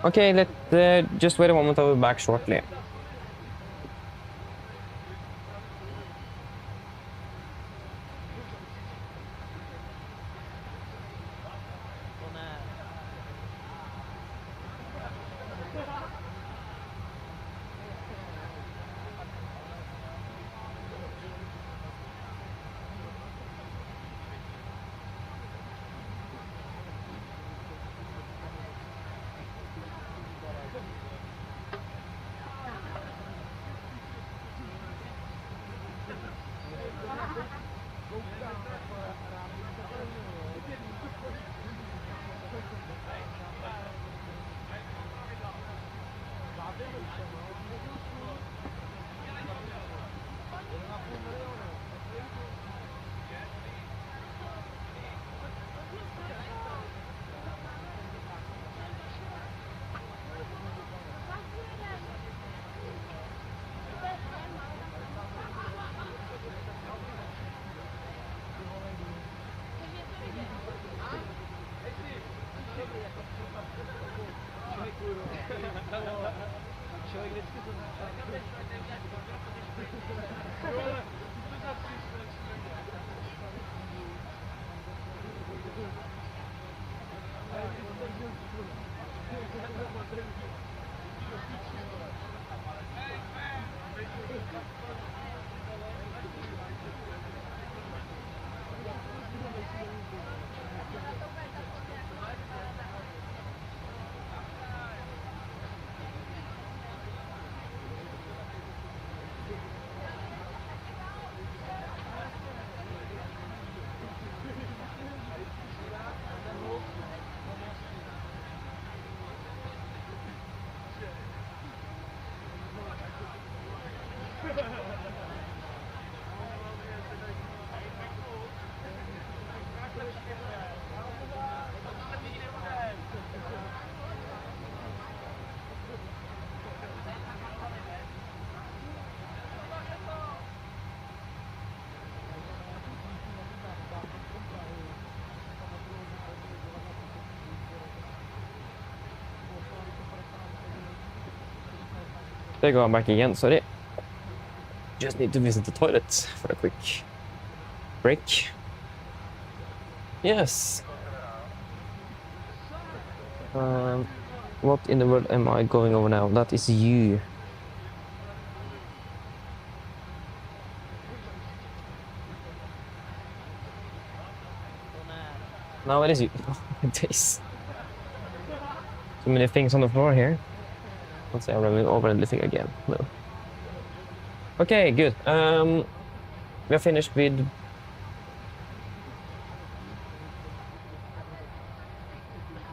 S1: Okay, let's just wait a moment. I'll be back shortly. There you go, I'm back again, sorry. Just need to visit the toilet for a quick break. Yes. What in the world am I going over now? That is you. Now it is you. Days. So many things on the floor here. Let's say I'm running over and lifting again. No. Okay, good. We are finished with.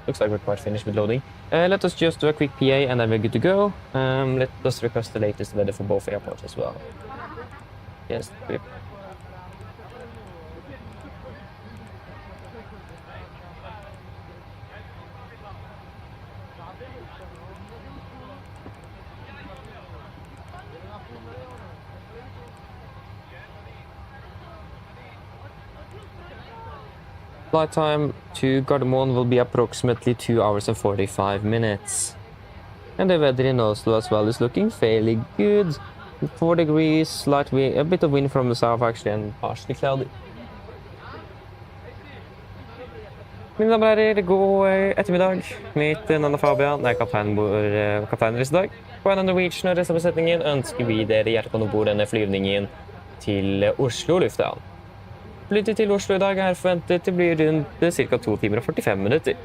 S1: Looks like we're quite finished with loading. Let us just do a quick PA and then we're good to go. Let us request the latest weather for both airports as well. Yes, good. Flight time to Gardermoen will be approximately 2 hours and 45 minutes. And the weather in Oslo as well is looking fairly good. 4 degrees, slight wind, a bit of wind from the south actually, and partially cloudy. Mine damer og herrer, god ettermiddag. Mitt navn er Fabian, jeg er kaptein deres i dag. På Oslo Norwegian og resten av besetningen ønsker vi dere hjertelig om bord denne flyvningen til Oslo lufthavn. Flyttet til Oslo i dag er forventet til å bli rundt ca. 2 timer og 45 minutter.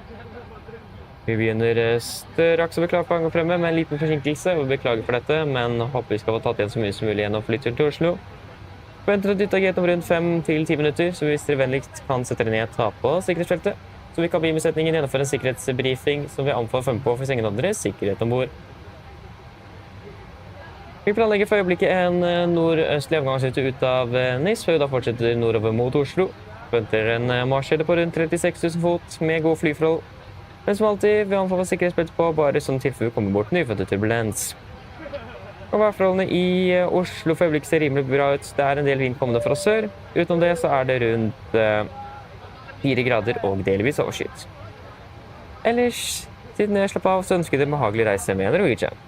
S1: Vi begynner straks å beklage på gang og fremme med en liten forsinkelse, og beklager for dette, men håper vi skal få tatt igjen så mye som mulig gjennom flytturen til Oslo. Forventer å dytte gate om rundt 5 til 10 minutter, så hvis dere vennligst kan sette dere ned, ta på sikkerhetsfeltet. Så vi kan kabinbesetningen gjennomføre en sikkerhetsbriefing som vi anbefaler å følge på for ingen av deres sikkerhet ombord. Vi planlegger for øyeblikket en nordøstlig avgangsrute ut av Nis, før vi da fortsetter nordover mot Oslo. Venter en marsjhøyde på rundt 36 000 fot med gode flyforhold. Men som alltid, vi anbefaler sikkerhetsbelte på, bare som tilfelle vi kommer bort nyfødte turbulens. Og værforholdene i Oslo for øyeblikket ser rimelig bra ut. Det er en del vind kommende fra sør. Utenom det så er det rundt 4 grader og delvis overskyet. Ellers, siden jeg slapp av, så ønsker jeg dere behagelig reise med Norwegian.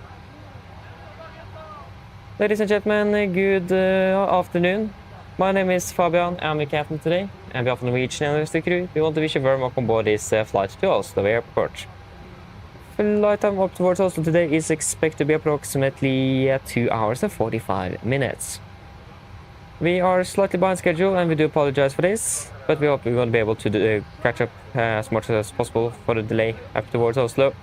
S1: Ladies and gentlemen, good afternoon. My name is Fabian. I'm the captain today. On behalf of Norwegian and the rest of the crew, we want to wish you very welcome aboard this flight to Oslo Airport. Flight time up towards Oslo today is expected to be approximately 2 hours and 45 minutes. We are slightly behind schedule and we do apologize for this, but we hope we're going to be able to catch up as much as possible for the delay up towards Oslo.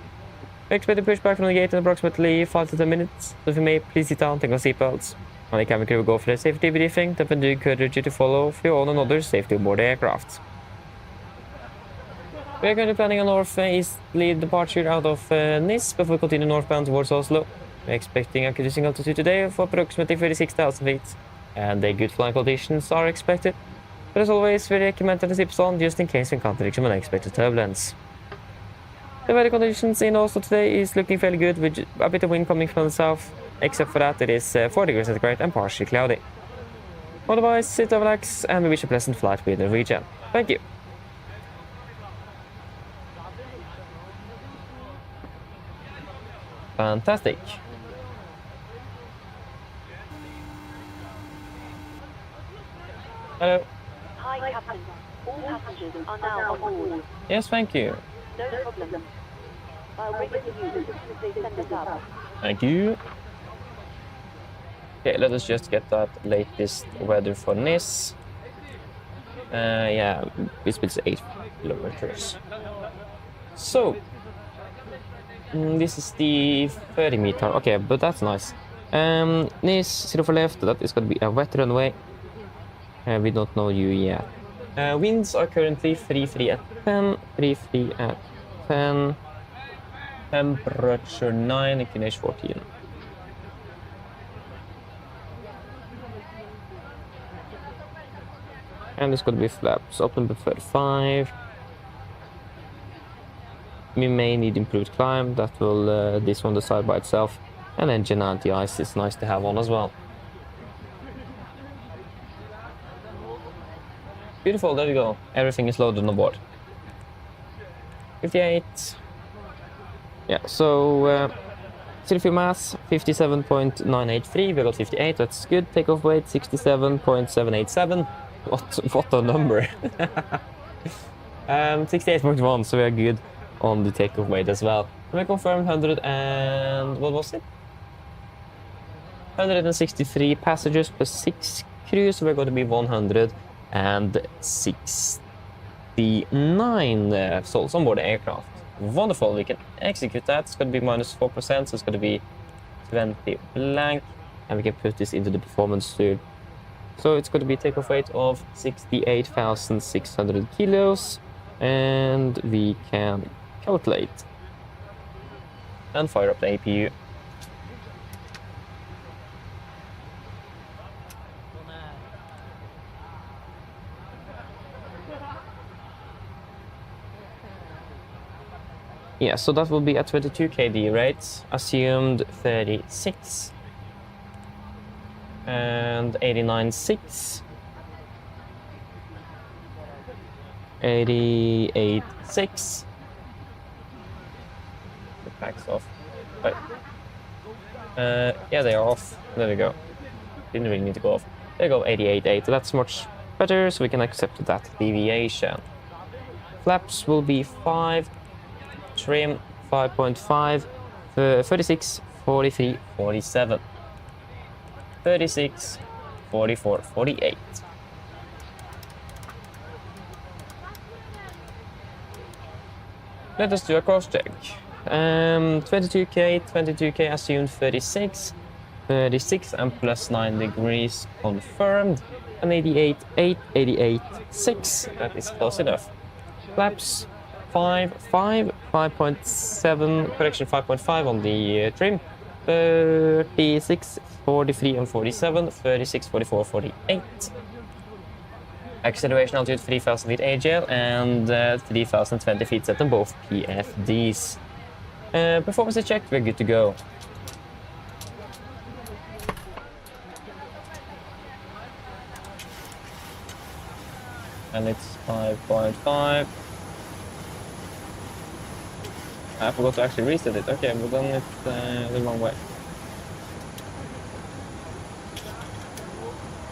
S1: We expect to push back from the gate in approximately 5 to 10 minutes, so if you may, please sit down, take off seatbelts. And the cabin crew will go for a safety briefing that we do encourage you to follow for your own and others' safety aboard the aircraft. We are currently planning a north-easterly departure out of Nis before we continue northbound towards Oslo. We are expecting a cruising altitude today of approximately 36,000 feet, and the good flying conditions are expected. But as always, we recommend that the zip on just in case we encounter some unexpected turbulence. The weather conditions in Oslo today is looking fairly good with a bit of wind coming from the south. Except for that, it is 4 degrees centigrade and partially cloudy. Otherwise, sit and relax, and we wish a pleasant flight with Norwegian. Thank you. Fantastic. Hello.
S2: Hi, Captain. All passengers are now on board.
S1: Yes, thank you.
S2: No problem. I'll bring it to you as soon as they send it up.
S1: Thank you. Okay, let us just get that latest weather for NIS. Yeah, this is 8 kilometers. So, this is the 30 meter. Okay, but that's nice. NIS 0 for left, that is going to be a wet runway. We don't know you yet. Winds are currently 3-3 at 10, 3-3 at 10. Temperature 9, inclination 14. And it's going to be flaps open to 35. We may need improved climb. That will this one decide by itself. And engine anti-ice is nice to have on as well. Beautiful, there you go. Everything is loaded on board. 58. Yeah, so Silphy mass 57.983. We got 58. That's good. Takeoff weight 67.787. What a number. 68.1, so we are good on the takeoff weight as well. We confirmed 100 and what was it? 163 passengers plus 6 crew, so we're going to be 169 souls on board the aircraft. Wonderful, we can execute that. It's going to be -4%, so it's going to be 20 blank, and we can put this into the performance suit. So it's going to be takeoff weight of 68,600 kilos, and we can calculate and fire up the APU. Yeah, so that will be at 22 kd rates, assumed 36 and 89.6, 88.6. The packs off. Right. Yeah, they are off. There we go. Didn't really need to go off. There you go, 88.8. That's much better, so we can accept that deviation. Flaps will be 5. Trim 5.5, 36, 43, 47, 36, 44, 48. Let us do a cross check. 22k assumed 36, 36 and plus 9 degrees confirmed, and 88.8, 88.6. That is close enough. Flaps 5.7, correction 5.5 on the trim, 36, 43 and 47, 36, 44, 48. Acceleration altitude 3000 feet AGL and 3020 feet set on both PFDs. Performance is checked, we're good to go. And it's 5.5. I forgot to actually reset it. Okay, we've done it the wrong way.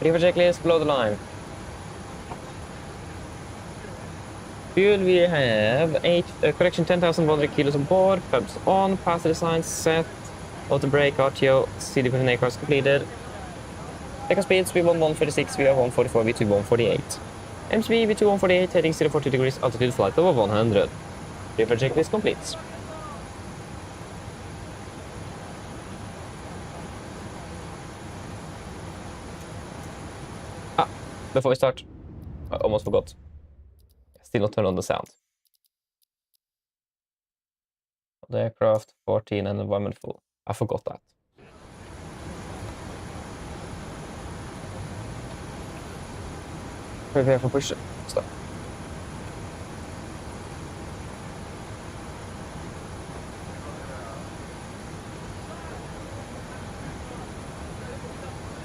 S1: River checklist below the line. Fuel, we have 10,100 kilos on board. Pubs on, passenger signs set. Auto brake, RTO, CD for aircraft completed. Takeoff speeds, V1 146, V1 144, V2 148. MCV, V2 148, heading 040 degrees, altitude flight over 100. River checklist complete. Before we start, I almost forgot. Still not turn on the sound. The aircraft, 14 and environment full. I forgot that. Prepare for push. Stop.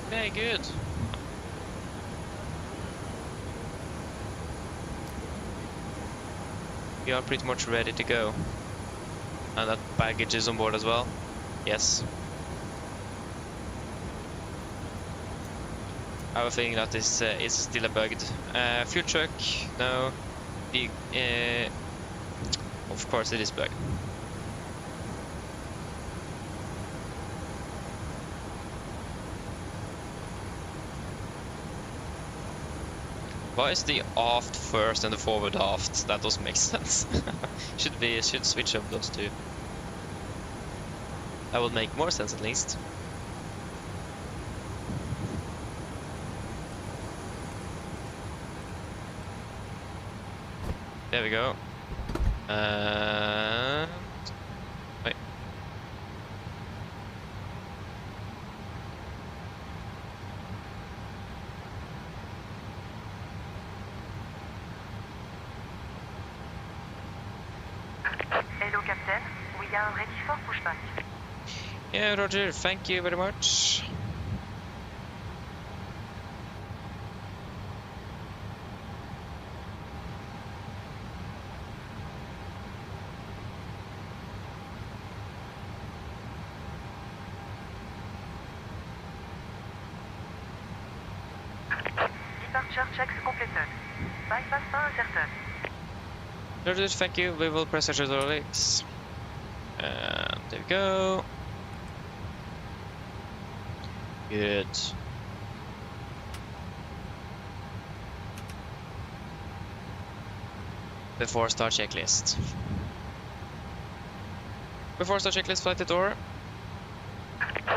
S3: Okay, good. We are pretty much ready to go. And that baggage is on board as well. Yes. I have a feeling that this is still a bugged. Fuel truck, no. Big, of course it is bugged. Why is the aft first and the forward aft? That doesn't make sense. should switch up those two. That would make more sense at least. There we go. Wait.
S2: Hello, Captain. We are ready for pushback.
S3: Yeah, Roger, thank you very much.
S2: Departure checks completed. Bypass pas inserted.
S3: Roger, thank you. We will press hydraulics. And there we go. Good. Before start checklist. Before start checklist, flight the door.
S2: Locking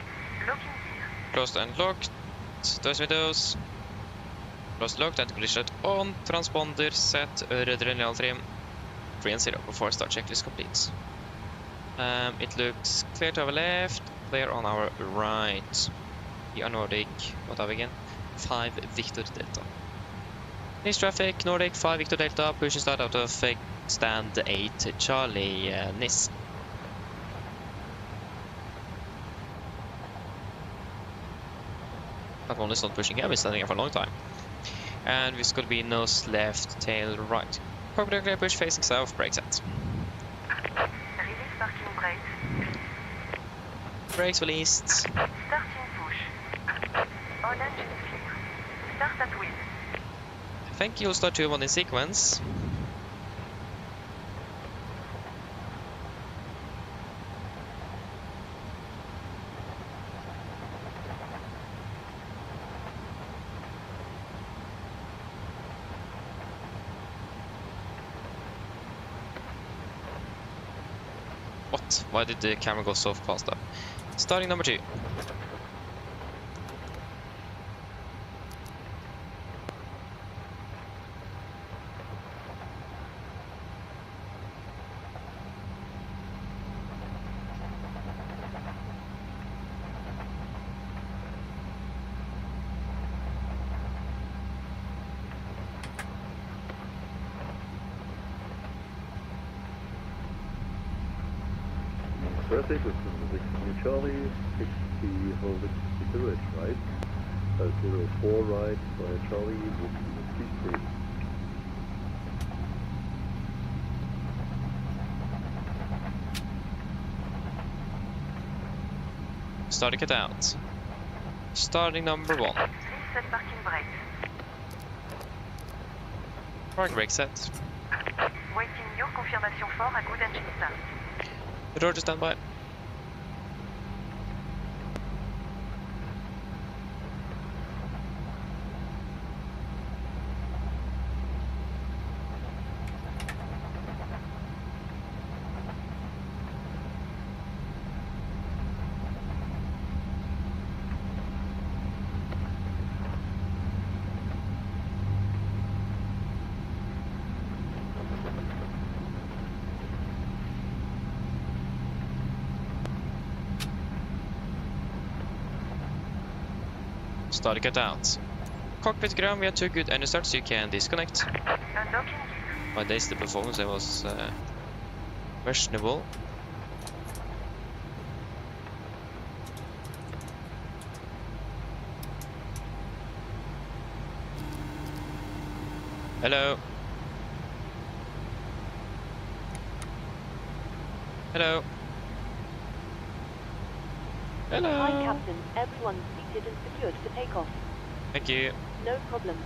S2: gear.
S3: Closed and locked. Those windows. Closed, locked, and condition on. Transponder set. Red lineal trim. 3 and 0 before start checklist complete. It looks clear to our left, clear on our right. We are Nordic. What are we again? 5 Victor Delta. News traffic, Nordic 5 Victor Delta, push and start out of stand 8 Charlie Nis. That one is not pushing, I've been standing here for a long time. And it's going to be nose left, tail right. Cockpit clear, push facing south, brake set.
S2: Release parking brakes.
S3: Brakes released.
S2: Starting push. All engines clear. Start at wheel.
S3: I think you'll start 2-1 in sequence. What? Why did the camera go so fast up? Starting number 2.
S5: Traffic with 16 Charlie, 60 holding to the right, 04 right by Charlie, with 63.
S3: Starting it out. Starting number 1.
S2: Please set parking brakes.
S3: Park brake set.
S2: Waiting your confirmation for a good engine start.
S3: Roger, standby. Starting it out. Cockpit ground, we had 2 good engine starts, so you can disconnect.
S2: Unlocking gear.
S3: By days the performance was questionable. Hello. Hello. Hello.
S2: Hi, Captain. Everyone's seated and secured for takeoff.
S3: Thank you.
S2: No problem.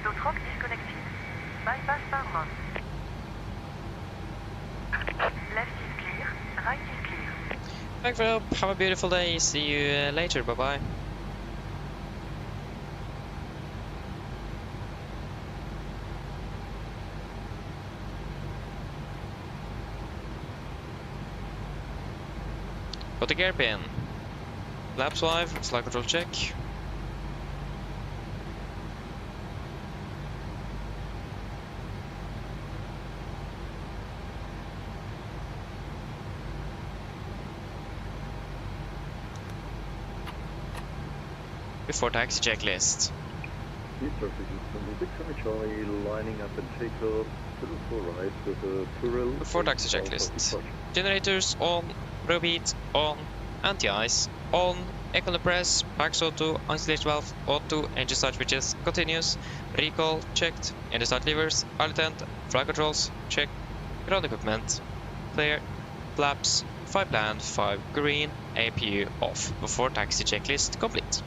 S8: Notre disconnected. Bypass Perfermance. Left is clear. Right is clear.
S3: Thank you. Have a beautiful day. See you later. Bye bye. Got the gear pin. Laps 5, slide control check. Before taxi checklist.
S5: These traffic is 26 Charlie lining up and take off 04 right with a Purell.
S3: Before taxi checklist. Generators on, repeat on, anti-ice on, economy press, packs auto, isolate valve auto, engine start switches continuous, recall checked, engine start levers, pilot tent, flight controls check, ground equipment clear, flaps 5 land, 5 green, APU off. Before taxi checklist complete.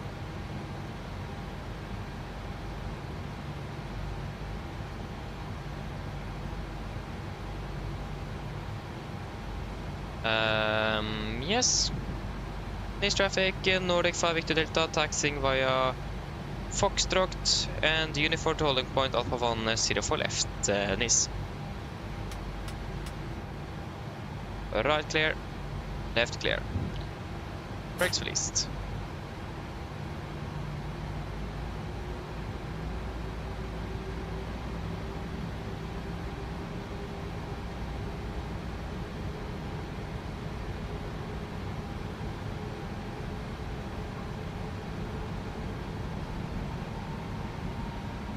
S3: Yes. Nice traffic, Nordic 5 Victor Delta taxiing via Foxtrot and Unifor to holding point Alpha 1 04 left, Nice. Right clear, left clear. Brakes released.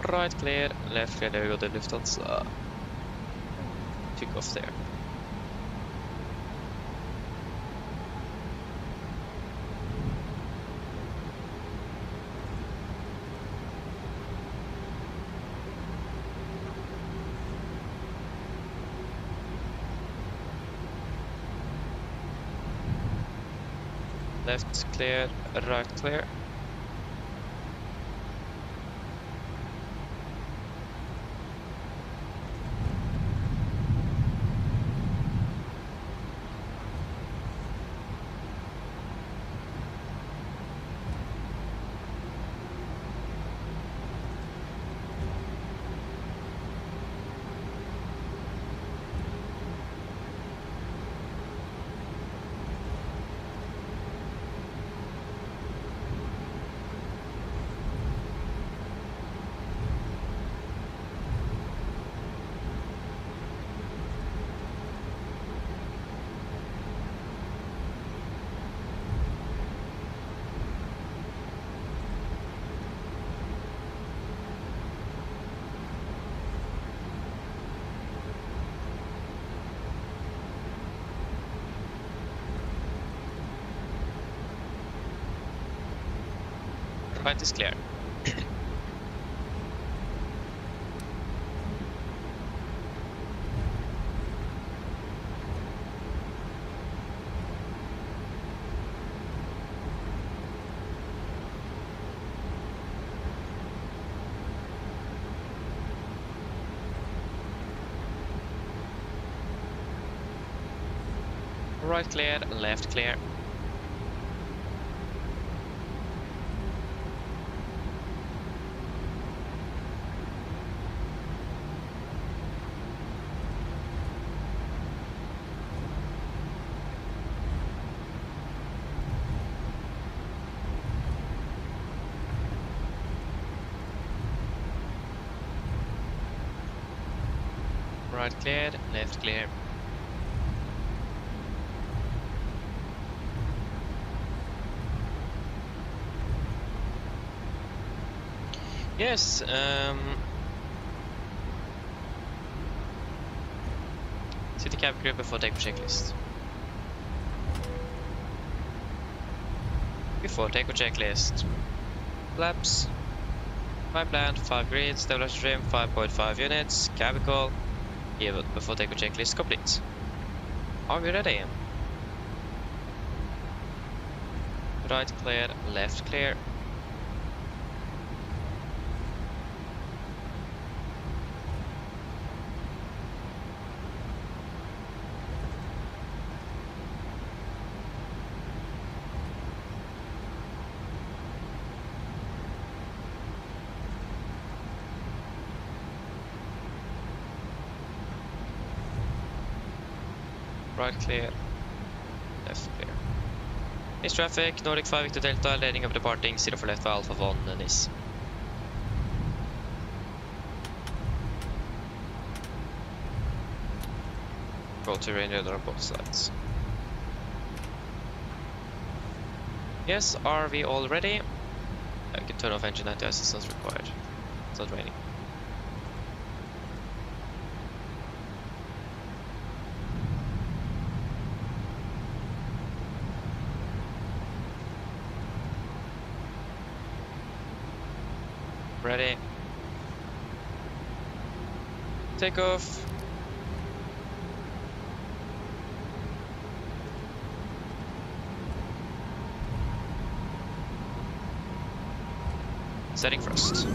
S3: Right clear, left clear, there we go, the Lufthansa. Took off there. Left clear, right clear. Right is clear. Right clear, left clear. Right cleared, left clear. Yes, city cab crew before take checklist. Before take checklist. Flaps 5 land, 5 grid, stabilizer trim, 5.5 units, chemical. Before takeoff checklist complete. Are we ready? Right clear, left clear. Right clear, left clear. East traffic, Nordic 5 Victor Delta, landing of departing, 0 for left for Alpha 1 NIS. Go to rain radar on both sides. Yes, are we all ready? I can turn off engine anti-assistance required. It's not raining. Ready. Take off. Setting first.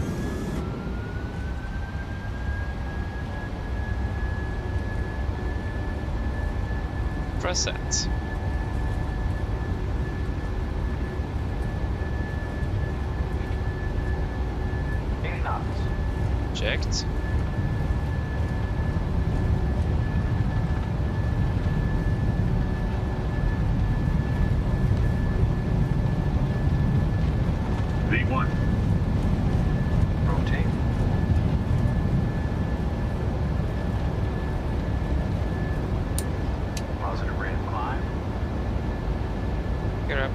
S3: Press set. Checked.
S6: V1. Rotate. Positive rate of climb.
S3: Gear up.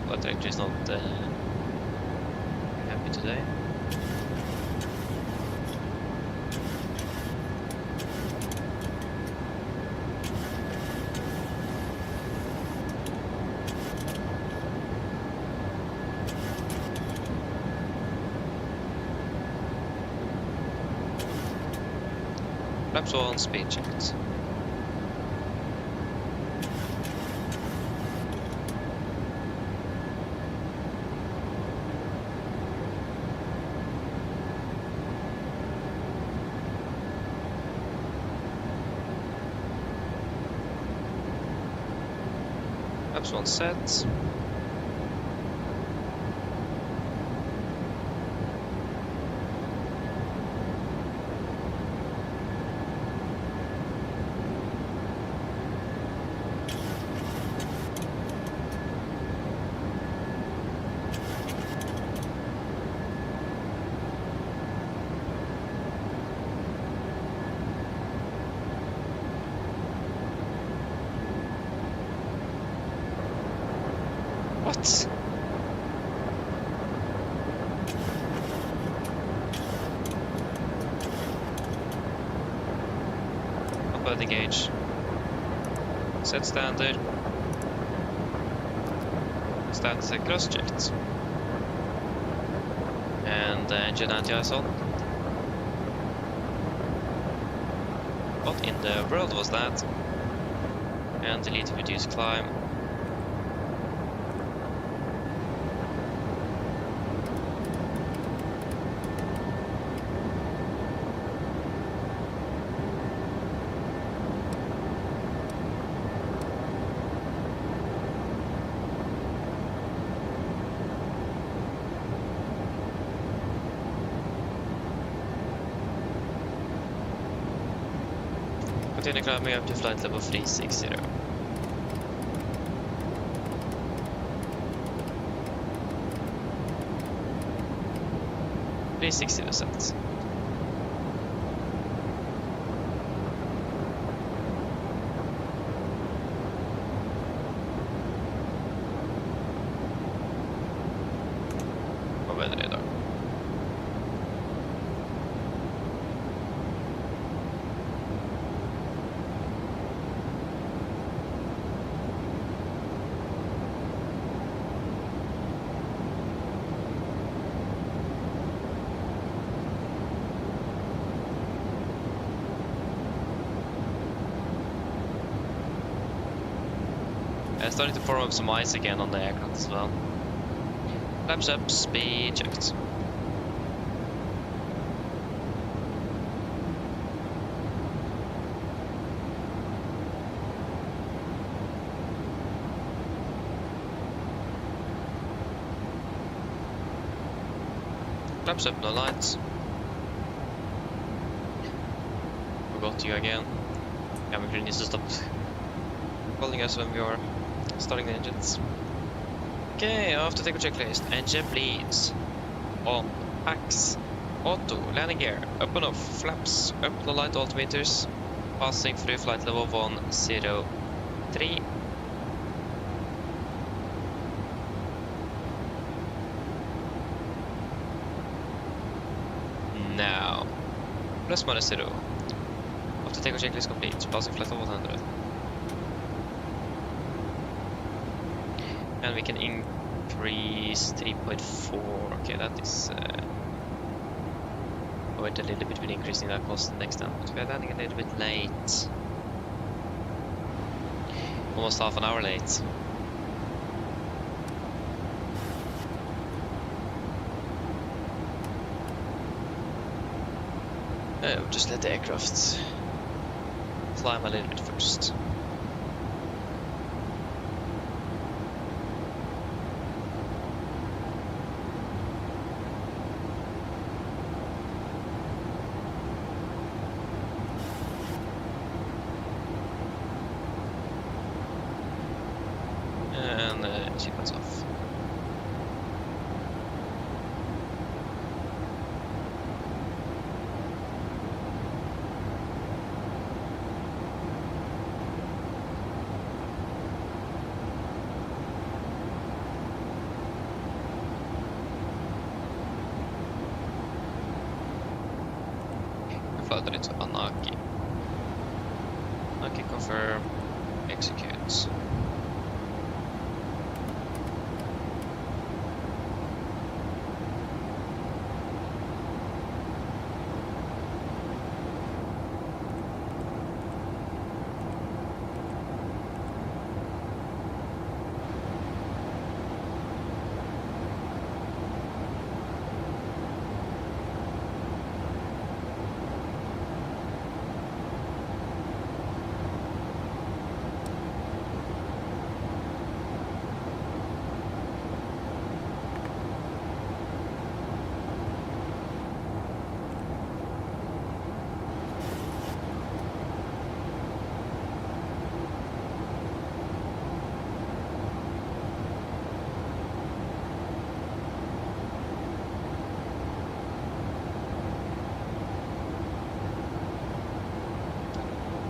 S3: But actually, is not happy today. Flaps on, speed checked. Flaps on set. What? Up the gauge. Set standard. Stats cross checked. And engine anti-ice on. What in the world was that? And delete reduce climb. Continue climbing up to flight level 360. 360 descent. Vad väder det idag? Starting to form up some ice again on the aircraft as well. Flaps up, speed checked. Flaps up, no lights. Forgot you again. Cabin needs to stop calling us when we are starting the engines. Okay, after take a checklist. Engine bleeds. On. Packs. Auto. Landing gear. Up and off. Flaps. Up the light altimeters. Passing through flight level 103. Now. Plus minus 0. After take a checklist complete. Passing flight level 100. And we can increase 3.4. Okay, that is wait a little bit with increasing that cost next time. But we are landing a little bit late. Almost half an hour late. Just let the aircraft climb a little bit first. Sequence off. I flooded into Anaki. Anaki confirm. Executes.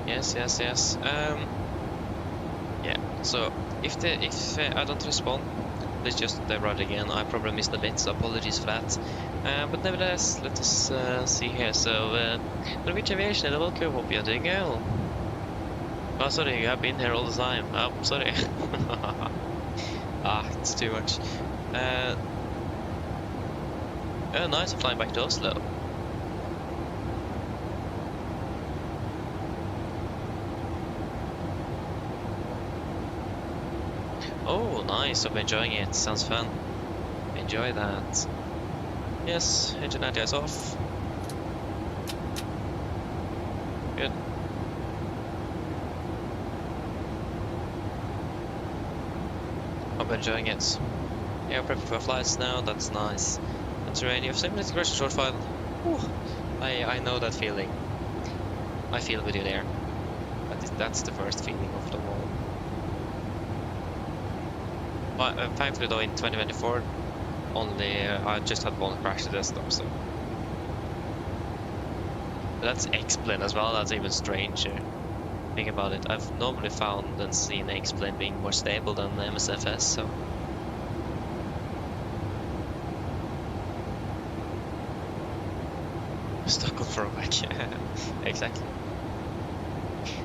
S3: Yes. Yeah. So if I don't respond, please just write again. I probably missed a bit, so apologies for that. But nevertheless, let us see here. So Norwegian Aviation, welcome. Hope you're doing well. Oh, sorry, I've been here all the time. Oh, sorry. It's too much. Oh, nice. I'm flying back to Oslo. Oh, nice. I'm enjoying it. Sounds fun. Enjoy that. Yes, engine idea is off. Good. I'm enjoying it. Yeah, prepping for flights now. That's nice. That's rainy. You have 7 minutes to crash a short file. Whew. I know that feeling. I feel with you there. that's the first feeling of the wall. But thankfully though in 2024 only I just had one crash to desktop, so but that's X-Plane as well. That's even stranger. Think about it. I've normally found and seen X-Plane being more stable than the MSFS, so stuck on throwback. Exactly.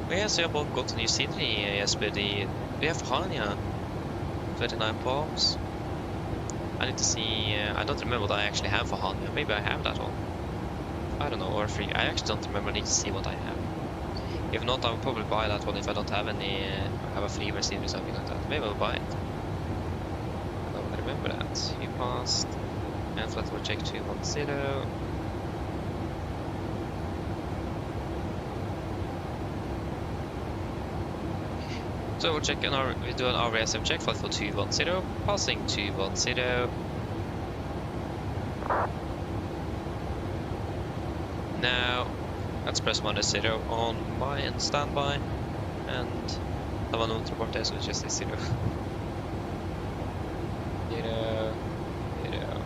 S3: But yeah, so I both got a new scenery yesterday. We have Hania 29 palms. I need to see. I don't remember what I actually have for Hania. Maybe I have that one. I don't know, or free. I actually don't remember. I need to see what I have. If not, I'll probably buy that one if I don't have any. Have a free scenery or something like that. Maybe I'll buy it. I remember that. You passed. And flat will check 210. So we'll check we do an RSM check, flight for 210, passing 210. Now let's press -0 on my end standby, and have a note report there, so it's just a 0. 0, 0.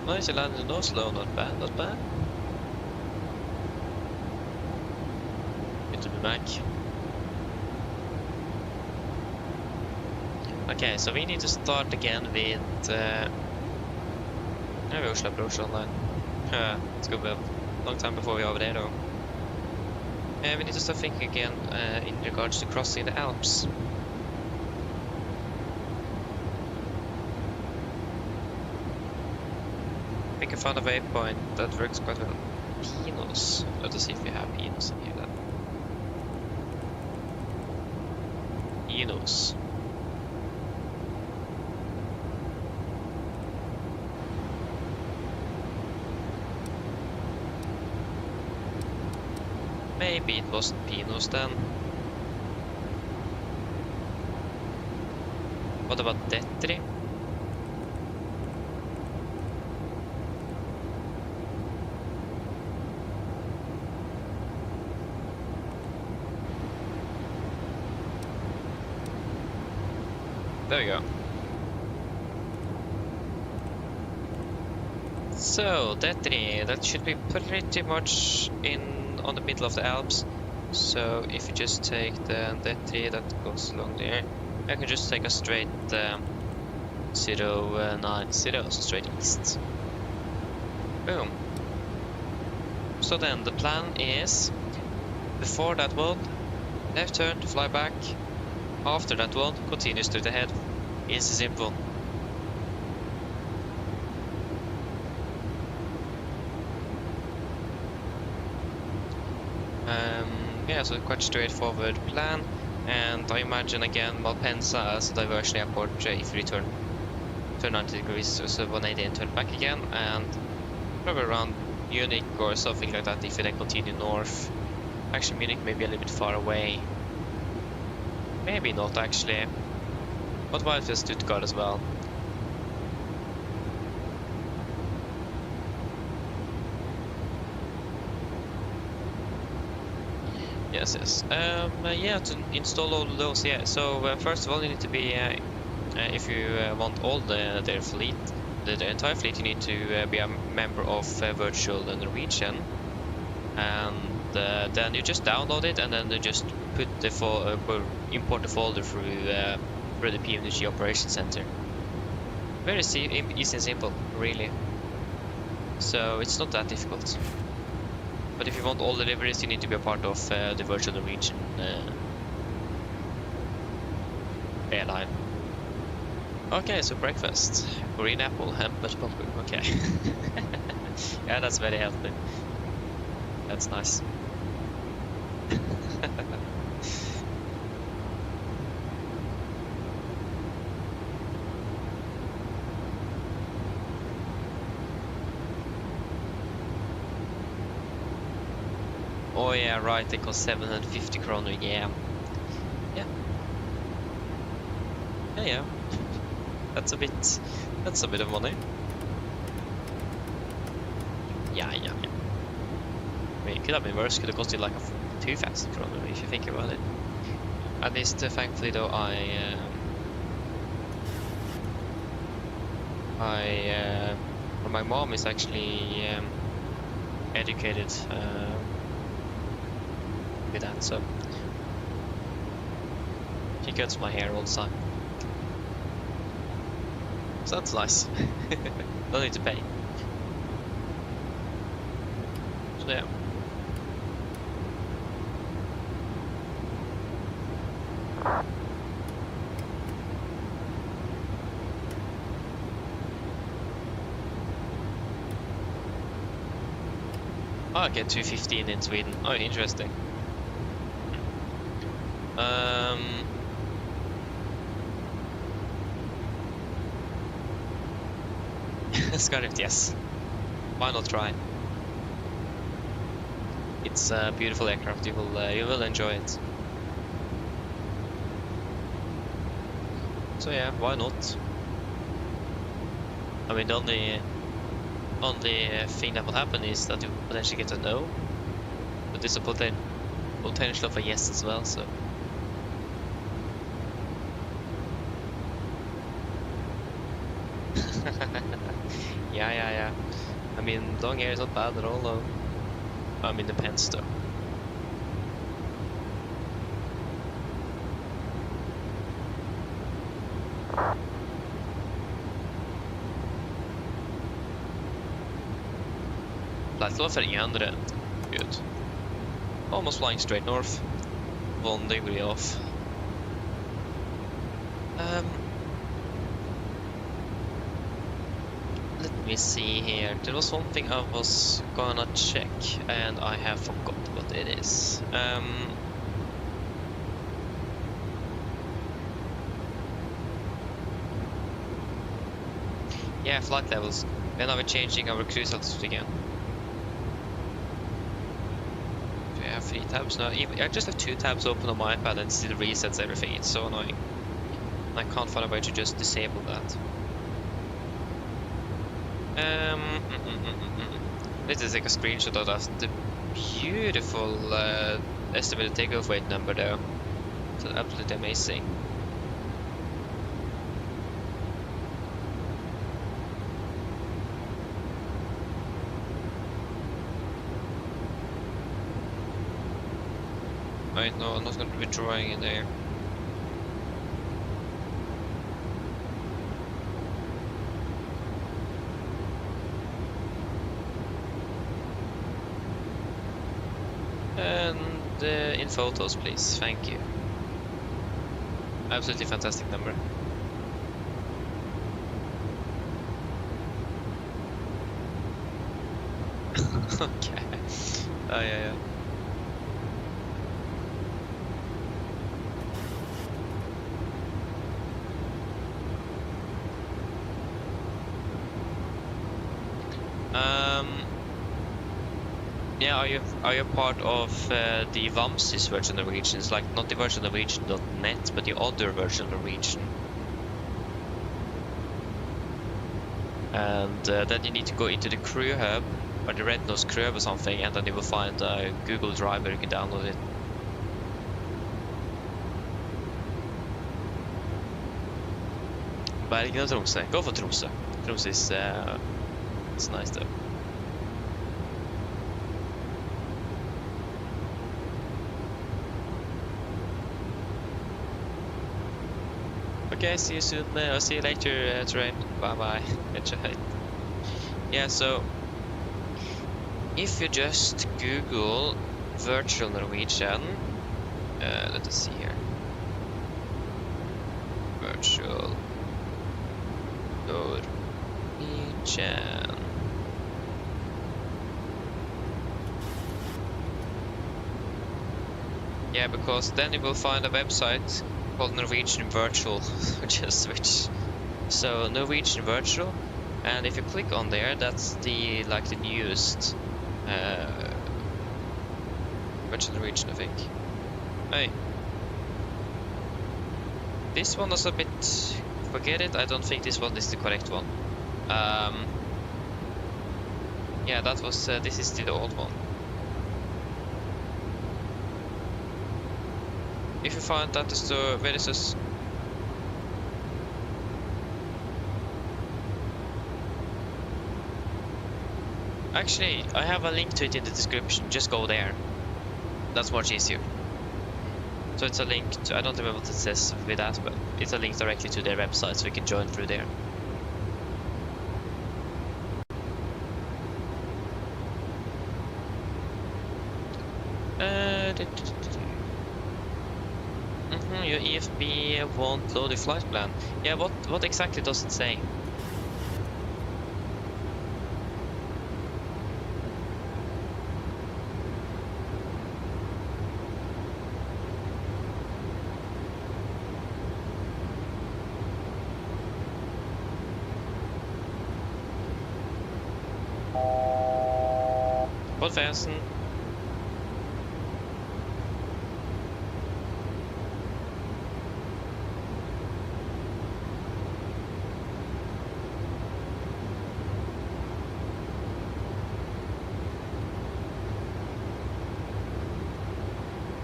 S3: Nice, you landed in Oslo, not bad, not bad. Good to be back. Okay, so we need to start again with maybe Oslo approach online. It's gonna be a long time before we're over there though. We need to start thinking again in regards to crossing the Alps. We can find a waypoint that works quite well. Pinos. Let us see if we have Pinos in here then. Pinos. Maybe it wasn't Pinos then. What about Detri? There we go. So, Detri, that should be pretty much on the middle of the Alps. So, if you just take the Detri that goes along there, I can just take a straight 090, so straight east. Boom. So then, the plan is, before that one, left turn to fly back. After that one, continue straight ahead. Easy, simple. Yeah, so quite straightforward plan. And I imagine again Malpensa as a diversion airport if you turn 90 degrees, so 180 and turn back again. And probably around Munich or something like that if you then continue north. Actually, Munich may be a little bit far away. Maybe not actually. What about for Stuttgart as well? Yes. Yeah, to install all of those. Yeah. So first of all, you need to be if you want all their fleet, the entire fleet, you need to be a member of Virtual Norwegian, and then you just download it, and then you just put the import the folder through the PMDG Operation Center. Very easy and simple, really. So it's not that difficult. But if you want all deliveries, you need to be a part of the Virtual Norwegian airline. Okay, so breakfast. Green apple, ham, butter popcorn. Okay. Yeah, that's very healthy. That's nice. Oh yeah, right, they cost 750 kroner, yeah. Yeah. Yeah, yeah. That's a bit of money. Yeah, yeah, yeah. I mean, it could have been worse, could have costed like 2,000 kroner if you think about it. At least, thankfully though, my mom is actually educated with that, so she cuts my hair all the time. So that's nice. Don't need to pay. So yeah. Oh, I get 215 in Sweden. Oh, interesting. Scarlet, yes. Why not try? It's a beautiful aircraft. You will enjoy it. So yeah, why not? I mean, the only thing that will happen is that you potentially get a no, but there's a potential of a yes as well. So. Yeah. I mean, long hair is not bad at all, though. I mean, depends, though. Flight level 300. Good. Almost flying straight north. 1 degree off. Let me see here. There was one thing I was gonna check and I have forgot what it is. Yeah, flight levels. When are we changing our cruise altitude again? Do I have 3 tabs now? I just have 2 tabs open on my iPad and it still resets everything. It's so annoying. I can't find a way to just disable that. Let's take a screenshot of that. The beautiful estimated takeoff weight number though. It's absolutely amazing. Wait, no, I'm not going to be drawing in there. And in photos, please. Thank you. Absolutely fantastic number. Okay. Oh yeah. Yeah, are you part of the VAMSIS version of Norwegian? It's like not the version of Norwegian.net, but the other version of Norwegian. And then you need to go into the crew hub, or the Red Nose crew hub or something, and then you will find a Google Drive where you can download it. Bergen or Tromsø? Go for Tromsø. Tromsø is it's nice though. Okay, see you soon. I'll see you later, Terrain. Bye bye. Enjoy. Yeah, so if you just Google virtual Norwegian, let us see here. Virtual Norwegian. Yeah, because then you will find a website called Norwegian Virtual, just switch. So Norwegian Virtual, and if you click on there, that's the newest Virgin Norwegian, I think. Hey. This one was a bit... Forget it, I don't think this one is the correct one. Yeah, that was... this is the old one. If you find that is the... Where is this? Actually, I have a link to it in the description. Just go there. That's much easier. So it's a link to, I don't remember what it says with that, but it's a link directly to their website, so we can join through there. Your EFB won't load the flight plan. Yeah, what exactly does it say? Podfästen.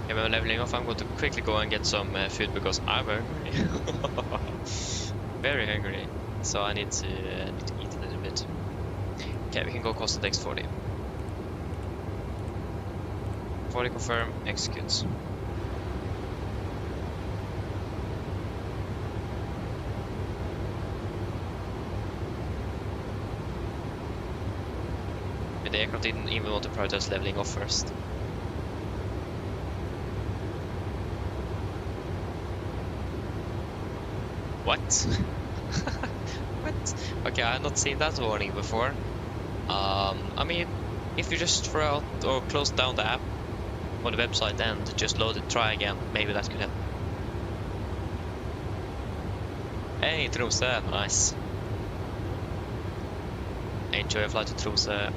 S3: Yeah, when I'm leveling off, I'm going to quickly go and get some food because I'm hungry. Very hungry. So I need to eat a little bit. Okay, we can go Costa Dex 40. 40 confirm, execute. But the aircraft didn't even want to prioritize leveling off first. What? What? Okay, I have not seen that warning before. I mean, if you just throw out or close down the app on the website and just load it, try again, maybe that could help. Hey, Tromsø, nice. Enjoy a flight to Tromsø.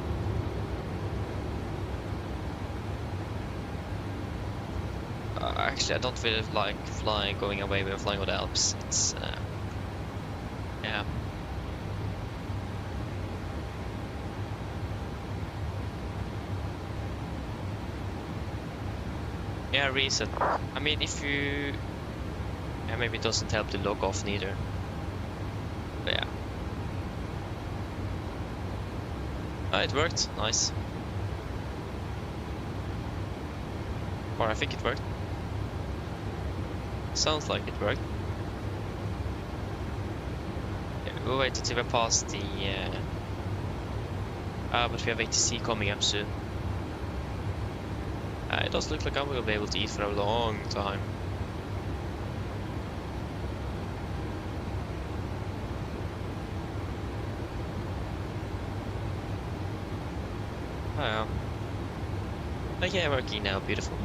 S3: Actually, I don't really like flying, going away when flying on the Alps. It's, yeah. Yeah, reset. I mean, if you... Yeah, maybe it doesn't help to log off neither. But yeah. It worked. Nice. Or I think it worked. Sounds like it worked. Yeah, we'll wait until we're past the... but we have ATC coming up soon. It does look like I will be able to eat for a long time. Oh yeah. Okay, working now, beautiful.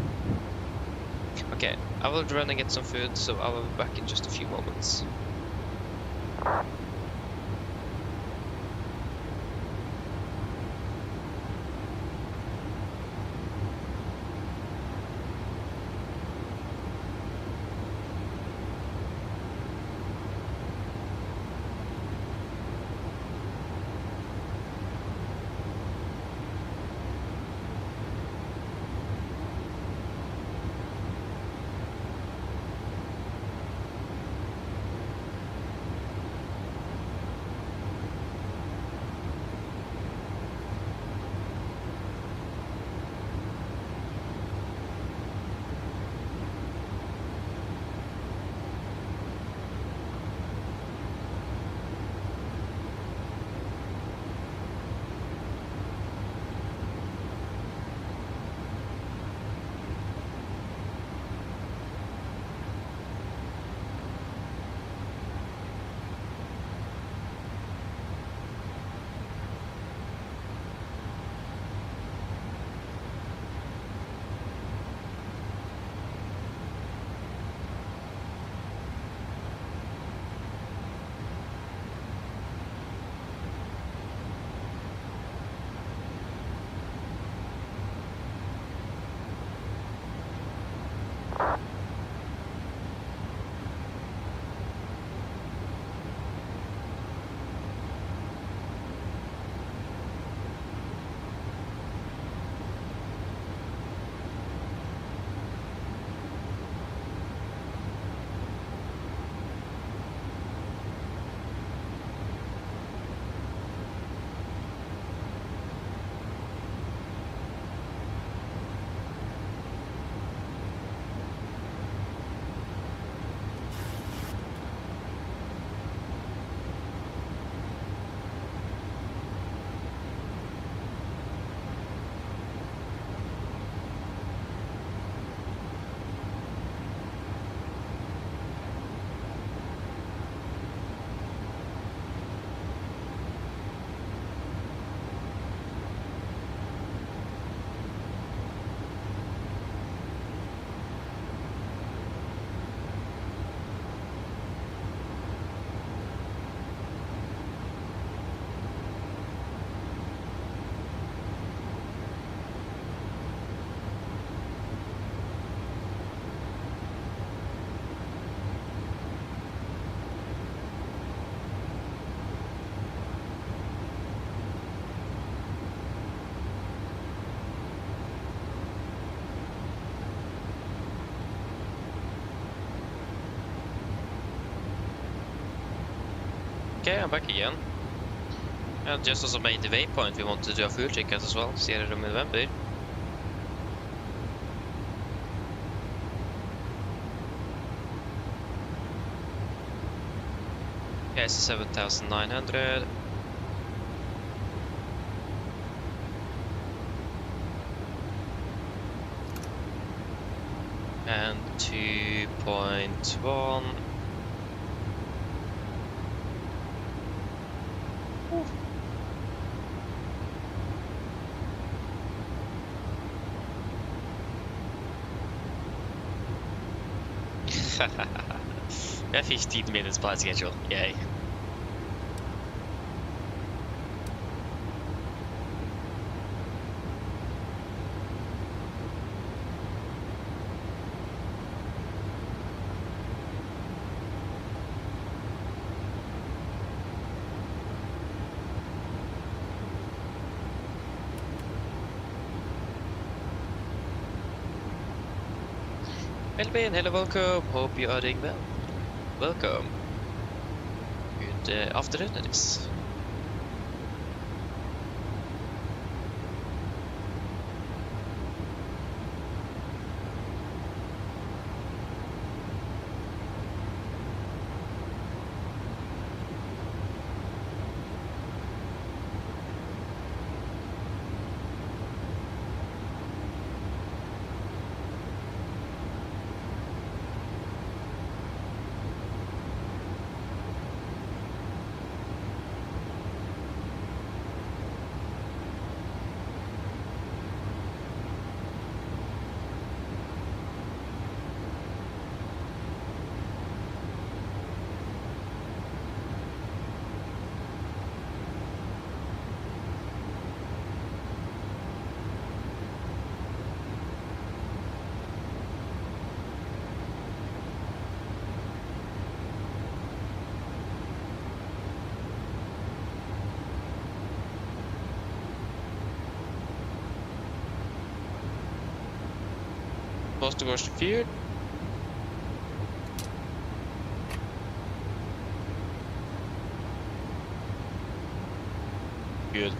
S3: Okay, I will run and get some food, so I will be back in just a few moments. Okay, I'm back again. And just as I made the waypoint, we want to do a fuel ticket as well. Sierra Romeo November. Okay, so 7,900. And 2.1. We have 15 minutes by schedule. Yay. Melvin, hello, welcome. Hope you are doing well. Welcome. Good afternoon, it is. Supposed to go to field. Good.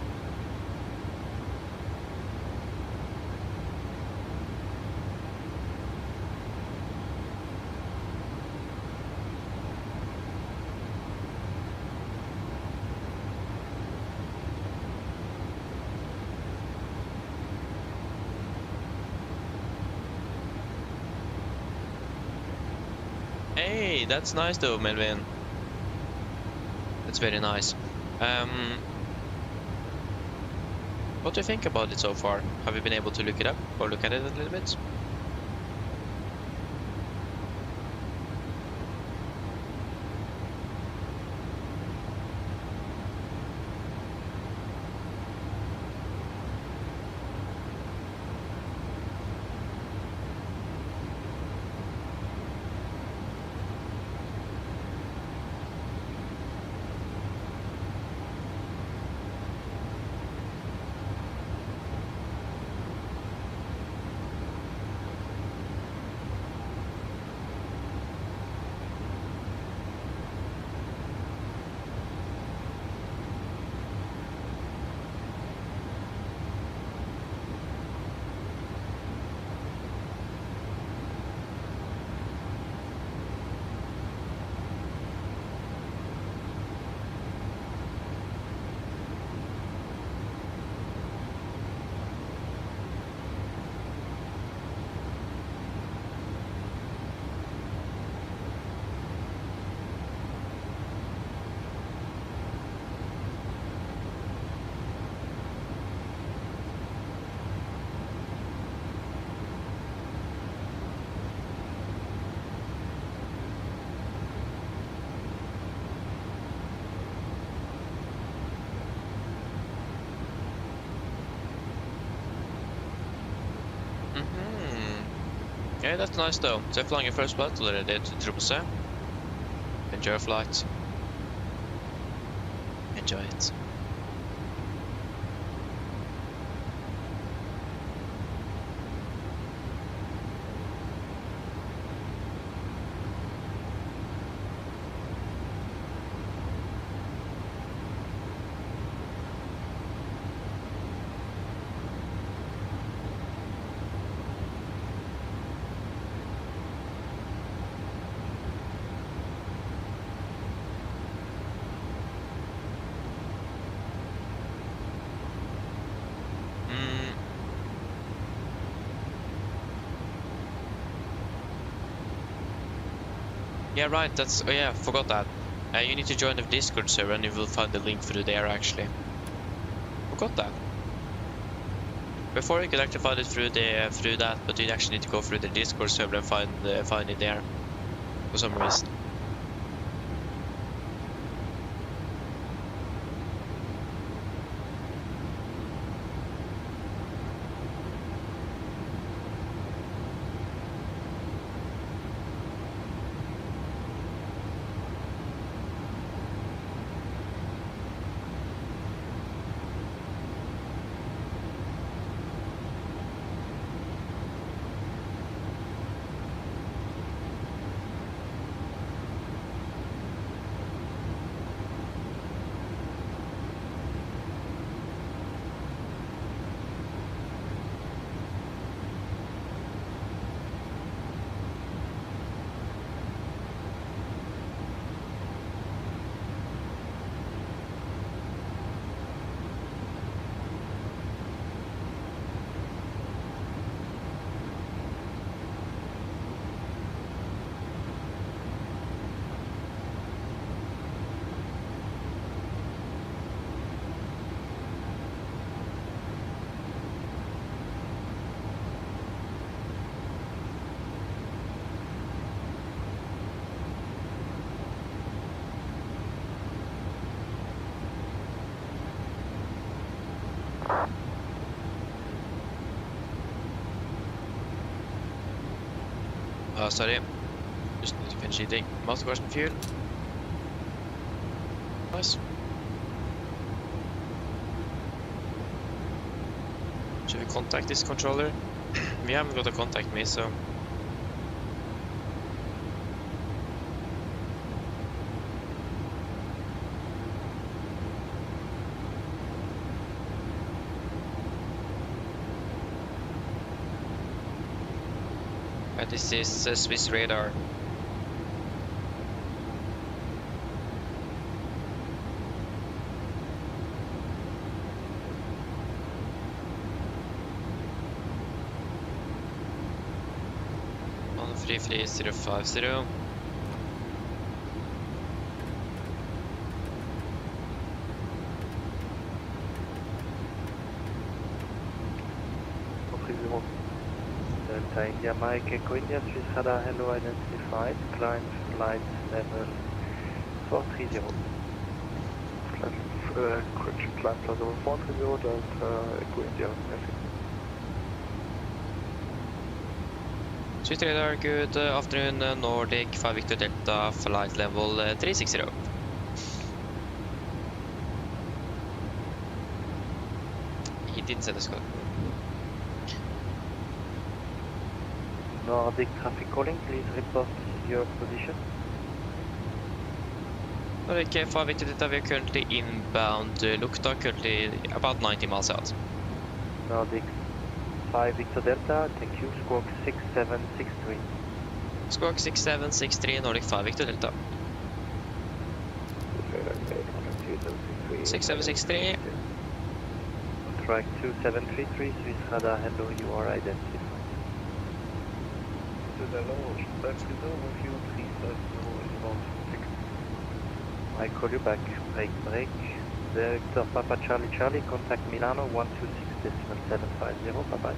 S3: Hey, that's nice though, Melvin. That's very nice. What do you think about it so far? Have you been able to look it up or look at it a little bit? Okay, that's nice though. So flying your first flight already to Tromsø. Enjoy your flight. Enjoy it. Yeah, right, that's... Oh yeah, forgot that. You need to join the Discord server and you will find the link through there, actually. Forgot that. Before you could actually find it through that, but you actually need to go through the Discord server and find it there. For some reason. Sorry. Just need to finish eating. Master question fuel. Nice. Should we contact this controller? We haven't got to contact me, so... This is Swiss radar. On 33050.
S7: Delta India Mike Echo India Swiss radar hello identified, climb flight level 430.
S5: Correction, climb flight level 430, Delta Echo India.
S3: Swiss radar, good afternoon, Nordic 5 Victor Delta, flight level 360. He didn't say the score.
S7: Nordic traffic calling, please report your position.
S3: Nordic 5 Victor Delta, we are currently inbound Lukta, currently about 90 miles out.
S7: Nordic 5 Victor Delta, thank you, squawk 6763.
S3: Squawk 6763, Nordic 5 Victor Delta. 6763.
S7: Track 2733, Swiss radar hello, you are identified. I call you back, break. Director Papa Charlie Charlie, contact Milano 126.750, bye bye.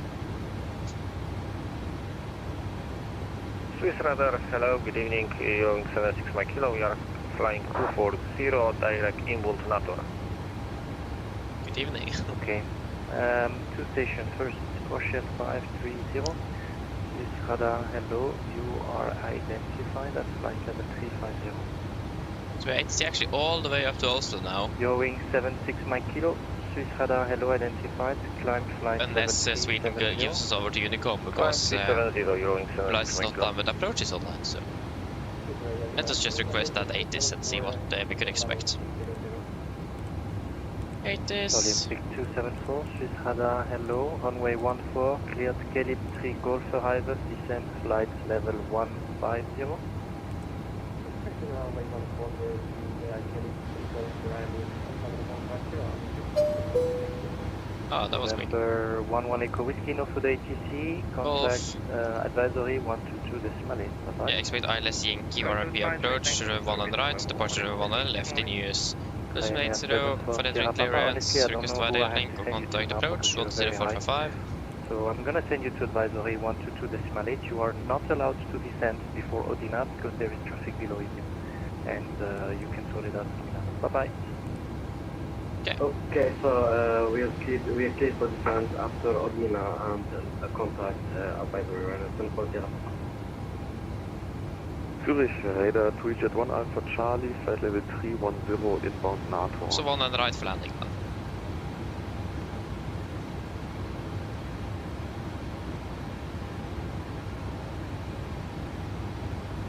S9: Swiss radar, hello, good evening, you're 76 my kilo, we are flying 240, direct inbound Nator.
S3: Good evening.
S7: Okay, two stations, first Ocean 530. Swiss radar, hello, you are identified at flight level 350.
S3: So it's actually all the way up to Oslo now.
S7: Your wing 76 my kilo, Swiss radar, hello, identified, climb flight
S3: Unless
S7: level
S3: Sweden
S7: 370.
S3: gives us over to Unicom, because flight's not done with approaches online, so... Let us just request that 80s and see what we could expect. 80s.
S7: Olympic 274, Swiss radar, hello, runway 14, cleared Calib 3 Golf arrival, descent flight level 150.
S3: Oh, that was quick.
S9: November 11 Echo Whiskey, no for the ATC, contact advisory 122 decimal 8. Bye-bye.
S3: Yeah, expect ILS Yankee RIP approach, 1 on the right, departure 1 on the left in US. Decimal 80, for the clearance, request via link or contact approach, 10455.
S9: So I'm gonna send you to advisory 122 decimal 8. You are not allowed to descend before Odina because there is traffic below you. And you can sort it out. Bye-bye.
S5: Okay, so we are clear for descent after Odina and contact advisory runner for Delta.
S10: Zurich, radar 3Jet1 Alpha Charlie, flight level 310 inbound NATO.
S3: So 1 on the right for landing then.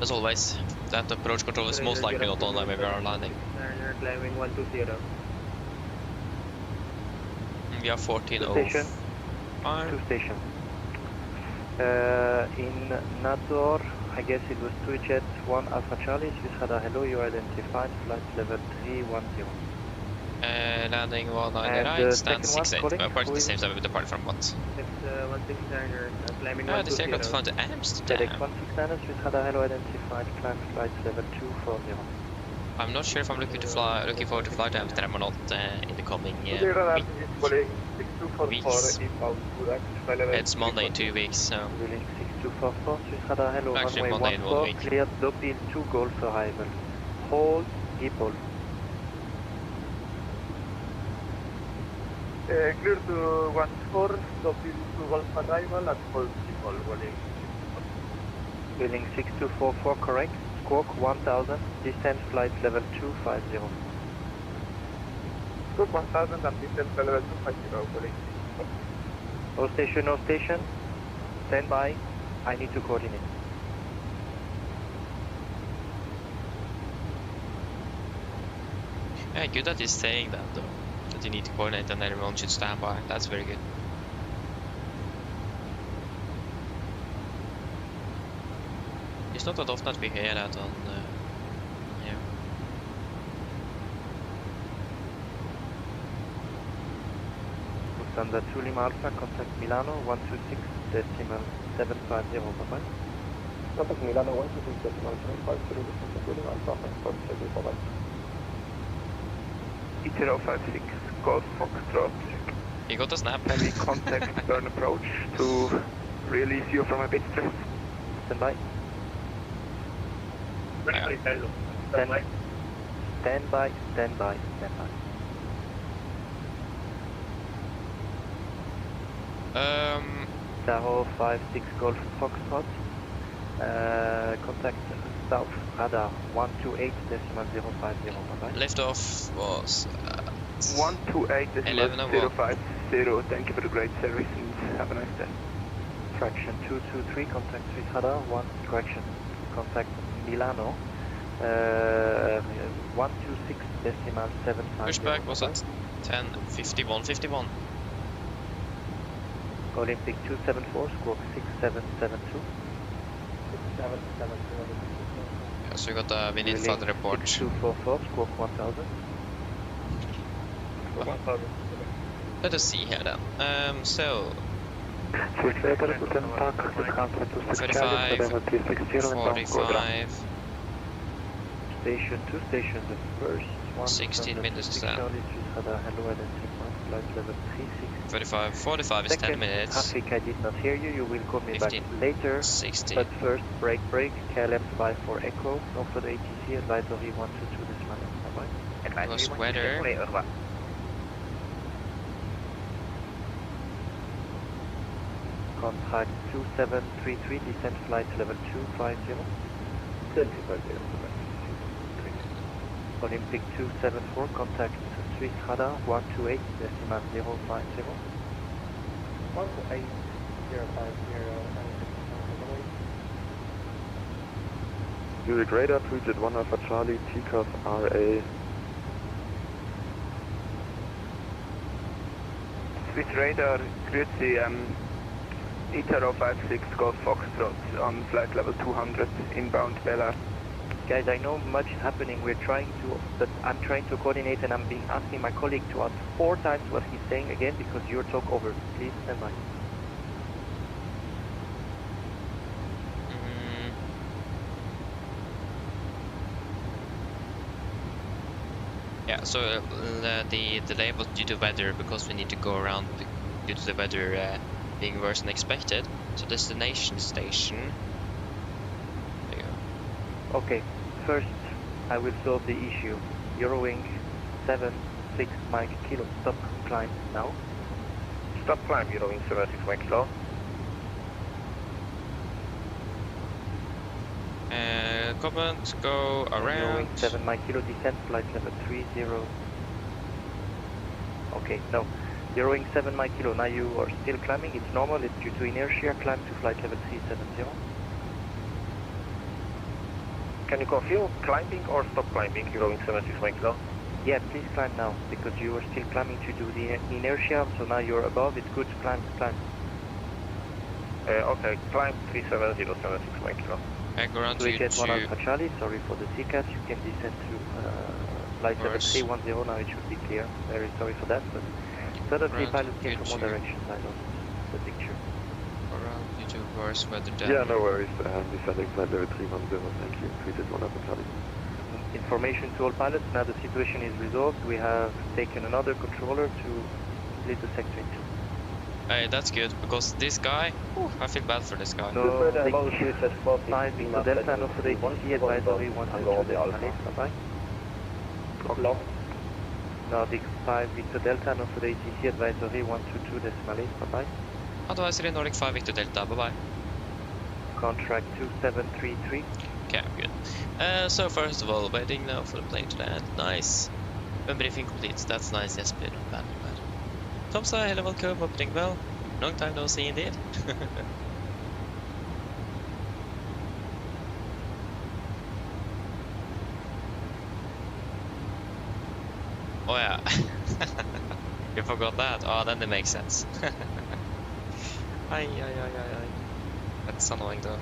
S3: As always, that approach control is most likely not on when we are landing.
S9: You're climbing 120.
S3: We are 14
S9: Station.
S3: over.
S9: 2 station. In Nador, I guess it was 2Jet1 Alpha Charlie, Swiss radar, hello, you are identified, flight level 310.
S3: Landing 1 on the
S9: And
S3: right,
S9: second
S3: stand 68.
S9: one,
S3: Approach the same time we depart from what?
S9: It's 169, you're climbing
S3: This aircraft found to
S9: FedEx
S3: Amsterdam.
S9: 169, Swiss radar, hello, identified, climb flight level 240.
S3: I'm not sure if I'm looking forward to fly to Amsterdam or not in the coming week. It's Monday in 2 weeks, so
S9: Reeling 6244, Swiss radar, hello,
S3: Actually,
S9: runway
S3: Monday in 1 week.
S9: cleared, Dopil 2 Golf arrival. Hold, people.
S5: Clear to 14, Dopil to Golf arrival at hold people,
S9: Reeling 6244, correct. Squawk 1000, descent flight level 250.
S5: Squawk 1000 and descent level 250,
S9: No station, no station. Stand by. I need to coordinate.
S3: yeah, good that he's saying that though. That you need to coordinate and everyone should stand by. That's very good. It's not that often that we hear that on yeah.
S9: Lufthansa 2 Lima Alpha, contact Milano 126 decimal 750. Bye-bye.
S5: Contact Milano 126 decimal 750, contact Lima Alpha, bye-bye.
S10: E056 Golf Foxtrot.
S3: You got a snap.
S10: Any contact turn approach to release you from a bit stress?
S9: Stand by. Stand by. Stand by. Stand by. Stand by. Tahoe 56 Golf Foxtrot. Contact South radar 128 decimal 050. Bye-bye.
S3: Liftoff was
S10: 128.050. Thank you for the great service and have a nice day.
S9: Traction 223, contact Swiss radar 1, correction, contact Milano 126 decimal 750.
S3: pushback was at 10:51:51.
S9: Olympic 274, squawk 6772.
S5: 6772.
S3: Yeah, so we got a wind flood report.
S9: 244, squawk 1000.
S3: Let us see here then. So
S10: 35,
S3: 45.
S9: Station 2, station the first one.
S3: 16 minutes to stand.
S9: Hello, identified, flight level 36.
S3: 45 is 10
S9: Second,
S3: minutes.
S9: traffic, I did not hear you. You will call me
S3: 15,
S9: back later.
S3: 16.
S9: But first, break, KLM 54 Echo. No for the ATC, advisory 122 this morning. Bye-bye.
S3: It was weather.
S9: Contract 2733, descent flight level 250.
S5: 250.
S9: Olympic 274, contact Swiss radar 128 decimal 050.
S5: 128, 050.
S10: Zurich radar 3Jet1 Alpha Charlie, TCAS RA.
S11: Swiss radar, grüezi, E056 Golf Foxtrot on flight level 200, inbound Bella.
S9: guys, I know much is happening. But I'm trying to coordinate, and I'm asking my colleague to ask 4 times what he's saying again because you're talk over. Please stand by.
S3: Yeah, so the delay was due to weather because we need to go around due to the weather being worse than expected. So destination station. There you go.
S9: Okay, first I will solve the issue. Eurowing 76 Mike Kilo, stop climb now.
S11: Stop climb, Eurowing 76 Mike Kilo.
S3: Comment, go around.
S9: Eurowing 7 Mike Kilo, descent, flight level 30. Okay, no. Eurowing 7 Mike Kilo, now you are still climbing, it's normal, it's due to inertia, climb to flight level 370.
S11: Can you confirm climbing or stop climbing, Eurowing 76 Mike Kilo?
S9: Yeah, please climb now, because you are still climbing to do the inertia, so now you're above, it's good to climb.
S11: Okay, climb 370, 76 Mike Kilo.
S3: Go around
S9: so we
S3: to
S9: get 1 Alpha Charlie, sorry for the CCAS, you can descend to flight level 310, now it should be clear. Very sorry for that, but suddenly pilot came from all directions, I lost the picture.
S3: Around you to Boris, weather down.
S10: Yeah, no worries. Descending flight level 310, thank you. Tweeted 1 Alpha Charlie.
S9: Information to all pilots, now the situation is resolved. We have taken another controller to split the sector in 2.
S3: Hey, that's good, because this guy, I feel bad for this guy.
S9: So, take 5 Victor Delta, no for the ATC, advisory 122 Delta, bye-bye. Now, the 5 Victor Delta, no for the ATC, advisory 122 decimal 8, bye-bye.
S3: Advisory Nordic 5 Victor Delta, bye-bye.
S9: Contract 2733.
S3: Okay, good. So first of all, waiting now for the plane to land. Nice. When briefing completes, that's nice, yes, bad, not bad. Tom say hello, welcome, hope doing well. Long time no see indeed. Oh yeah. You forgot that? Oh, then it makes sense. Ay. That's annoying though.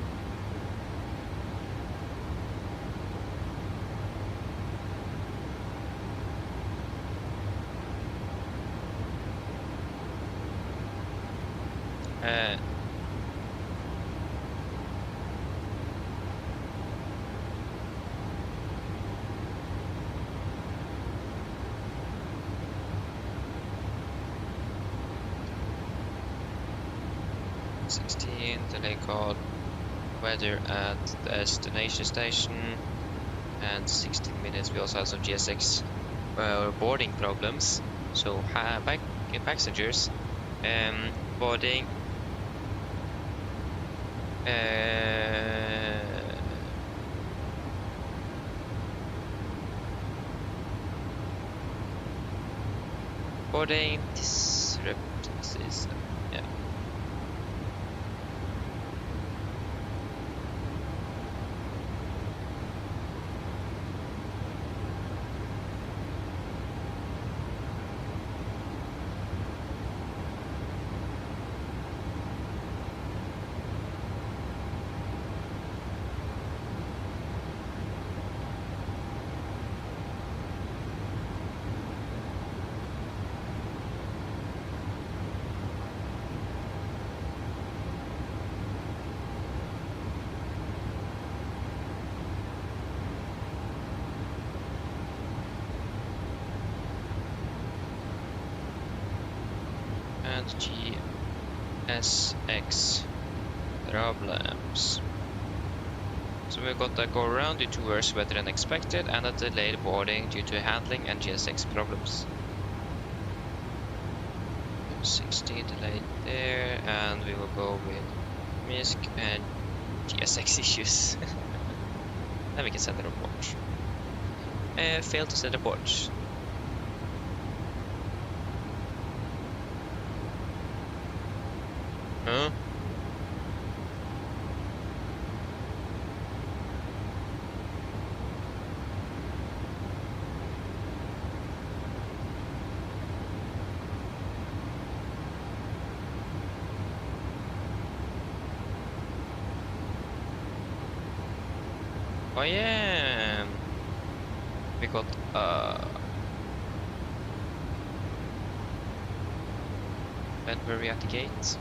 S3: Delay call, weather at the destination station, and 16 minutes. We also have some GSX boarding problems. So passengers boarding. Boarding disruptances. Yeah. GSX problems. So we've got a go around due to worse weather than expected and a delayed boarding due to handling and GSX problems. 16 delayed there, and we will go with MISC and GSX issues. Then we can send a report. Failed to send a report. Huh? Oh yeah! We got when were we at the gate?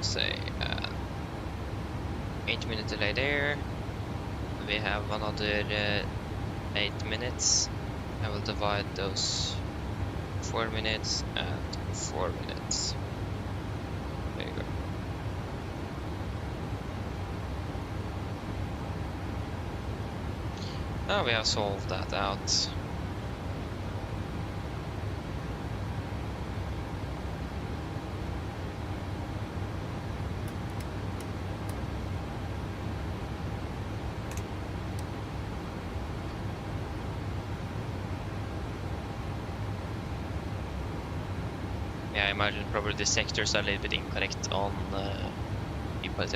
S3: Say 8-minute delay there. We have another 8 minutes. I will divide those 4 minutes and 4 minutes. There you go. Now we have solved that out. Yeah, I imagine probably the sectors are a little bit incorrect on viewpoint.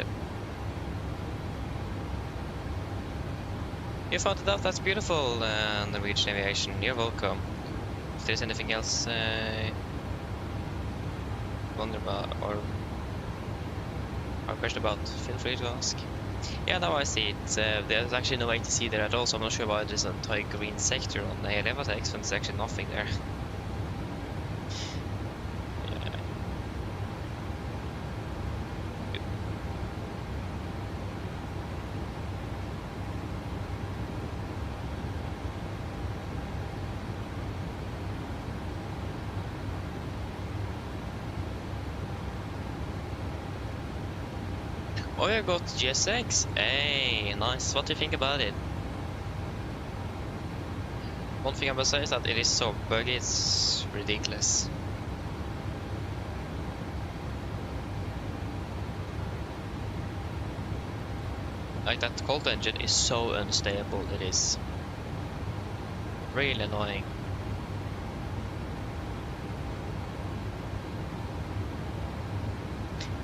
S3: You found it out, that's beautiful, Norwegian Aviation, you're welcome. If there's anything else wonder about or question about, feel free to ask. Yeah, now I see it. There's actually no way to see there at all, so I'm not sure why there's an entire green sector on the Elevatex when there's actually nothing there. Oh, I got GSX. Hey, nice. What do you think about it? One thing I must say is that it is so buggy, it's ridiculous. Like, that cold engine is so unstable, it is really annoying.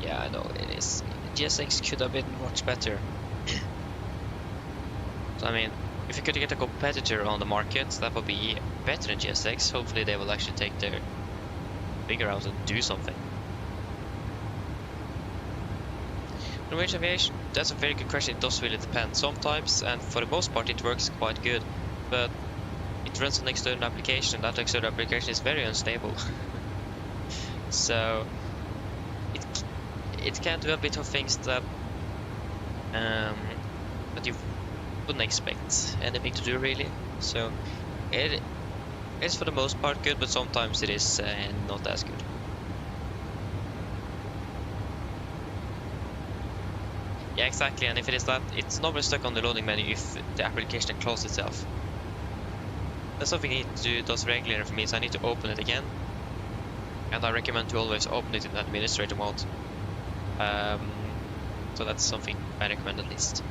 S3: Yeah, I know it is. GSX could have been much better. So, I mean, if you could get a competitor on the market that would be better than GSX, hopefully they will actually take their figure out and do something. Norwegian Aviation, that's a very good question. It does really depend. Sometimes, and for the most part, it works quite good, but it runs on an external application, and that external application is very unstable. So it can do a bit of things that you wouldn't expect anything to do really. So it is for the most part good, but sometimes it is not as good. Yeah, exactly. And if it is that, it's normally stuck on the loading menu if the application closes itself. That's something I need to do does regularly for me, so I need to open it again. And I recommend to always open it in administrator mode. So that's something I recommend at least.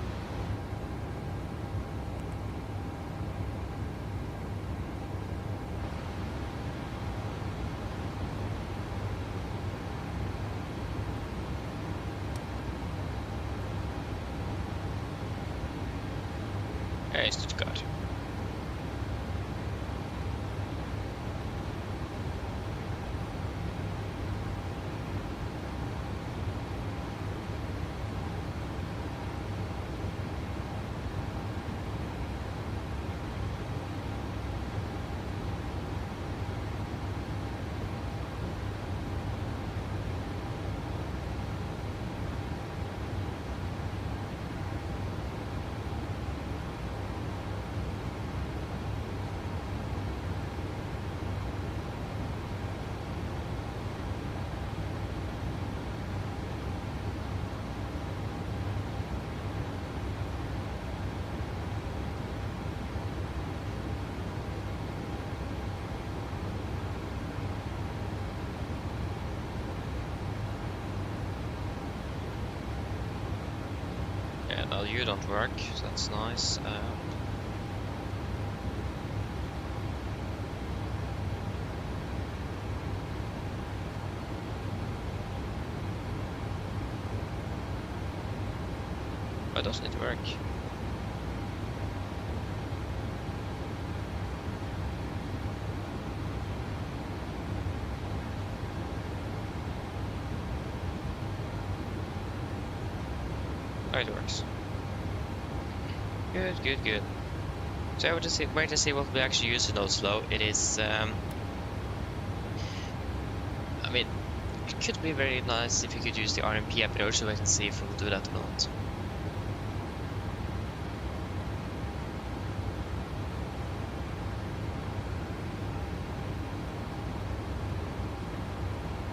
S3: Hey, Stuttgart. Now you don't work, so that's nice. Why doesn't it work? Oh, it works. Good, good, good. So I would just wait to see what we actually use in Oslo. It is, I mean, it could be very nice if you could use the RMP approach, so wait and see if we'll do that or not.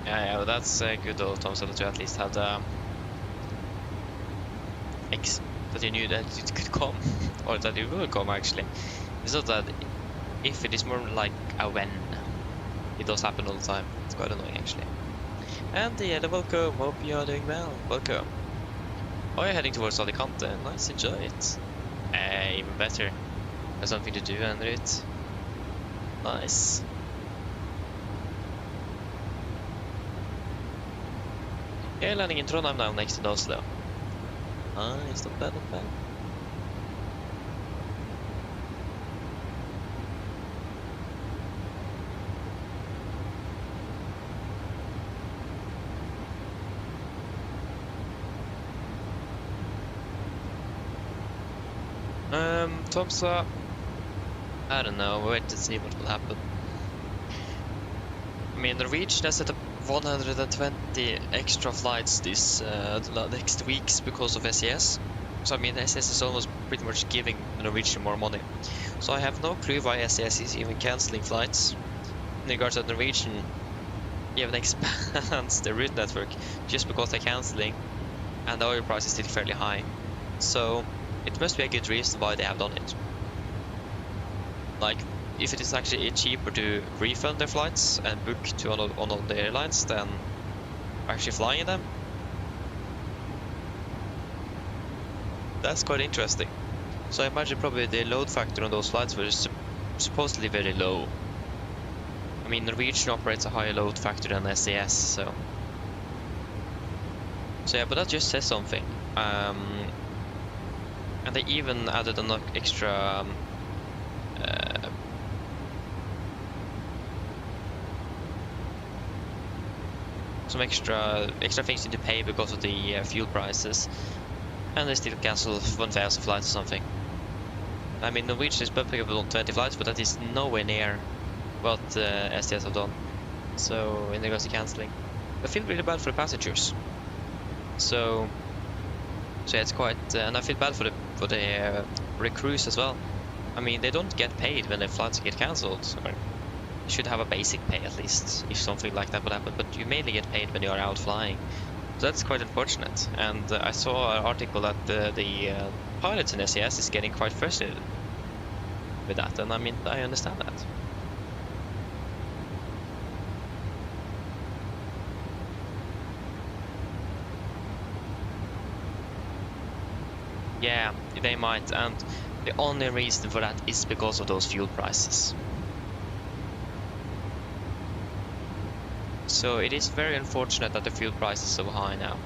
S3: Yeah, well, that's good old Tom, so that you at least have the that you knew that it could come, or that it will come actually. It's not that if, it is more like a when. It does happen all the time. It's quite annoying actually. And the other welcome, hope you are doing well. Welcome. Oh, you're heading towards Alicante. Nice, enjoy it. Even better. There's something to do under it. Nice. Yeah, landing in Trondheim now next to Oslo. Nice, not bad, not bad. Tomsa, I don't know, wait to see what will happen. I mean, Norwegian has set up 120 extra flights this next weeks because of SES. So I mean, SES is almost pretty much giving Norwegian more money. So I have no clue why SES is even cancelling flights. In regards to Norwegian, even expands the route network just because they're cancelling, and the oil price is still fairly high. So it must be a good reason why they have done it. Like, if it is actually cheaper to refund their flights and book to on all the airlines than actually flying them, that's quite interesting. So I imagine probably the load factor on those flights was supposedly very low. I mean, Norwegian operates a higher load factor than SAS, so yeah, but that just says something. And they even added an extra some extra things you need to pay because of the fuel prices, and they still cancel 1,000 flights or something. I mean, Norwegian is bumping up on 20 flights, but that is nowhere near what STS have done. So in regards to cancelling, I feel really bad for the passengers. So yeah, it's quite, and I feel bad for the recruits as well. I mean, they don't get paid when their flights get cancelled. Or you should have a basic pay at least if something like that would happen. But you mainly get paid when you are out flying. So that's quite unfortunate. And I saw an article that the pilots in SES is getting quite frustrated with that. And I mean, I understand that. Yeah, they might, and the only reason for that is because of those fuel prices. So it is very unfortunate that the fuel price is so high now,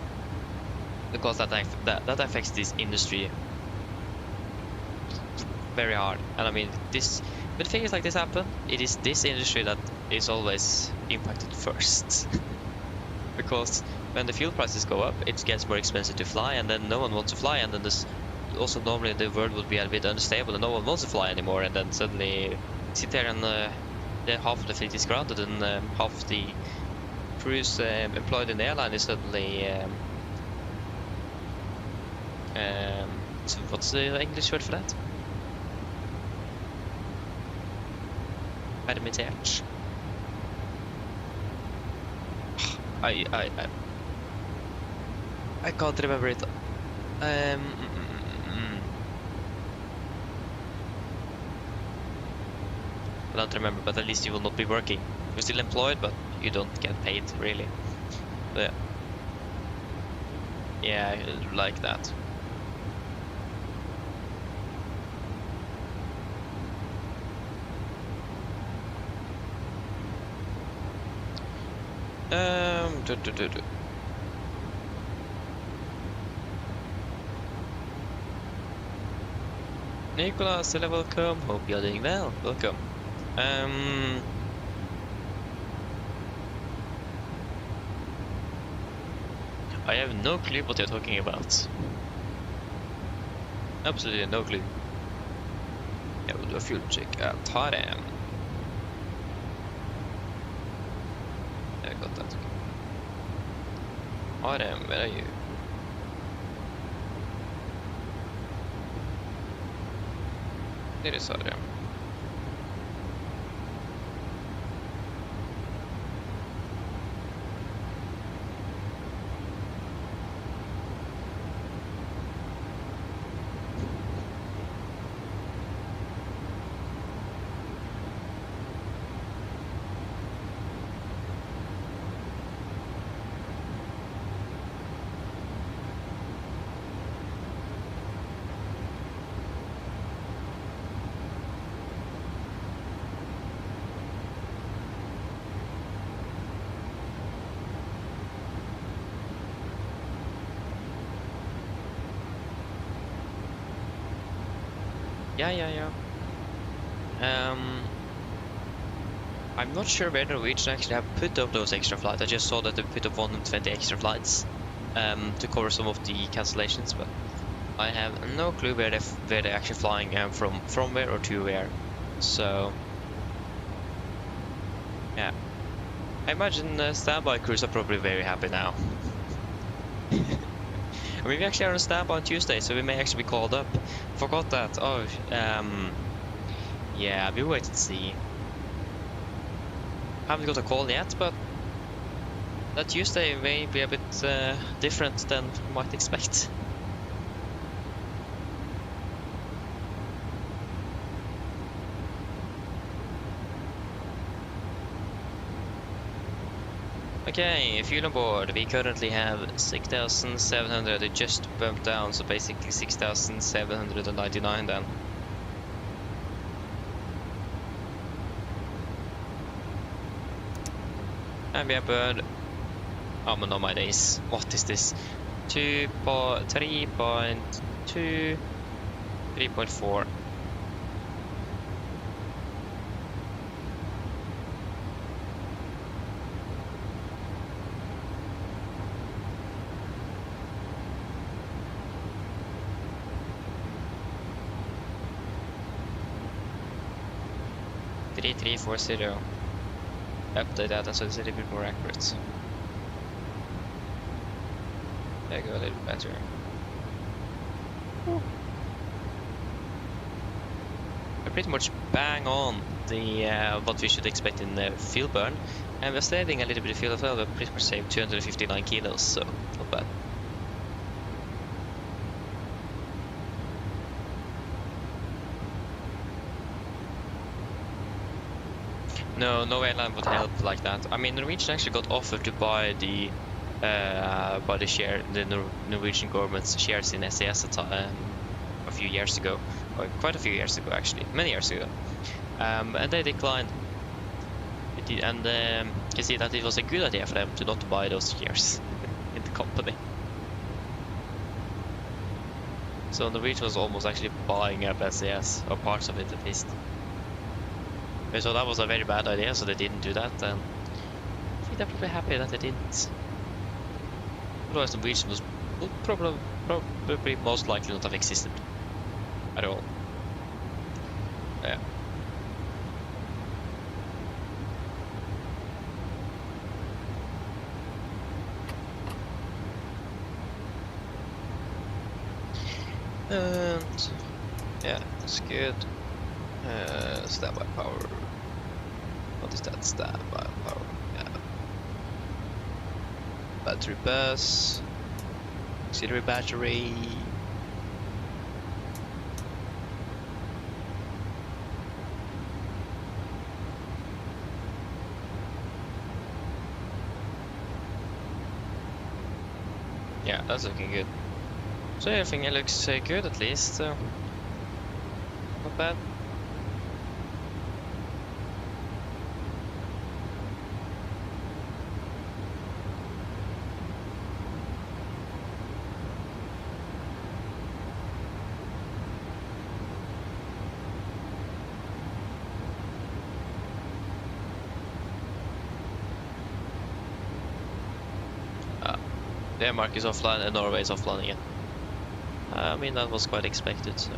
S3: because that affects this industry very hard. And I mean, when things like this happen, it is this industry that is always impacted first. Because when the fuel prices go up, it gets more expensive to fly, and then no one wants to fly, and then this also normally the world would be a bit unstable and no one wants to fly anymore, and then suddenly sit there and half of the fleet is grounded, and half the crews employed in the airline is suddenly so what's the English word for that? Permittert. I can't remember it. I don't remember, but at least you will not be working. You're still employed, but you don't get paid really. But yeah, like that. Nicolas, hello, welcome. Hope you're doing well. Welcome. I have no clue what you're talking about. Absolutely no clue. Yeah, we'll do a fuel check at Addons. I got that. Addons, where are you? There is Addons. Yeah. I'm not sure where Norwegian actually have put up those extra flights. I just saw that they put up 120 extra flights to cover some of the cancellations, but I have no clue where they're actually flying from where or to where. So yeah, I imagine standby crews are probably very happy now. I mean, we actually are on standby on Tuesday, so we may actually be called up. Forgot that. Oh, yeah, we'll wait and see. Haven't got a call yet, but that Tuesday may be a bit different than you might expect. Okay, fuel on board. We currently have 6,700. It just bumped down, so basically 6,799 then. And we have burned, oh no, my days, what is this? 3.2, 3.4. .340. Update that so it's a little bit more accurate. There go a little better. We're pretty much bang on the what we should expect in the fuel burn, and we're saving a little bit of fuel as well. We're pretty much saved 259 kilos, so not bad. No airline would help like that. I mean, Norwegian actually got offered to buy the Norwegian government's shares in SAS a few years ago, or quite a few years ago actually, many years ago, and they declined. And you see that it was a good idea for them to not buy those shares in the company. So Norwegian was almost actually buying up SAS, or parts of it at least. So that was a very bad idea, so they didn't do that, and I think they're probably happy that they didn't. Otherwise Norwegian would probably most likely not have existed at all. Yeah. And yeah, that's good. Standby power. What is that? Standby power. Yeah. Battery bus. Auxiliary battery. Yeah, that's looking good. So everything looks good at least. So not bad. Denmark is offline and Norway is offline again. I mean, that was quite expected, so.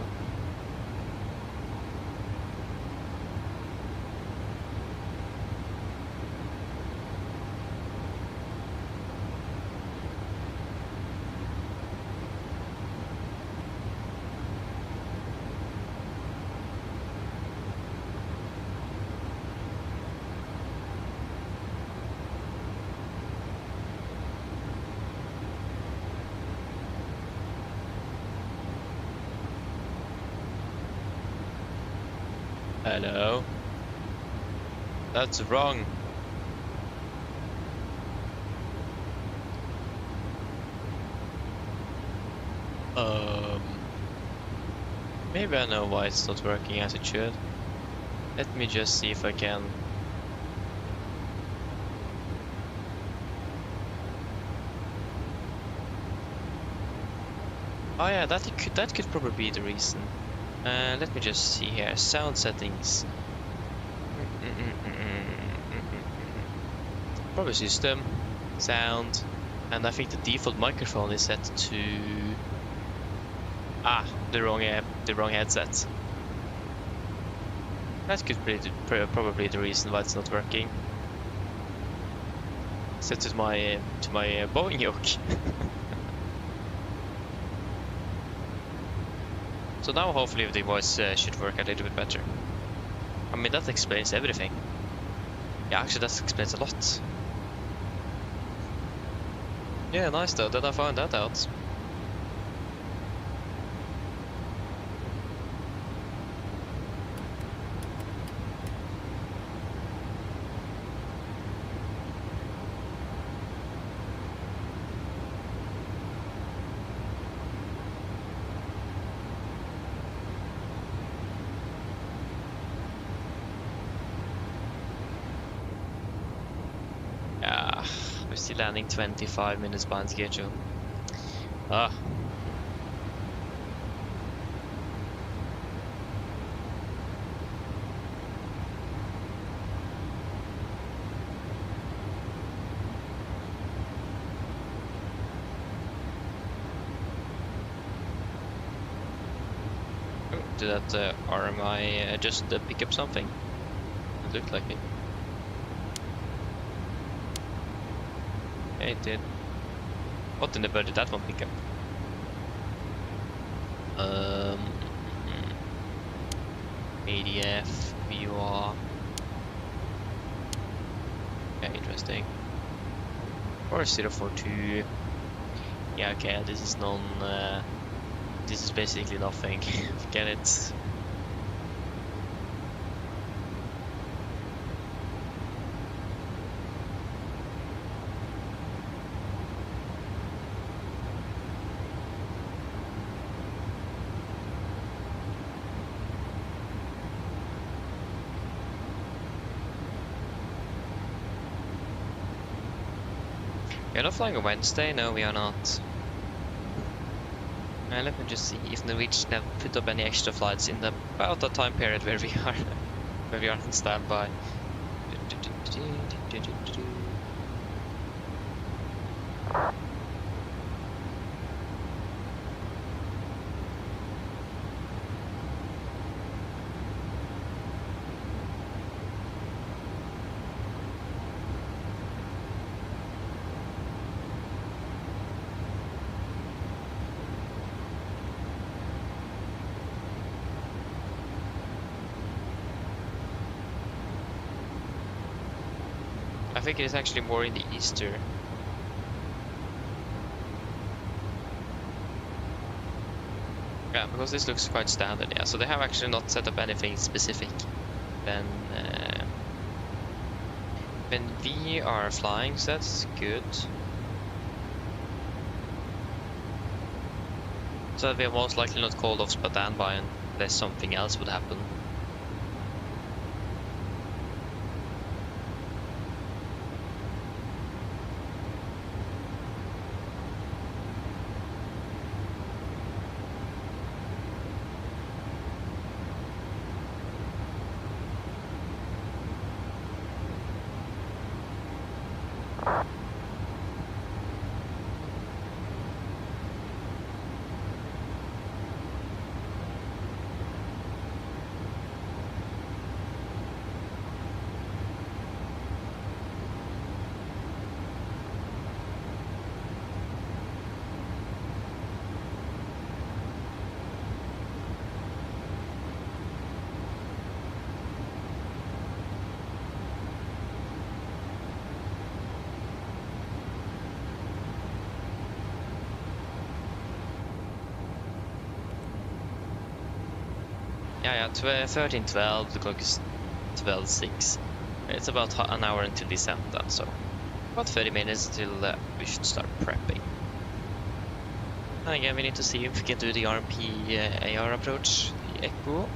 S3: Hello? That's wrong. Maybe I know why it's not working as it should. Let me just see if I can. Oh yeah, that could probably be the reason. Let me just see here. Sound settings. Probably system, sound, and I think the default microphone is set to the wrong headset. That could be probably the reason why it's not working. Set to my bowing yoke. So now hopefully the voice should work a little bit better. I mean, that explains everything. Yeah, actually that explains a lot. Yeah, nice though, that I found that out. We're still landing 25 minutes behind schedule. Did that RMI just pick up something? It looked like it. Yeah, it did. What in the bird did that one pick up? ADF, VR. Yeah, interesting. Or 042. Yeah, okay, this is this is basically nothing. Forget it. We're not flying on Wednesday, no we are not. Let me just see if Norwegian have put up any extra flights in about the time period where we are on standby. I think it is actually more in the Easter. Yeah, because this looks quite standard, yeah. So they have actually not set up anything specific. Then we are flying, so that's good. So we are most likely not called off standby unless something else would happen. Yeah, 13:12. The clock is 12:06. It's about an hour until descent then, so about 30 minutes till we should start prepping. And again, we need to see if we can do the RMP AR approach, the Echo.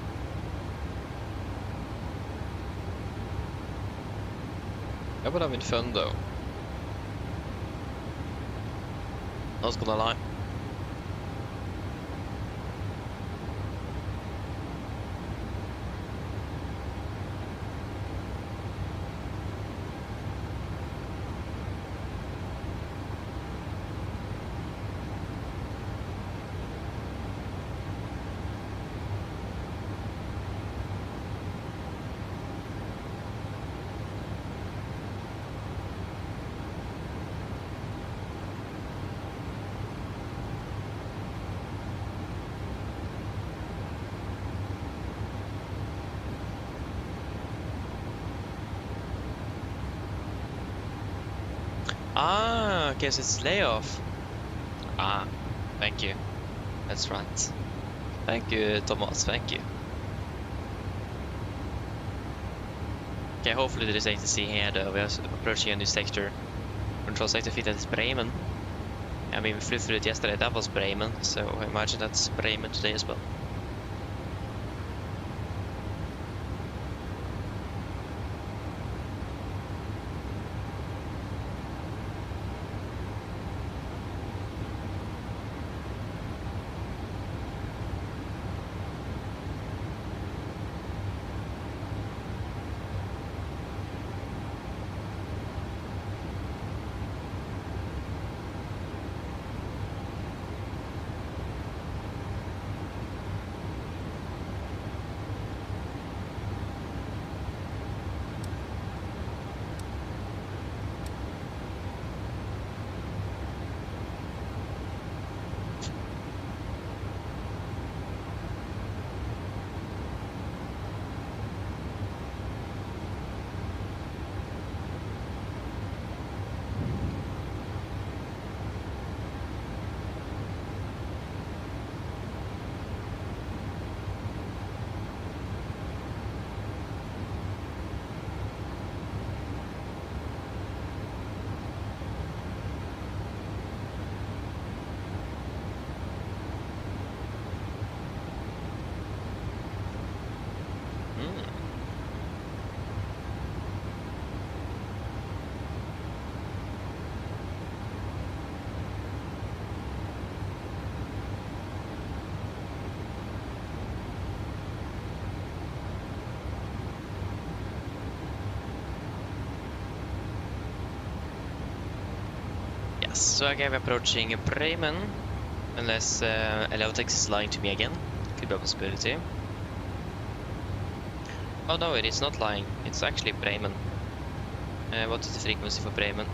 S3: That would have been fun though. Not gonna lie. Ah, okay, so it's layoff. Ah, thank you. That's right. Thank you, Thomas, thank you. Okay, hopefully there is anything to see here though. We are approaching a new sector. Control sector fit, that is Bremen. I mean, we flew through it yesterday, that was Bremen, so I imagine that's Bremen today as well. So again, we're approaching Bremen, unless Elevatex is lying to me again. Could be a possibility. Oh no, it is not lying. It's actually Bremen. What is the frequency for Bremen?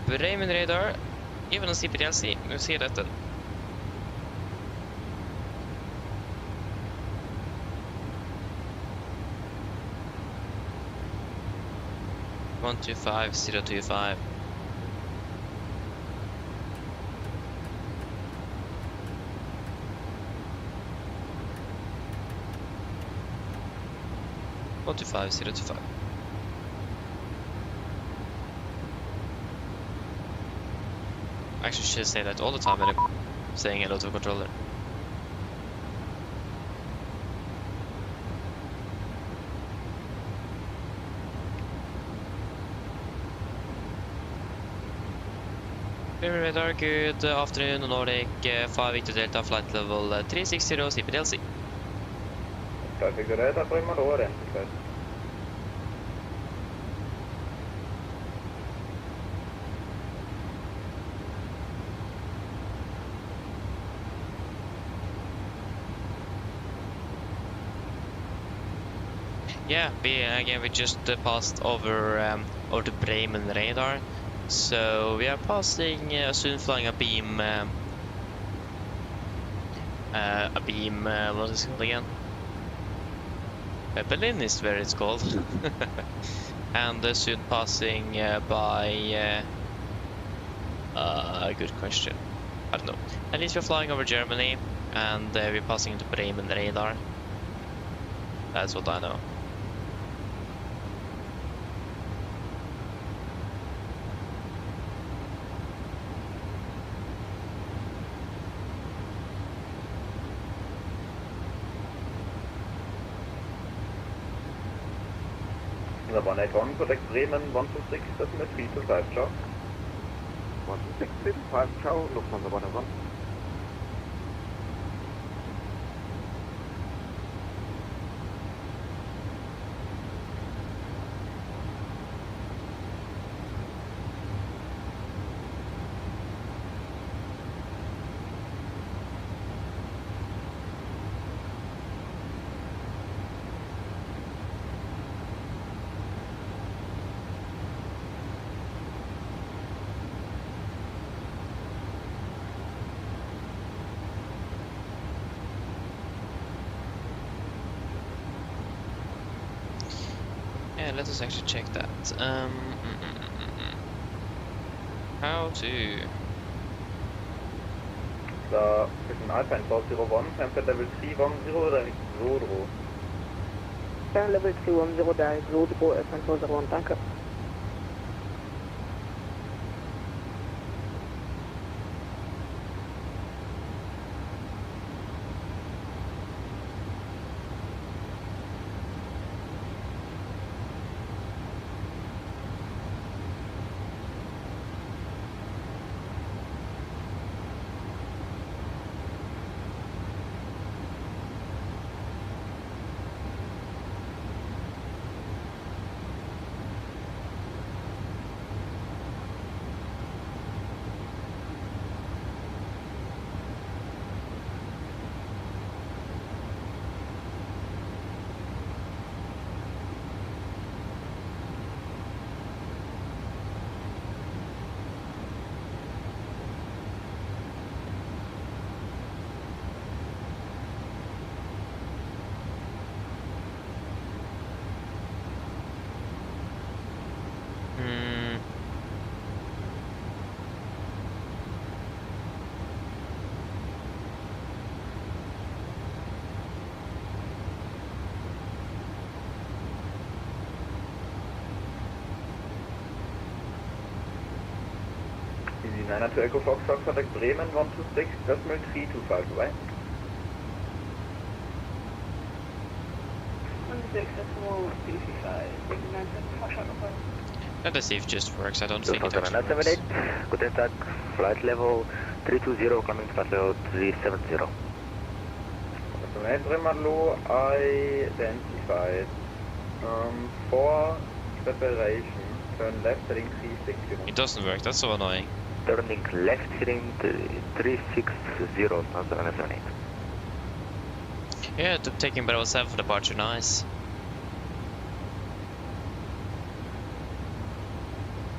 S3: Bremen radar, even on CPTLC. We'll see that then. One 25025. One 25025. I actually should say that all the time when I'm saying hello to a controller. Radar, good afternoon, Nordic 5 Victor Delta flight level 360 CPTLC.
S11: Traffic radar for Manor,
S3: Yeah, we just passed over the Bremen radar. So we are passing, soon flying a beam, what is it called again? Berlin is where it's called. And soon passing by, good question, I don't know. At least we're flying over Germany, and we're passing into Bremen radar. That's what I know.
S11: Savannah 81, protect Bremen 126, decimal 325, ciao.
S10: 126, 325, ciao, Lufthansa 101.
S3: Yeah, let us actually check that. How to...
S11: So, zwischen Alpine 401, template level 310 direkt Zodro.
S7: Level 310 direkt Zodro, Alpine 401, danke.
S11: Easy 9 to Echo Foxtrot, protect Bremen 126, decimal 325, right?
S2: 126, decimal 325, 9 Foxtrot, okay.
S3: Let us see if it just works. I don't think it
S9: Lufthansa
S3: actually works.
S9: 978, guten Tag, flight level 320, coming flight level 370.
S11: Bremen low identified. For separation, turn left heading 360.
S3: It doesn't work, that's so annoying.
S9: Turning left heading 360, Lufthansa 978.
S3: Yeah, taking Bravo 7 for departure, nice.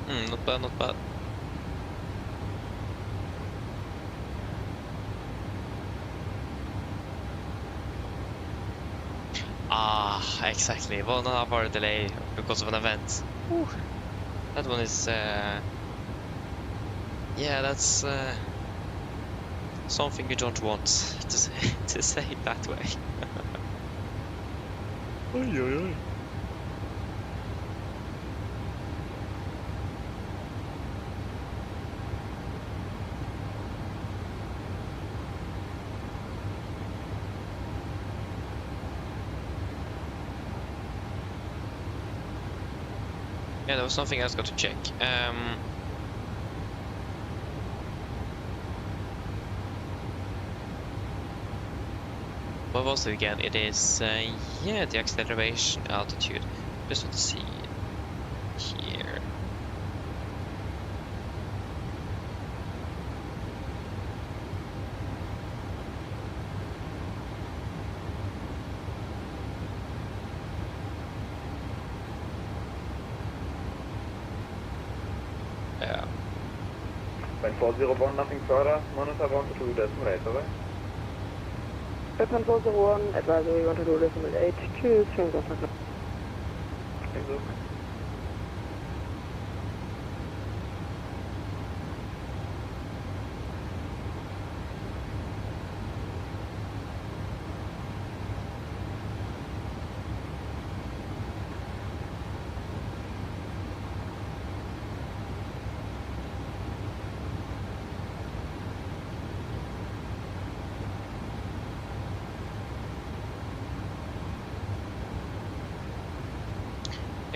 S3: Not bad, not bad. Ah, exactly. 1.5 hour delay because of an event. Whew. That one is, yeah, that's something you don't want to say it that way. Oy, oy, oy. Yeah, there was something else got to check. What was it again? It is, yeah, the acceleration altitude. Just want to see here. Yeah.
S11: When 401, nothing further, monitor 122 decimal 8, alright?
S7: Alpine 401, advisory 122 decimal 8, choose train contact.
S11: Thank you.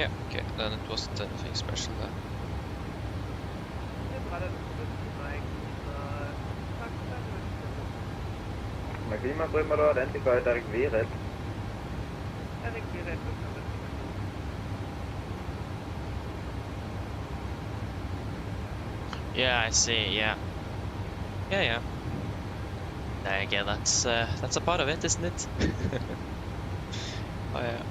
S3: Yeah, okay, then it wasn't anything special then.
S11: Navigraph identify direct VRED.
S3: Yeah, I see. Yeah. Yeah. Again, that's a part of it, isn't it? Oh yeah.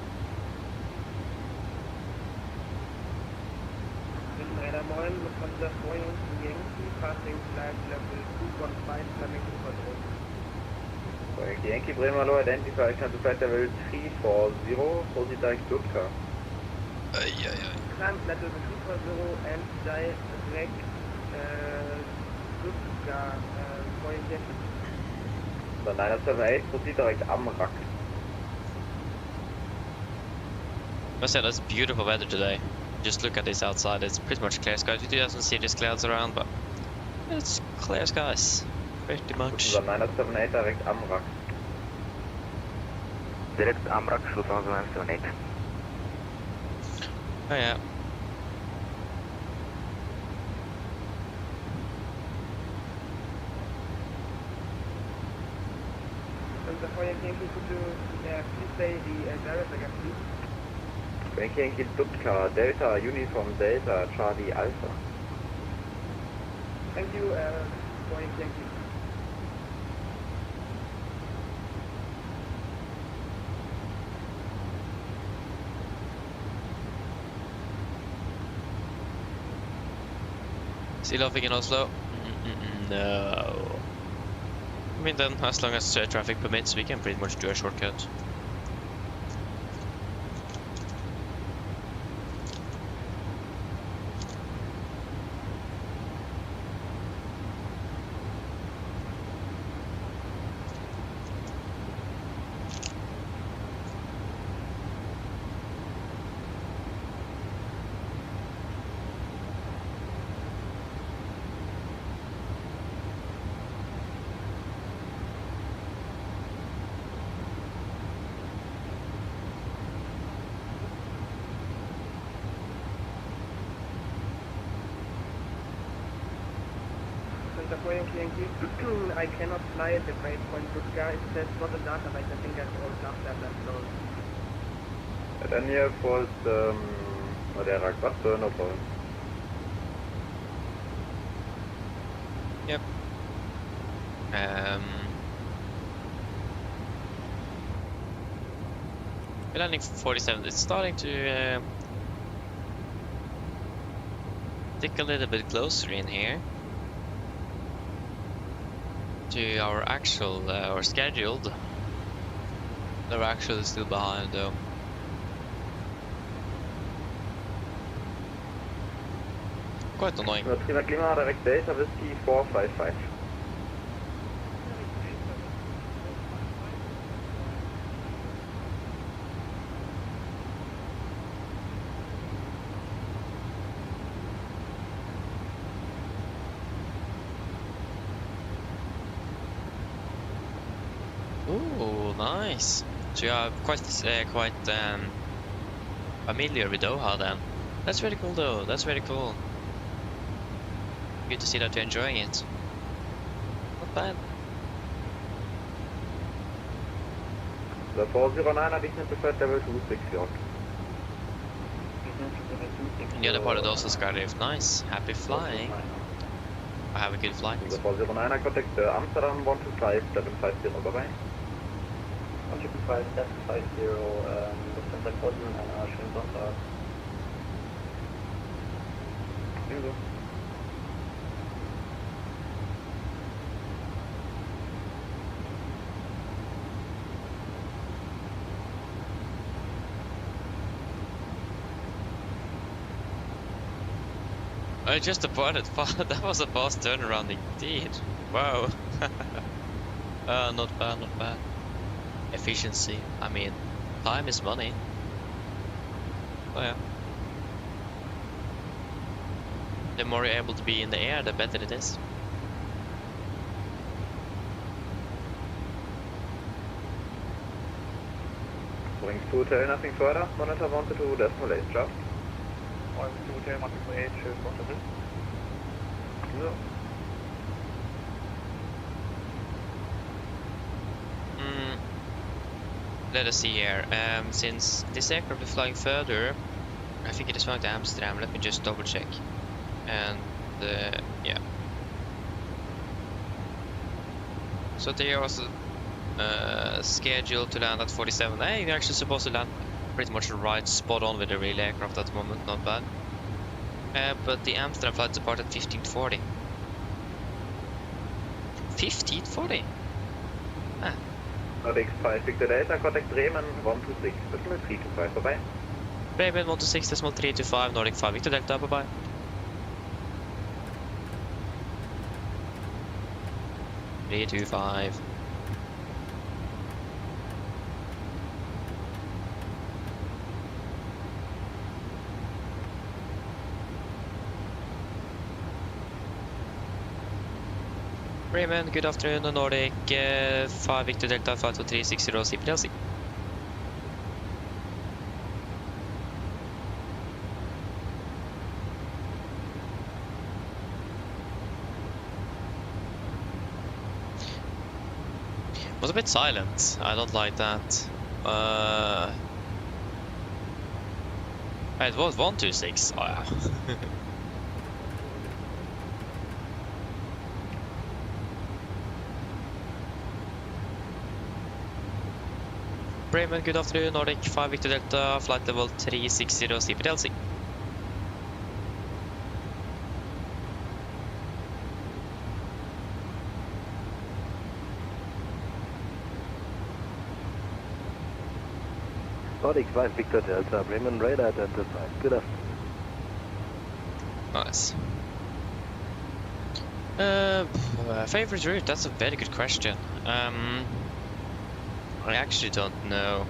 S11: Radar 9, Lufthansa Boeing Yankee, passing flight level 215, coming to control. Boeing Yankee Bremerlo identify, can to flight level 340, proceed direct Stuttgart. Climb flight level 340 and direct Stuttgart, Boeing Yankee. The 978, proceed direct Amrak.
S3: I said that's beautiful weather today. Just look at this outside, it's pretty much clear skies. We do have some serious clouds around, but it's clear skies. Pretty much.
S11: The 978 direct Amrak.
S9: Direct Amrak, Lufthansa 978.
S3: Oh yeah.
S11: The Boeing Yankee, could you please say the direct again, please? Boeing Yankee Stuttgart, Delta, Uniform Delta, Charlie Alpha. Thank you, Boeing Yankee.
S3: Sea loafing in Oslo? No. I mean, then, as long as traffic permits, we can pretty much do a shortcut.
S11: The Boeing Yankee, I cannot fly at the breakpoint Stuttgart. It says not a data, but I think that's all stuff that I'm told. At any airport, der was burner point.
S3: Yep. We're landing 47. It's starting to stick a little bit closer in here to our actual or scheduled. Our actual is still behind though. Quite annoying.
S11: Prima Klima direct Delta Whiskey 455.
S3: Ooh, nice. So you are quite familiar with Doha then. That's very cool though. That's very cool. Good to see that you're enjoying it. Not bad.
S11: The 409 addition to flight level 260.
S3: And the other part of Oslo Skydive, nice. Happy flying. I have a good flight.
S11: The 409 contact Amsterdam 125 750, bye bye.
S9: 125 750, Lufthansa Kotten and schönen Sonntag.
S11: Ebenso.
S3: I just departed. That was a fast turnaround indeed. Wow. Not bad, not bad. Efficiency. I mean, time is money. Oh yeah. The more you're able to be in the air, the better it is.
S11: Wings to Hotel, nothing further. Monitor 122, decimal 8, draft.
S9: Wings to Hotel, 128, shows 122.
S11: No.
S3: Let us see here. Since this aircraft is flying further, I think it is flying to Amsterdam. Let me just double check. And yeah. So they are also scheduled to land at 47. Hey, you're actually supposed to land pretty much right spot on with the real aircraft at the moment. Not bad. But the Amsterdam flights depart at 15:40. 15:40. Ah.
S11: Nordic 5, Victor Delta, contact Bremen 126, decimal 325, bye-bye.
S3: Bremen 126, decimal 325, Nordic 5, Victor Delta, bye-bye. Three, 2, 5. Bremen, good afternoon, Nordic 5 Victor Delta 52360 IFLY. Was a bit silent. I don't like that. It was 126. Oh yeah. Bremen, good afternoon, Nordic 5 Victor Delta, flight level 360 IFLY.
S5: Nordic 5 Victor Delta, Bremen radar identified. Good afternoon.
S3: Nice. Favorite route? That's a very good question. I actually don't know.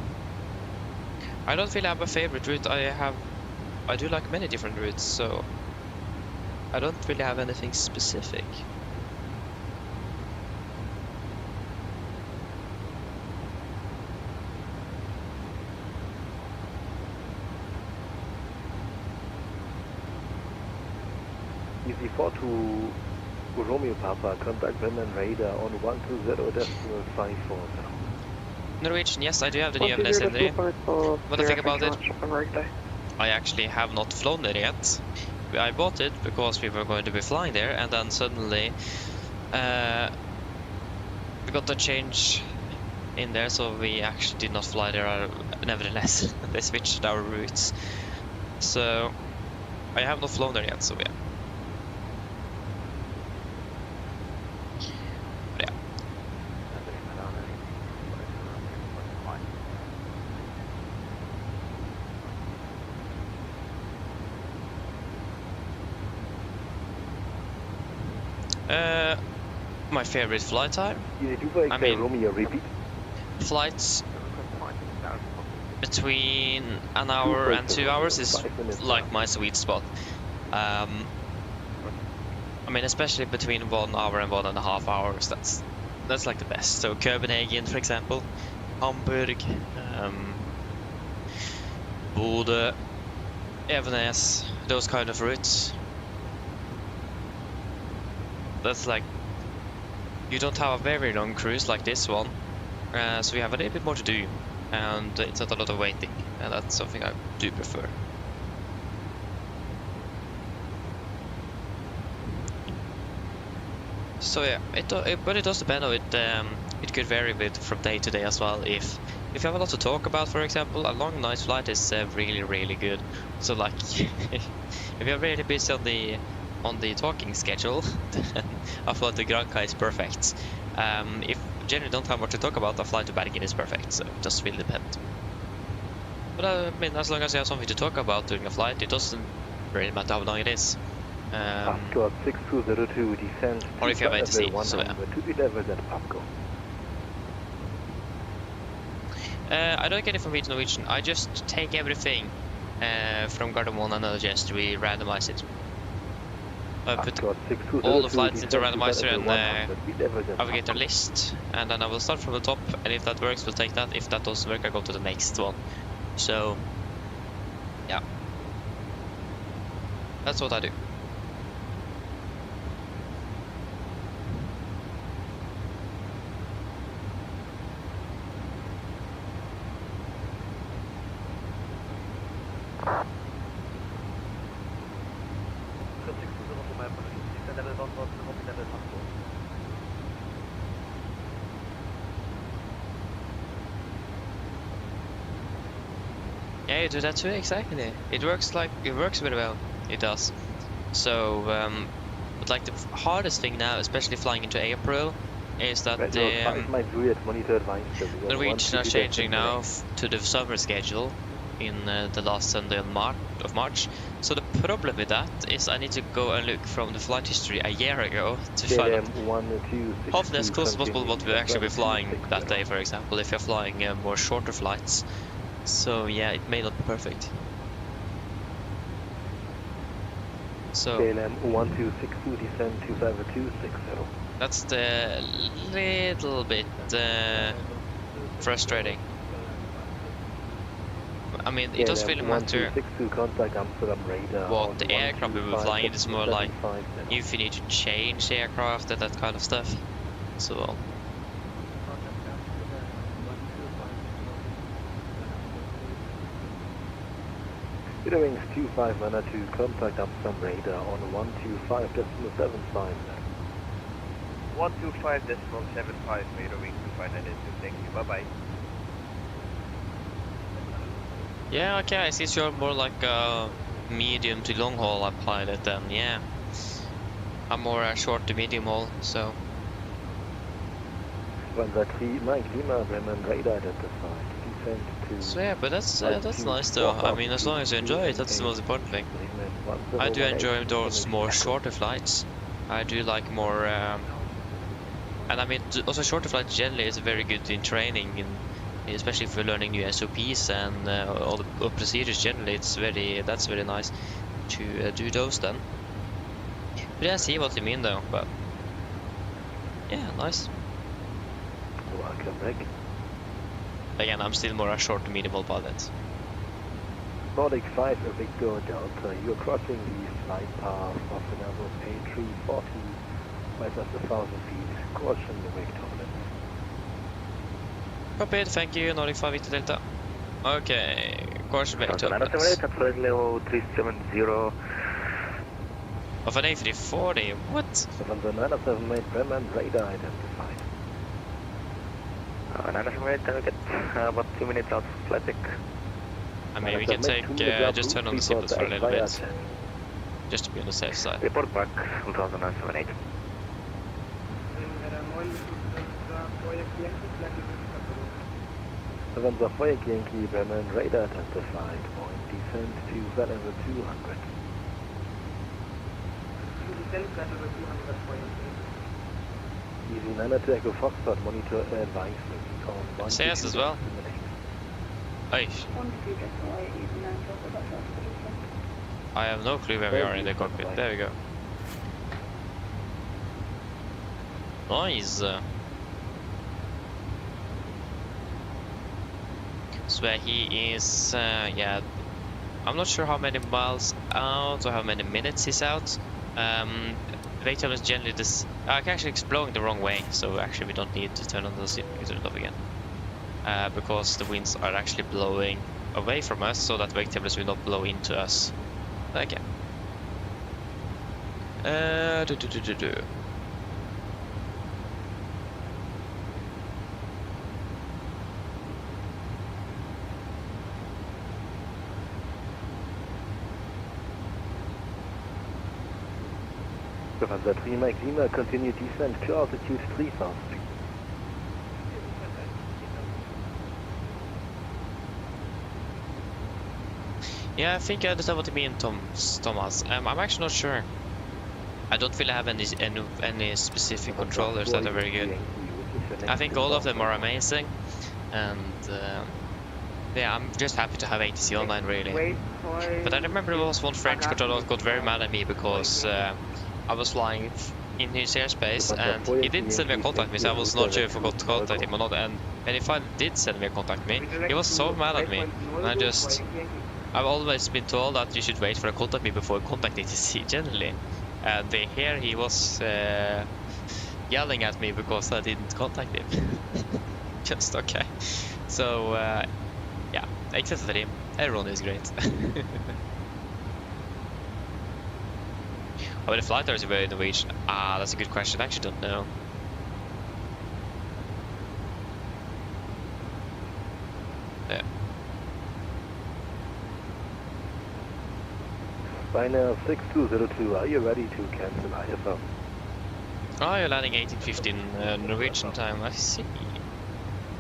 S3: I don't really have a favorite route. I do like many different routes, so I don't really have anything specific.
S5: Easy 4 to Romeo Papa, contact Bremen radar on 120.54 now.
S3: Norwegian, yes, I do have the new FSLTL. What do you think about it? I actually have not flown there yet. I bought it because we were going to be flying there, and then suddenly we got a change in there, so we actually did not fly there. Nevertheless, they switched our routes, so I have not flown there yet. So yeah. My favorite flight time? I mean,
S5: Romeo, repeat.
S3: Flights between an hour and 2 hours is like my sweet spot. I mean, especially between 1 hour and 1.5 hours. That's like the best. So Copenhagen, for example, Hamburg, Bodø, Evenes, those kind of routes. That's like, you don't have a very long cruise like this one, so you have a little bit more to do, and it's not a lot of waiting, and that's something I do prefer. So yeah, but it does depend on it. It could vary a bit from day to day as well. If you have a lot to talk about, for example, a long night flight is really good. So like, if you're really busy on the talking schedule, then a flight to Granca is perfect. If you generally don't have much to talk about, a flight to Bergen is perfect, so it just really depends. But I mean, as long as you have something to talk about during a flight, it doesn't really matter how long it is.
S5: Passport 6202, descend
S3: or if you have ATC, so yeah.
S5: To be levels at Papco.
S3: I don't get it from Norwegian. I just take everything from Gardermoen and just we randomize it. I put all the flights into randomizer and navigator list, and then I will start from the top, and if that works, we'll take that. If that doesn't work, I go to the next one. So, yeah. That's what I do. Yeah, you do that too, exactly. It works very well. It does. So, but like the hardest thing now, especially flying into April, is that Norwegian are changing now to the summer schedule in the last Sunday of March. So the problem with that is I need to go and look from the flight history a year ago to find out hopefully as close as possible what we'll actually be flying that day, for example, if you're flying more shorter flights. So yeah, it may not be perfect. So that's the little bit frustrating. I mean, it doesn't really matter what the aircraft we were flying. It's more like if you need to change the aircraft and that kind of stuff. So.
S5: Wings 25 mana to contact Amsterdam radar on 125.75.
S9: 125.75 meter wing 2592. Thank you. Bye bye.
S3: Yeah, okay. I see you're more like a medium to long haul pilot then. Yeah, I'm more a short to medium haul. So. So yeah, but that's nice though. I mean, as long as you enjoy it, that's the most important thing. I do enjoy those more shorter flights. I do like more, and I mean, also shorter flights generally is very good in training, especially if you're learning new SOPs and all the procedures. Generally, that's very nice to do those then. But yeah, I see what you mean though. But yeah, nice. Again, I'm still more a short to medium pilot.
S5: Nordic 5 Victor Delta, you're crossing the flight path of the level A340, right at 1,000 feet, caution the wake turbulence.
S3: Copied, thank you, Nordic 5 Victor Delta. Okay, caution wake turbulence.
S9: Level 370.
S3: Of an A340, what?
S5: 978 Bremen radar identified.
S9: 978, can we get about 2 minutes out of flight deck?
S3: I mean, we can take, just turn on the seatbelts for a little bit, just to be on the safe side.
S9: Report back, 1978.
S5: November 4 Yankee Bremen radar identified, point descent to level 200. Easy 9 to Echo Foxtrot, monitor advancement on 1.
S3: SAS as well. Hey. I have no clue where we are in the cockpit. There we go. Nice. So he is, yeah, I'm not sure how many miles out or how many minutes he's out. Later is generally this. Actually, it's blowing the wrong way, so actually we don't need to turn on the seatbelt off again, because the winds are actually blowing away from us, so that wake tables will not blow into us. Okay.
S5: Lufthansa 3 Mike Lima, continue descent to altitude 3000 feet.
S3: Yeah, I think I understand what you mean, Thomas. I'm actually not sure. I don't really have any specific controllers that are very good. I think all of them are amazing, and yeah, I'm just happy to have ATC online, really. But I remember there was one French controller that got very mad at me because I was flying in his airspace and he didn't send me a contact me, so I was not sure if I got to contact him or not. And if I did send me a contact me, he was so mad at me. And I've always been told that you should wait for a contact me before contacting TC generally. And here he was yelling at me because I didn't contact him. Just okay. So yeah, except for him, everyone is great. How many flight hours were in Norwegian? Ah, that's a good question. I actually don't know. Yeah.
S5: Ryanair 6202, are you ready to cancel IFL?
S3: Oh, you're landing 18:15 Norwegian time. I see.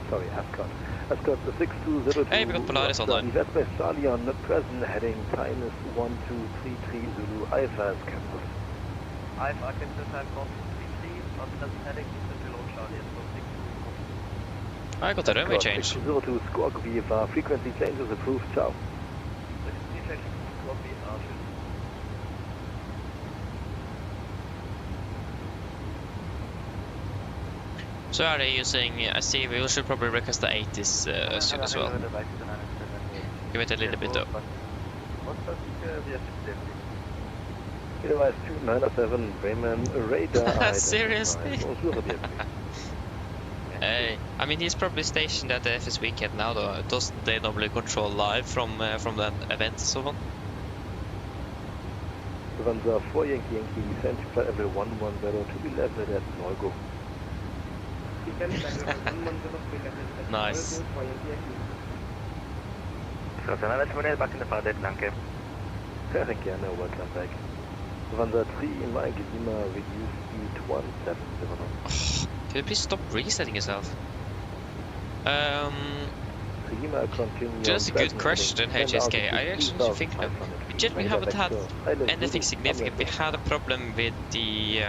S5: Sorry, Ascot. Ascot 6202.
S3: Hey, we got Polaris online.
S5: Westwest Charlie on not present, heading time is 1233 Zulu. IFL is cancelled.
S9: IFL cancelled time 1233, not present heading to below Charlie,
S3: I got a runway change.
S5: 6202 Squawk VFR, frequency changes approved, ciao.
S3: So are they using, I see we should probably request the 80s soon as well. Give it a little bit though.
S5: Otherwise 297 Bremen radar.
S3: Seriously? Hey, I mean he's probably stationed at the FS weekend now though. Doesn't they normally control live from that event and so on?
S5: Lufthansa 4 Yankee Yankee, descent to flight level 110 to be level at Neugo.
S3: Nice.
S9: back in the flight, danke.
S5: Sehr gerne, welcome back. Lufthansa 3 Mike Lima, reduce speed 1709.
S3: Can you please stop resetting yourself? Just a good question, HSK. I actually think that we generally haven't had anything significant. We had a problem with the...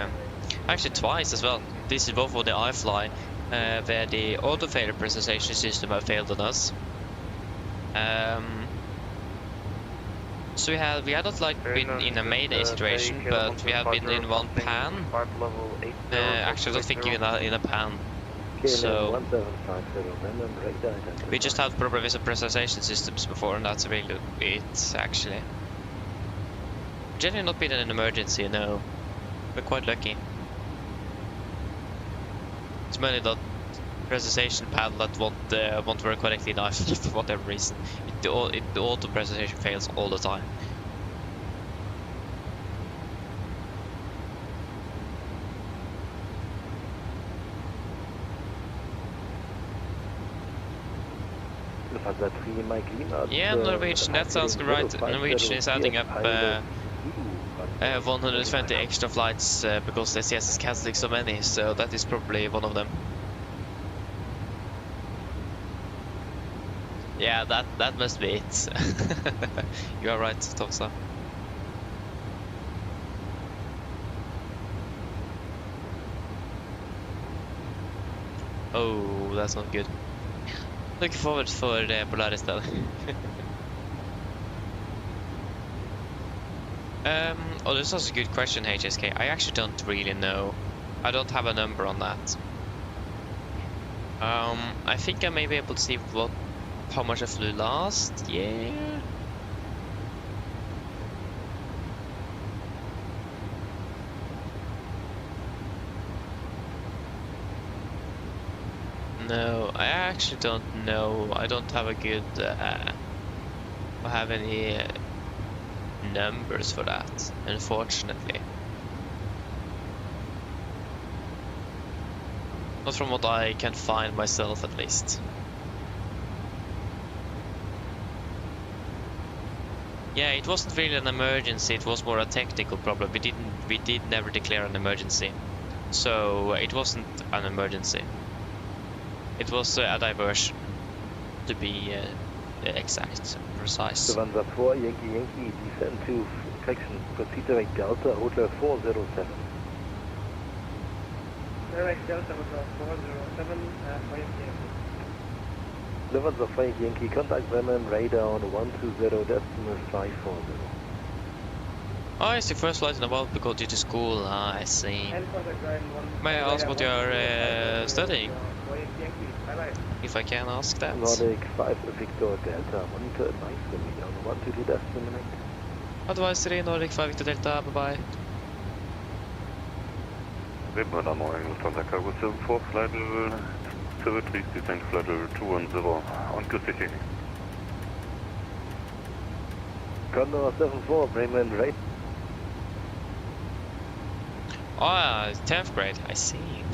S3: actually twice as well. This is both for the IFLY, where the auto failure presentation system have failed on us. So we had not like been in a mayday situation, but we have been in one pan. Actually, I don't think even in a pan. So we just had problem with the presentation systems before, and that's really it actually. Generally not been an emergency, no. We're quite lucky. It's mainly that presentation panel that won't work correctly enough for whatever reason. The auto presentation fails all the time. Yeah, Norwegian, that sounds right. Norwegian is adding up 120 extra flights because SCS is cancelling so many, so that is probably one of them. Yeah, that must be it. You are right, Tomsa. Oh, that's not good. Looking forward for the Polaris though. Oh, this was a good question, HSK. I actually don't really know. I don't have a number on that. I think I may be able to see how much I flew last year. No, I actually don't know. I don't have a good have any numbers for that, unfortunately. Not from what I can find myself, at least. Yeah, it wasn't really an emergency, it was more a technical problem. We did never declare an emergency. So it wasn't an emergency. It was a diversion, to be exact, precise.
S5: Lufthansa 4 Yankee Yankee, descend to section, proceed direct Delta, Hotel 407.
S11: Direct Delta, Hotel 407, for Yankee Yankee.
S5: Lufthansa 5 Yankee, contact Bremen, radar on 120, decimal 540.
S3: Oh, it's your first flight in a while to go to school. Ah, I see. May I ask what you are studying? If I can ask that.
S5: Nordic 5 Victor Delta, monitor advice me on 122 estimate.
S3: Advisory Nordic 5 Victor Delta, bye-bye.
S10: Radar now English on cargo 74, flight level 03, descend flight level 210, on Kusiki.
S5: Condor 74, Bremen right.
S3: Ah, 10th grade, I see.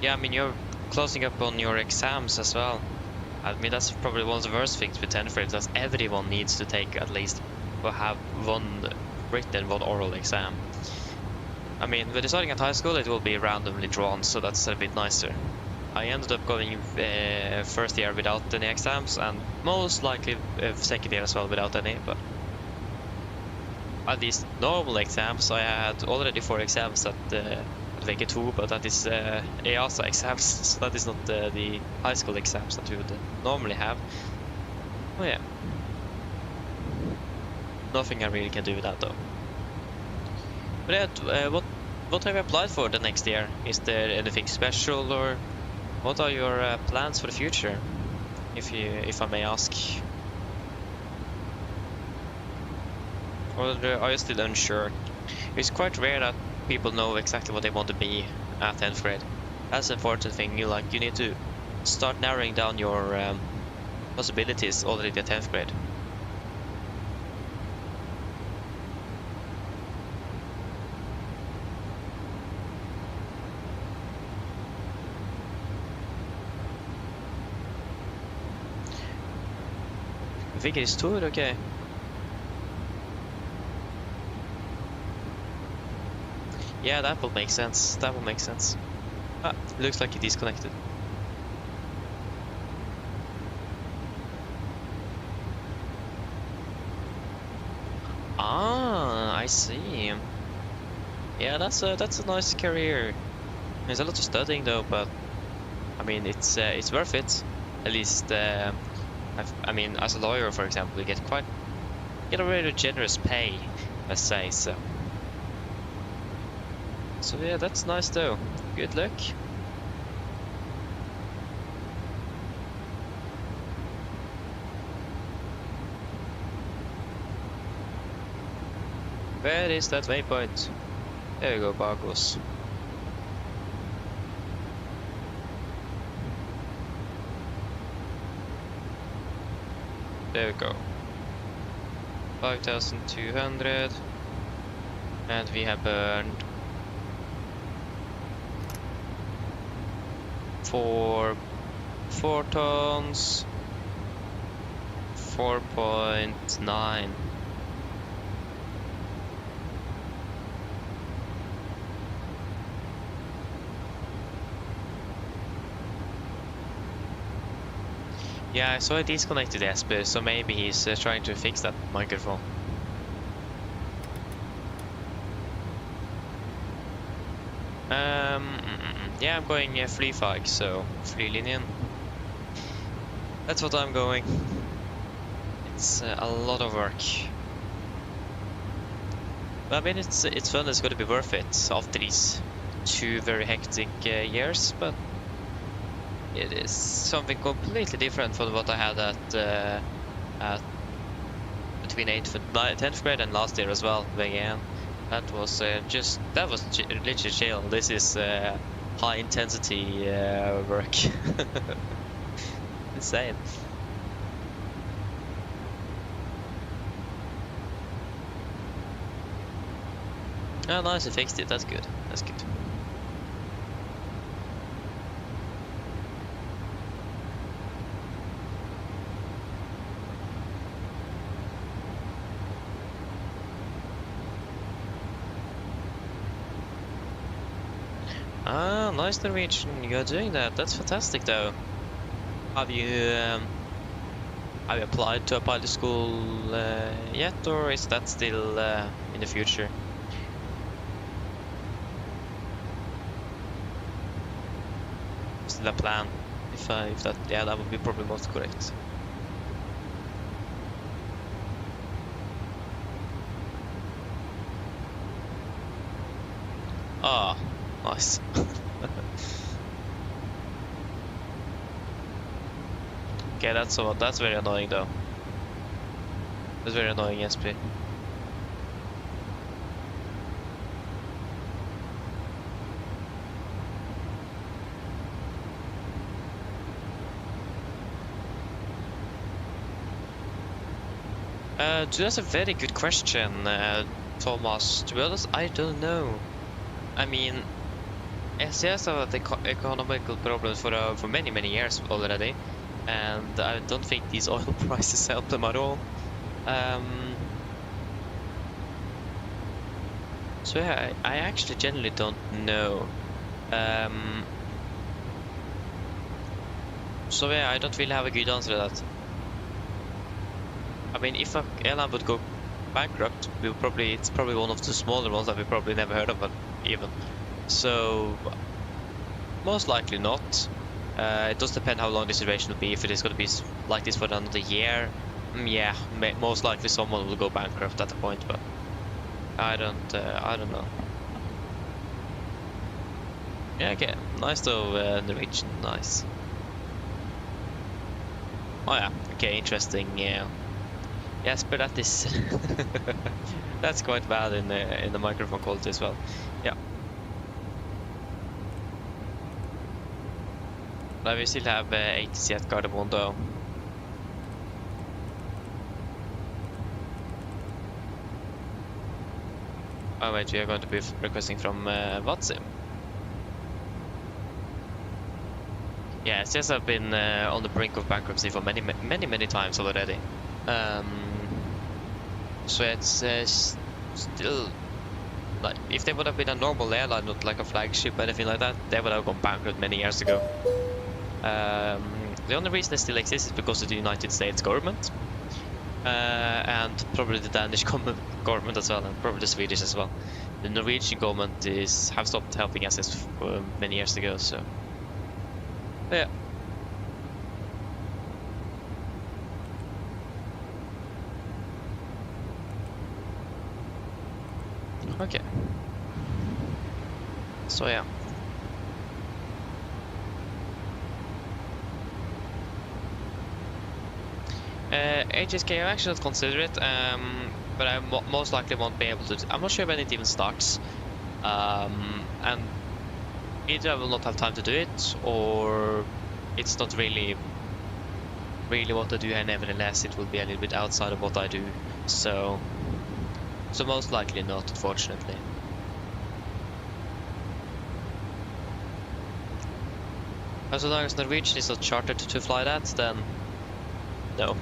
S3: Yeah, I mean, you're closing up on your exams as well. I mean, that's probably one of the worst things with 10th grade, that everyone needs to take at least, or have one written, one oral exam. I mean, when deciding at high school, it will be randomly drawn, so that's a bit nicer. I ended up going first year without any exams, and most likely second year as well without any, but at least normal exams. I had already 4 exams at VG2, but that is EASA exams, so that is not the high school exams that you would normally have. Oh yeah. Nothing I really can do with that though. But yeah, what have you applied for the next year? Is there anything special, or what are your plans for the future, if I may ask? Or are you still unsure? It's quite rare that people know exactly what they want to be at 10th grade. That's the important thing. You need to start narrowing down your possibilities already at 10th grade. I think it's 2, okay. Yeah, that will make sense. That will make sense. Ah, looks like it disconnected. Ah, I see. Yeah, that's a nice career. There's a lot of studying though, but I mean, it's worth it. At least, I mean, as a lawyer, for example, you get a very generous pay, let's say so. So yeah, that's nice though. Good luck. Where is that waypoint? There we go, Bargos. There we go. 5,200. And we have burned 4 tons, 4.9. Yeah, I saw it disconnected Esper, so maybe he's trying to fix that microphone. Yeah, I'm going FlyFag, so Flylinjen. That's what I'm going. It's a lot of work. But I mean, it's fun. It's going to be worth it after these 2 very hectic years. But it is something completely different from what I had at between 8th and 10th grade and last year as well. Again, that was literally chill. This is high intensity work. Insane. Oh, nice, it fixed it. That's good. That's good. Ah, nice Norwegian. You're doing that. That's fantastic, though. Have you applied to a pilot school yet, or is that still in the future? Still a plan. If that, yeah, that would be probably most correct. nice. Okay, that's very annoying though. That's very annoying, SP. That's a very good question, Thomas. To be honest, I don't know. I mean, SES have had economical problems for many years already, and I don't think these oil prices help them at all. So yeah, I actually generally don't know. So yeah, I don't really have a good answer to that. I mean, if a airline would go bankrupt, it's probably one of the smaller ones that we probably never heard of even. So most likely not. It does depend how long the situation will be. If it is going to be like this for another year, yeah, most likely someone will go bankrupt at the point. But I don't know. Yeah, okay, nice though, Norwegian, nice. Oh yeah, okay, interesting. Yeah. Yes, but that is that's quite bad in the microphone quality as well. Yeah. But we still have ATC at Gardermoen though. Oh wait, we are going to be requesting from Vatsim. Yeah, SES have been on the brink of bankruptcy for many times already. So it's still like, if they would have been a normal airline, not like a flagship or anything like that, they would have gone bankrupt many years ago. The only reason they still exist is because of the United States government, and probably the Danish government as well, and probably the Swedish as well. The Norwegian government have stopped helping SES many years ago, so yeah. Okay. So yeah. HSK, I actually not consider it, but I most likely won't be able to. I'm not sure when it even starts, and either I will not have time to do it, or it's not really what I do, and nevertheless it will be a little bit outside of what I do. So most likely not, unfortunately. As long as Norwegian is not chartered to fly that, then no.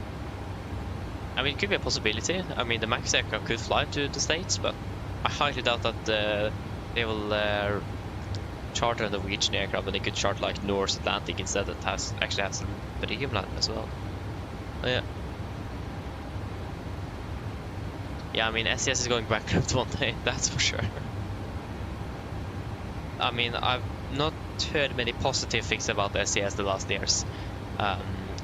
S3: I mean, it could be a possibility. I mean, the MAX aircraft could fly to the States, but I highly doubt that they will charter a Norwegian aircraft, and they could charter like North Atlantic instead. That actually has some Radeon as well. Yeah. Yeah, I mean, SES is going bankrupt one day, that's for sure. I mean, I've not heard many positive things about SES the last years.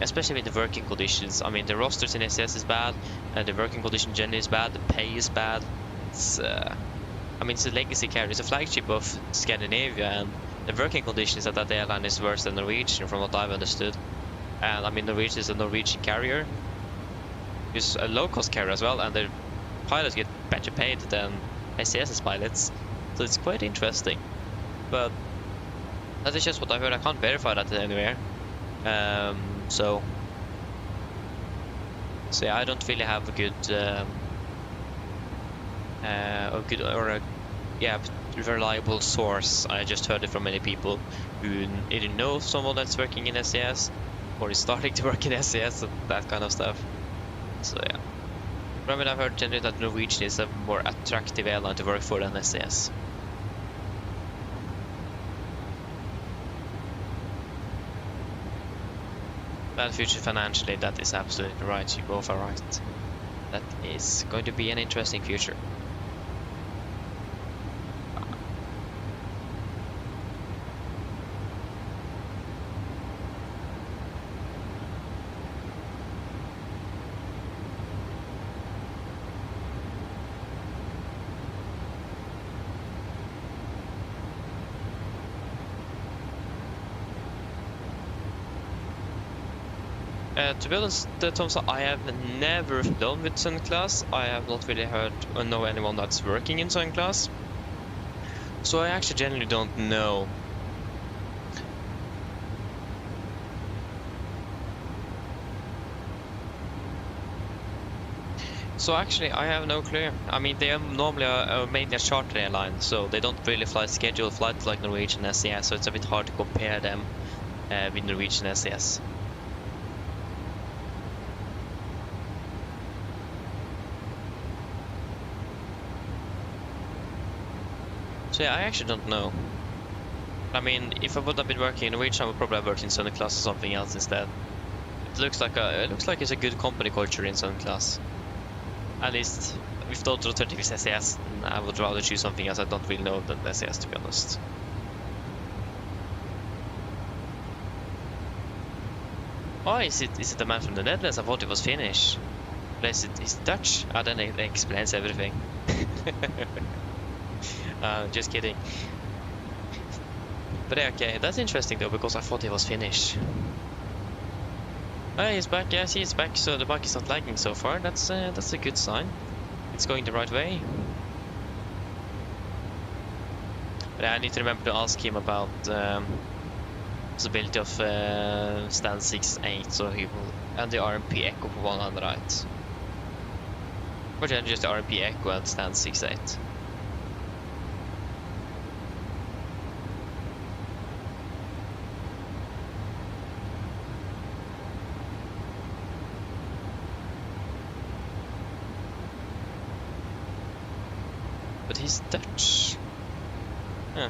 S3: Especially with the working conditions. I mean, the rosters in SES is bad, and the working condition generally is bad, the pay is bad. It's, I mean, it's a legacy carrier, it's a flagship of Scandinavia, and the working conditions at that airline is worse than Norwegian, from what I've understood. And I mean, Norwegian is a Norwegian carrier, it's a low-cost carrier as well, and the pilots get better paid than SES's pilots, so it's quite interesting. But that is just what I heard. I can't verify that anywhere. So yeah, I don't really have a good reliable source. I just heard it from many people who either know someone that's working in SES or is starting to work in SES and that kind of stuff. So yeah, but I mean, I've heard generally that Norwegian is a more attractive airline to work for than SES. Bad future financially, that is absolutely right. You both are right. That is going to be an interesting future. To be honest, Thompson, I have never flown with Sun class. I have not really heard or know anyone that's working in Sun class. So I actually generally don't know. So actually, I have no clue. I mean, they are normally mainly a charter airline, so they don't really fly scheduled flights like Norwegian SAS, so it's a bit hard to compare them with Norwegian SAS. So yeah, I actually don't know. I mean, if I would have been working in Norwegian, I would probably have worked in Sun class or something else instead. It looks like it's a good company culture in Sun class. At least with the alternative is SAS, and I would rather choose something else. I don't really know than SAS, to be honest. Oh, is it a man from the Netherlands? I thought it was Finnish. But is it Dutch? Ah, then it explains everything. Just kidding. But yeah, okay, that's interesting though, because I thought he was Finnish. Oh, he's back. Yeah, I see he's back. So the bike is not lagging so far. That's a good sign. It's going the right way. But I need to remember to ask him about possibility of stand 6-8, so he will, and the RMP Echo for one on the right. Or then just the RMP Echo and stand 6-8. But he's Dutch. Huh.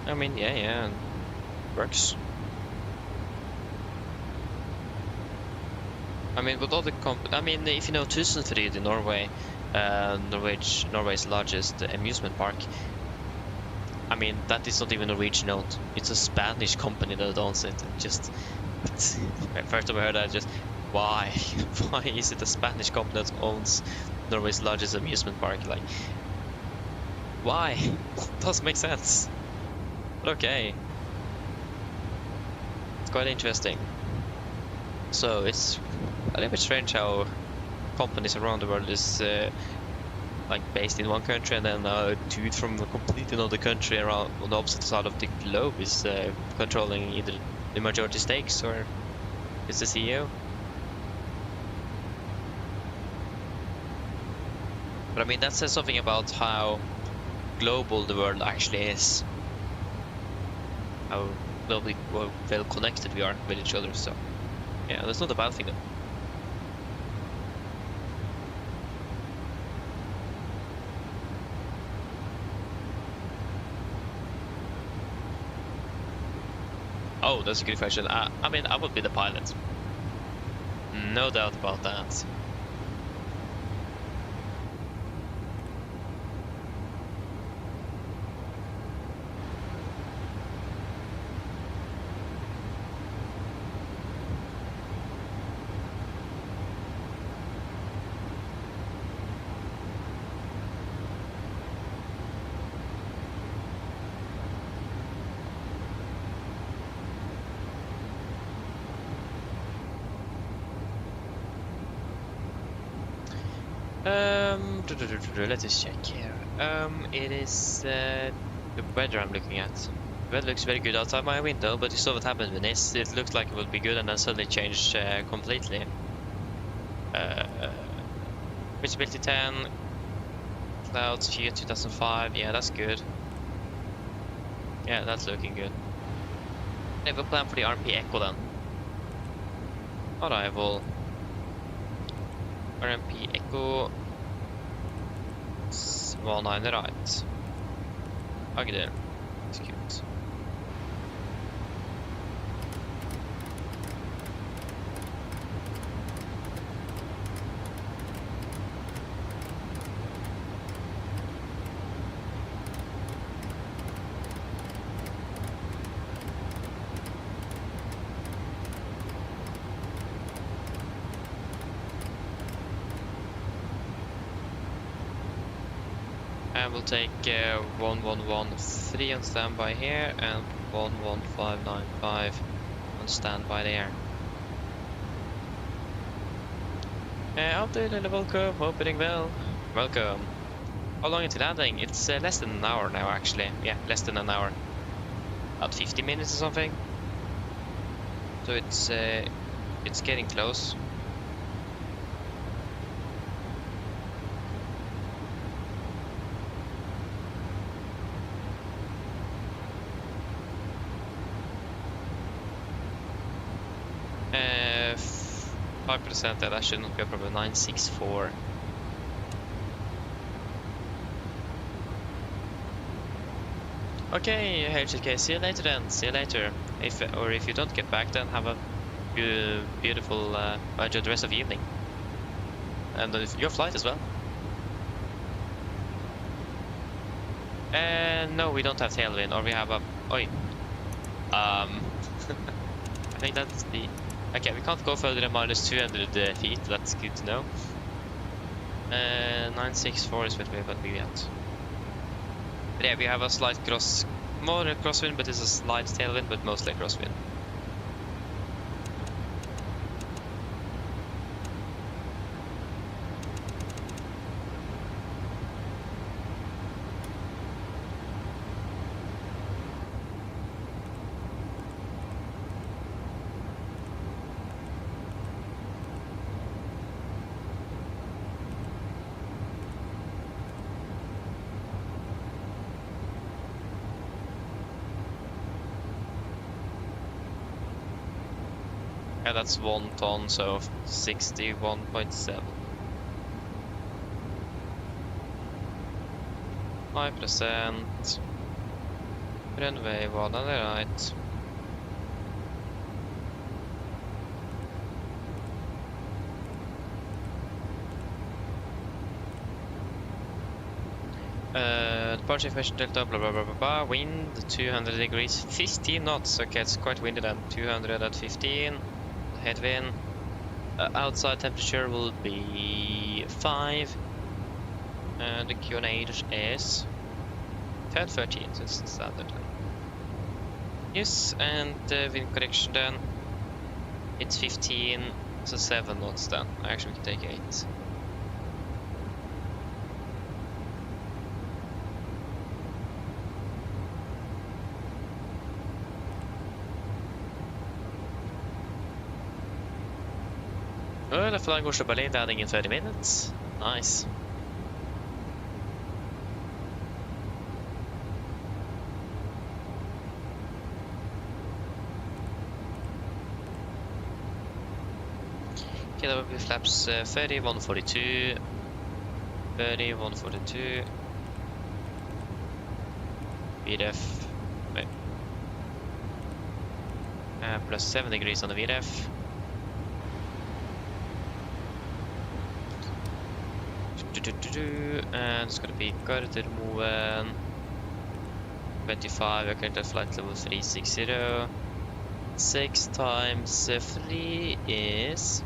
S3: I mean, yeah, works. I mean, with all the if you know Tusenfryd in Norway, Norway's largest amusement park. I mean, that is not even Norwegian owned. It's a Spanish company that owns it. Just first time I heard that, just why is it a Spanish company that owns Norway's largest amusement park? Like, why? Doesn't make sense. But okay, it's quite interesting. So it's a little bit strange how companies around the world is like based in one country, and then a dude from a completely another country around on the opposite side of the globe is controlling either the majority stakes or is the CEO. But I mean, that says something about how global the world actually is. How globally well connected we are with each other. So yeah, that's not a bad thing though. Oh, that's a good question. I mean, I would be the pilot. No doubt about that. Let us check here. It is the weather I'm looking at. The weather looks very good outside my window, but you saw what happened with this. It looked like it would be good and then suddenly changed completely. Visibility 10, clouds year 2005. Yeah, that's good. Yeah, that's looking good. I have a plan for the RMP Echo then. Arrival. RMP Echo. 19 right. Agder. Execute. And we'll take 1113 on standby here and 11595 on standby there. After welcome, opening bell. Welcome. How long until landing? It's less than an hour now, actually. Yeah, less than an hour. About 50 minutes or something. So it's getting close. Uh, 5%, that should not be a problem. 964. Okay, HLK, see you later then. See you later. If you don't get back, then have a beautiful enjoy the rest of the evening. And your flight as well. No, we don't have tailwind, or we have a... Oi. I think that's the... Okay, we can't go further than minus 200 feet, that's good to know. 964 is what we at. But yeah, we have a slight more crosswind, but it's a slight tailwind, but mostly crosswind. Yeah, that's 1 ton, so 61.7. 5%. Runway 1 on the right. Departure information delta, blah blah blah blah blah. Wind 200 degrees, 15 knots. Okay, it's quite windy then. 200 at 15. Headwind. Outside temperature will be 5. And the QNH is 10-13, so it's standard. Yes, and wind correction then. It's 15, so 7 knots then. Actually, we can take 8. Well, the flying Oslo Berlin landing in 30 minutes. Nice. Okay, that will be flaps 30, 142, 30, 142, VREF, wait, plus 7 degrees on the VREF. And it's gonna be Gardermoen 25, we're currently at flight level 360. 6 times 3 is...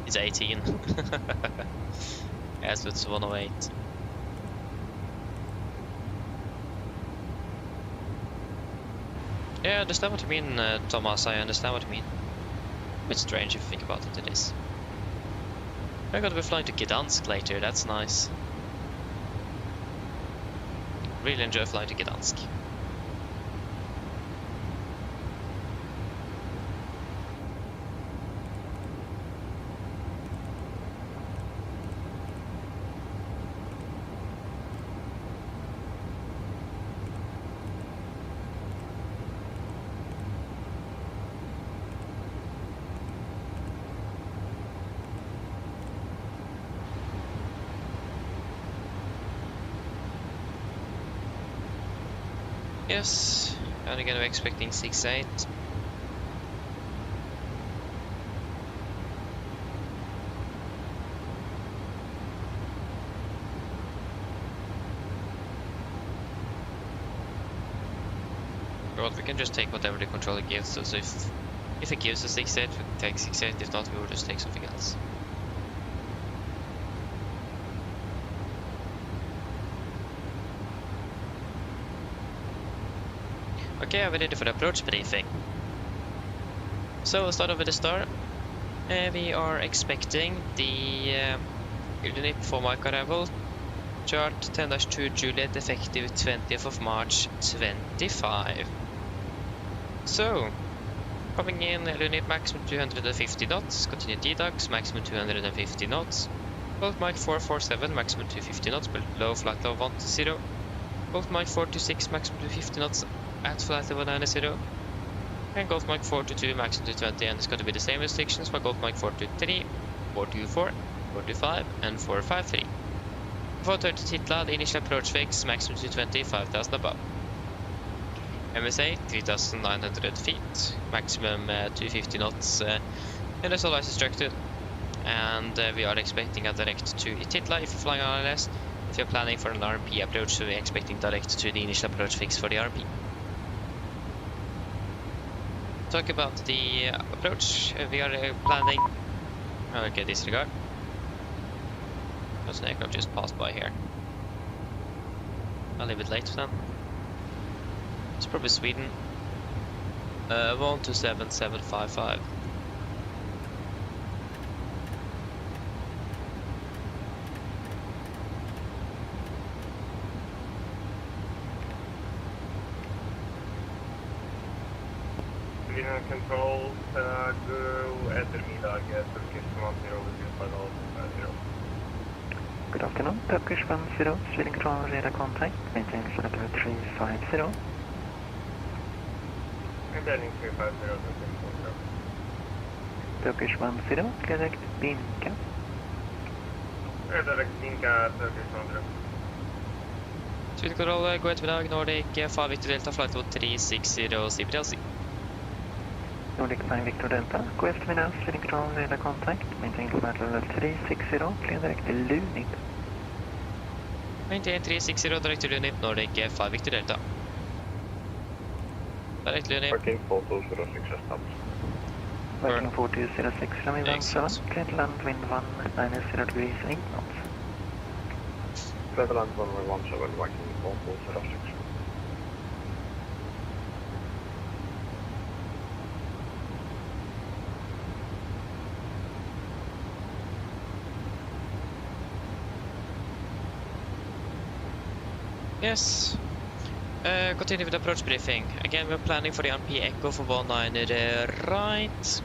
S3: It's 18. Yeah, so it's 108. Yeah, I understand what you mean, Thomas, I understand what you mean. A bit strange if you think about it, it is. I'm gonna be flying to Gdansk later, that's nice. Really enjoy flying to Gdansk. Yes, and again we're expecting 6-8. Well, we can just take whatever the controller gives us. If it gives us 6-8, we can take 6-8. If not, we will just take something else. Okay, are we ready for the approach briefing? So let's start off with the start. We are expecting the unit for mic arrival. Chart 10-2 Juliet, effective 20th of March 25. So, coming in, unit maximum 250 knots, continue DDAX, maximum 250 knots. Bolt mic 447, maximum 250 knots, below flight level 10. Bolt mic 426, maximum 250 knots at flight level 90. And Golf Mic 422, maximum 220, and it's going to be the same restrictions for Golf Mic 423, 424, 425, and 453. 430 Titla, the initial approach fix, maximum 220, 5000 above. MSA 3900 feet, maximum 250 knots, and it's all as instructed. And we are expecting a direct to Titla if you're flying on ILS. If you're planning for an RMP approach, so we're expecting direct to the initial approach fix for the RMP. Talk about the approach. We are planning. Okay, disregard. There's an aircraft just passed by here. A little bit late then. It's probably Sweden. 127755.
S11: Control, god eftermiddag, Turkish 10 final 0.
S9: Good afternoon, Turkish 10, Sweden control radar contact, maintain flight level 350.
S11: Maintaining 350,
S9: Turkish 10, direct Binka.
S11: Direct Binka, Turkish 10.
S3: Sweden control, go ahead with Nordic 5 Victor Delta, flight level 360, CPTLC.
S9: Nordic 5 Victor Delta, go after me now, Sweden control radar contact, maintain flight level 360, clear direct to Lunit.
S3: Maintain 360, direct to Lunit, Nordic 5 Victor Delta. Direct Lunit.
S10: Parking 4206 established.
S9: Parking 4206, runway 17, clear to land, wind 190 degrees, 8 knots.
S10: Clear to land runway 17, parking 4206.
S3: Yes. Continue with approach briefing. Again, we're planning for the RMP Echo for 19 right.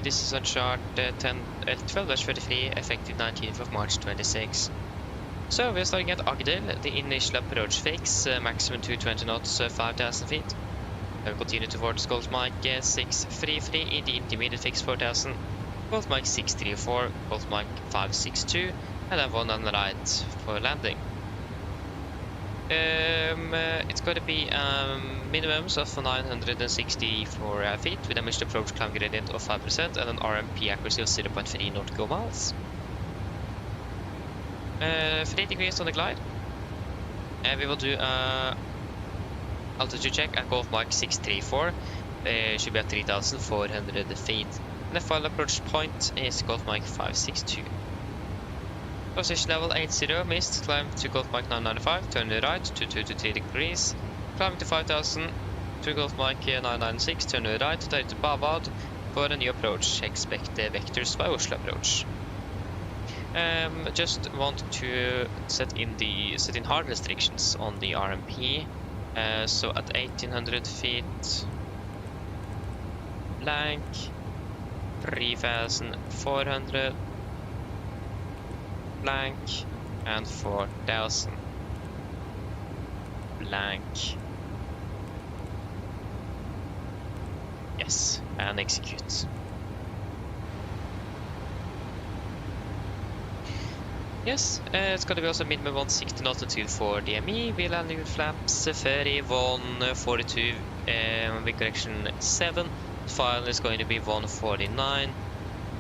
S3: This is on chart 12-33, effective 19th of March 26. So we're starting at Agder, the initial approach fix, maximum 220 knots, 5000 feet. We'll continue towards Golf Mic 633 in the intermediate fix 4000. Golf Mic 634, Golf Mic 562, and then one on the right for landing. It's going to be minimums of 964 feet with a missed approach climb gradient of 5% and an RMP accuracy of 0.3 nautical miles. 3 degrees on the glide. We will do altitude check at Golf Mic 634. Should be at 3,400 feet. And the final approach point is Golf Mic 562. Position level 80, missed, climb to Golf Mic 995, turn to the right, 223 degrees, climb to 5000, to Golf Mic 996, turn to the right, direct to Bavad for a new approach, expect the vectors by Oslo approach. Just want to set in hard restrictions on the RMP, so at 1800 feet, blank, 3400, blank, and 4000 blank. Yes, and execute. Yes, it's going to be also minimum 160 knots until 4 DME. We're landing with flaps 3142 with correction 7. Final is going to be 149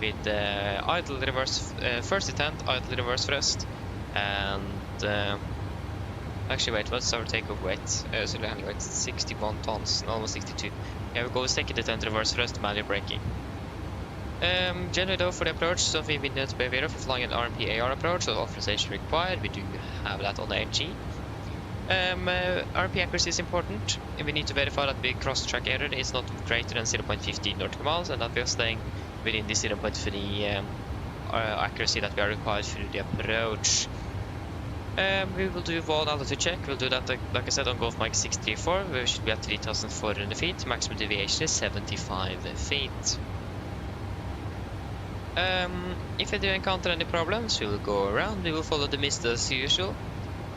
S3: with idle reverse first attempt, idle reverse thrust, and actually wait, what's our takeoff weight? So we're landing weight 61 tons, almost 62. Yeah, we'll go with second attempt reverse thrust, manual braking. Generally though, for the approach, something we need to be aware of if flying an RMP AR approach, so authorization required. We do have that on the NG. RP accuracy is important. We need to verify that the cross-track error is not greater than 0.15 nautical miles, and that we are staying within the 0.3 accuracy that we are required through the approach. We will do one altitude check. We'll do that, like I said, on Gulf Mike 634. We should be at 3,400 feet. Maximum deviation is 75 feet. If we do encounter any problems, we will go around. We will follow the mist as usual.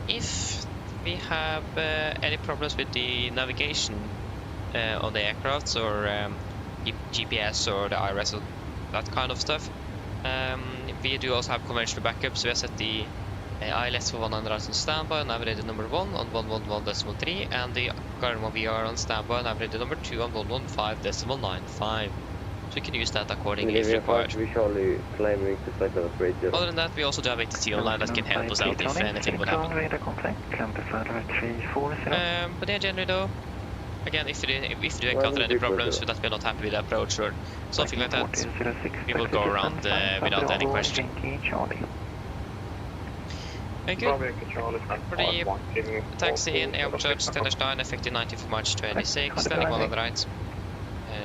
S3: If we have any problems with the navigation on the aircrafts or GPS or the IRS or that kind of stuff, we do also have conventional backups. We have set the ILS for 100 on standby on Navigraph number 1 on 111.3, and the Garmin VR on standby on Navigraph number 2 on 115.95. So we can use that accordingly if required. Other than that, we also do have ATC online that can help us out if anything would happen. But yeah, generally though, again, if you do encounter any problems with that we're not happy with the approach or something like that, we will go around without any question. Thank you. For the taxi in Airport Standard 9, effective 19th March 26, standing on the right.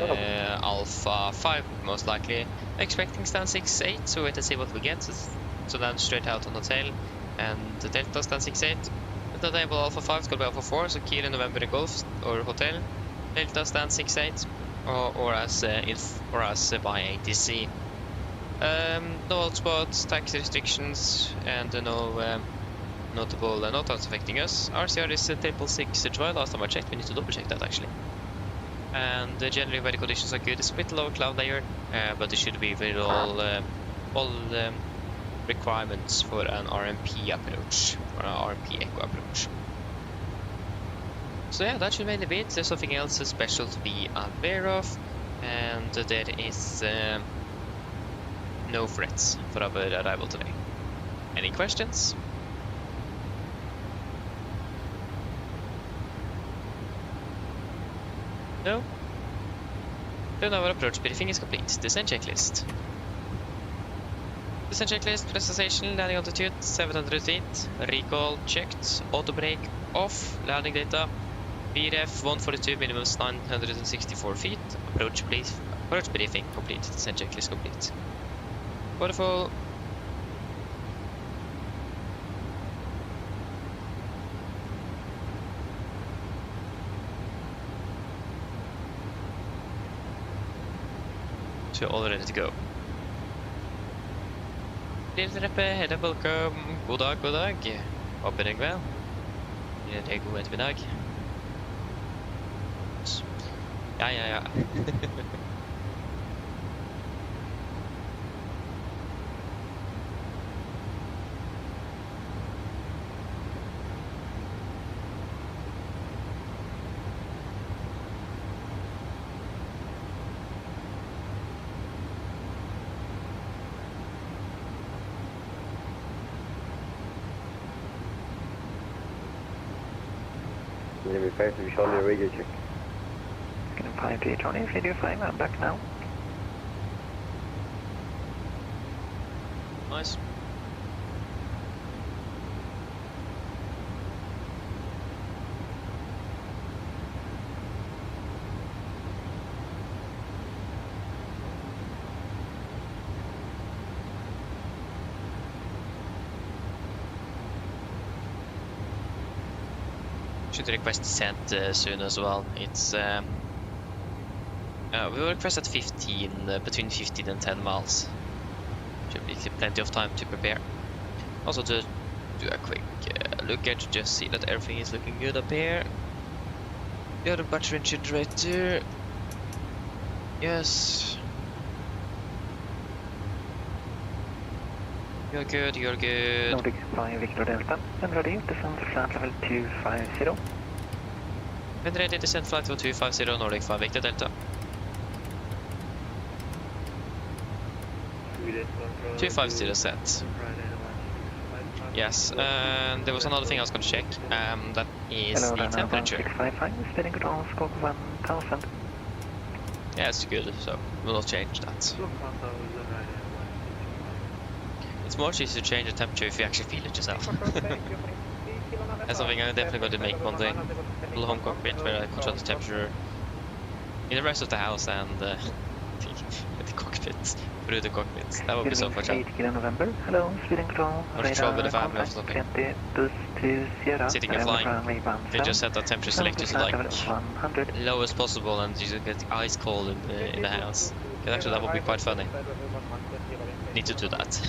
S3: Alpha 5 most likely. Expecting stand 6-8, so wait and see what we get. So then straight out on the tail. And the Delta stand 6-8. The table Alpha 5 is going to be Alpha 4, so Kilo November Golf or Hotel. Delta stand 6-8 or as by ATC. No old spots, tax restrictions, and no notable notes affecting us. RCR is table 6 dry. Last time I checked, we need to double check that actually. And generally weather conditions are good. It's a bit low cloud layer, but it should be with all requirements for an RMP approach, or an RMP Echo approach. So yeah, that should mainly be it. There's something else special to be aware of, and there is no threats for our arrival today. Any questions? No? Then our approach briefing is complete. Descent checklist. Descent checklist, presentation, landing altitude 700 feet, recall checked, auto brake off, landing data, VRF 142, minimum 964 feet, approach briefing complete, descent checklist complete. Wonderful. So all ready to go. Hedda, welcome. God dag, god dag. Håper deg vel. Gir deg god ettermiddag. Ja.
S9: Number 5 to Charlie, radio check.
S12: Gonna 5 to Charlie, radio 5, I'm back now.
S3: Nice. Should request sent soon as well. It's we will request at 15, between 15 and 10 miles. Should be plenty of time to prepare. Also to do a quick look at, just see that everything is looking good up here. The other battery generator. Yes. You're good, you're good.
S12: Nordic Flying Victor Delta, and ready, descent flight level 250.
S3: And ready, descent flight level 250, Nordic Flying Victor Delta. 250 set. Yes, and there was another thing I was going to check, that is
S12: Hello,
S3: the temperature.
S12: 655, speeding good on scope 1000.
S3: Yeah, it's good, so we'll not change that. It's much easier to change the temperature if you actually feel it yourself. That's something I'm definitely going to make one day. Little home cockpit where I control the temperature in the rest of the house and the cockpit, through the cockpit. That would be so much fun.
S12: 8 Kilo November. Hello, speeding control.
S3: Or control with the family or something.
S12: 20 bus to Sierra.
S3: Sitting and flying. They just set the temperature selector to like
S12: 100.
S3: lowest possible and you get ice cold in the house. Because actually that would be quite funny. Need to do that.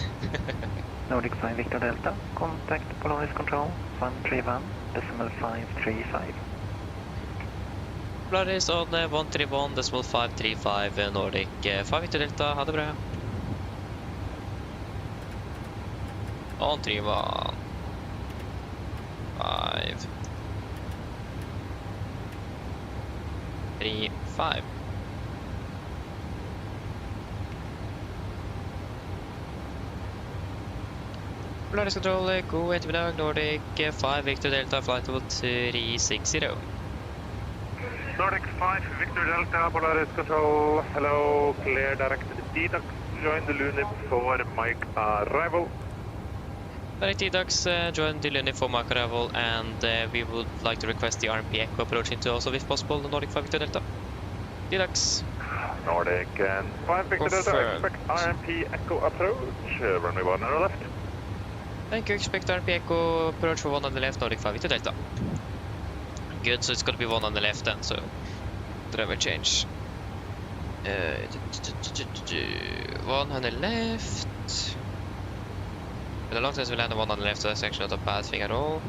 S12: Nordic 5 Victor Delta. Contact Polaris control 131.535.
S3: Polaris on 131.535 Nordic 5 Victor Delta. Ha det bra. 131. 5 3 5. Polaris control, god ettermiddag, Nordic 5 Victor Delta, flight level 360.
S6: Nordic 5 Victor Delta, Polaris control. Hello, clear direct DDux. Join the Lunip for Mike arrival.
S3: Direct DDux, join the Lunip for Mike arrival, and we would like to request the RMP Echo approach into also, if possible, the Nordic 5 Victor Delta. DDux.
S6: Nordic and 5 Victor Delta, expect RMP Echo approach. Runway 1 on the left.
S3: Thank you, expect RMP Echo approach for 1 on the left, Nordic 5 Victor Delta. Good, so it's going to be 1 on the left then, so driver change. 1 on the left. But a long time we land 1 on the left, so that's actually not a bad thing at all.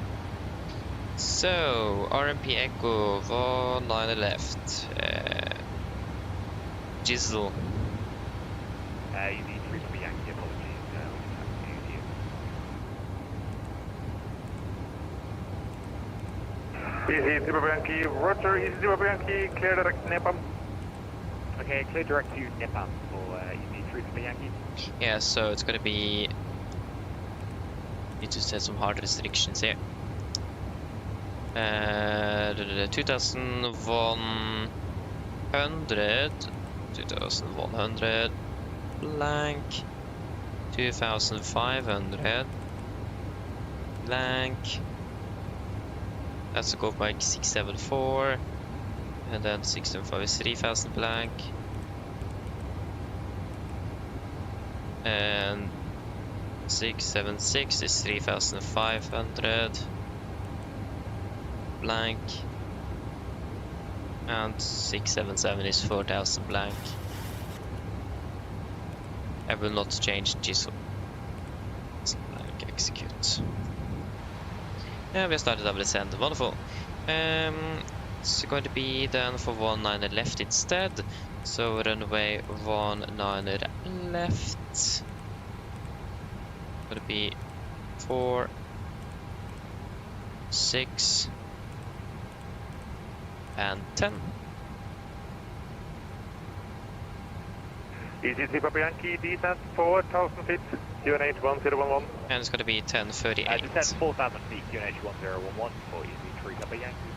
S3: So, RMP Echo, 1 on the left. Jizzle.
S6: You need to be Yankee, apologies. Easy, Super Yankee, roger, easy, Super Yankee, clear direct Nepal. Okay, clear direct to Nepal for easy, 3 Super Yankee.
S3: Yeah, so it's going to be... Need to set some hard restrictions here. 2100, 2100, blank, 2500, blank. That's the Golf Mike 674, and then 675 is 3000 blank, and 676 is 3500 blank, and 677 is 4000 blank. I will not change Jizzle. Blank execute. Yeah, we have started our descent. Wonderful. It's going to be then for 19 left instead. So runway 19 left. Going to be 4, 6, and 10.
S6: Easy, Super Yankee, descent 4,000 feet, QNH 1011.
S3: And it's going to be 1038.
S6: Descent 4,000 feet, QNH 1011 for easy 3 Super Yankee.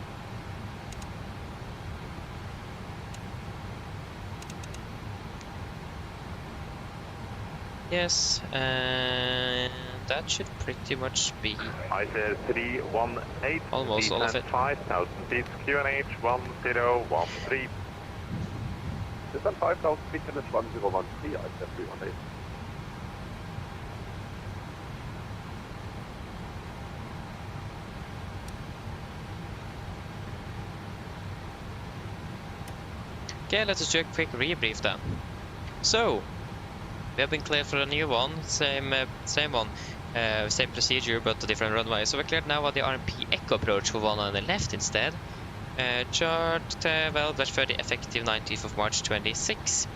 S3: Yes, and that should pretty much be
S6: I said 318.
S3: almost all of it.
S6: 5,000 feet, QNH 1013. Descent 5,000 feet, QNH 1013. I said 318.
S3: Okay, let's do a quick rebrief then. So, we have been cleared for a new one, same one, same procedure but a different runway. So we're cleared now on the RMP Echo approach for 1 on the left instead. Chart well, that's for the effective 19th of March 26.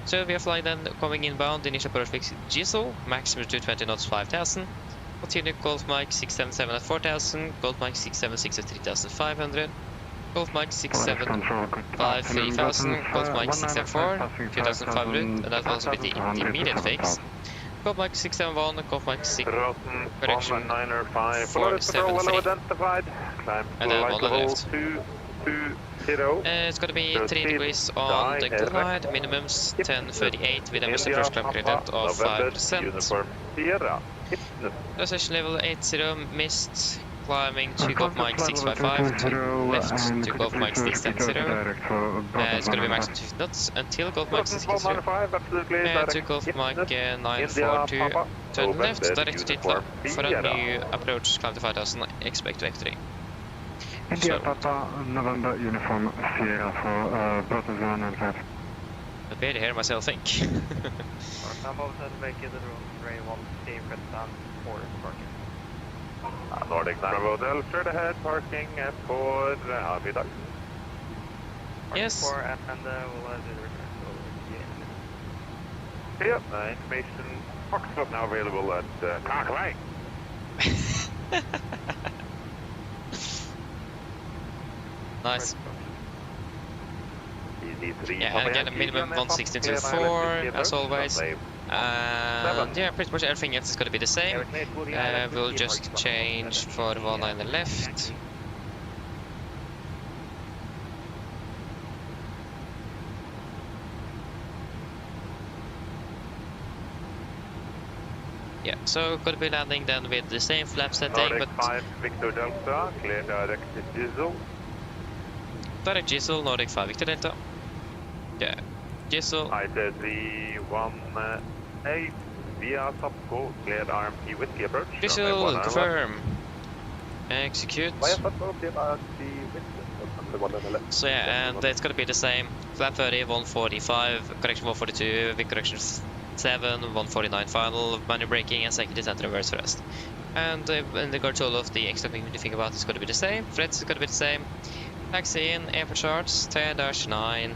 S3: So we are flying then coming inbound, initial approach fix Jizzle, maximum 220 knots 5000. Continue Golf Mike 677 at 4000, Golf Mike 676 at 3500. Golf Mike 675 3000, Golf Mike 674 2500, and that will also be the intermediate fix. Golf Mike 671, Golf Mike 6 correction 473, and then on the left. It's going to be 3 degrees on the glide, minimums 1038 with a missile first climb gradient of 5%. Session level 80 missed, climbing to Golf Mike 655 to left to Golf Mike 670. It's going to be maximum 2 knots until Golf Mike 660. And to Golf Mike 942 turn left, direct to Titla for a new approach, climb to 5000, expect to F3.
S12: India Papa, November uniform Sierra for Brother Zone and Red.
S3: I'd barely hear myself think.
S6: Nordic 9 Hotel, straight ahead, parking for Avidax.
S3: Yes.
S9: And we'll do the return.
S6: Yep, information Foxtrot now available at Carclay.
S3: Nice. Yeah, and again a minimum 116.24 as always. And yeah, pretty much everything else is going to be the same. We'll just change for 1 on the left. Yeah, so going to be landing then with the same flap setting,
S6: Nordic
S3: but
S6: 5 Victor Delta, clear direct to Diesel.
S3: direct Gisel, Nordic 5 Victor Delta. Yeah, Gisel.
S6: ITZ 18 via Sapco, cleared RMP Whiskey approach.
S3: Gisel, confirm. Execute. So yeah, and it's gonna be the same. Flap 30, 145, correction 142, Vic correction 7, 149 final, manual braking, and second descent reverse thrust. And in the control of the extra thing you think about is going to be the same. Frets is going to be the same. Taxi in, airport charts, 10-9,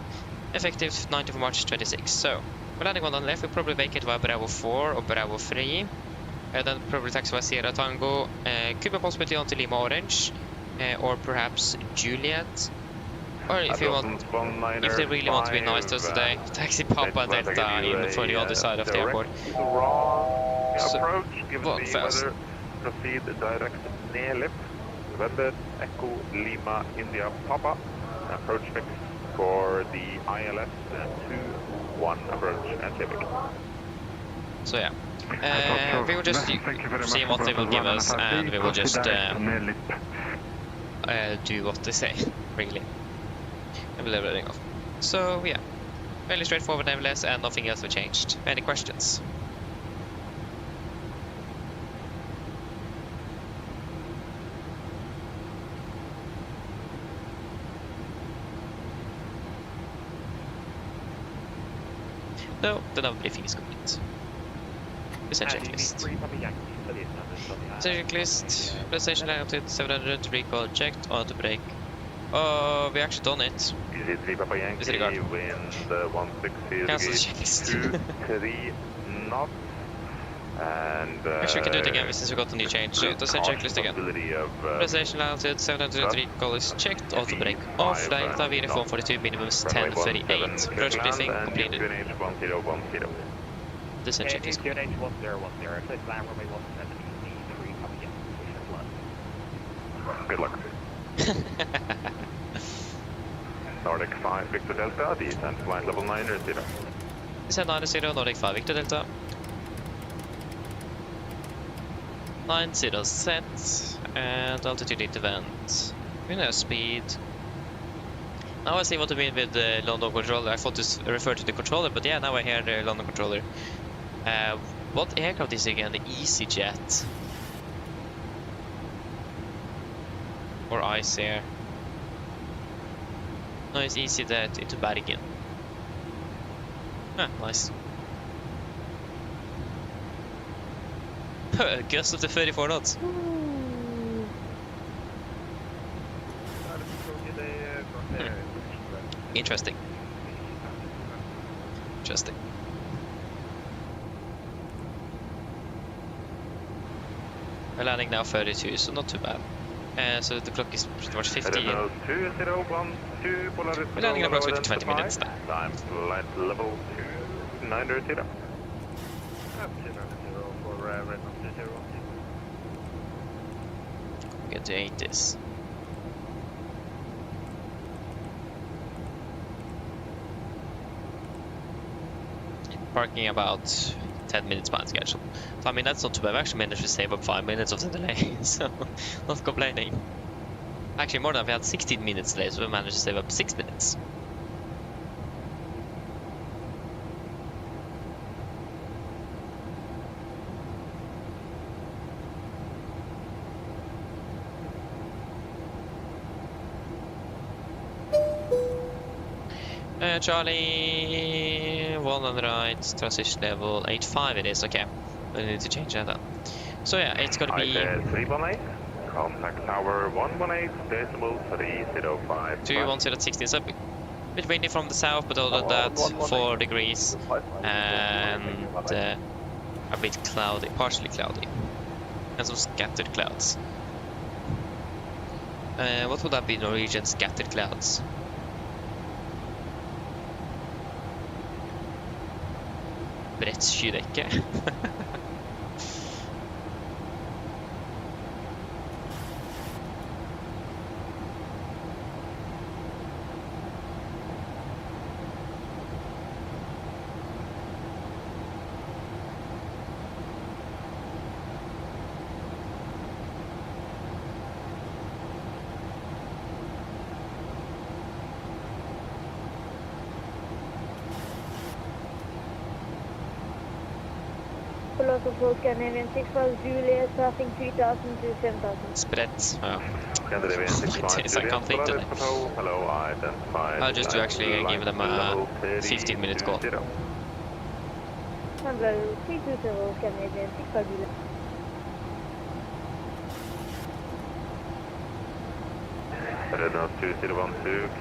S3: effective 19th of March 26. So, we're landing on the left, we'll probably vacate via Bravo 4 or Bravo 3. And then probably taxi via Sierra Tango, could be possibility onto Lima Orange, or perhaps Juliet. Or if you want, if they really want to be nice to us today, taxi Papa Delta in for the other side of the airport.
S6: Approach, given
S3: well,
S6: the
S3: fast.
S6: weather, proceed direct near left. November, Echo, Lima, India, Papa. Approach fixed for the ILS 2-1 approach and Civic.
S3: So yeah, we will just see what they will give us, and we will just do what they say, really. And we'll level everything off. So yeah, fairly straightforward nevertheless, and nothing else will changed. Any questions? No, the number briefing is complete. Essential checklist. Essential checklist. PlayStation altitude 700, recall checked, auto brake. Oh, we actually done it. Disregard. Cancel the checklist.
S6: 2-3 knots. And
S3: actually, we can do it again since we got the new change. So, the checklist again. PlayStation altitude 700, recall is checked, auto brake off. Delta uniform 42, minimums 1038. Approach briefing completed. This checklist.
S6: Good luck. Nordic 5 Victor Delta, descent flight level 90.
S3: Descent 90, Nordic 5 Victor Delta. 90 set, and altitude intervent. We know speed. Now I see what you mean with the London controller. I thought this referred to the controller, but yeah, now I hear the London controller. What aircraft is it again? The EasyJet? Or Ice Air? No, it's EasyJet into Bergen. Ah, nice. Gust up to 34 knots. Interesting. Interesting. We're landing now 32, so not too bad. So the clock is pretty much 50. We're landing in approximately 20 minutes now.
S6: Time flight level 290.
S3: Get to 80s. Parking about 10 minutes behind schedule. So I mean, that's not too bad. I've actually managed to save up 5 minutes of the delay, so not complaining. Actually, more than we had 16 minutes delay, so we managed to save up 6 minutes. Charlie, 1 on the right, transition level 8.5 it is, okay. We need to change that then. So yeah, it's gonna be
S6: 318, contact tower 118.305.
S3: 210 at 16, so a bit windy from the south, but other than that, 4 degrees, and a bit cloudy, partially cloudy, and some scattered clouds. What would that be, Norwegian scattered clouds? Bredt skydekke.
S2: Approach Canadian 65 Juliet, passing 3000 to 7000.
S3: Spreads, yeah. I can't think today. I'll just to actually give them a 15-minute call.
S2: Handler 320 Canadian 65 Juliet.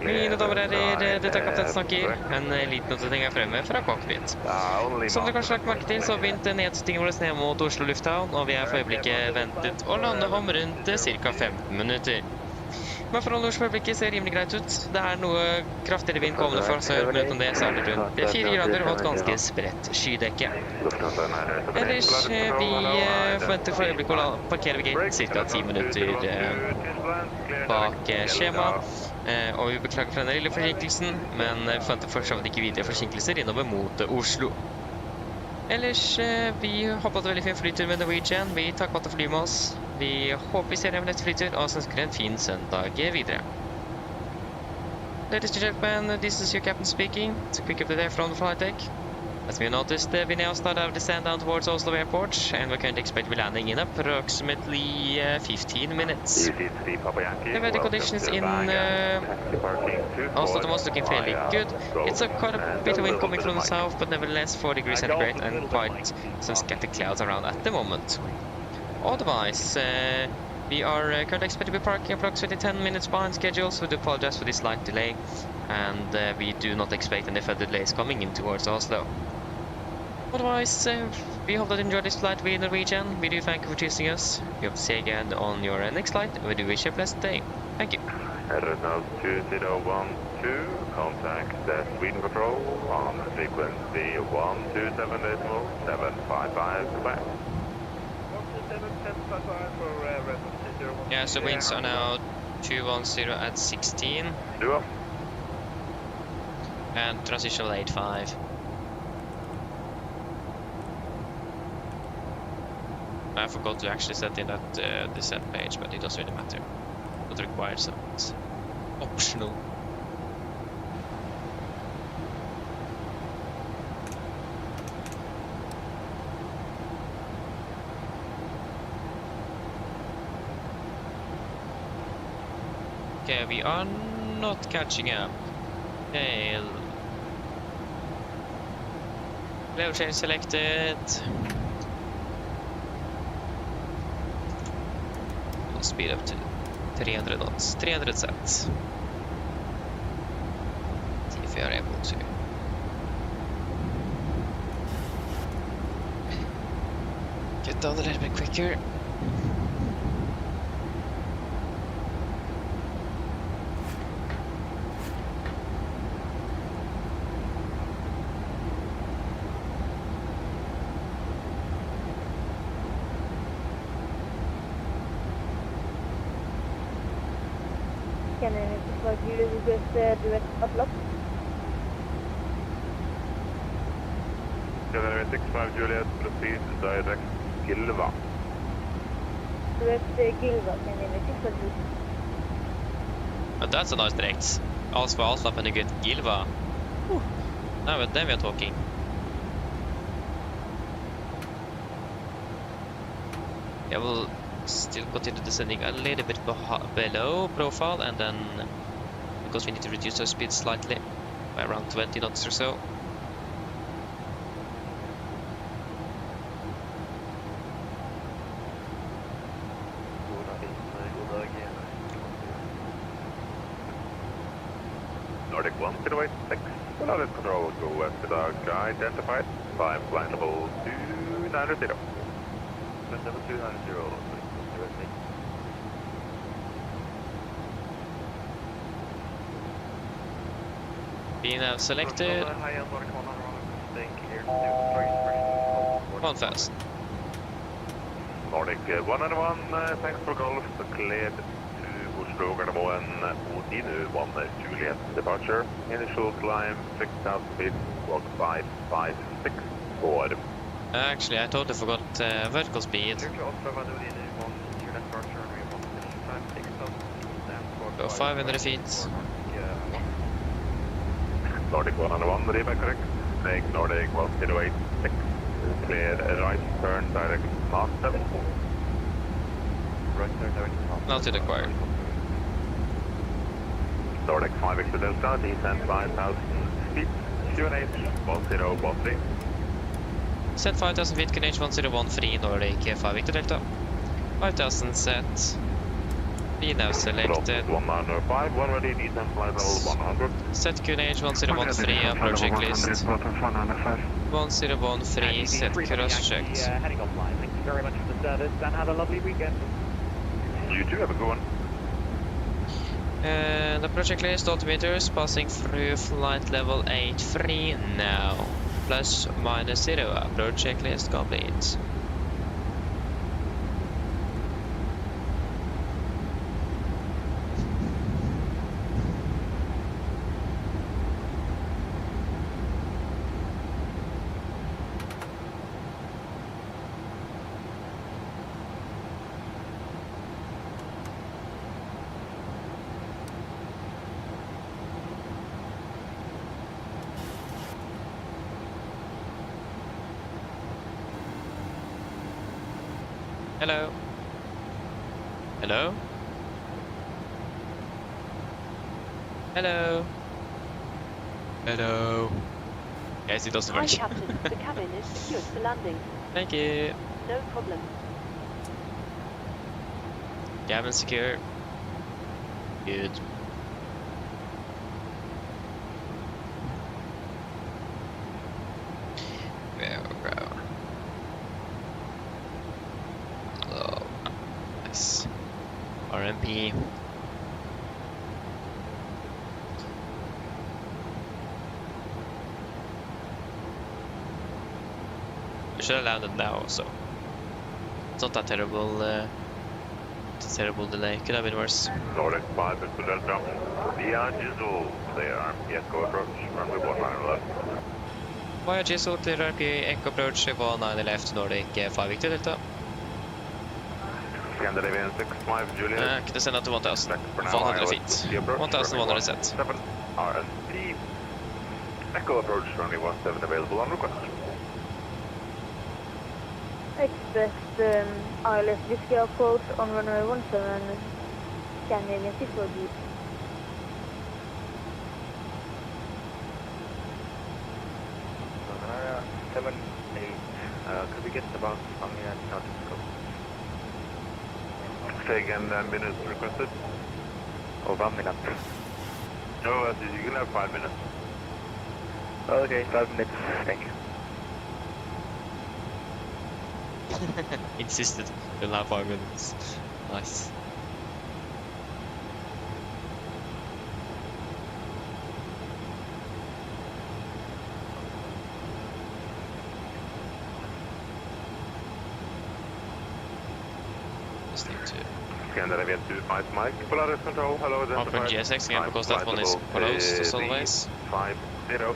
S3: Mine damer og herrer, dette er kaptein snakker. En liten notatering er fremme fra cockpit. Som dere kanskje har lagt merke til, så har vi begynt nedstillingen vår ned mot Oslo lufthavn, og vi er for øyeblikket ventet å lande om rundt ca. 15 minutter. Men forholdene for øyeblikket ser rimelig greit ut. Det er noe kraftigere vind kommende for oss, og om det så er det rundt 4 grader og et ganske spredt skydekke. Ellers, vi forventer for øyeblikket å parkere ved gaten ca. 10 minutter bak skjema, og vi beklager for denne lille forsinkelsen, men vi forventer for så vidt ikke videre forsinkelser innover mot Oslo. Ellers, vi håper at det er veldig fin flytur med Norwegian. Vi takker på at du flyr med oss. Vi håper vi ser deg med neste flytur, og så ønsker dere en fin søndag videre. Ladies and gentlemen, this is your captain speaking. It's a quick update there from the flight deck. As we noticed, we now start our descent down towards Oslo Airport, and we currently expect to be landing in approximately 15 minutes. The weather conditions in Oslo is looking fairly good. It's quite a bit of wind coming from the south, but nevertheless 4 degrees centigrade and quite some scattered clouds around at the moment. Otherwise, we are currently expected to be parking approximately 10 minutes behind schedule, so we do apologize for this slight delay, and we do not expect any further delays coming in towards Oslo. Otherwise, we hope that you enjoyed this flight with Norwegian. We do thank you for choosing us. We hope to see you again on your next flight, and we do wish you a pleasant day. Thank you.
S6: Addons 2012, contact Sweden Patrol on frequency 127.755 back.
S3: Yeah, so winds are now 210 at 16. And transitional 8.5. I forgot to actually set in that descent page, but it doesn't really matter. Not required, so it's optional. Okay, we are not catching up. Okay. Level change selected. We'll speed up to 300 knots. 300 sets. See if we are able to. Get down a little bit quicker.
S2: Canadian 65 Juliet, request direct upload.
S6: Skydiver 65 Juliet, proceed direct Gilva.
S2: Direct Gilva, can you make it for
S3: Oh, that's a nice direct. Alfa Alpha and a good Gilva. Now then we are talking. I will still continue descending a little bit below profile, and then because we need to reduce our speed slightly by around 20 knots or so.
S6: Nordic 1086, Volanta control, go west to dog, identified, 5 flight level 290.
S9: Level 290,
S3: Be now selected. One fast.
S6: Nordic 101, thanks for golf, cleared to Oslo Gardermoen, Odinu 1 Juliet departure, initial climb 6,000 feet, walk 5564.
S3: Actually, I totally forgot vertical speed. Go 500 feet.
S6: Nordic 101, read correct. Make Nordic 1086, clear right turn direct Mark 7. Right turn direct Mark 7.
S3: Not acquired.
S6: Nordic 5 Victor Delta, descend 5,000 feet, QNH 1013.
S3: Set 5,000 feet, QNH 101 Nordic 5 Victor Delta. 5,000 set. Be now selected.
S6: 195, 1 ready, descend flight level 100.
S3: Set QNH 1013, approach checklist. 1013, set cross checked.
S9: Heading offline. Thank you very much for the service and have a lovely weekend.
S6: You too, have a good one.
S3: And approach checklist, altimeters passing through flight level 83 now. Plus minus 0, approach checklist complete. Hello. Hello. Hello. Hello. Yes, it doesn't
S2: Hi,
S3: work.
S2: Captain. The cabin is secured for landing.
S3: Thank you.
S2: No problem.
S3: Cabin secure. Good. There we go. Oh, nice. RMP. We should have landed now, so it's not that terrible. It's a terrible delay. Could have been worse.
S6: Nordic 5 is Delta. Via Jizzle, clear. Echo approach, runway 19 left.
S3: Via Jizzle, clear RP, Echo approach, 19 left, Nordic 5 Victor Delta.
S6: Scandinavian 65 Juliet.
S3: Can send out to 1,000. 100 feet. 1,100 set.
S6: 7 RNP. Echo approach, runway 17 available on request.
S2: Express ILS Whiskey approach on runway 17, Scandinavian 64 G.
S9: Area 78. Could we get the bounce on the nautical scope?
S6: Say again, minutes requested.
S9: Oh, 1 minute.
S6: No, you can have 5 minutes.
S9: Okay, 5 minutes. Thank you.
S3: Insisted. We'll have 5 minutes. Nice. Just need to
S6: Scandinavian 25 Mike, Polaris control, hello,
S3: open GSX again because that one is closed as always.
S6: 50,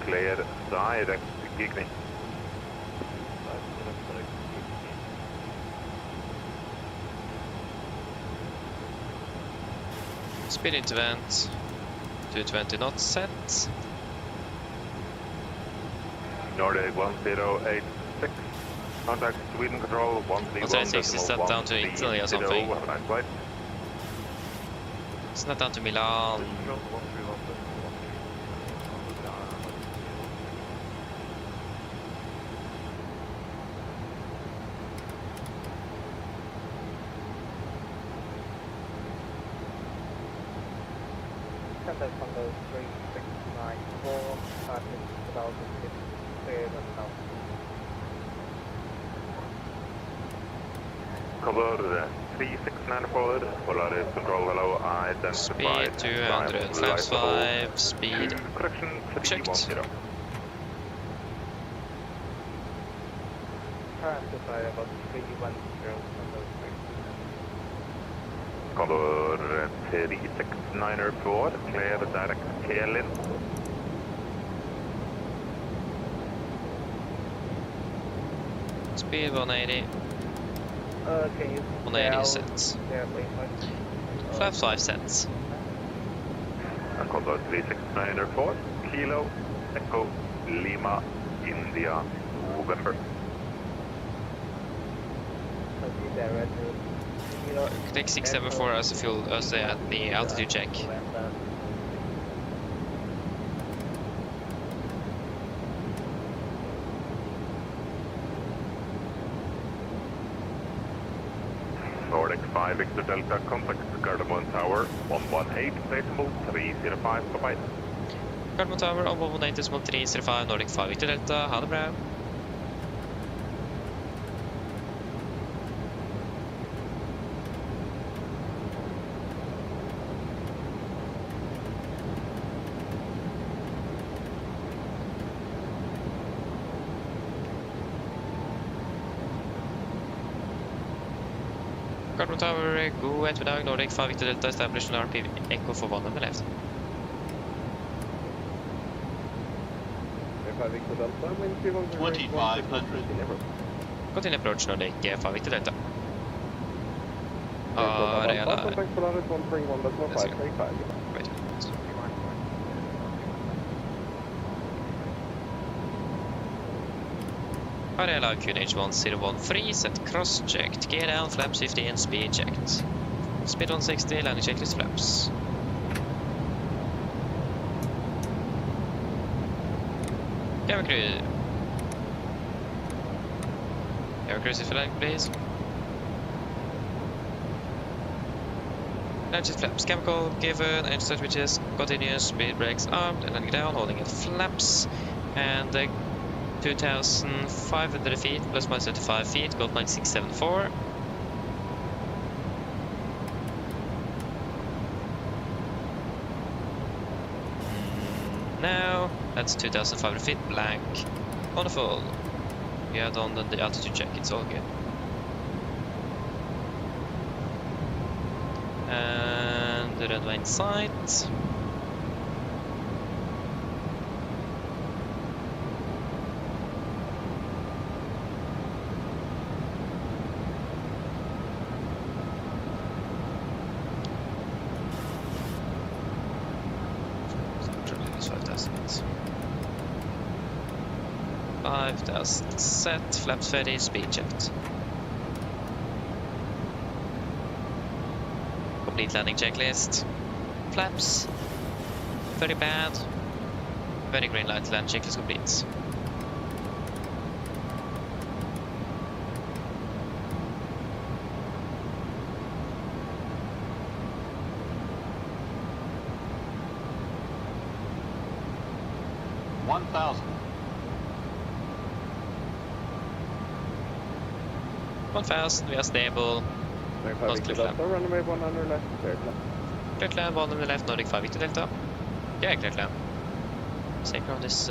S6: clear direct Gigny.
S3: Speed into vent. 220 knots set.
S6: Nordic 1086. Contact Sweden Control 131.
S3: 136, is that down to Italy or something?
S6: Have a nice flight.
S3: It's not down to Milan.
S7: Contact Congo 3694, target 2006, clear and south.
S6: Cover 3694, Polaris Control, hello, identified.
S3: Speed 200, flaps 5, speed
S6: Correction
S3: checked.
S6: 310.
S7: Identified about 310 Congo 3.
S6: Cover 3694, clear direct tail in.
S3: Speed 180.
S7: Can you
S3: 180 sets.
S7: Yeah, please.
S3: Flaps 5 sets.
S6: Cover 3694, Kilo, Echo, Lima, India, November.
S3: Take 674 as a fuel as the altitude check.
S6: Nordic 5 Victor Delta, contact Cardamom Tower, 118.305, bye-bye.
S3: Cardamom Tower on 118.305, Nordic 5 Victor Delta, ha det bra. Cardamom Tower, god eftermiddag, Nordic 5 Victor Delta, establish an RP Echo for 1 on the left.
S11: Victor Delta, wind
S13: 2500.
S3: Continue approach Nordic 5 Victor Delta.
S11: Contact Polaris 131.535.
S3: Wait. Ariela QNH1013, set cross checked, gear down, flaps 50 and speed checked. Speed 160, landing checklist flaps. Camera crew. Camera crew, if you like, please. Landing check flaps, chemical given, engine start switches, continuous, speed brakes armed, and landing down, holding it flaps. And 2,500 feet, plus minus 35 feet, gold 9674. Now, that's 2,500 feet, blank. Wonderful. We have done the altitude check, it's all good. And the runway in sight. Set, flaps ready, speed checked. Complete landing checklist. Flaps. Very bad. Very green light, land checklist complete. We are stable. Not clear land.
S11: Runway 100 left, clear land.
S3: Clear land, 1 on the left, Nordic 5 Victor Delta. Yeah, clear land. Sacrum on this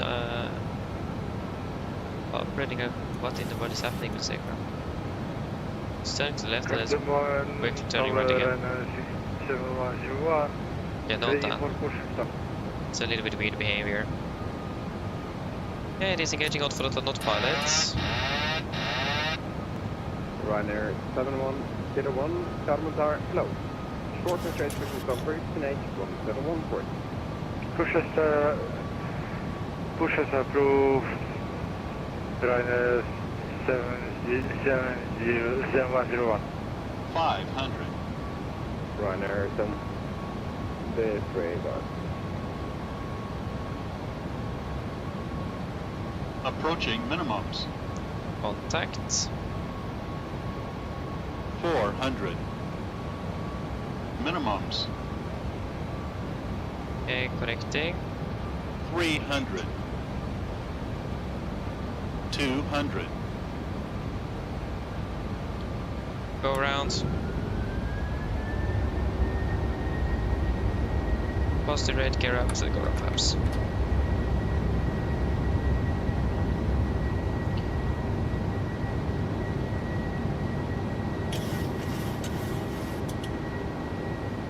S3: operating what in the world is happening with Sacrum? It's turning to the left and it's quickly turning right again. Yeah, don't that. It's a little bit weird behavior. Yeah, disengaging out for the not pilots.
S11: Ryanair 7101, Cardamom Tower, hello. short and straight pushing stoppers, tonight 17140.
S12: Pushes approved. Ryanair 7101.
S13: 500.
S11: Ryanair 7. This radar.
S13: Approaching minimums.
S3: Contact.
S13: 400. Minimums.
S3: Okay, connecting.
S13: 300. 200.
S3: Go around. Positive rate, gear up to the go around flaps.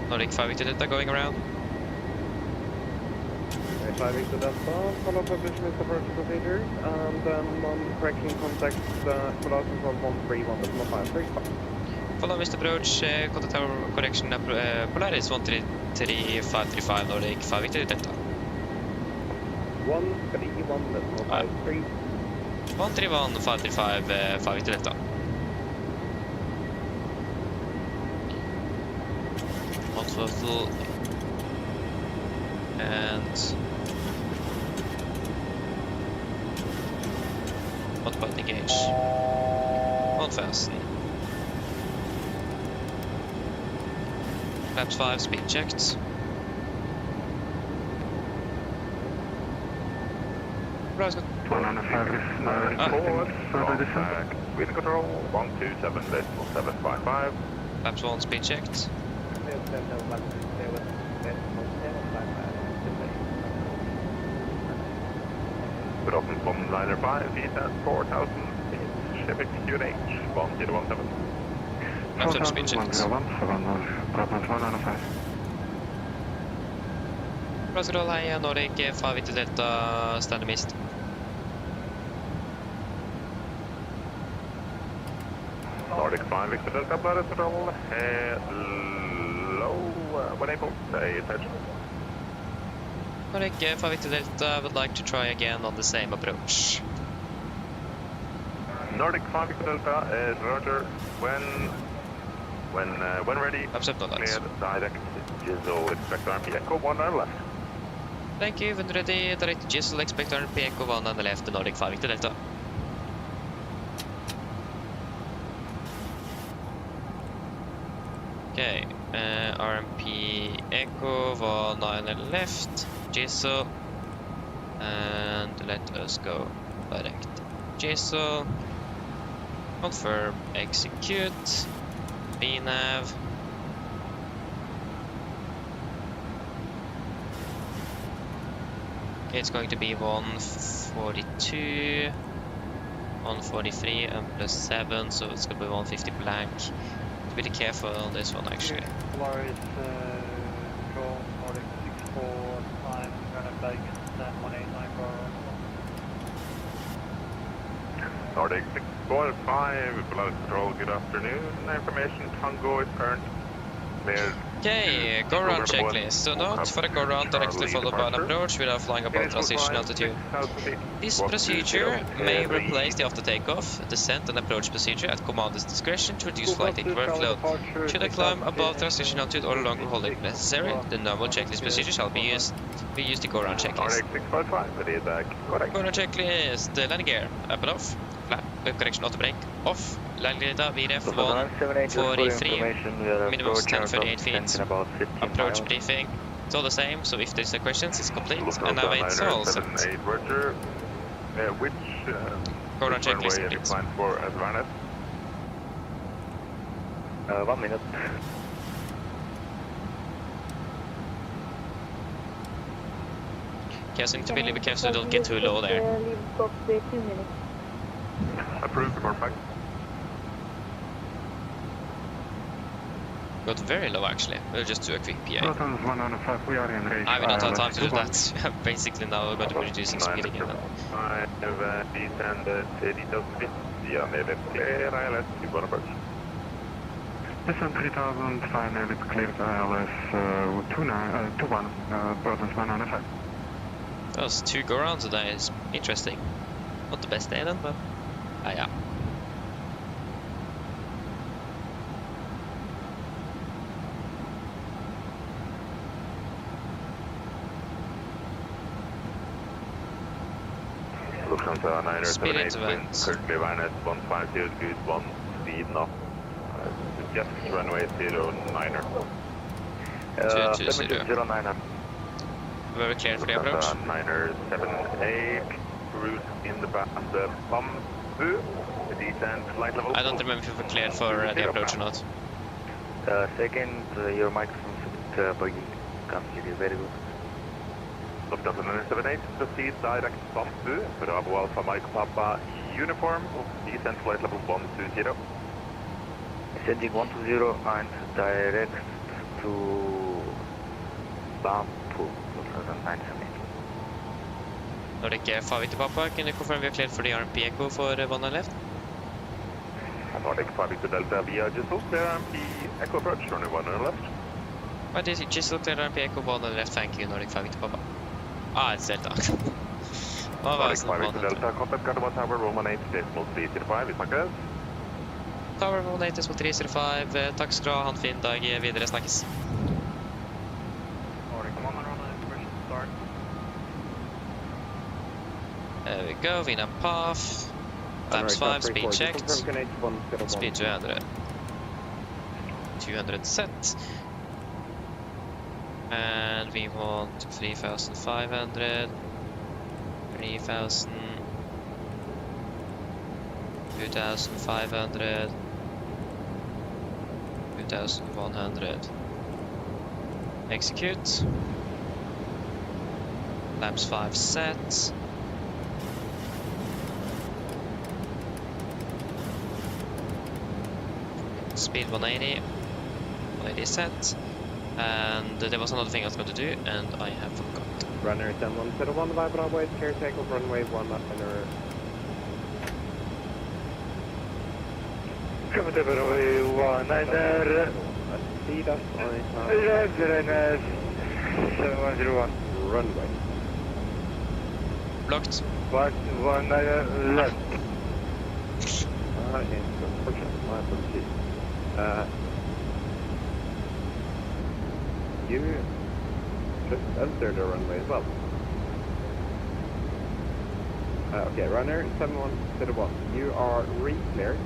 S3: Nordic 5 Victor Delta going around.
S11: 5 Victor Delta, follow publish with approach procedures, and correction contact Polaris 131.535.
S3: Follow Mr. Approach, contact tower correction Polaris 133.535 Nordic 5 Victor Delta.
S11: 131.53.
S3: 131.535 5 Victor Delta. On throttle and hot button engage. On fasten. Flaps 5 speed checked. Right, good.
S6: 105 Speed control 127.755.
S3: Flaps 1 speed checked.
S6: Good open from liner 5 feet at 4,000 feet. Civic QNH 1017.
S3: Flaps speed checked. Right, good. Hei, Nordic 5 Victor Delta, stand mist.
S6: Nordic 5 Victor Delta, blood control. Hello, when able, say attention.
S3: Nordic 5 Victor Delta would like to try again on the same approach.
S6: Nordic 5 Victor Delta is Roger. When ready, clear direct Jizzle, expect RP Echo 1 on left.
S3: Thank you, when ready, direct Jizzle, expect RP Echo 1 on the left, the Nordic 5 Victor Delta. Okay, RMP Echo 1 on the left, Jizzle, and let us go direct Jizzle, confirm, execute, VNav. Okay, it's going to be 142, 143 and plus 7, so it's going to be 150 blank. Be really careful on this one actually.
S9: Polaris, control, Nordic 64, time, gonna bake and stand 189 bar.
S6: Nordic 645, Polaris control, good afternoon. Information, Tango is current. Cleared.
S3: Okay, go around checklist. So note for the go around directly followed by an approach without flying above transition altitude. This procedure may replace the after takeoff, descent and approach procedure at commander's discretion to reduce flight interval flow. Should a climb above transition altitude or longer hold if necessary, the normal checklist procedure shall be used. We use the go around checklist. Go around checklist, landing gear, up and off, flap, correction auto brake, off, landing data, VRF 143, minimum 1038 feet, approach briefing, it's all the same, so if there's a questions, it's complete, and now it's all set.
S6: Which
S3: go around checklist, please.
S6: For Advanet?
S9: 1 minute.
S3: Okay, so you need to be a little bit careful so you don't get too low there.
S6: Approved, perfect.
S3: Got very low actually. We'll just do a quick PA.
S12: Protons 105, we are in range.
S3: I will not have time to do that. Basically now we're going to be reducing speed again.
S6: I have descended 30,000 feet. Yeah, made it clear. ILS, you want approach.
S12: Listen 3000, finally cleared ILS 21, Brothers 195.
S3: Those 2 go-rounds today is interesting. Not the best day then, but yeah.
S6: Lufthansa 978,
S3: Speed
S6: wind currently awareness 150 degrees 1, speed now. Just runway 09er.
S3: 220. Very clear for the approach.
S6: 978, cruise in the bamboo, descent flight level.
S3: I don't remember if you were cleared for the approach or not.
S9: Second, your microphone bugging. Can't hear you very good.
S6: Lufthansa 978, proceed direct bamboo, Bravo Alpha Mike Papa uniform, descent flight level 120.
S9: Sending 120 and direct to Bambu, 978.
S3: Nordic 5 Victor Papa, can you confirm we are cleared for the RMP echo for 1 and left?
S6: Nordic 5 Victor Delta via Gisel, clear RMP echo approach, runway 1 and left.
S3: What is it? Gisel clear RMP echo 1 and left, thank you Nordic 5 Victor Papa. Ah, it's Delta.
S6: Nordic 5 Victor Delta, contact Gardermoen Tower, 118.305, vi snakkes.
S3: Tower 118.305, takk skal du ha, ha en fin dag videre, snakkes. There we go, Vina path, flaps 5, speed checked, speed 200, 200 set, and we want 3,500, 3,000, 2,500, 2,100, execute, flaps 5 set, speed 180, 180 set, and there was another thing I was going to do, and I have forgot.
S11: Runner 101, by Bravo, clear takeoff, runway 1 up and
S7: Come to runway 19er.
S11: Speed up,
S7: Left runners 7101.
S11: Runway.
S3: Blocked.
S7: 19er left.
S11: Unfortunately, my apologies. You just entered the runway as well. Okay, runner 7101. You are re-cleared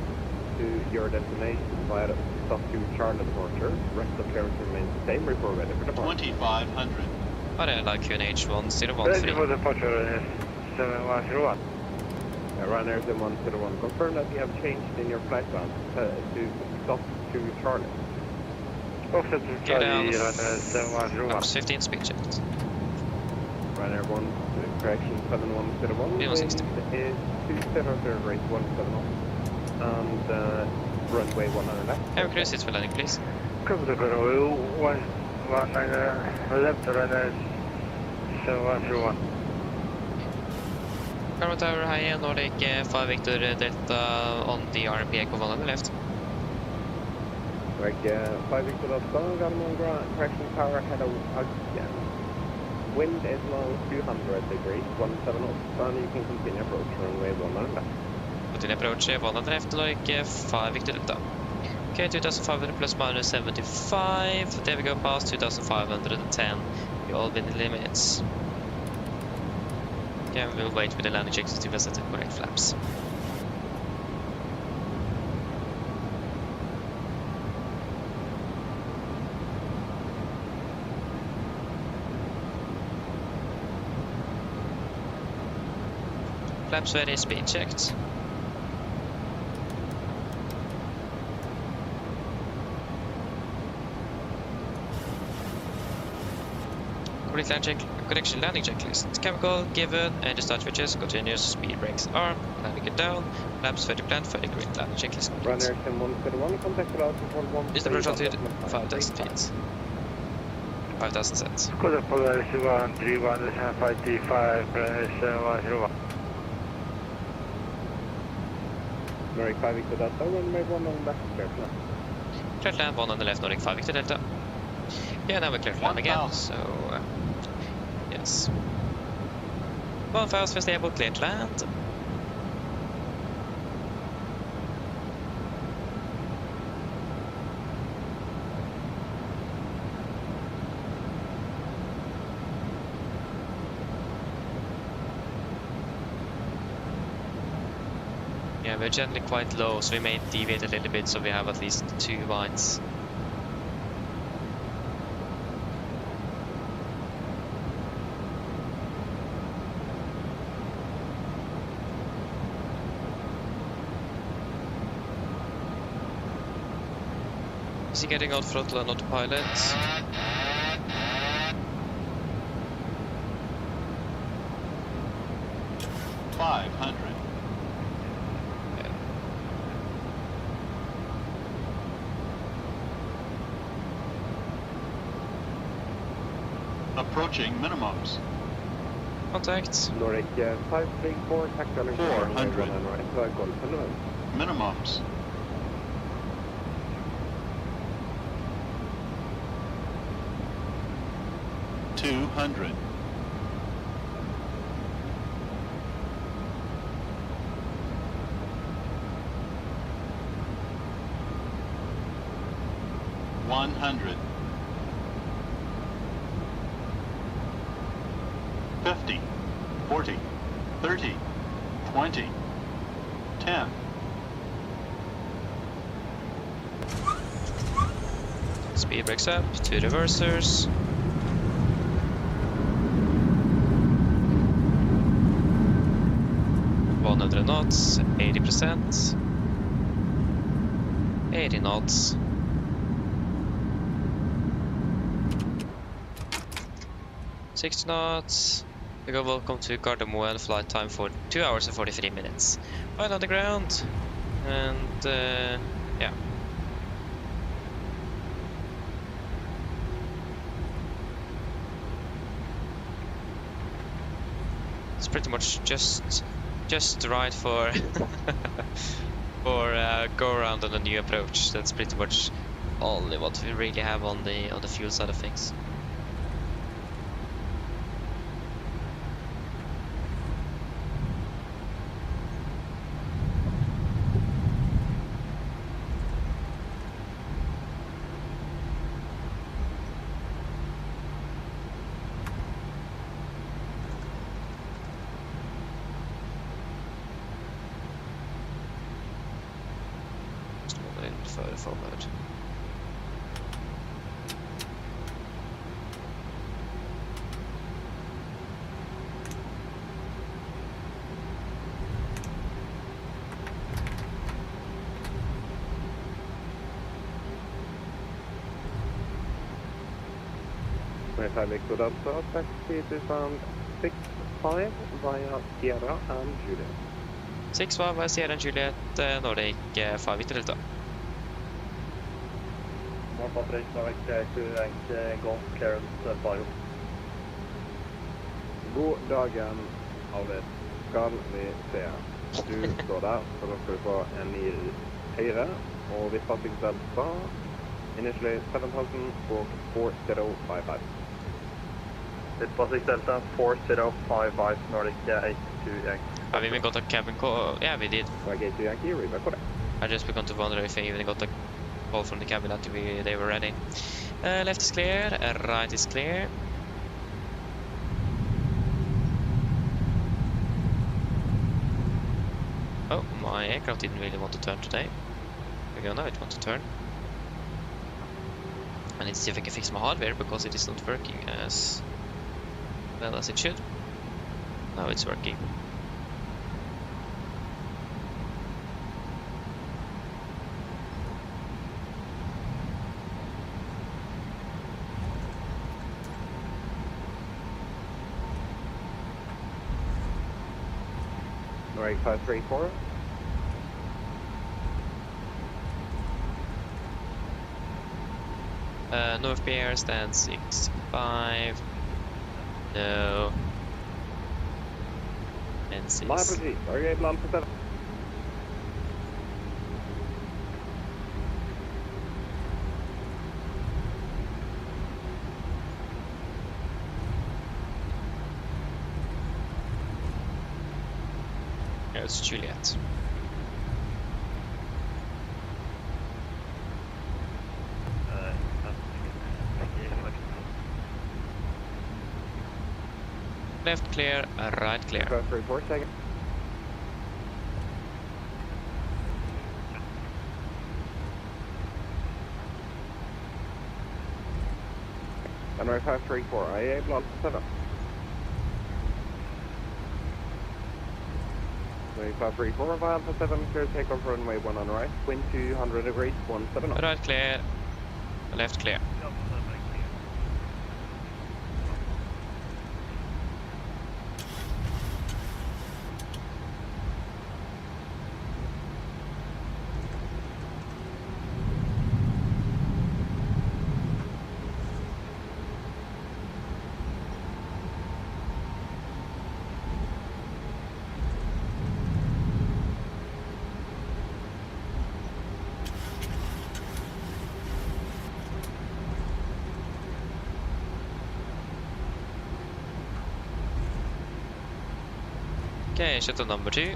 S11: to your destination via the stop to Charlotte departure. Rest of clearance remains the same. Report ready for departure.
S13: 2,500.
S3: Ja, det er like QNH 1013.
S7: Ready for departure 7101.
S11: Runner 7101. Confirm that you have changed in your flight plan to stop to Charlotte.
S7: Offset to
S3: Get down,
S7: Charlie, runner 7101.
S3: flaps 15, speed checked.
S11: Runner 1, correction 7101.
S3: Yeah, 60.
S11: Is 270, rate 170. And runway 100 left.
S3: Have a cruise, it's for landing, please.
S7: Come to runway 19er left, runner 7101.
S3: Gardermoen Tower, hi, Nordic 5 Victor Delta on the RMP echo 1 on the left.
S11: Like 5 Victor Delta, Gardermoen correction power, hello again. Wind is now 200 degrees, 170, and you can continue approach runway 100 left.
S3: Continue approach 1 on the left, Nordic 5 Victor Delta. Okay, 2,500 plus minus 75, there we go past 2,510, we all within the limits. Okay, we'll wait with the landing checks to set the correct flaps. Flaps ready, speed checked. Correction landing checklist. Chemical given, and the start switches, continuous, speed brakes arm, landing it down, flaps 30 planned, 30 green, landing checklist complete.
S11: Runner 101, contact without control 1.
S3: Is the approach altitude 5,000 feet. 5,000 sets.
S7: Code of Polaris 131.535, runner 7101.
S11: Nordic 5 Victor Delta, runway 1 on left, clear plan.
S3: Clear to land 1 on the left Nordic 5 Victor Delta. Yeah, now we're clear to land again,
S13: 1,000.
S3: so yes. 1,000 stable, clear to land. Yeah, we're generally quite low, so we may deviate a little bit so we have at least 2 winds. Is he getting out throttle and autopilot?
S13: $500. Approaching minimums.
S3: Contact.
S6: Nordic 534, taxi running
S13: 400.
S6: right, Golf 11.
S13: Minimums. $200. $100. 50, 40, 30, 20, 10.
S3: Speed brakes up, 2 reversers. $100 knots, 80%. 80 knots. $60 knots. We go welcome to Gardermoen, flight time for 2 hours and 43 minutes. Right on the ground, and yeah. It's pretty much just right for for go around on a new approach. That's pretty much only what we really have on the fuel side of things. Further forward.
S6: Hi Victor Delta, taxi to sound 65 via Sierra and Juliet.
S3: 65 via Sierra and Juliet, Nordic 5 Victor Delta.
S9: More Patrick, Nordic 28 Golf Clearance 5.
S6: God dagen, Alvis. Skal vi se. Du står der, så da skal du få en i høyre, og vi passing Delta. Initially 7000 og 4055.
S9: It's passing Delta 4055 Nordic 828.
S3: Have we even got a cabin call? Yeah, we did.
S6: Gate to Yankee, read back correct.
S3: I just begun to wonder if I even got a call from the cabin that they were ready. Left is clear, right is clear. Oh, my aircraft didn't really want to turn today. There we go, now it wants to turn. I need to see if I can fix my hardware because it is not working as well as it should. Now it's working.
S6: Nordic 534.
S3: North Pier stand 65. No. And 6.
S6: My apologies. Target land for 7.
S3: it's Juliet. Left clear, right clear.
S11: Request report, second. Runway 534, IA, Volanta 7. Runway 534, Volanta 7, clear takeoff runway 1 on right, wind 200 degrees, 17 knots.
S3: Right clear, left clear. Okay, shuttle number 2.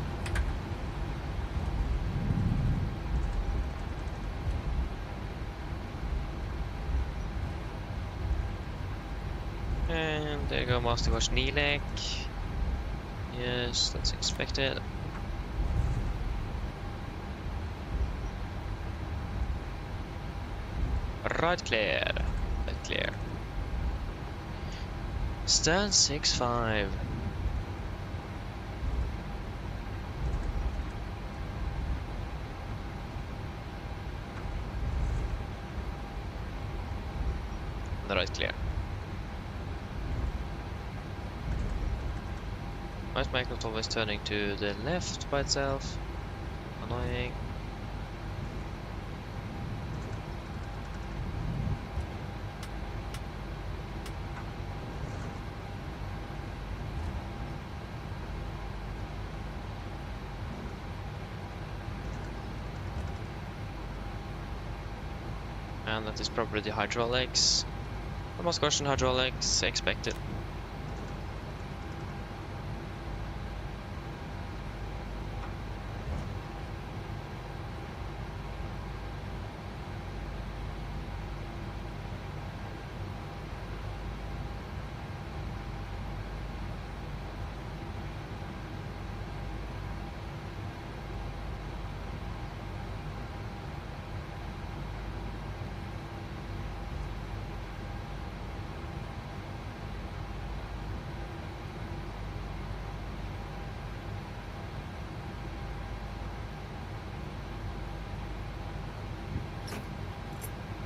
S3: And there you go, master course Nilek. Yes, that's expected. Right clear, left clear. Stand 6-5. The right clear. My micro's always turning to the left by itself. Annoying. And that is probably the hydraulics. I must caution hydraulics, expected.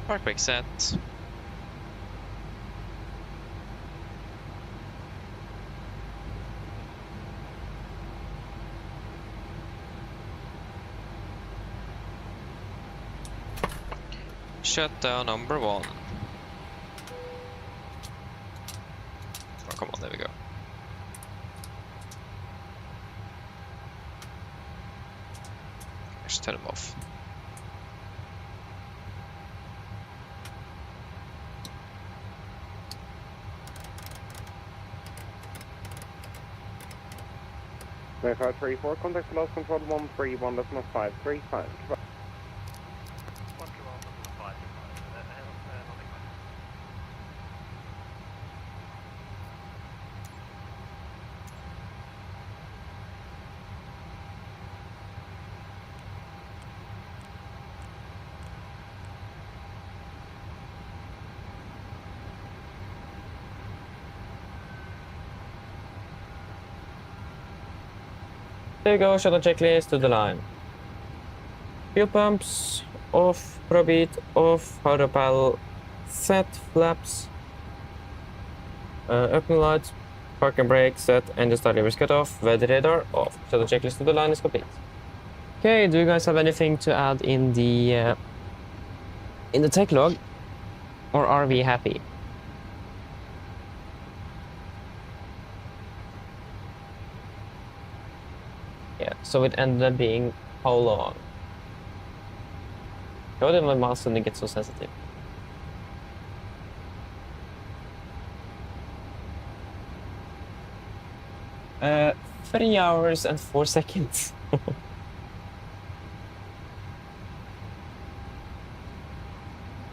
S3: Park brake set. Shutdown number 1. Oh, come on, there we go. Just turn them off.
S11: Runway 534, contact the lost control 131.535.
S1: There you go, shuttle checklist to the line. Fuel pumps off, probeat off, hydro panel set, flaps, open lights, parking brake set, engine start levers cut off, weather radar off. Shuttle checklist to the line is complete. Okay, do you guys have anything to add in the tech log, or are we happy? Yeah, so it ended up being how long? How did my mouse suddenly get so sensitive? 3 hours and 4 seconds.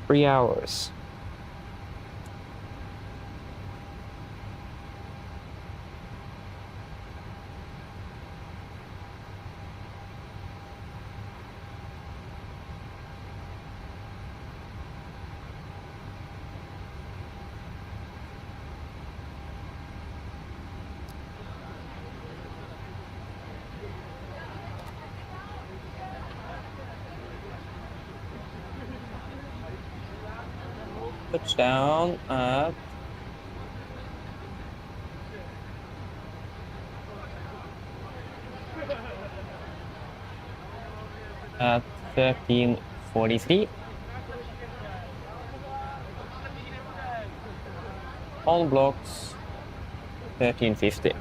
S1: 3 hours. Touchdown at 13:43. On blocks 13:50.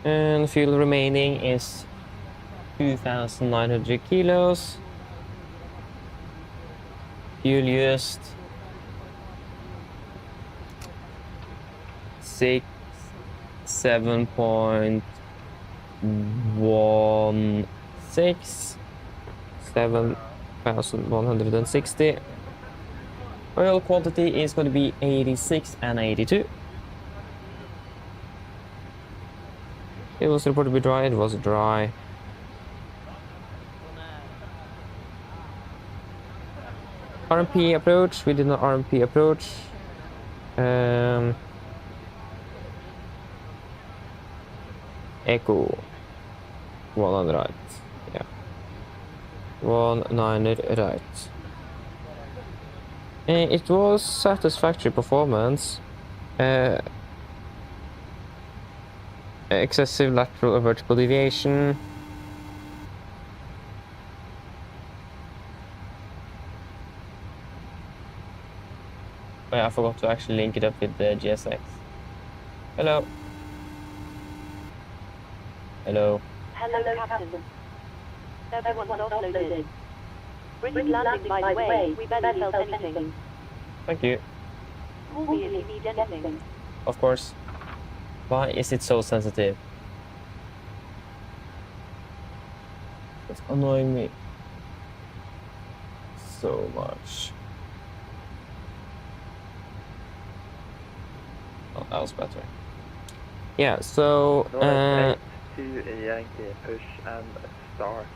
S1: And fuel remaining is 2,900 kilos. Fuel used 7.16, 7,160. Oil quantity is going to be 86 and 82. It was reported to be dry. It was dry. RMP approach. We did an RMP approach. Echo 1 right. Yeah. 19 right. It was satisfactory performance. Excessive lateral or vertical deviation. Oh yeah, I forgot to actually link it up with the GSX. Hello. Hello.
S2: Hello, Captain. Everyone's offloaded. Bridge landing by the way, we barely felt anything.
S1: Thank you.
S2: Call me if you need anything.
S1: Of course. Why is it so sensitive? It's annoying me so much. Oh, that was better. Yeah, so
S9: to Yankee push and start.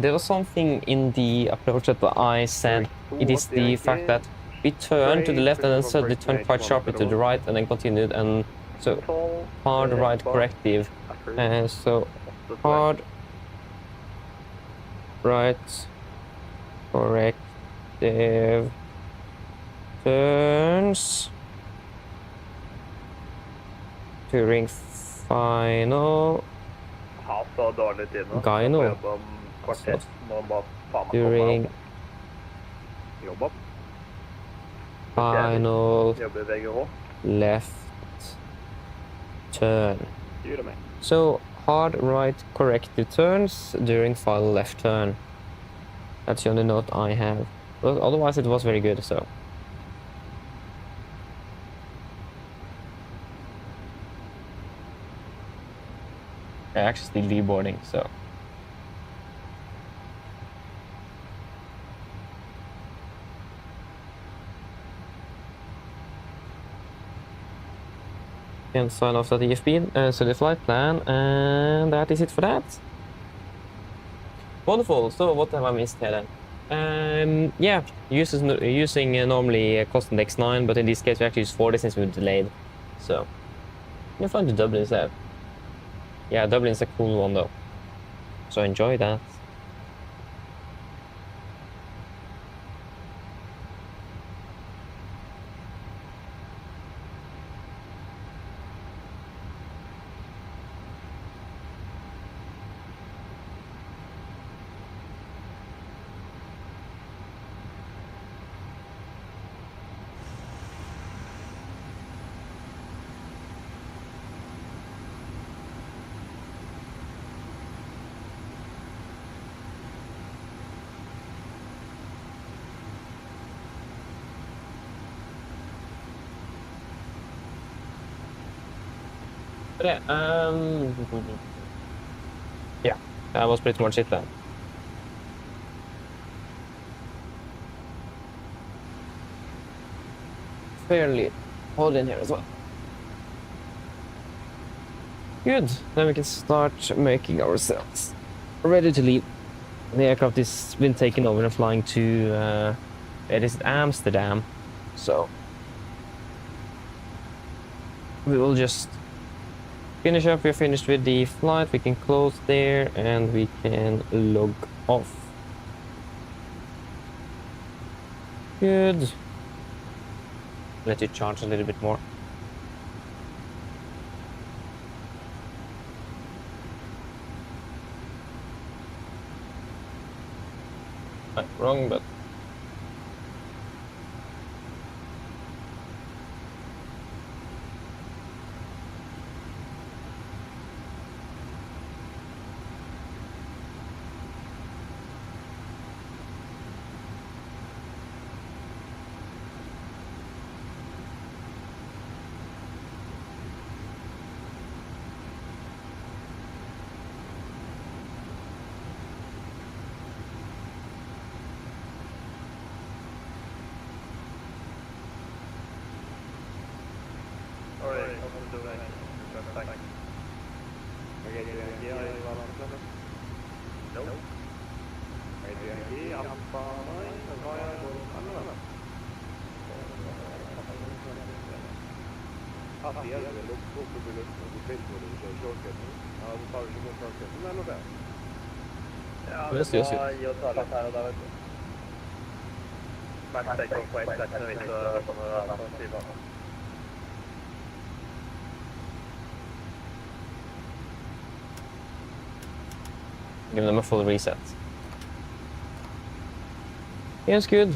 S1: There was something in the approach that I said. It is the fact that we turned to the left and then suddenly turned quite sharply to the right and then continued, and so hard right corrective. So hard right corrective turns during final gyno during final left turn. So hard right corrective turns during final left turn. That's the only note I have. But otherwise it was very good, so. I actually still deboarding, so. Can sign off that EFP, so the flight plan, and that is it for that. Wonderful. So what have I missed here then? Yeah, using normally constant X9, but in this case we actually use 40 since we were delayed. So you're flying to Dublin instead. Yeah, Dublin's a cool one though. So enjoy that. But yeah, yeah, that was pretty much it then. Fairly hot in here as well. Good, then we can start making ourselves ready to leave. The aircraft has been taken over and flying to it is Amsterdam, so we will just finish up. We're finished with the flight, we can close there and we can log off. Good. Let it charge a little bit more. Wrong, but
S11: Yes, yes, yes.
S1: give them a full reset. Yes, good.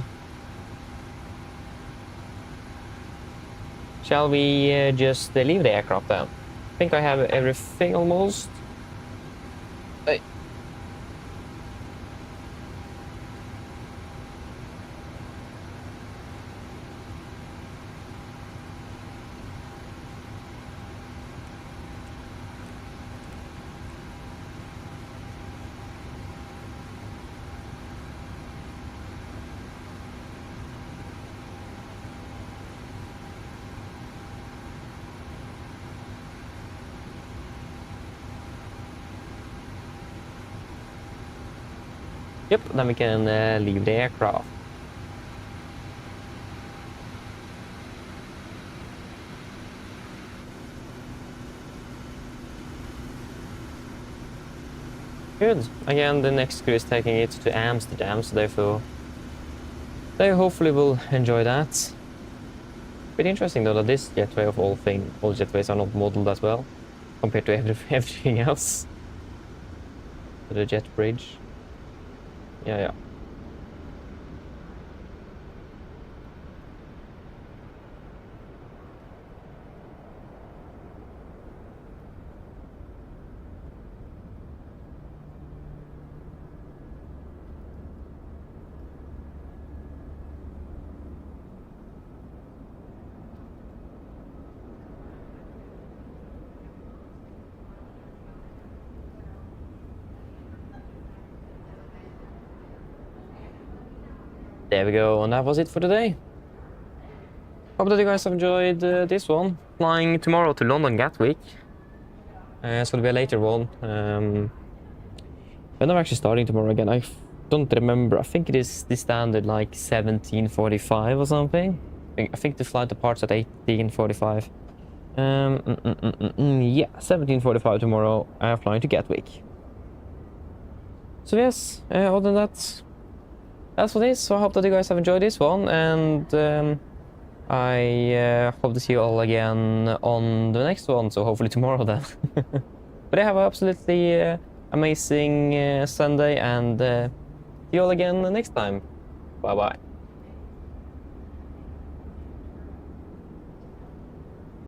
S1: Shall we just leave the aircraft then? I think I have everything almost. Hey. Yep, then we can leave the aircraft. Good. Again, the next crew is taking it to Amsterdam, so therefore they hopefully will enjoy that. Pretty interesting though that this jetway of all jetways are not modeled as well compared to everything else. The jet bridge. Yeah. There we go, and that was it for today. Hope that you guys have enjoyed this one. Flying tomorrow to London Gatwick. So it'll be a later one. When I'm actually starting tomorrow again, I don't remember. I think it is the standard like 17:45 or something. I think the flight departs at 18:45. Yeah, 17:45 tomorrow. I'm flying to Gatwick. So yes, other than that, that's for this. So I hope that you guys have enjoyed this one, and I hope to see you all again on the next one, so hopefully tomorrow then. But I have an absolutely amazing Sunday, and see you all again next time. Bye bye.